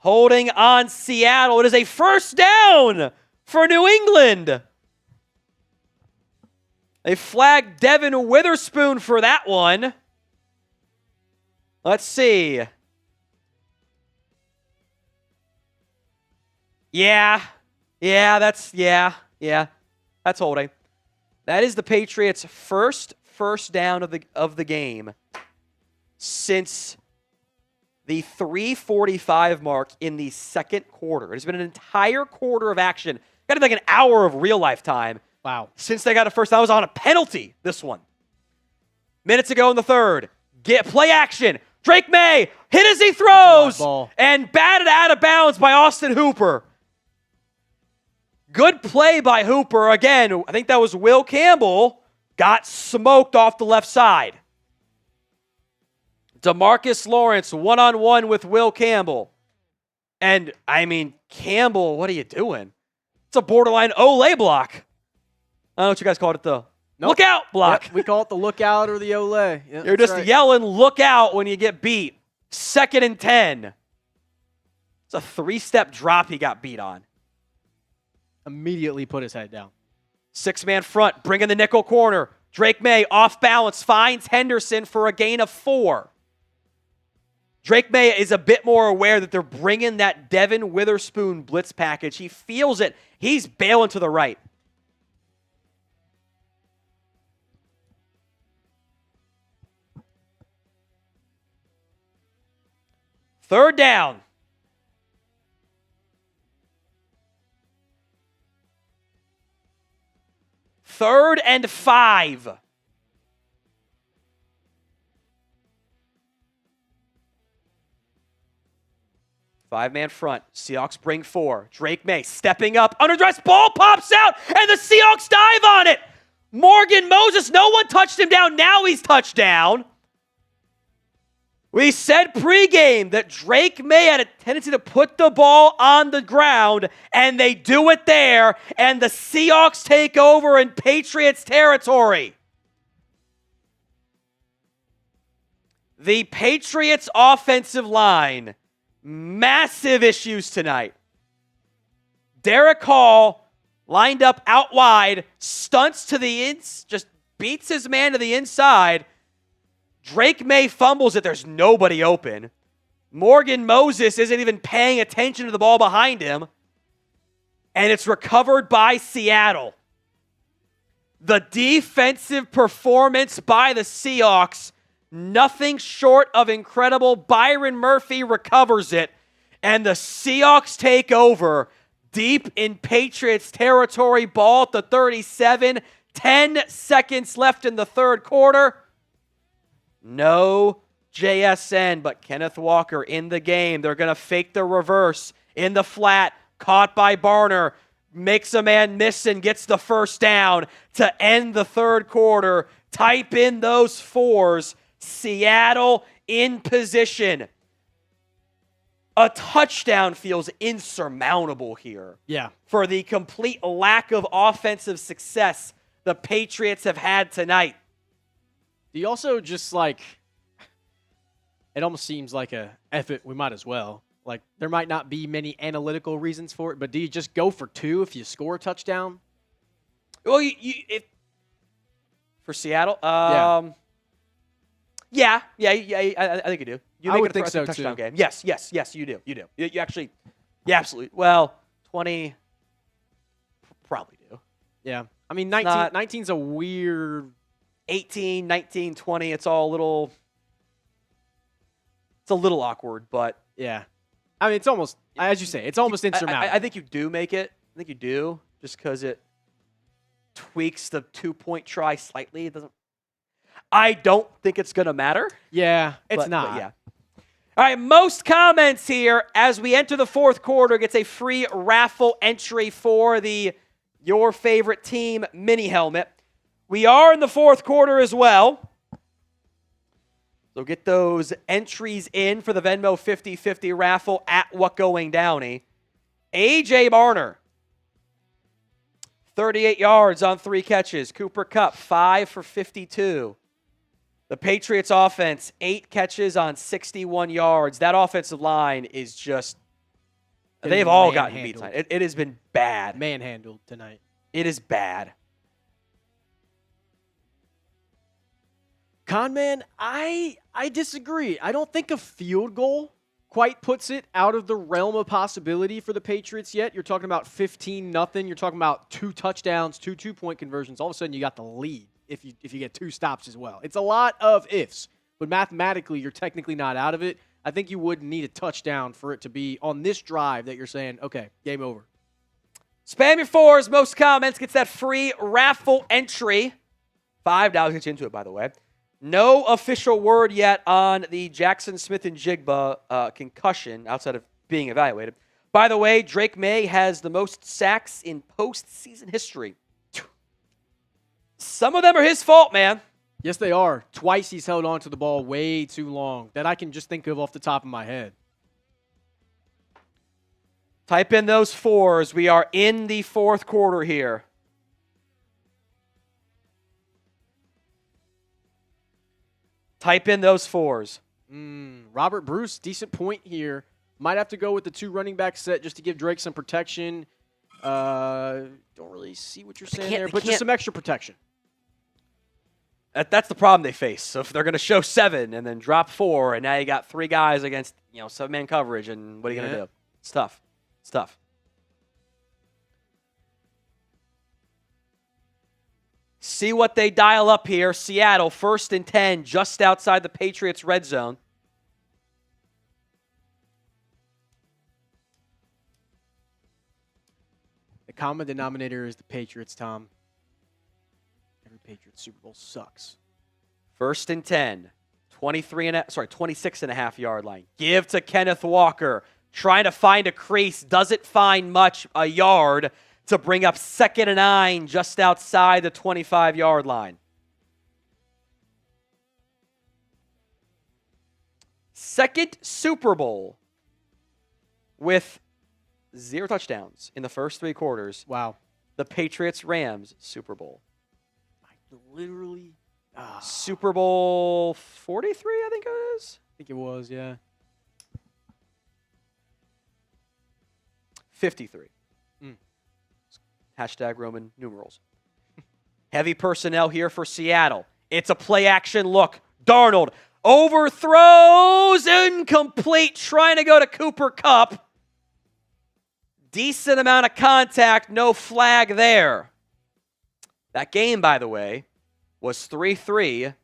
Holding on Seattle. It is a 1st down for New England. They flagged Devin Witherspoon for that one. Let's see. Yeah, that's holding. That is the Patriots' first down of the game since the 3:45 mark in the 2nd quarter. It's been an entire quarter of action. Got to be like an hour of real life time. Wow. Since they got a first, that was on a penalty, this one. Minutes ago in the 3rd. Play action. Drake Maye hit as he throws and batted out of bounds by Austin Hooper. Good play by Hooper. Again, I think that was Will Campbell. Got smoked off the left side. DeMarcus Lawrence one-on-one with Will Campbell. And, I mean, Campbell, what are you doing? It's a borderline Olay block. I don't know what you guys called it, though. Nope. Look out block. Yep, we call it the lookout or the Olay. Yep, you're just yelling, look out when you get beat. 2nd and 10. It's a 3-step drop he got beat on. Immediately put his head down. 6-man front, bring in the nickel corner. Drake Maye off balance, finds Henderson for a gain of 4. Drake Maye is a bit more aware that they're bringing that Devin Witherspoon blitz package. He feels it. He's bailing to the right. Third down. Third and 5. Five-man front. Seahawks bring 4. Drake Maye stepping up. Underdressed ball pops out, and the Seahawks dive on it. Morgan Moses, no one touched him down. Now he's touched down. We said pregame that Drake Maye had a tendency to put the ball on the ground, and they do it there, and the Seahawks take over in Patriots territory. The Patriots offensive line, massive issues tonight. Derek Hall lined up out wide, stunts to the just beats his man to the inside. Drake Maye fumbles it. There's nobody open. Morgan Moses isn't even paying attention to the ball behind him. And it's recovered by Seattle. The defensive performance by the Seahawks, nothing short of incredible. Byron Murphy recovers it. And the Seahawks take over deep in Patriots territory. Ball at the 37. 10 seconds left in the third quarter. No JSN, but Kenneth Walker in the game. They're going to fake the reverse in the flat. Caught by Barner. Makes a man miss and gets the first down to end the third quarter. Type in those fours. Seattle in position. A touchdown feels insurmountable here. Yeah. For the complete lack of offensive success the Patriots have had tonight. Do you also just like, it almost seems like we might as well. Like, there might not be many analytical reasons for it, but do you just go for 2 if you score a touchdown? Well, for Seattle, yeah, I think you do. You I would think so, touchdown too. game. Yes, you do. You actually, yeah, absolutely. Well, 20, probably do. Yeah. I mean, 19's a weird... 18, 19, 20, it's a little awkward, but... Yeah. I mean, it's almost, as you say, it's almost insurmountable. I think you do make it. I think you do, just because it tweaks the 2-point try slightly. It doesn't... I don't think it's going to matter. Yeah, it's not. But yeah. All right, most comments here as we enter the fourth quarter gets a free raffle entry for the Your Favorite Team mini helmet. We are in the fourth quarter as well. So get those entries in for the Venmo 50-50 raffle at What Going Downey. A.J. Barner, 38 yards on 3 catches. Cooper Kupp, 5 for 52. The Patriots offense, 8 catches on 61 yards. That offensive line is just, they've all gotten beat tonight. It has been bad. Manhandled tonight. It is bad. Conman, I disagree. I don't think a field goal quite puts it out of the realm of possibility for the Patriots yet. You're talking about 15-0. You're talking about 2 touchdowns, 2 2-point conversions. All of a sudden, you got the lead if you get 2 stops as well. It's a lot of ifs, but mathematically, you're technically not out of it. I think you would need a touchdown for it to be on this drive that you're saying, okay, game over. Spam your 4s. Most comments gets that free raffle entry. $5 gets you into it, by the way. No official word yet on the Jackson Smith-Njigba concussion outside of being evaluated. By the way, Drake Maye has the most sacks in postseason history. Some of them are his fault, man. Yes, they are. Twice he's held on to the ball way too long that I can just think of off the top of my head. Type in those 4s. We are in the fourth quarter here. Type in those 4s. Robert Bruce, decent point here. Might have to go with the 2 running back set just to give Drake some protection. Don't really see what you're saying there, but just some extra protection. That's the problem they face. So if they're going to show 7 and then drop 4, and now you got 3 guys against 7-man coverage, and what are you going to do? It's tough. It's tough. See what they dial up here. Seattle, 1st and 10, just outside the Patriots' red zone. The common denominator is the Patriots, Tom. Every Patriots Super Bowl sucks. 1st and 10, 26.5 yard line. Give to Kenneth Walker. Trying to find a crease. Doesn't find much, a yard, to bring up 2nd and 9 just outside the 25-yard line. Second Super Bowl with 0 touchdowns in the first 3 quarters. Wow. The Patriots-Rams Super Bowl. I literally Super Bowl 43, I think it is. I think it was, yeah. 53. Hashtag Roman numerals. Heavy personnel here for Seattle. It's a play-action look. Darnold overthrows, incomplete, trying to go to Cooper Kupp. Decent amount of contact, no flag there. That game, by the way, was 3-3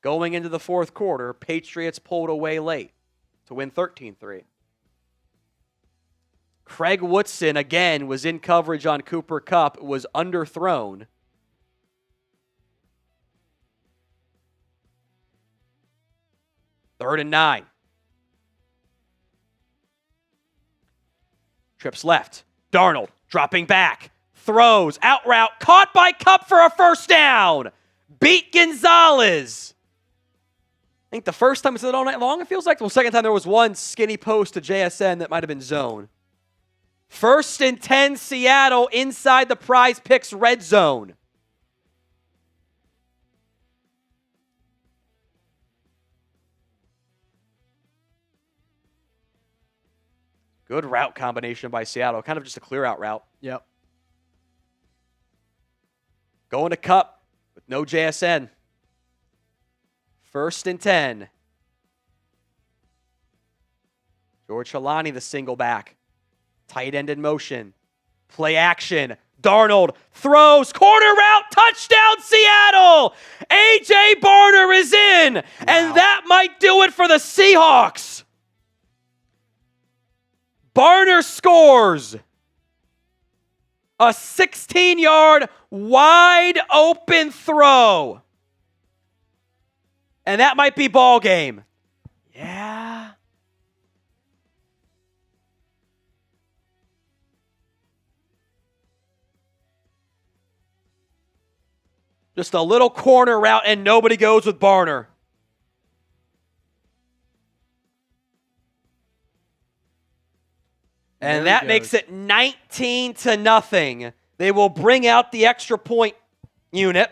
going into the fourth quarter. Patriots pulled away late to win 13-3. Craig Woodson, again, was in coverage on Cooper Kupp, was underthrown. Third and 9. Trips left. Darnold dropping back. Throws. Out route. Caught by Kupp for a first down. Beat Gonzalez. I think the first time it's all night long, it feels like. Well, second time there was one skinny post to JSN that might have been zone. First and 10, Seattle inside the Prize Picks red zone. Good route combination by Seattle. Kind of just a clear out route. Yep. Going to Kupp with no JSN. First and 10. George Halani, the single back. Tight end in motion. Play action. Darnold throws. Corner route. Touchdown, Seattle. A.J. Barner is in. Wow. And that might do it for the Seahawks. Barner scores. A 16-yard wide open throw. And that might be ball game. Yeah. Just a little corner route, and nobody goes with Barner. And that makes it 19-0. They will bring out the extra point unit.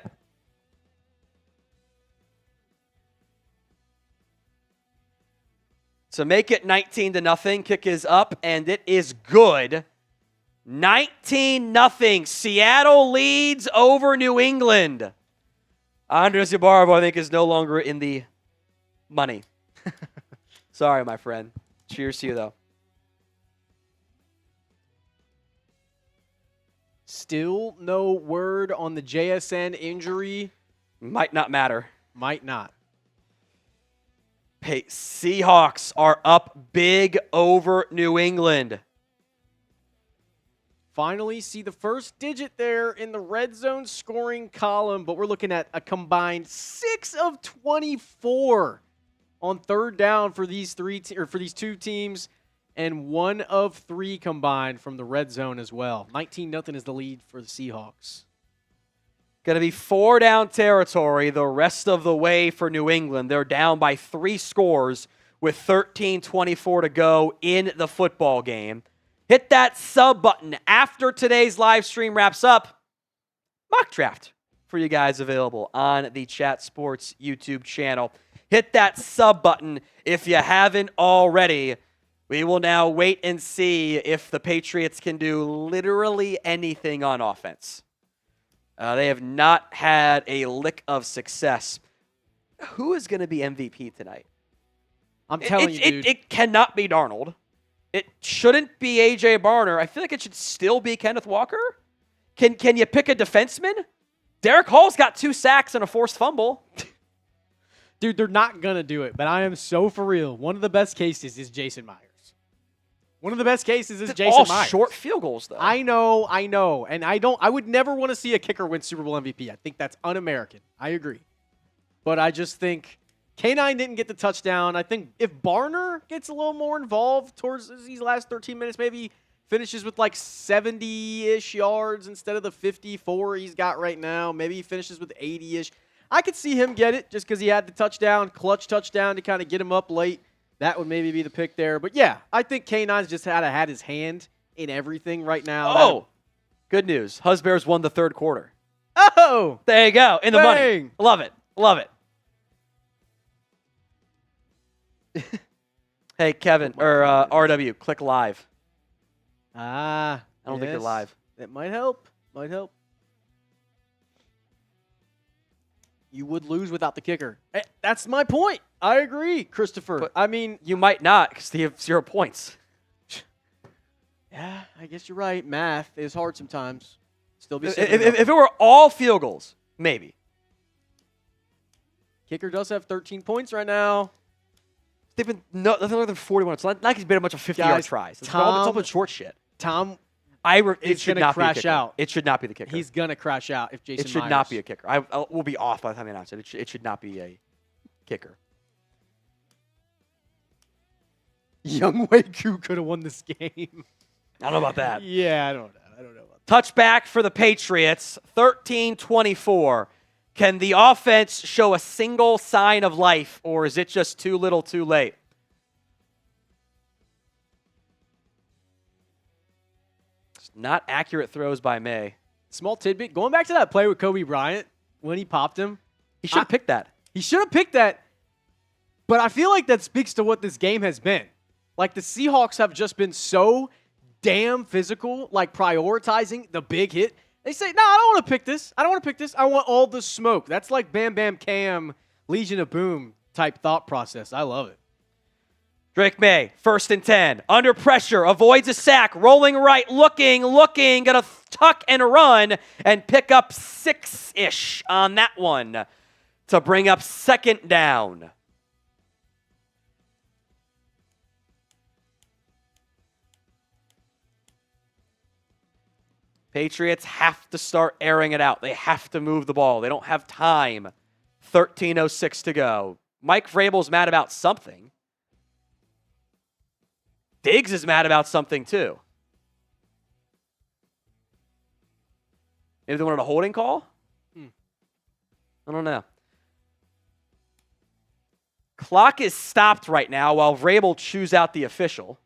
To make it 19-0, kick is up, and it is good. 19-0. Seattle leads over New England. Andres Yabarbo, I think, is no longer in the money. Sorry, my friend. Cheers to you, though. Still no word on the JSN injury. Might not matter. Might not. Hey, Seahawks are up big over New England. Finally see the first digit there in the red zone scoring column, but we're looking at a combined 6 of 24 on third down for these two teams, and 1 of 3 combined from the red zone as well. 19-0 is the lead for the Seahawks. Going to be 4-down territory the rest of the way for New England. They're down by 3 scores with 13:24 to go in the football game. Hit that sub button after today's live stream wraps up. Mock draft for you guys available on the Chat Sports YouTube channel. Hit that sub button if you haven't already. We will now wait and see if the Patriots can do literally anything on offense. They have not had a lick of success. Who is going to be MVP tonight? I'm telling you, dude. It cannot be Darnold. It shouldn't be A.J. Barner. I feel like it should still be Kenneth Walker. Can you pick a defenseman? Derek Hall's got 2 sacks and a forced fumble. Dude, they're not going to do it, but I am so for real. One of the best cases is Jason Myers. One of the best cases is Jason Myers. All short field goals, though. I know. And I would never want to see a kicker win Super Bowl MVP. I think that's un-American. I agree. But I just think K9 didn't get the touchdown. I think if Barner gets a little more involved towards these last 13 minutes, maybe finishes with like 70-ish yards instead of the 54 he's got right now. Maybe he finishes with 80-ish. I could see him get it just because he had the touchdown, clutch touchdown to kind of get him up late. That would maybe be the pick there. But, yeah, I think K9's just had his hand in everything right now. Oh, good news. Husbears won the third quarter. Oh! There you go. In the money. Love it. Love it. Hey, Kevin, or RW, click live. I don't think you're live. That might help. Might help. You would lose without the kicker. That's my point. I agree, Christopher. But I mean, you might not because they have 0 points. Yeah, I guess you're right. Math is hard sometimes. Still be If it were all field goals, maybe. Kicker does have 13 points right now. They've been nothing more than 41. It's not like he's been a bunch of 50-yard tries. It's all been short shit. Tom it should not crash be a kicker. out. It should not be the kicker. He's going to crash out if Jason It should not be a kicker. We'll be off by the time they announce it. It should not be a kicker. Young Wei-Koo could have won this game. I don't know about that. Yeah, I don't know about that. Touchback for the Patriots, 13-24. Can the offense show a single sign of life, or is it just too little too late? It's not accurate throws by Maye. Small tidbit. Going back to that play with Kobe Bryant when he popped him. He should have picked that. He should have picked that. But I feel like that speaks to what this game has been. Like, the Seahawks have just been so damn physical, like prioritizing the big hit. They say, no, I don't want to pick this. I don't want to pick this. I want all the smoke. That's like Bam Bam Cam, Legion of Boom type thought process. I love it. Drake Maye, 1st and 10. Under pressure, avoids a sack, rolling right, looking, gonna tuck and run and pick up 6-ish on that one to bring up 2nd down. Patriots have to start airing it out. They have to move the ball. They don't have time. 13:06 to go. Mike Vrabel's mad about something. Diggs is mad about something too. Maybe they wanted a holding call? I don't know. Clock is stopped right now while Vrabel chews out the official.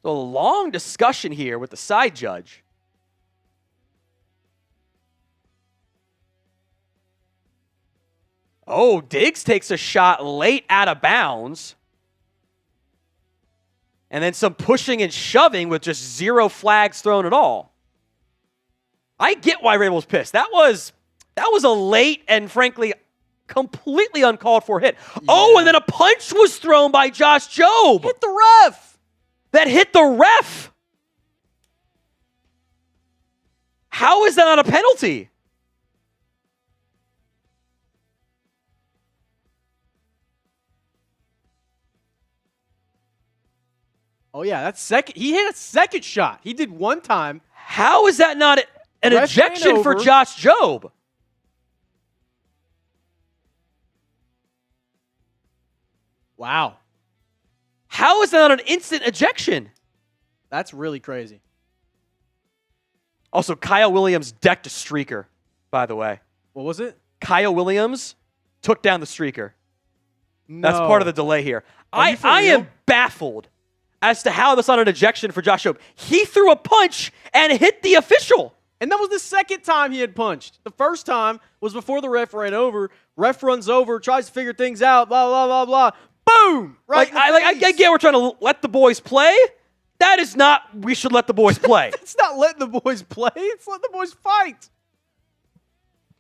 So a long discussion here with the side judge. Oh, Diggs takes a shot late out of bounds. And then some pushing and shoving with just 0 flags thrown at all. I get why Vrabel's pissed. That was a late and frankly completely uncalled for hit. Yeah. Oh, and then a punch was thrown by Josh Jobe. Hit the ref. That hit the ref. How is that not a penalty? Oh, yeah, that's second. He hit a second shot. He did one time. How is that not an ejection for Josh Jobe? Wow. How is that not an instant ejection? That's really crazy. Also, Kyle Williams decked a streaker, by the way. What was it? Kyle Williams took down the streaker. No. That's part of the delay here. I am baffled as to how that's not an ejection for Josh Jobe. He threw a punch and hit the official. And that was the second time he had punched. The first time was before the ref ran over. Ref runs over, tries to figure things out, blah, blah, blah, blah. Boom! Right I get we're trying to let the boys play. That is not, we should let the boys play. It's not letting the boys play. It's letting the boys fight.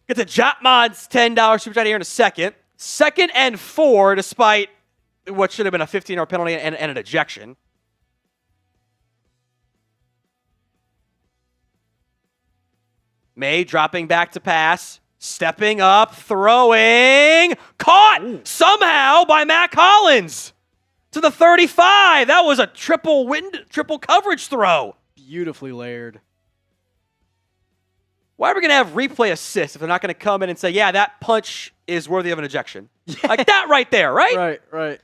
Get the Jotmod's $10 super chat here in a second. 2nd and 4, despite what should have been a 15-yard penalty and an ejection. Maye dropping back to pass. Stepping up, throwing, caught somehow by Mack Hollins to the 35. That was a triple coverage throw. Beautifully layered. Why are we going to have replay assist if they're not going to come in and say, yeah, that punch is worthy of an ejection? Yeah. Like that right there, right? Right.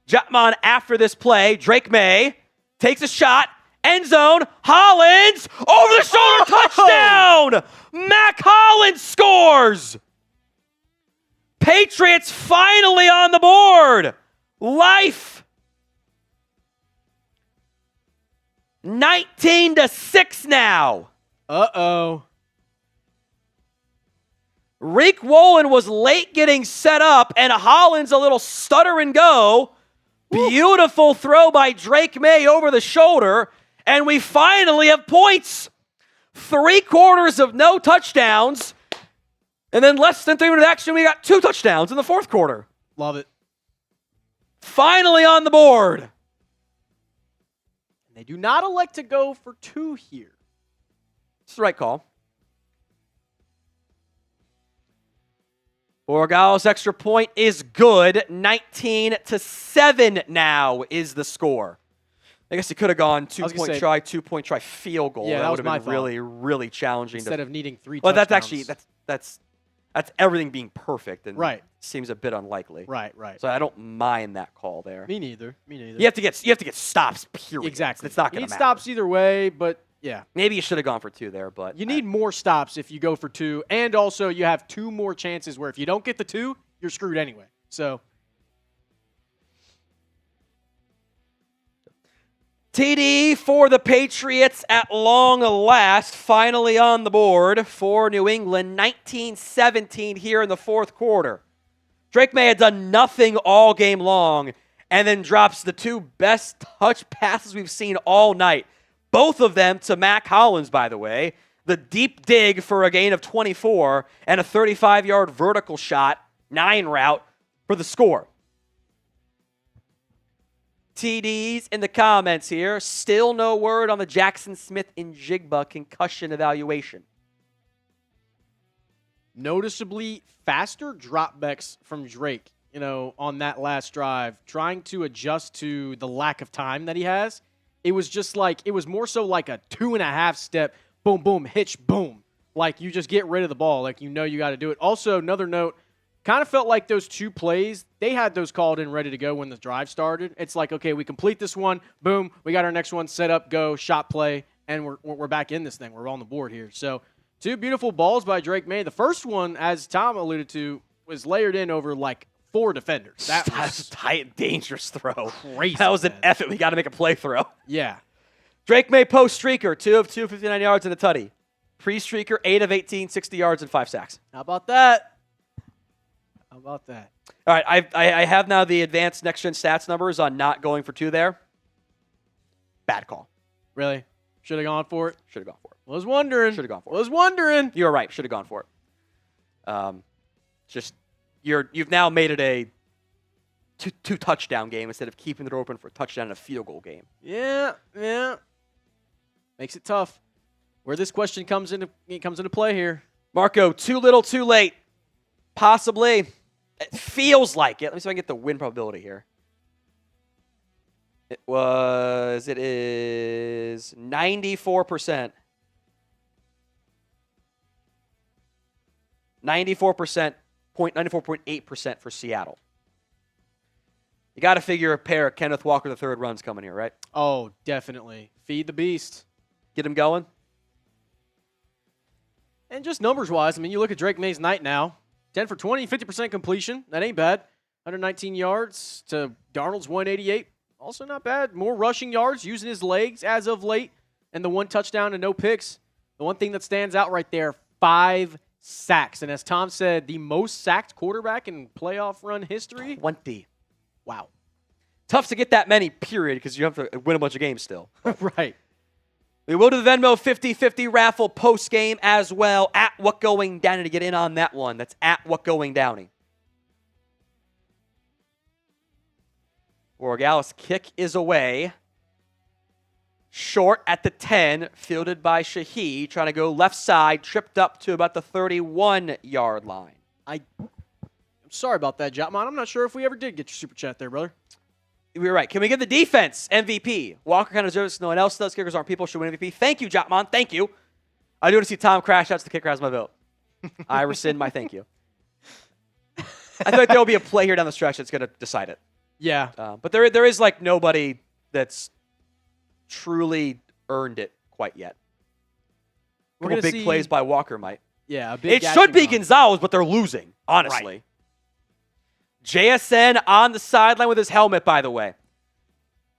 Jotmon after this play, Drake Maye takes a shot. End zone, Hollins, over the shoulder, touchdown! Mack Hollins scores! Patriots finally on the board. Life. 19-6 now. Uh-oh. Reek Wolin was late getting set up, and Hollins a little stutter and go. Beautiful throw by Drake Maye over the shoulder, and we finally have points. 3 quarters of no touchdowns, and then less than 3 minutes action, we got 2 touchdowns in the fourth quarter. Love it. Finally on the board. They do not elect to go for 2 here. It's the right call. Borregales' extra point is good. 19-7 now is the score. I guess he could have gone 2-point try, 2-point try field goal. Yeah, that would have been thought. really, really challenging. Instead of needing 3 well, touchdowns. that's everything being perfect, and right. Seems a bit unlikely. Right. So I don't mind that call there. Me neither. You have to get stops. Period. Exactly. It's not going to matter. You need stops either way, but yeah. Maybe you should have gone for 2 there, but you need more stops if you go for 2, and also you have 2 more chances where if you don't get the 2, you're screwed anyway. So TD for the Patriots at long last, finally on the board for New England. 19-17 here in the fourth quarter. Drake Maye had done nothing all game long and then drops the 2 best touch passes we've seen all night. Both of them to Mack Hollins, by the way. The deep dig for a gain of 24 and a 35-yard vertical shot, 9 route for the score. TDs in the comments here. Still no word on the Jackson Smith-Njigba concussion evaluation. Noticeably faster dropbacks from Drake, on that last drive, trying to adjust to the lack of time that he has. It was more so like a 2.5 step, boom, boom, hitch, boom. Like you just get rid of the ball. Like you got to do it. Also, another note, kind of felt like those 2 plays, they had those called in ready to go when the drive started. It's like, okay, we complete this one, boom, we got our next one, set up, go, shot play, and we're back in this thing. We're on the board here. So 2 beautiful balls by Drake Maye. The first one, as Tom alluded to, was layered in over like 4 defenders. That was a tight, dangerous throw. Crazy. That was an effort. We got to make a play throw. Yeah. Drake Maye post streaker, 2 of 2, 59 yards and a tutty. Pre-streaker, 8 of 18, 60 yards and 5 sacks. How about that? All right, I have now the advanced next-gen stats numbers on not going for 2 there. Bad call. Really? Should have gone for it? Should have gone for it. Was wondering. Should have gone for it. Was wondering. You were right. Should have gone for it. You've now made it a two touchdown game instead of keeping it open for a touchdown and a field goal game. Yeah. Makes it tough. Where this question comes into play here. Marco, too little, too late. Possibly. It feels like it. Let me see if I can get the win probability here. It is 94%. 94.8% for Seattle. You got to figure a pair of Kenneth Walker III runs coming here, right? Oh, definitely. Feed the beast. Get him going. And just numbers-wise, you look at Drake Maye's night now. 10 for 20, 50% completion. That ain't bad. 119 yards to Darnold's 188. Also not bad. More rushing yards, using his legs as of late. And the 1 touchdown and no picks. The one thing that stands out right there, 5 sacks. And as Tom said, the most sacked quarterback in playoff run history. 20. Wow. Tough to get that many, period, because you have to win a bunch of games still. Right. We will do the Venmo 50-50 raffle post-game as well. At What Going Downey to get in on that one. That's at What Going Downey. Borregales' kick is away. Short at the 10, fielded by Shahi, trying to go left side, tripped up to about the 31-yard line. I'm sorry about that, Jotman. I'm not sure if we ever did get your super chat there, brother. You're right. Can we give the defense MVP? Walker kind of deserves it. No one else does. Kickers aren't people. Should win MVP. Thank you, Jotman. Thank you. I do want to see Tom crash out. The kicker has my vote. I rescind my thank you. I feel like there will be a play here down the stretch that's going to decide it. Yeah. But there is like nobody that's truly earned it quite yet. We're going to big plays by Walker might. Yeah, a big It should be Gonzalez, but they're losing, honestly. Right. JSN on the sideline with his helmet, by the way.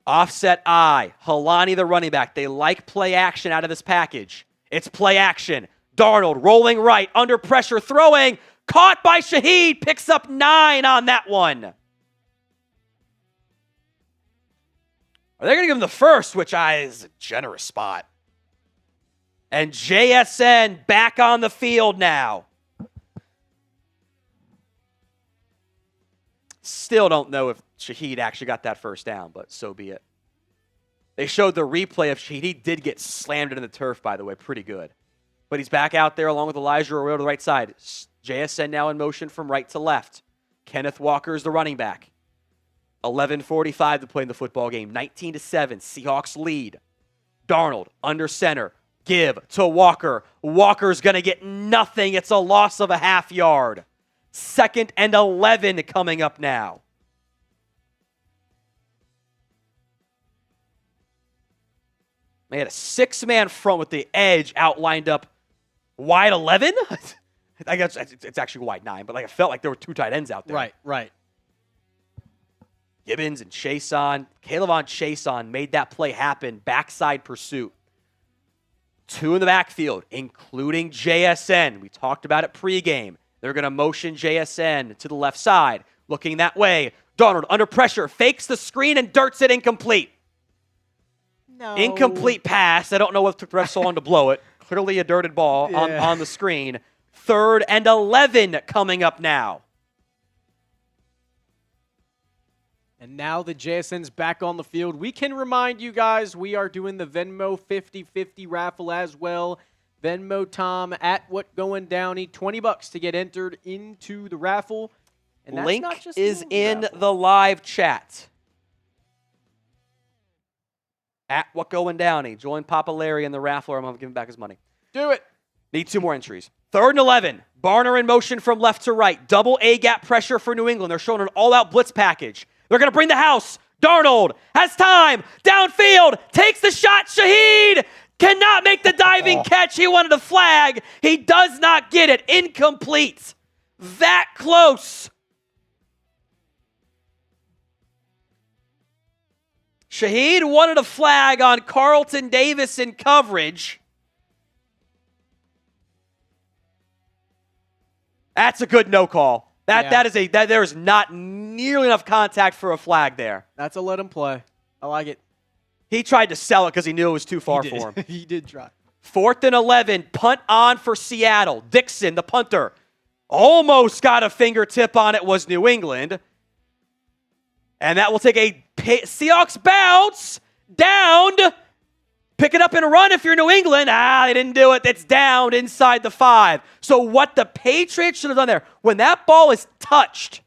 Offset I. Holani, the running back. They like play action out of this package. It's play action. Darnold rolling right, under pressure, throwing. Caught by Shaheed. Picks up 9 on that one. Are they going to give him the first, which is a generous spot? And JSN back on the field now. Still don't know if Shaheed actually got that first down, but so be it. They showed the replay of Shaheed. He did get slammed into the turf, by the way. Pretty good. But he's back out there along with Elijah Arroyo to the right side. JSN now in motion from right to left. Kenneth Walker is the running back. 11:45 to play in the football game. 19-7. Seahawks lead. Darnold under center. Give to Walker. Walker's going to get nothing. It's a loss of a half yard. 2nd and 11 coming up now. They had a 6-man front with the edge outlined up wide 11. I guess it's actually wide 9, but I felt like there were 2 tight ends out there. Right. Gibbons and Chaisson. Chaisson made that play happen. Backside pursuit. 2 in the backfield, including JSN. We talked about it pregame. They're going to motion JSN to the left side. Looking that way. Darnold under pressure. Fakes the screen and dirts it incomplete. No. Incomplete pass. I don't know what took the ref so long to blow it. Clearly a dirted ball on the screen. 3rd and 11 coming up now. And now the JSN's back on the field. We can remind you guys, we are doing the Venmo 50-50 raffle as well. Venmo Tom at What Going Downey, $20 to get entered into the raffle. And that's Link not just is in raffle. the live chat. At What Going Downey. Join Papa Larry in the raffle, or I'm going to give him back his money. Do it. Need 2 more entries. 3rd and 11. Barner in motion from left to right. Double A-gap pressure for New England. They're showing an all-out blitz package. They're going to bring the house. Darnold has time. Downfield. Takes the shot. Shaheed cannot make the diving catch. He wanted a flag. He does not get it. Incomplete. That close. Shaheed wanted a flag on Carlton Davis in coverage. That's a good no call. There is not nearly enough contact for a flag there. That's a let him play. I like it. He tried to sell it because he knew it was too far for him. He did try. 4th and 11, punt on for Seattle. Dixon, the punter, almost got a fingertip on it, was New England. And that will take a Seahawks bounce, downed. Pick it up and run if you're New England. They didn't do it. It's downed inside the 5. So what the Patriots should have done there, when that ball is touched,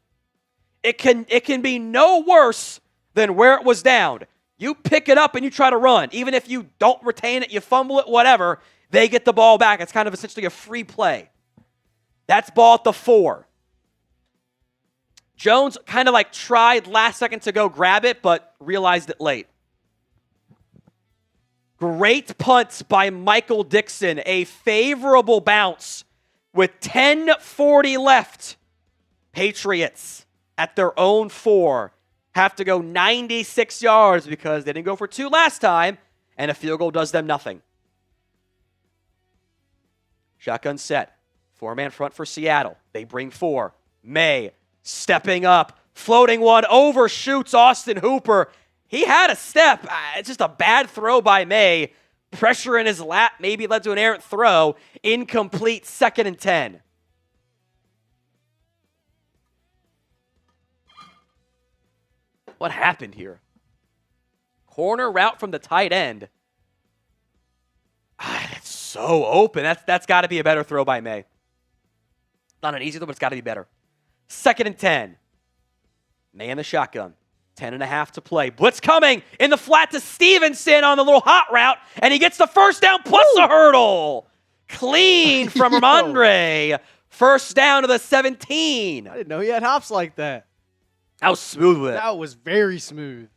it can be no worse than where it was downed. You pick it up and you try to run. Even if you don't retain it, you fumble it, whatever, they get the ball back. It's kind of essentially a free play. That's ball at the 4. Jones kind of like tried last second to go grab it, but realized it late. Great punt by Michael Dixon. A favorable bounce with 10:40 left. Patriots at their own 4 have to go 96 yards because they didn't go for 2 last time, and a field goal does them nothing. Shotgun set. 4-man front for Seattle. They bring 4. Maye stepping up. Floating one. Overshoots Austin Hooper. He had a step. It's just a bad throw by Maye. Pressure in his lap maybe led to an errant throw. Incomplete. 2nd and 10. What happened here? Corner route from the tight end. It's so open. That's got to be a better throw by Maye. Not an easy throw, but it's got to be better. 2nd and 10. Maye in the shotgun. 10.5 to play. Blitz coming in the flat to Stevenson on the little hot route, and he gets the first down plus a hurdle. Clean from Rhamondre. First down to the 17. I didn't know he had hops like that. That was smooth with it. That was very smooth.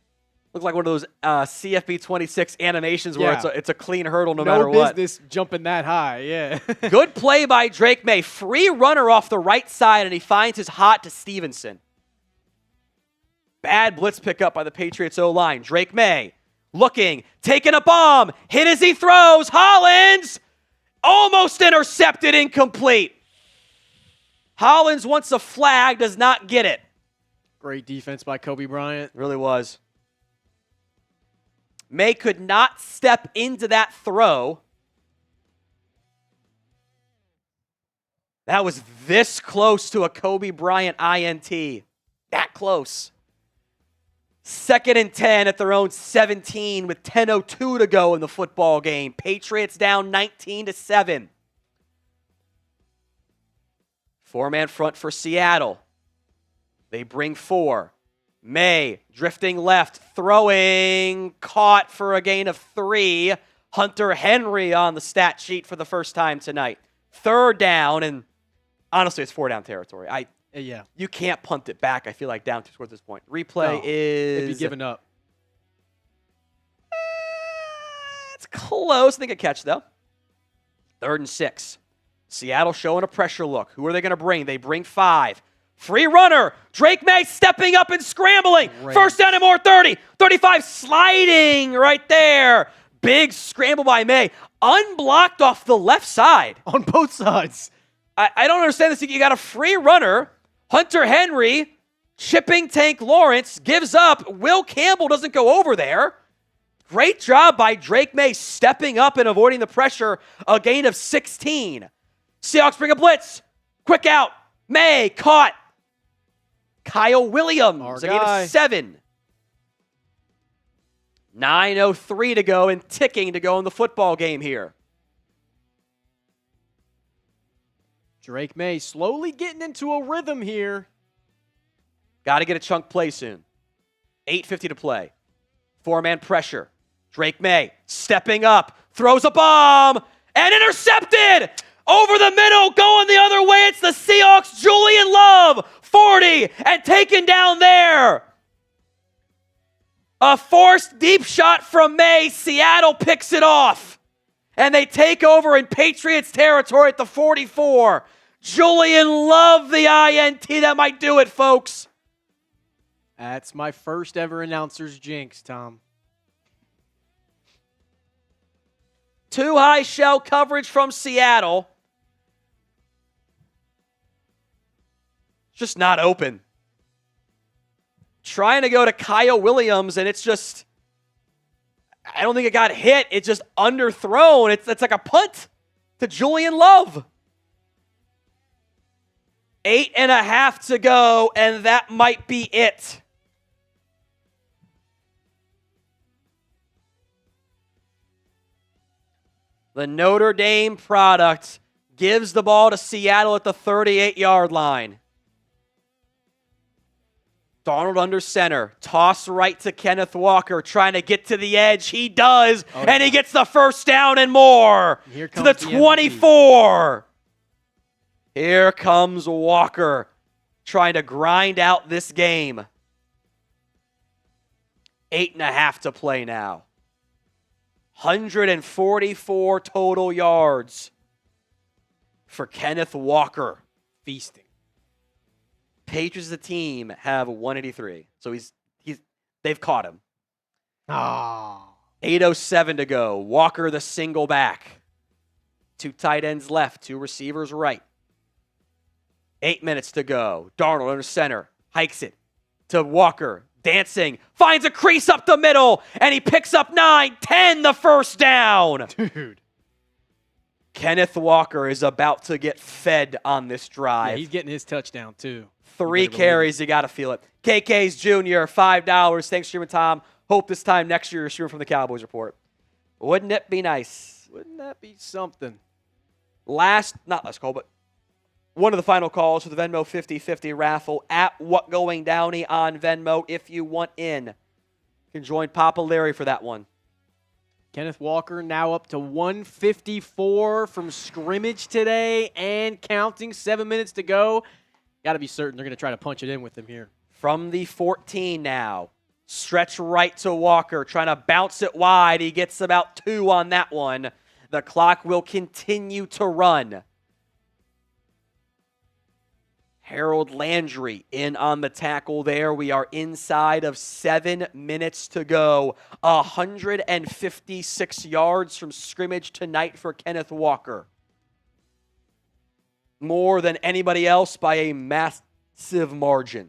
Looks like one of those CFB 26 animations where it's a clean hurdle no matter what. No business jumping that high, yeah. Good play by Drake Maye. Free runner off the right side, and he finds his hot to Stevenson. Bad blitz pickup by the Patriots O-line. Drake Maye looking, taking a bomb, hit as he throws. Hollins almost intercepted, incomplete. Hollins wants a flag, does not get it. Great defense by Kobe Bryant. Really was. Maye could not step into that throw. That was this close to a Kobe Bryant INT. That close. 2nd and 10 at their own 17 with 10:02 to go in the football game. Patriots down 19-7. 4-man front for Seattle. They bring 4. Maye drifting left, throwing, caught for a gain of 3. Hunter Henry on the stat sheet for the first time tonight. 3rd down, and honestly, it's 4-down territory. Yeah. You can't punt it back, I feel like, down 2 scores at this point. Replay is... It'd be given up. It's close. I think a catch, though. 3rd and 6. Seattle showing a pressure look. Who are they going to bring? They bring 5. Free runner. Drake Maye stepping up and scrambling. Great. 1st down and more, 30. 35 sliding right there. Big scramble by Maye. Unblocked off the left side. On both sides. I don't understand this. You got a free runner. Hunter Henry, chipping Tank Lawrence, gives up. Will Campbell doesn't go over there. Great job by Drake Maye stepping up and avoiding the pressure. A gain of 16. Seahawks bring a blitz. Quick out. Maye caught. Kyle Williams, a gain of 7. 9:03 to go and ticking to go in the football game here. Drake Maye slowly getting into a rhythm here. Got to get a chunk play soon. 8:50 to play. 4-man pressure. Drake Maye stepping up, throws a bomb, and intercepted! Over the middle, going the other way. It's the Seahawks. Julian Love, 40, and taken down there. A forced deep shot from Maye. Seattle picks it off. And they take over in Patriots territory at the 44. Julian Love, the INT. That might do it, folks. That's my first ever announcer's jinx, Tom. Too high shell coverage from Seattle. Just not open. Trying to go to Kyle Williams, and it's just... I don't think it got hit. It's just underthrown. It's like a punt to Julian Love. 8.5 to go, and that might be it. The Notre Dame product gives the ball to Seattle at the 38-yard line. Darnold under center. Toss right to Kenneth Walker. Trying to get to the edge. He does. And he gets the 1st down and more. To the 24. Here comes Walker. Trying to grind out this game. 8.5 to play now. 144 total yards for Kenneth Walker. Feasting. Patriots, the team, have 183. So they've caught him. 8:07 to go. Walker, the single back. 2 tight ends left, 2 receivers right. 8 minutes to go. Darnold under center. Hikes it to Walker. Dancing. Finds a crease up the middle. And he picks up 9, 10, the 1st down. Dude. Kenneth Walker is about to get fed on this drive. Yeah, he's getting his touchdown, too. 3 carries, you got to feel it. KK's Jr., $5. Thanks, Streamer Tom. Hope this time next year you're streaming from the Cowboys Report. Wouldn't it be nice? Wouldn't that be something? Not last call, but one of the final calls for the Venmo 50/50 raffle at What Going Downey on Venmo. If you want in, you can join Papa Larry for that one. Kenneth Walker now up to 154 from scrimmage today and counting. 7 minutes to go. Got to be certain they're going to try to punch it in with him here. From the 14 now. Stretch right to Walker, trying to bounce it wide. He gets about 2 on that one. The clock will continue to run. Harold Landry in on the tackle there. We are inside of 7 minutes to go. 156 yards from scrimmage tonight for Kenneth Walker. More than anybody else by a massive margin.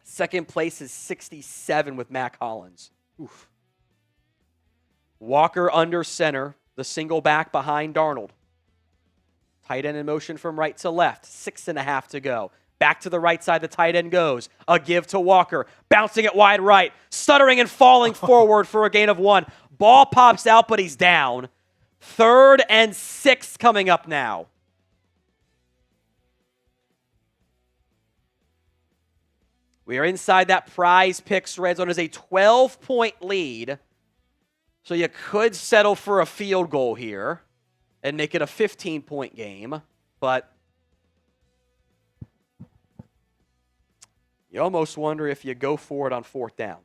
Second place is 67 with Mack Hollins. Oof. Walker under center, the single back behind Darnold. Tight end in motion from right to left. 6.5 to go. Back to the right side, the tight end goes. A give to Walker. Bouncing it wide right. Stuttering and falling forward for a gain of 1. Ball pops out, but he's down. 3rd and 6 coming up now. We are inside that Prize Picks red zone. Is a 12-point lead. So you could settle for a field goal here and make it a 15-point game, but you almost wonder if you go for it on 4th down.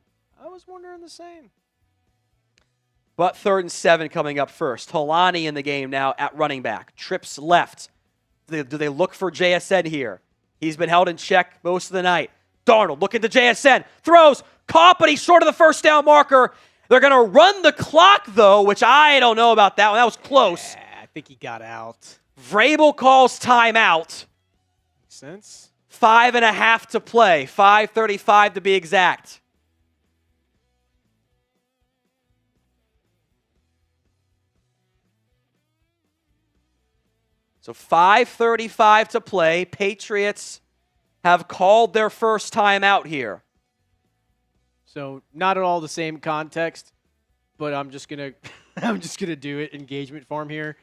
I was wondering the same. But 3rd and 7 coming up first. Holani in the game now at running back. Trips left. Do they look for JSN here? He's been held in check most of the night. Darnold looking to JSN. Throws. Caught, but he's short of the first down marker. They're going to run the clock, though, which I don't know about that one. That was close. Yeah, I think he got out. Vrabel calls timeout. Makes sense. 5.5 to play. 5:35 to be exact. So 5:35 to play. Patriots have called their first timeout here. So not at all the same context, but I'm just gonna do it. Engagement farm here.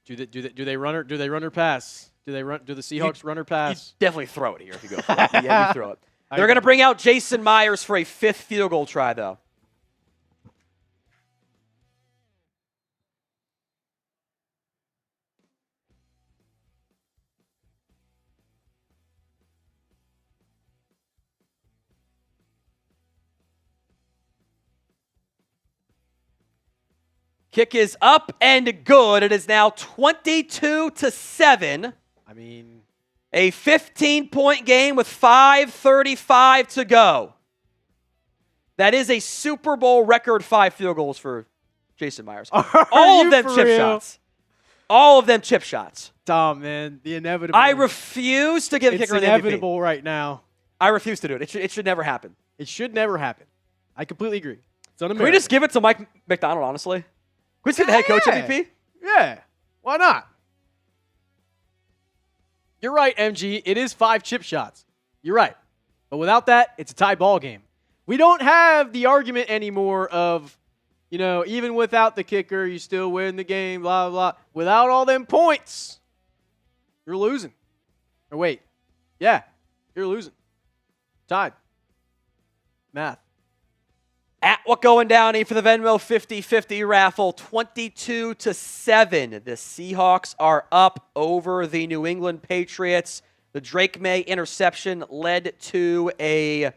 Do they run or pass? Do the Seahawks run or pass? You definitely throw it here if you go for it. Yeah, you throw it. They're gonna bring out Jason Myers for a 5th field goal try though. Kick is up and good. It is now 22-7. I mean, a 15-point game with 5:35 to go. That is a Super Bowl record 5 field goals for Jason Myers. All of them chip shots. All of them chip shots. Tom, man, the inevitable. I refuse to give kicker the MVP. It's inevitable right now. I refuse to do it. It should never happen. It should never happen. I completely agree. It's un-American. Can we just give it to Mike McDonald, honestly? Can we just give the head coach MVP? Yeah. Why not? You're right, MG. It is 5 chip shots. You're right. But without that, it's a tie ball game. We don't have the argument anymore of, even without the kicker, you still win the game, blah, blah, blah. Without all them points, you're losing. Or wait. Yeah, you're losing. Tied. Math. At what going down for the Venmo 50-50 raffle, 22-7. The Seahawks are up over the New England Patriots. The Drake Maye interception led to a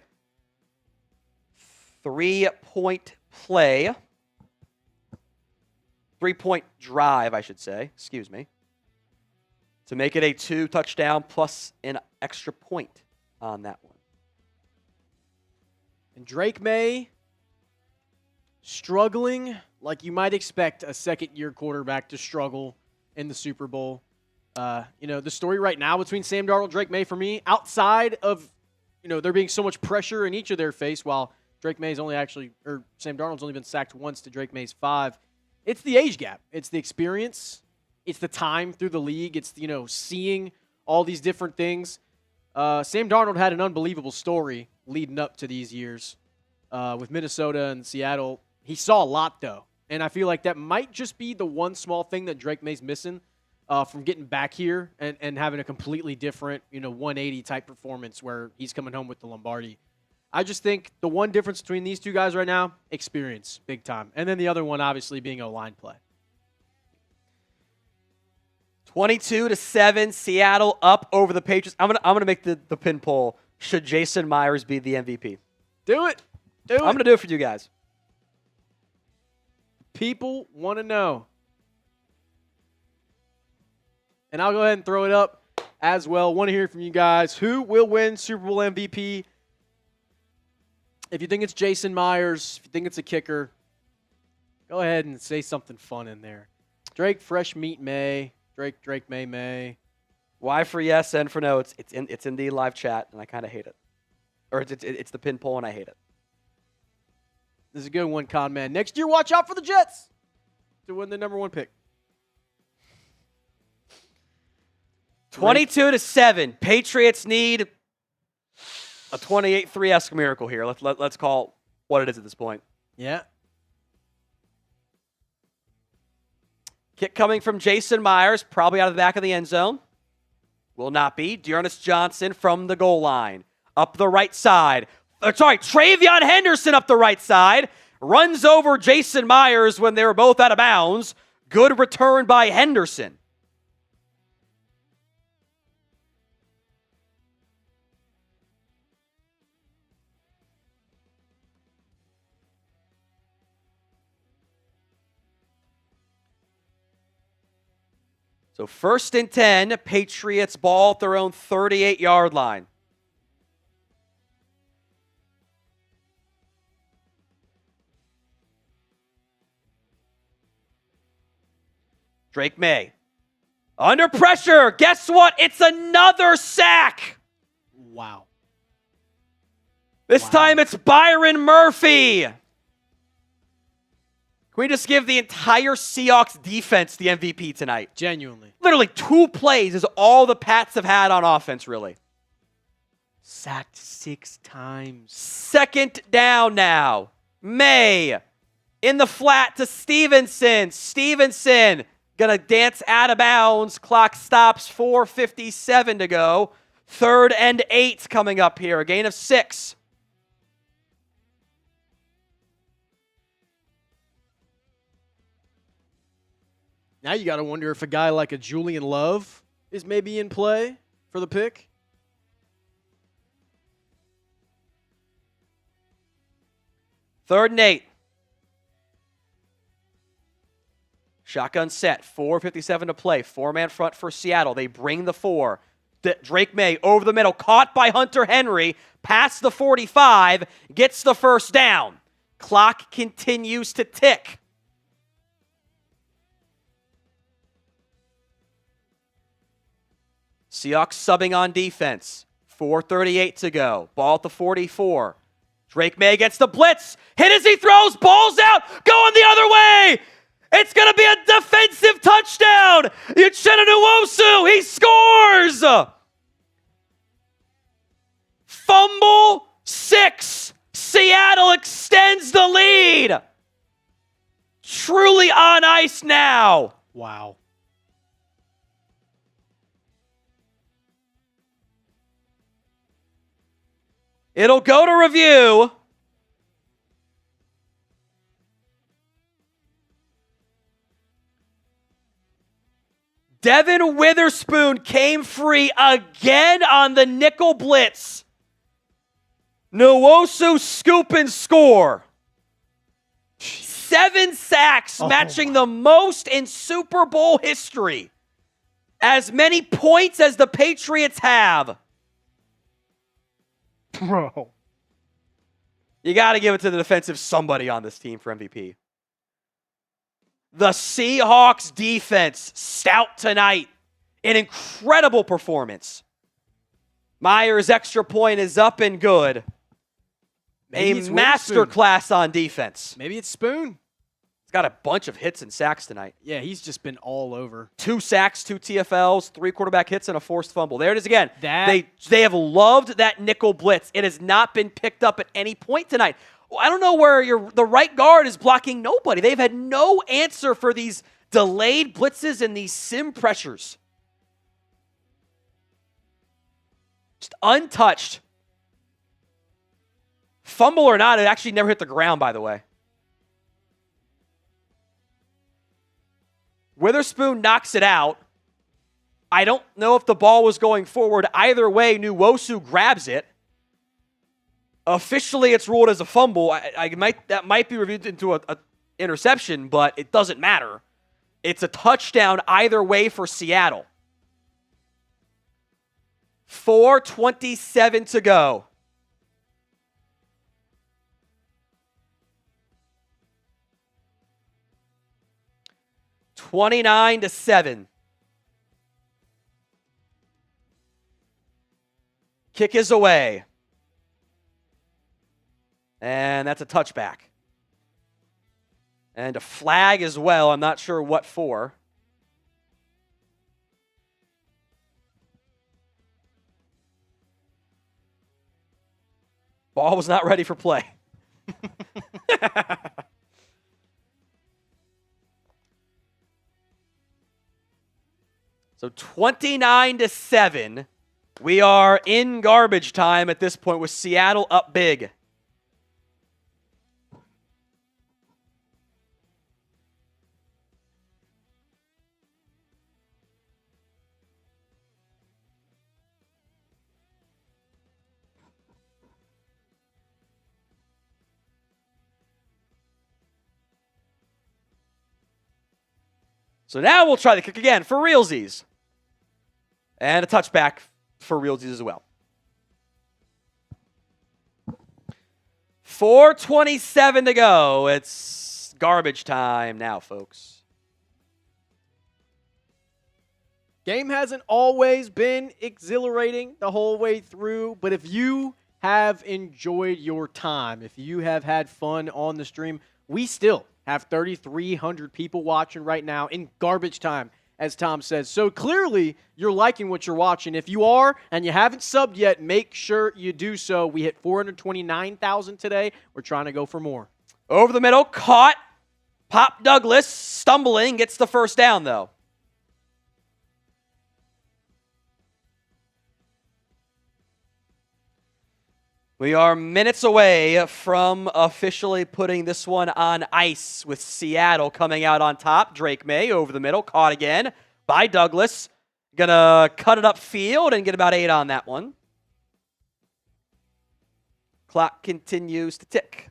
3-point play. 3-point drive, I should say. Excuse me. To make it a 2-touchdown plus an extra point on that one. And Drake Maye struggling like you might expect a second-year quarterback to struggle in the Super Bowl. The story right now between Sam Darnold and Drake Maye for me, outside of, there being so much pressure in each of their face, while Sam Darnold's only been sacked once to Drake Maye's 5, it's the age gap. It's the experience. It's the time through the league. It's, seeing all these different things. Sam Darnold had an unbelievable story leading up to these years with Minnesota and Seattle. He saw a lot, though, and I feel like that might just be the one small thing that Drake Maye's missing from getting back here and having a completely different, 180-type performance where he's coming home with the Lombardi. I just think the one difference between these two guys right now, experience, big time. And then the other one, obviously, being O-line play. 22-7, Seattle up over the Patriots. I'm gonna make the pin poll. Should Jason Myers be the MVP? Do it. I'm going to do it for you guys. People want to know. And I'll go ahead and throw it up as well. Want to hear from you guys. Who will win Super Bowl MVP? If you think it's Jason Myers, if you think it's a kicker, go ahead and say something fun in there. Drake, fresh meat, Maye. Drake, Maye. Y for yes, N for no. It's in the live chat, and I kind of hate it. Or it's the pin poll, and I hate it. This is a good one, Con Man. Next year, watch out for the Jets to win the #1 pick. 22-7. Patriots need a 28-3-esque miracle here. Let's call it what it is at this point. Yeah. Kick coming from Jason Myers, probably out of the back of the end zone. Will not be. Dearness Johnson from the goal line. Up the right side. TreVeyon Henderson up the right side. Runs over Jason Myers when they were both out of bounds. Good return by Henderson. So 1st and 10, Patriots ball at their own 38-yard line. Drake Maye. Under pressure. Guess what? It's another sack. Wow. This time it's Byron Murphy. Can we just give the entire Seahawks defense the MVP tonight? Genuinely. Literally 2 plays is all the Pats have had on offense, really. Sacked 6 times. 2nd down now. Maye in the flat to Stevenson. Stevenson gonna dance out of bounds. Clock stops. 4:57 to go. 3rd and 8 coming up here. A gain of 6. Now you got to wonder if a guy like a Julian Love is maybe in play for the pick. Third and 8. Shotgun set. 4:57 to play. 4-man front for Seattle. They bring the 4. Drake Maye over the middle. Caught by Hunter Henry. Past the 45. Gets the 1st down. Clock continues to tick. Seahawks subbing on defense. 4:38 to go. Ball at the 44. Drake Maye gets the blitz. Hit as he throws. Ball's out. Going the other way. It's going to be a defensive touchdown. Uchenna Nwosu. He scores. Fumble 6. Seattle extends the lead. Truly on ice now. Wow. It'll go to review. Devin Witherspoon came free again on the nickel blitz. Nwosu scoop and score. 7 sacks, matching the most in Super Bowl history. As many points as the Patriots have. Bro. You got to give it to the defensive somebody on this team for MVP. The Seahawks defense, stout tonight. An incredible performance. Myers' extra point is up and good. Maybe a masterclass on defense. Maybe it's Spoon. He's got a bunch of hits and sacks tonight. Yeah, he's just been all over. 2 sacks, 2 TFLs, 3 quarterback hits, and a forced fumble. There it is again. They have loved that nickel blitz. It has not been picked up at any point tonight. I don't know where the right guard is blocking nobody. They've had no answer for these delayed blitzes and these sim pressures. Just untouched. Fumble or not, it actually never hit the ground, by the way. Witherspoon knocks it out. I don't know if the ball was going forward. Either way, Nwosu grabs it. Officially, it's ruled as a fumble. That might be reviewed into a interception, but it doesn't matter. It's a touchdown either way for Seattle. 4:27 to go. $29-7. Kick is away. And that's a touchback. And a flag as well. I'm not sure what for. Ball was not ready for play. So 29-7. We are in garbage time at this point with Seattle up big. So now we'll try the kick again for realsies. And a touchback for realsies as well. 4:27 to go. It's garbage time now, folks. Game hasn't always been exhilarating the whole way through, but if you have enjoyed your time, if you have had fun on the stream, we still have 3,300 people watching right now in garbage time, as Tom says. So clearly, you're liking what you're watching. If you are and you haven't subbed yet, make sure you do so. We hit 429,000 today. We're trying to go for more. Over the middle, caught. Pop Douglas, stumbling, gets the first down, though. We are minutes away from officially putting this one on ice with Seattle coming out on top. Drake Maye over the middle, caught again by Douglas. Gonna cut it upfield and get about 8 on that one. Clock continues to tick.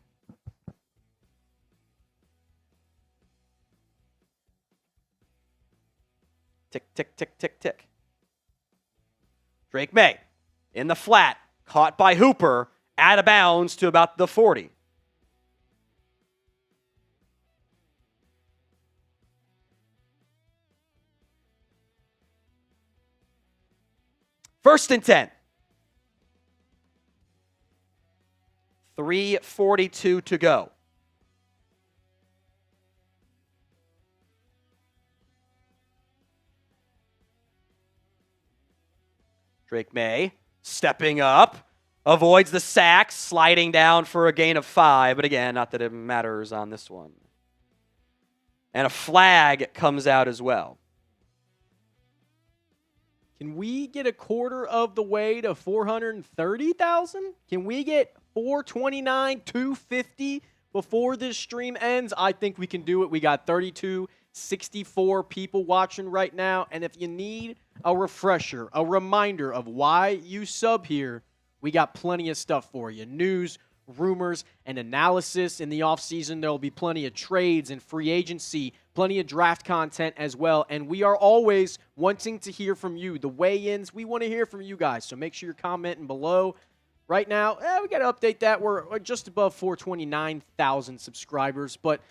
Tick, tick, tick, tick, tick. Drake Maye in the flat, caught by Hooper. Out of bounds to about the 40. First and 10. 3:42 to go. Drake Maye stepping up. Avoids the sack, sliding down for a gain of 5. But again, not that it matters on this one. And a flag comes out as well. Can we get a quarter of the way to 430,000? Can we get 429, 250 before this stream ends? I think we can do it. We got 3,264 people watching right now. And if you need a refresher, a reminder of why you sub here, we got plenty of stuff for you. News, rumors, and analysis in the offseason. There will be plenty of trades and free agency, plenty of draft content as well. And we are always wanting to hear from you. The weigh-ins, we want to hear from you guys. So make sure you're commenting below. Right now, we got to update that. We're just above 429,000 subscribers. But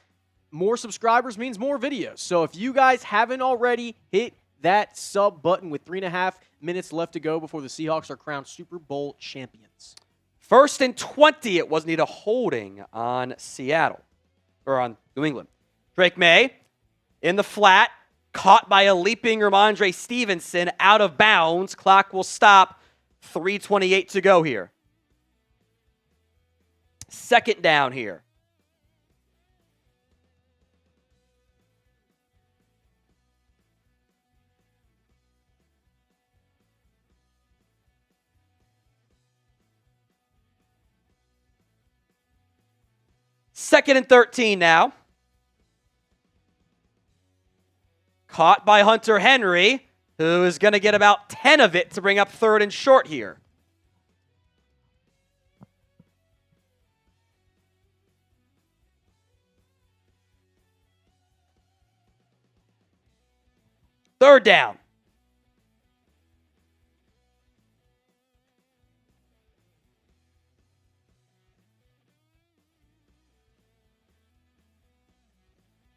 more subscribers means more videos. So if you guys haven't already, hit that sub button with 3.5 minutes left to go before the Seahawks are crowned Super Bowl champions. First and 20. It was need a holding on Seattle, or on New England. Drake Maye in the flat, caught by a leaping Rhamondre Stevenson, out of bounds. Clock will stop. 3:28 to go here. Second down here. Second and 13 now. Caught by Hunter Henry, who is going to get about 10 of it to bring up third and short here. Third down.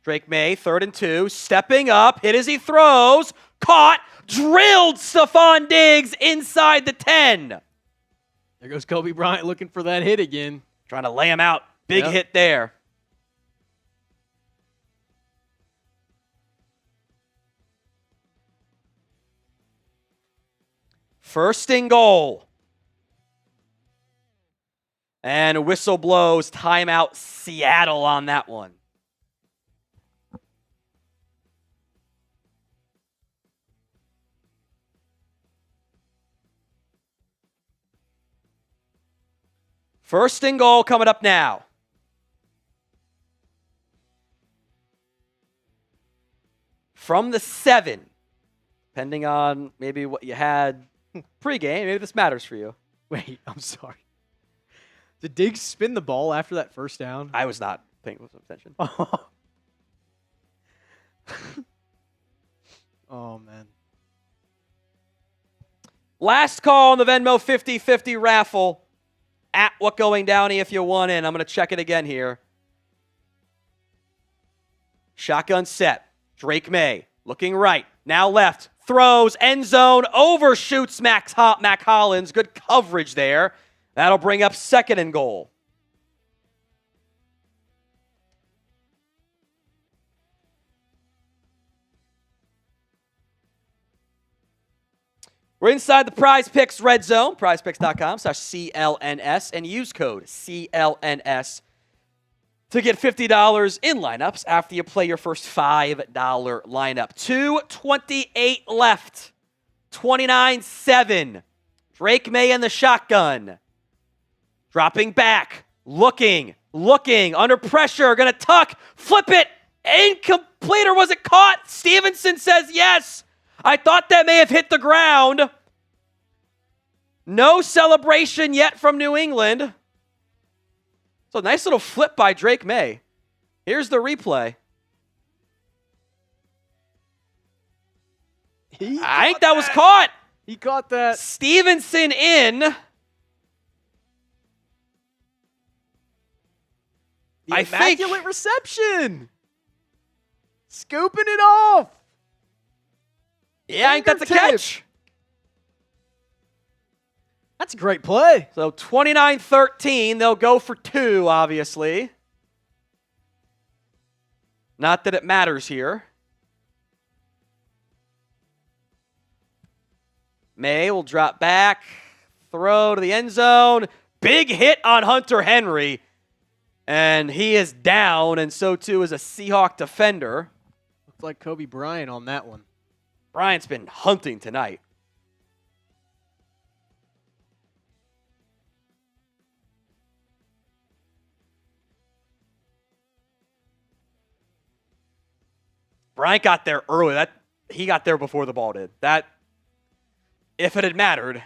Drake Maye, 3rd and 2, stepping up, hit as he throws, caught, drilled Stefon Diggs inside the 10. There goes Kobe Bryant looking for that hit again. Trying to lay him out. Big hit there. First and goal. And a whistle blows. Timeout Seattle on that one. First and goal coming up now. From the 7. Depending on maybe what you had pregame. Maybe this matters for you. Wait, I'm sorry. Did Diggs spin the ball after that first down? I was not paying close attention. Oh, man. Last call on the Venmo 50-50 raffle. At What Going Downey if you want in. I'm going to check it again here. Shotgun set. Drake Maye looking right. Now left. Throws. End zone. Overshoots Mack Hollins. Good coverage there. That'll bring up 2nd and goal. We're inside the Prize Picks Red Zone, prizepicks.com/CLNS, and use code CLNS to get $50 in lineups after you play your first $5 lineup. 2:28 left, 29-7. Drake Maye in the shotgun. Dropping back, looking, under pressure, going to tuck, flip it, incomplete, or was it caught? Stevenson says yes. I thought that may have hit the ground. No celebration yet from New England. So nice little flip by Drake Maye. Here's the replay. I think that was caught. He caught that. Stevenson in. The immaculate reception. Scooping it off. Yeah, I think that's a catch. That's a great play. So 29-13. They'll go for 2, obviously. Not that it matters here. Maye will drop back. Throw to the end zone. Big hit on Hunter Henry. And he is down, and so too is a Seahawk defender. Looks like Kobe Bryant on that one. Bryant's been hunting tonight. Bryant got there early. He got there before the ball did. That, if it had mattered,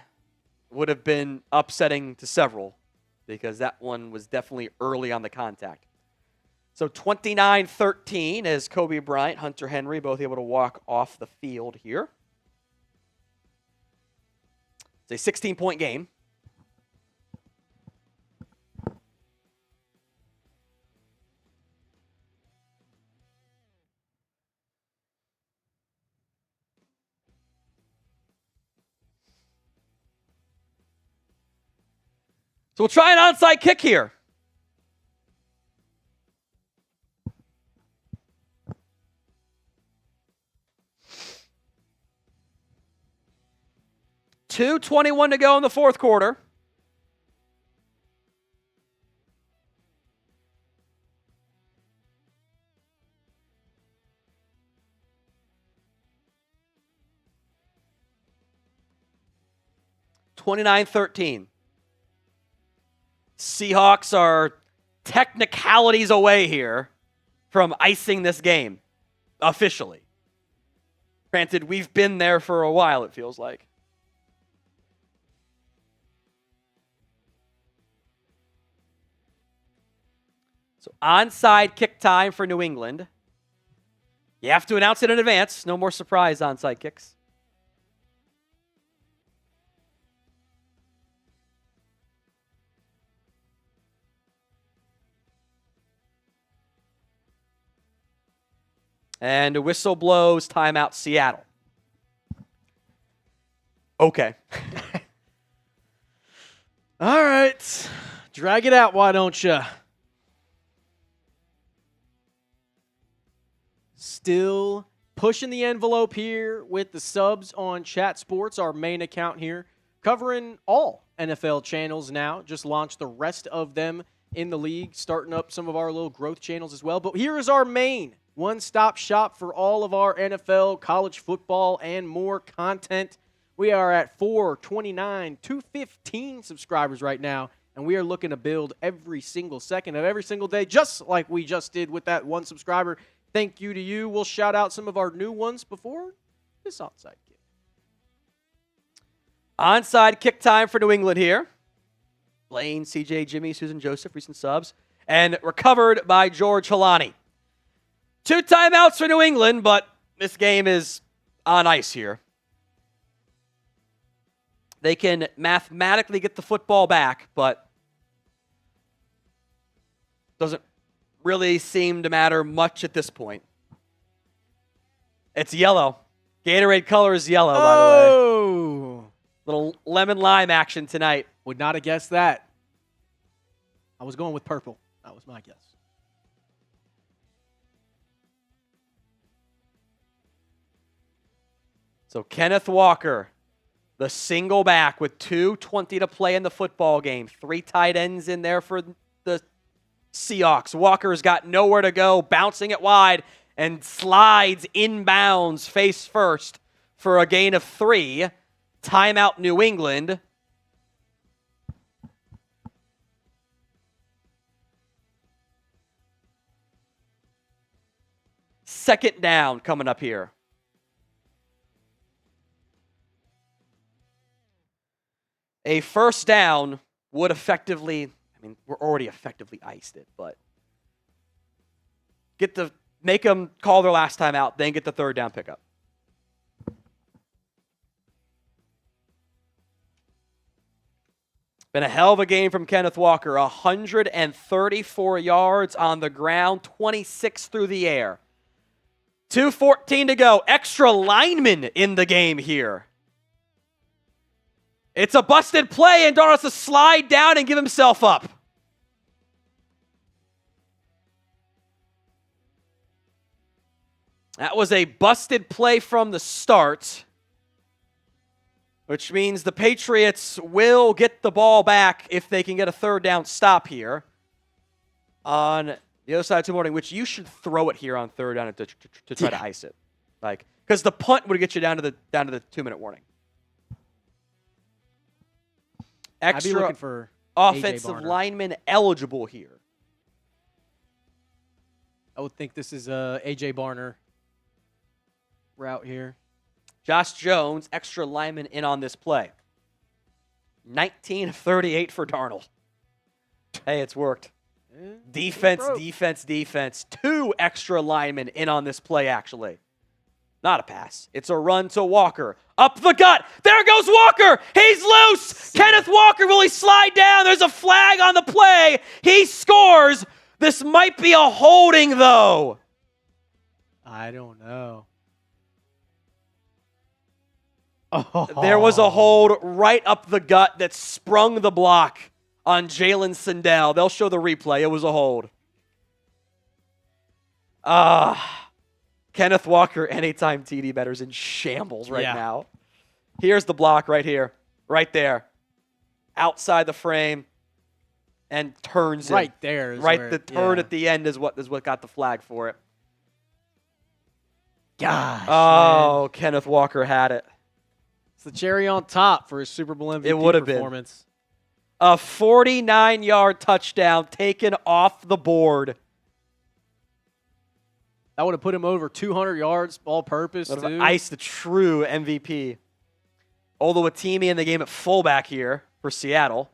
would have been upsetting to several because that one was definitely early on the contact. So 29-13 as Kobe Bryant, Hunter Henry, both able to walk off the field here. It's a 16-point game. So we'll try an onside kick here. $2:21 to go in the fourth quarter. (29-13). Seahawks are technicalities away here from icing this game officially. Granted, we've been there for a while, it feels like. So onside kick time for New England. You have to announce it in advance. No more surprise onside kicks. And a whistle blows, timeout, Seattle. Okay. All right. Drag it out, why don't you? Still pushing the envelope here with the subs on Chat Sports, our main account here, covering all NFL channels now. Just launched the rest of them in the league, starting up some of our little growth channels as well. But here is our main one-stop shop for all of our NFL, college football, and more content. We are at 429, 215 subscribers right now, and we are looking to build every single second of every single day, just like we just did with that one subscriber. Thank you to you. We'll shout out some of our new ones before this onside kick. Onside kick time for New England here. Blaine, CJ, Jimmy, Susan, Joseph, recent subs. And recovered by George Holani. 2 timeouts for New England, but this game is on ice here. They can mathematically get the football back, but doesn't really seem to matter much at this point. It's yellow. Gatorade color is yellow, by the way. Little lemon lime action tonight. Would not have guessed that. I was going with purple. That was my guess. So Kenneth Walker, the single back with 2:20 to play in the football game. 3 tight ends in there for the Seahawks. Walker's got nowhere to go, bouncing it wide, and slides inbounds face first for a gain of 3. Timeout New England. Second down coming up here. A first down would effectively, we're already effectively iced it, but make them call their last time out, then get the third down pickup. Been a hell of a game from Kenneth Walker. 134 yards on the ground, 26 through the air. 2:14 to go. Extra lineman in the game here. It's a busted play, and Darnold has to slide down and give himself up. That was a busted play from the start, which means the Patriots will get the ball back if they can get a third down stop here on the other side of morning, which you should throw it here on third down to try to ice it. Because the punt would get you down to the 2-minute warning. Extra I'd be looking for offensive lineman eligible here. I would think this is a A.J. Barner route here. Josh Jones, extra lineman in on this play. 19 of 38 for Darnold. Hey, it's worked. Defense. 2 extra linemen in on this play, actually. Not a pass. It's a run to Walker. Up the gut. There goes Walker. He's loose. Kenneth Walker, will he slide down? There's a flag on the play. He scores. This might be a holding, though. I don't know. There was a hold right up the gut that sprung the block on Jaylinn Sindel. They'll show the replay. It was a hold. Kenneth Walker, anytime TD better's in shambles right now. Here's the block right here. Right there. Outside the frame. And turns right it. There. The turn at the end is what got the flag for it. Gosh. Oh, man. Kenneth Walker had it. It's the cherry on top for his Super Bowl MVP it would have performance. Been. A 49-yard touchdown taken off the board. That would have put him over 200 yards all-purpose, too. Iced the true MVP. Oluwatimi in the game at fullback here for Seattle.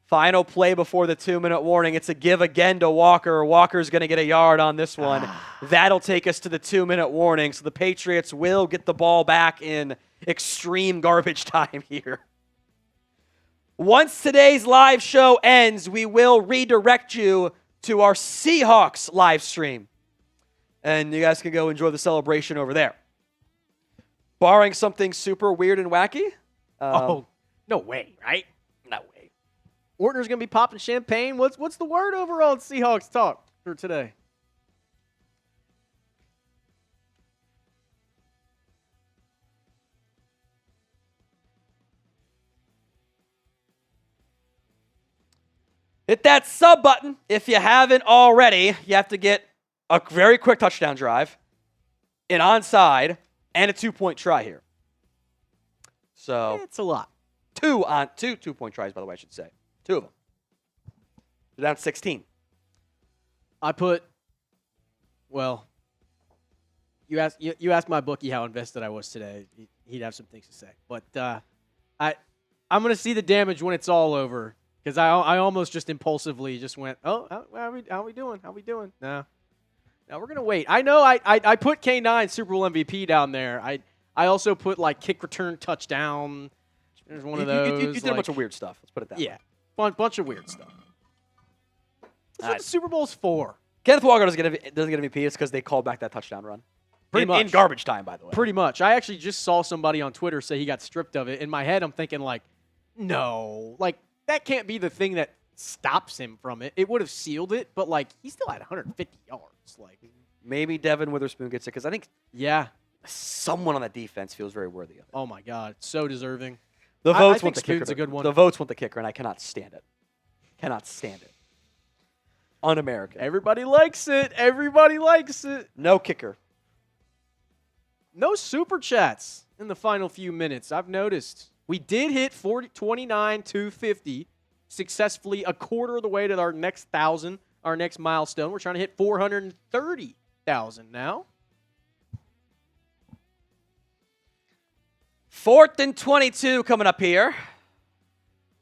Final play before the 2-minute warning. It's a give again to Walker. Walker's going to get a yard on this one. That'll take us to the 2-minute warning. So the Patriots will get the ball back in extreme garbage time here. Once today's live show ends, we will redirect you to our Seahawks live stream. and you guys can go enjoy the celebration over there. Barring something super weird and wacky. No way, right? No way. Ortner's going to be popping champagne. What's the word overall in Seahawks talk for today? Hit that sub button if you haven't already. You have to get a very quick touchdown drive, an onside, and a 2-point try here. So it's a lot. Two 2-point tries, by the way, I should say. 2 of them. They're down 16. You asked my bookie how invested I was today. He'd have some things to say. But I'm going to see the damage when it's all over. Because I almost just impulsively just went, how we doing? How we doing? No, we're going to wait. I know I put K9 Super Bowl MVP down there. I also put, like, kick return touchdown. There's one of those. You did a bunch of weird stuff. Let's put it that way. Yeah, bunch of weird stuff. That's what the Super Bowl's for. Kenneth Walker doesn't get MVP. It's because they called back that touchdown run. Pretty much. In garbage time, by the way. Pretty much. I actually just saw somebody on Twitter say he got stripped of it. In my head, I'm thinking, like, no. Like, that can't be the thing that stops him from it. It would have sealed it, but, like, he still had 150 yards. Like, maybe Devin Witherspoon gets it because I think someone on that defense feels very worthy of it. Oh, my God. So deserving. The votes I want the kicker. Spoon's a good one. The votes want the kicker, and I cannot stand it. Cannot stand it. Un-American. Everybody likes it. Everybody likes it. No kicker. No super chats in the final few minutes. I've noticed. We did hit 29,250 successfully, a quarter of the way to our next 1,000, our next milestone. We're trying to hit 430,000 now. 4th and 22 coming up here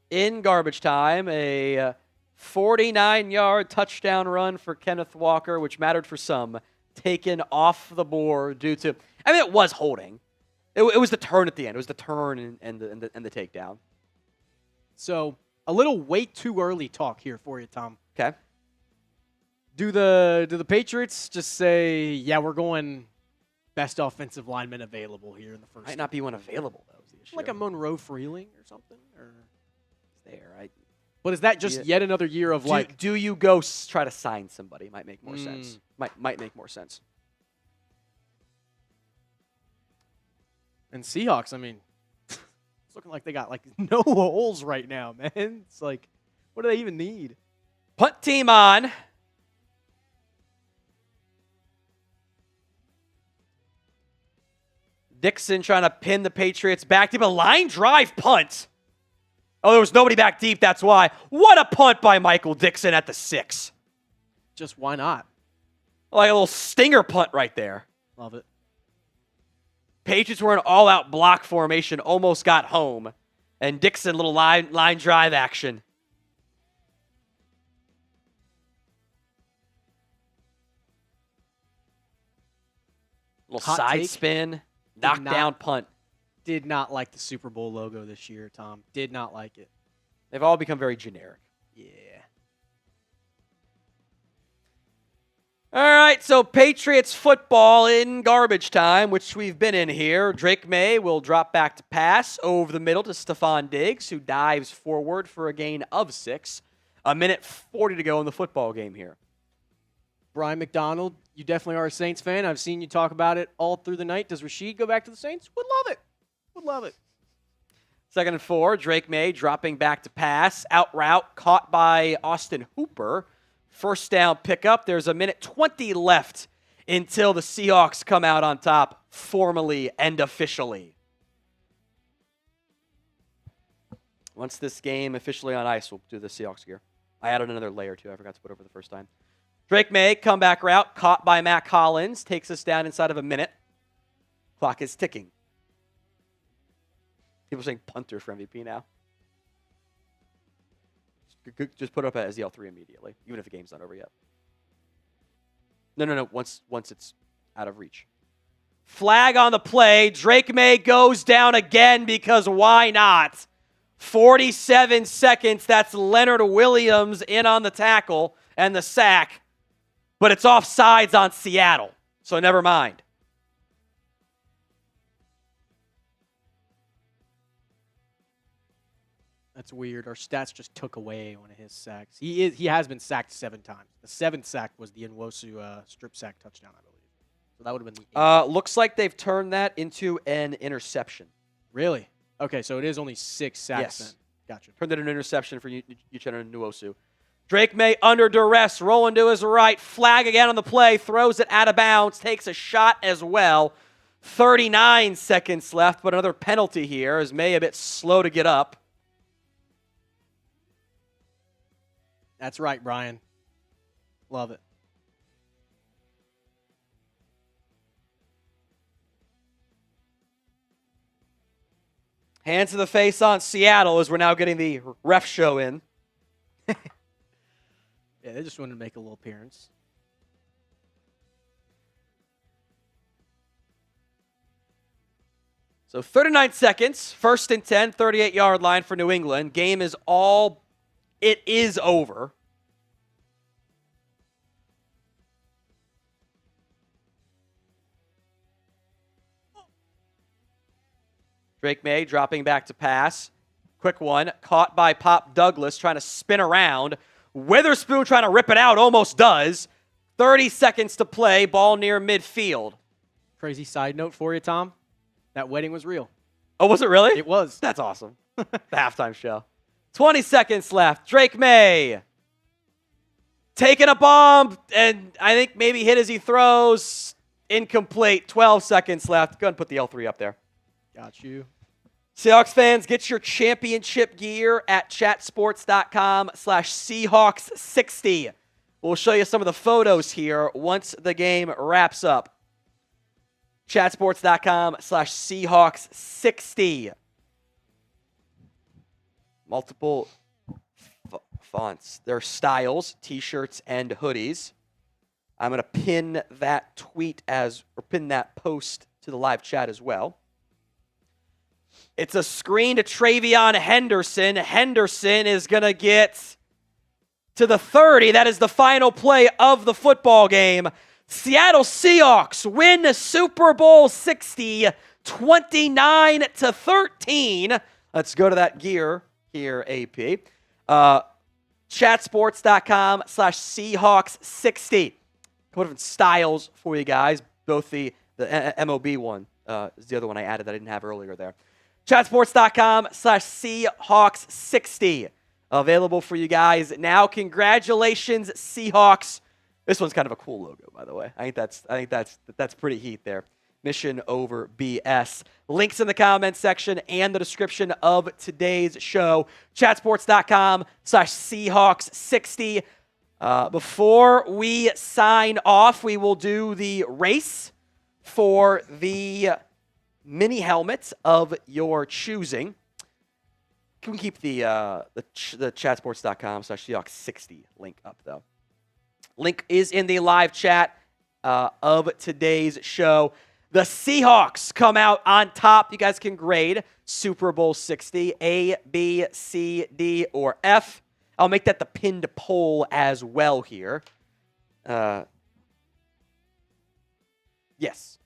in garbage time. A 49-yard touchdown run for Kenneth Walker, which mattered for some, taken off the board due to, I mean, it was holding. It was the turn at the end. It was the turn and the takedown. So a little wait too early talk here for you, Tom. Okay. Do the Patriots just say, yeah, we're going best offensive lineman available here in the first? Might not be one available, though, is the issue. Like a Monroe Freeling or something? Or there, but is that just yet another year of do you go try to sign somebody? Might make more sense. Might make more sense. And Seahawks, I mean, it's looking like they got like no holes right now, man. It's like, what do they even need? Punt team on. Dixon trying to pin the Patriots back deep. A line drive punt. Oh, there was nobody back deep, that's why. What a punt by Michael Dixon at the 6. Just why not? Like a little stinger punt right there. Love it. Patriots were in all-out block formation, almost got home. And Dixon, little line drive action. Little side spin, knockdown punt. Did not like the Super Bowl logo this year, Tom. Did not like it. They've all become very generic. Yeah. All right, so Patriots football in garbage time, which we've been in here. Drake Maye will drop back to pass over the middle to Stefon Diggs, who dives forward for a gain of 6. 1:40 to go in the football game here. Brian McDonald, you definitely are a Saints fan. I've seen you talk about it all through the night. Does Rashid go back to the Saints? Would love it. Would love it. 2nd and 4, Drake Maye dropping back to pass. Out route, caught by Austin Hooper. First down pickup. There's 1:20 left until the Seahawks come out on top formally and officially. Once this game officially on ice, we'll do the Seahawks gear. I added another layer too. I forgot to put over the first time. Drake Maye, comeback route, caught by Mack Hollins. Takes us down inside of a minute. Clock is ticking. People are saying punter for MVP now. Just put it up as L3 immediately, even if the game's not over yet. No. Once it's out of reach. Flag on the play. Drake Maye goes down again because why not? 47 seconds. That's Leonard Williams in on the tackle and the sack. But it's offsides on Seattle. So never mind. That's weird. Our stats just took away one of his sacks. He has been sacked 7 times. The 7th sack was the Nwosu strip sack touchdown, I believe. So that would have been the 8th. Looks like they've turned that into an interception. Really? Okay, so it is only 6 sacks Yes. then. Gotcha. Turned it into an interception for Uchenna Nwosu. Drake Maye under duress, rolling to his right, flag again on the play, throws it out of bounds, takes a shot as well. 39 seconds left, but another penalty here as Maye a bit slow to get up. That's right, Brian. Love it. Hands to the face on Seattle as we're now getting the ref show in. Yeah, they just wanted to make a little appearance. So 39 seconds, 1st and 10, 38-yard line for New England. Game is it is over. Drake Maye dropping back to pass. Quick one, caught by Pop Douglas, trying to spin around. Witherspoon trying to rip it out, almost does. 30 seconds to play, ball near midfield. Crazy side note for you, Tom. That wedding was real. Oh, was it really? It was. That's awesome. The halftime show. 20 seconds left. Drake Maye taking a bomb, and I think maybe hit as he throws. Incomplete. 12 seconds left. Go ahead and put the L3 up there. Got you. Seahawks fans, get your championship gear at chatsports.com/Seahawks60. We'll show you some of the photos here once the game wraps up. Chatsports.com/Seahawks60. Multiple fonts. There are styles, t-shirts, and hoodies. I'm going to pin that pin that post to the live chat as well. It's a screen to TreVeyon Henderson. Henderson is going to get to the 30. That is the final play of the football game. Seattle Seahawks win Super Bowl 60, 29-13. Let's go to that gear here, AP. Chatsports.com/Seahawks60. Couple different styles for you guys. Both the MOB one is the other one I added that I didn't have earlier there. Chatsports.com/Seahawks60. Available for you guys now. Congratulations, Seahawks. This one's kind of a cool logo, by the way. I think that's pretty heat there. Mission over BS. Links in the comments section and the description of today's show. Chatsports.com/Seahawks60. Before we sign off, we will do the race for the mini helmets of your choosing. Can we keep the chatsports.com/Seahawks60 link up, though? Link is in the live chat of today's show. The Seahawks come out on top. You guys can grade Super Bowl 60, A, B, C, D, or F. I'll make that the pinned poll as well here. Yes.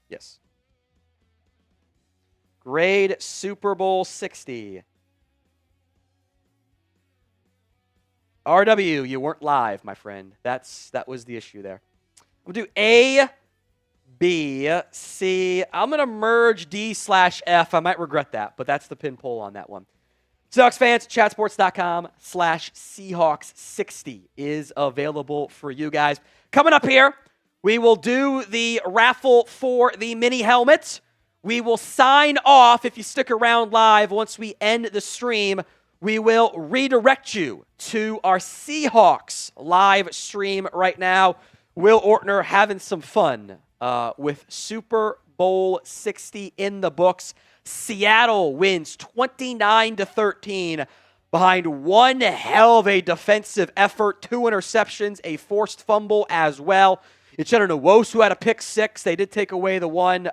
Grade Super Bowl 60. RW, you weren't live, my friend. That was the issue there. I'm going to do A, B, C. I'm going to merge D/F. I might regret that, but that's the pin poll on that one. Seahawks fans, chatsports.com/Seahawks60 is available for you guys. Coming up here, we will do the raffle for the mini helmet. We will sign off if you stick around live. Once we end the stream, we will redirect you to our Seahawks live stream right now. Will Ortner having some fun with Super Bowl 60 in the books. Seattle wins 29-13 behind one hell of a defensive effort, 2 interceptions, a forced fumble as well. Uchenna Nwosu had a pick 6. They did take away the one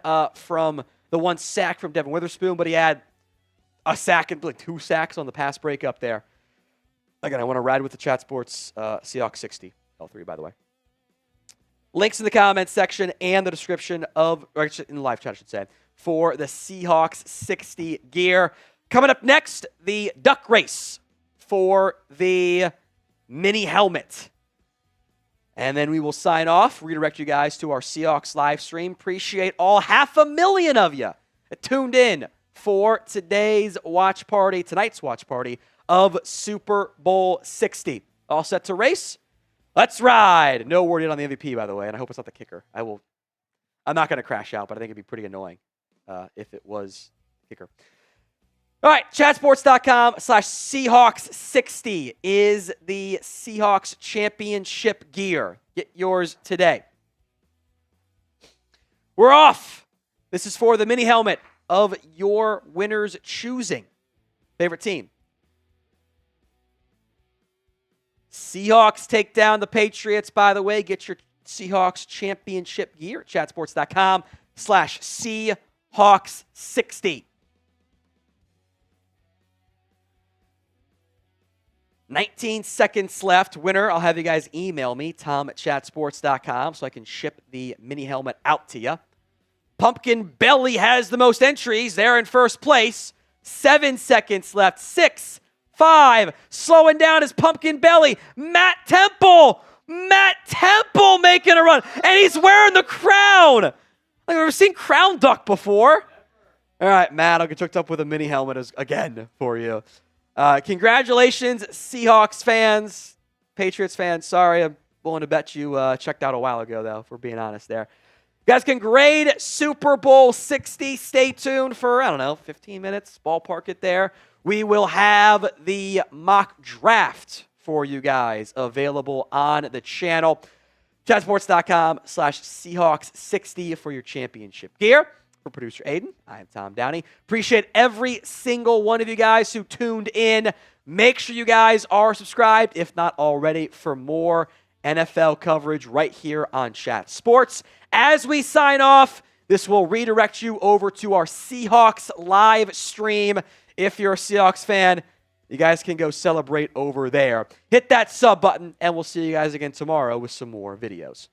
sack from Devin Witherspoon, but he had a sack and 2 sacks on the pass breakup there. Again, I want to ride with the Chat Sports Seahawks 60. L3, by the way. Links in the comments section and the description of, or in the live chat, I should say, for the Seahawks 60 gear. Coming up next, the duck race for the mini helmet. And then we will sign off, redirect you guys to our Seahawks live stream. Appreciate all 500,000 of you that tuned in for tonight's watch party of Super Bowl 60. All set to race? Let's ride. No word yet on the MVP, by the way, and I hope it's not the kicker. I'm not going to crash out, but I think it'd be pretty annoying if it was the kicker. All right, chatsports.com/Seahawks60 is the Seahawks championship gear. Get yours today. We're off. This is for the mini helmet of your winner's choosing. Favorite team. Seahawks take down the Patriots, by the way. Get your Seahawks championship gear at chatsports.com/Seahawks60. 19 seconds left. Winner, I'll have you guys email me, tom@chatsports.com, so I can ship the mini helmet out to you. Pumpkin Belly has the most entries. They're in first place. 7 seconds left. 6, 5. Slowing down is Pumpkin Belly. Matt Temple making a run. And he's wearing the crown. I've never seen crown duck before. All right, Matt, I'll get hooked up with a mini helmet again for you. Congratulations, Seahawks fans, Patriots fans. Sorry, I'm willing to bet you checked out a while ago, though, if we're being honest there. You guys can grade Super Bowl 60. Stay tuned for, 15 minutes. Ballpark it there. We will have the mock draft for you guys available on the channel. Chatsports.com/Seahawks60 for your championship gear. For producer Aiden, I am Tom Downey. Appreciate every single one of you guys who tuned in. Make sure you guys are subscribed, if not already, for more NFL coverage right here on Chat Sports. As we sign off, this will redirect you over to our Seahawks live stream. If you're a Seahawks fan, you guys can go celebrate over there. Hit that sub button, and we'll see you guys again tomorrow with some more videos.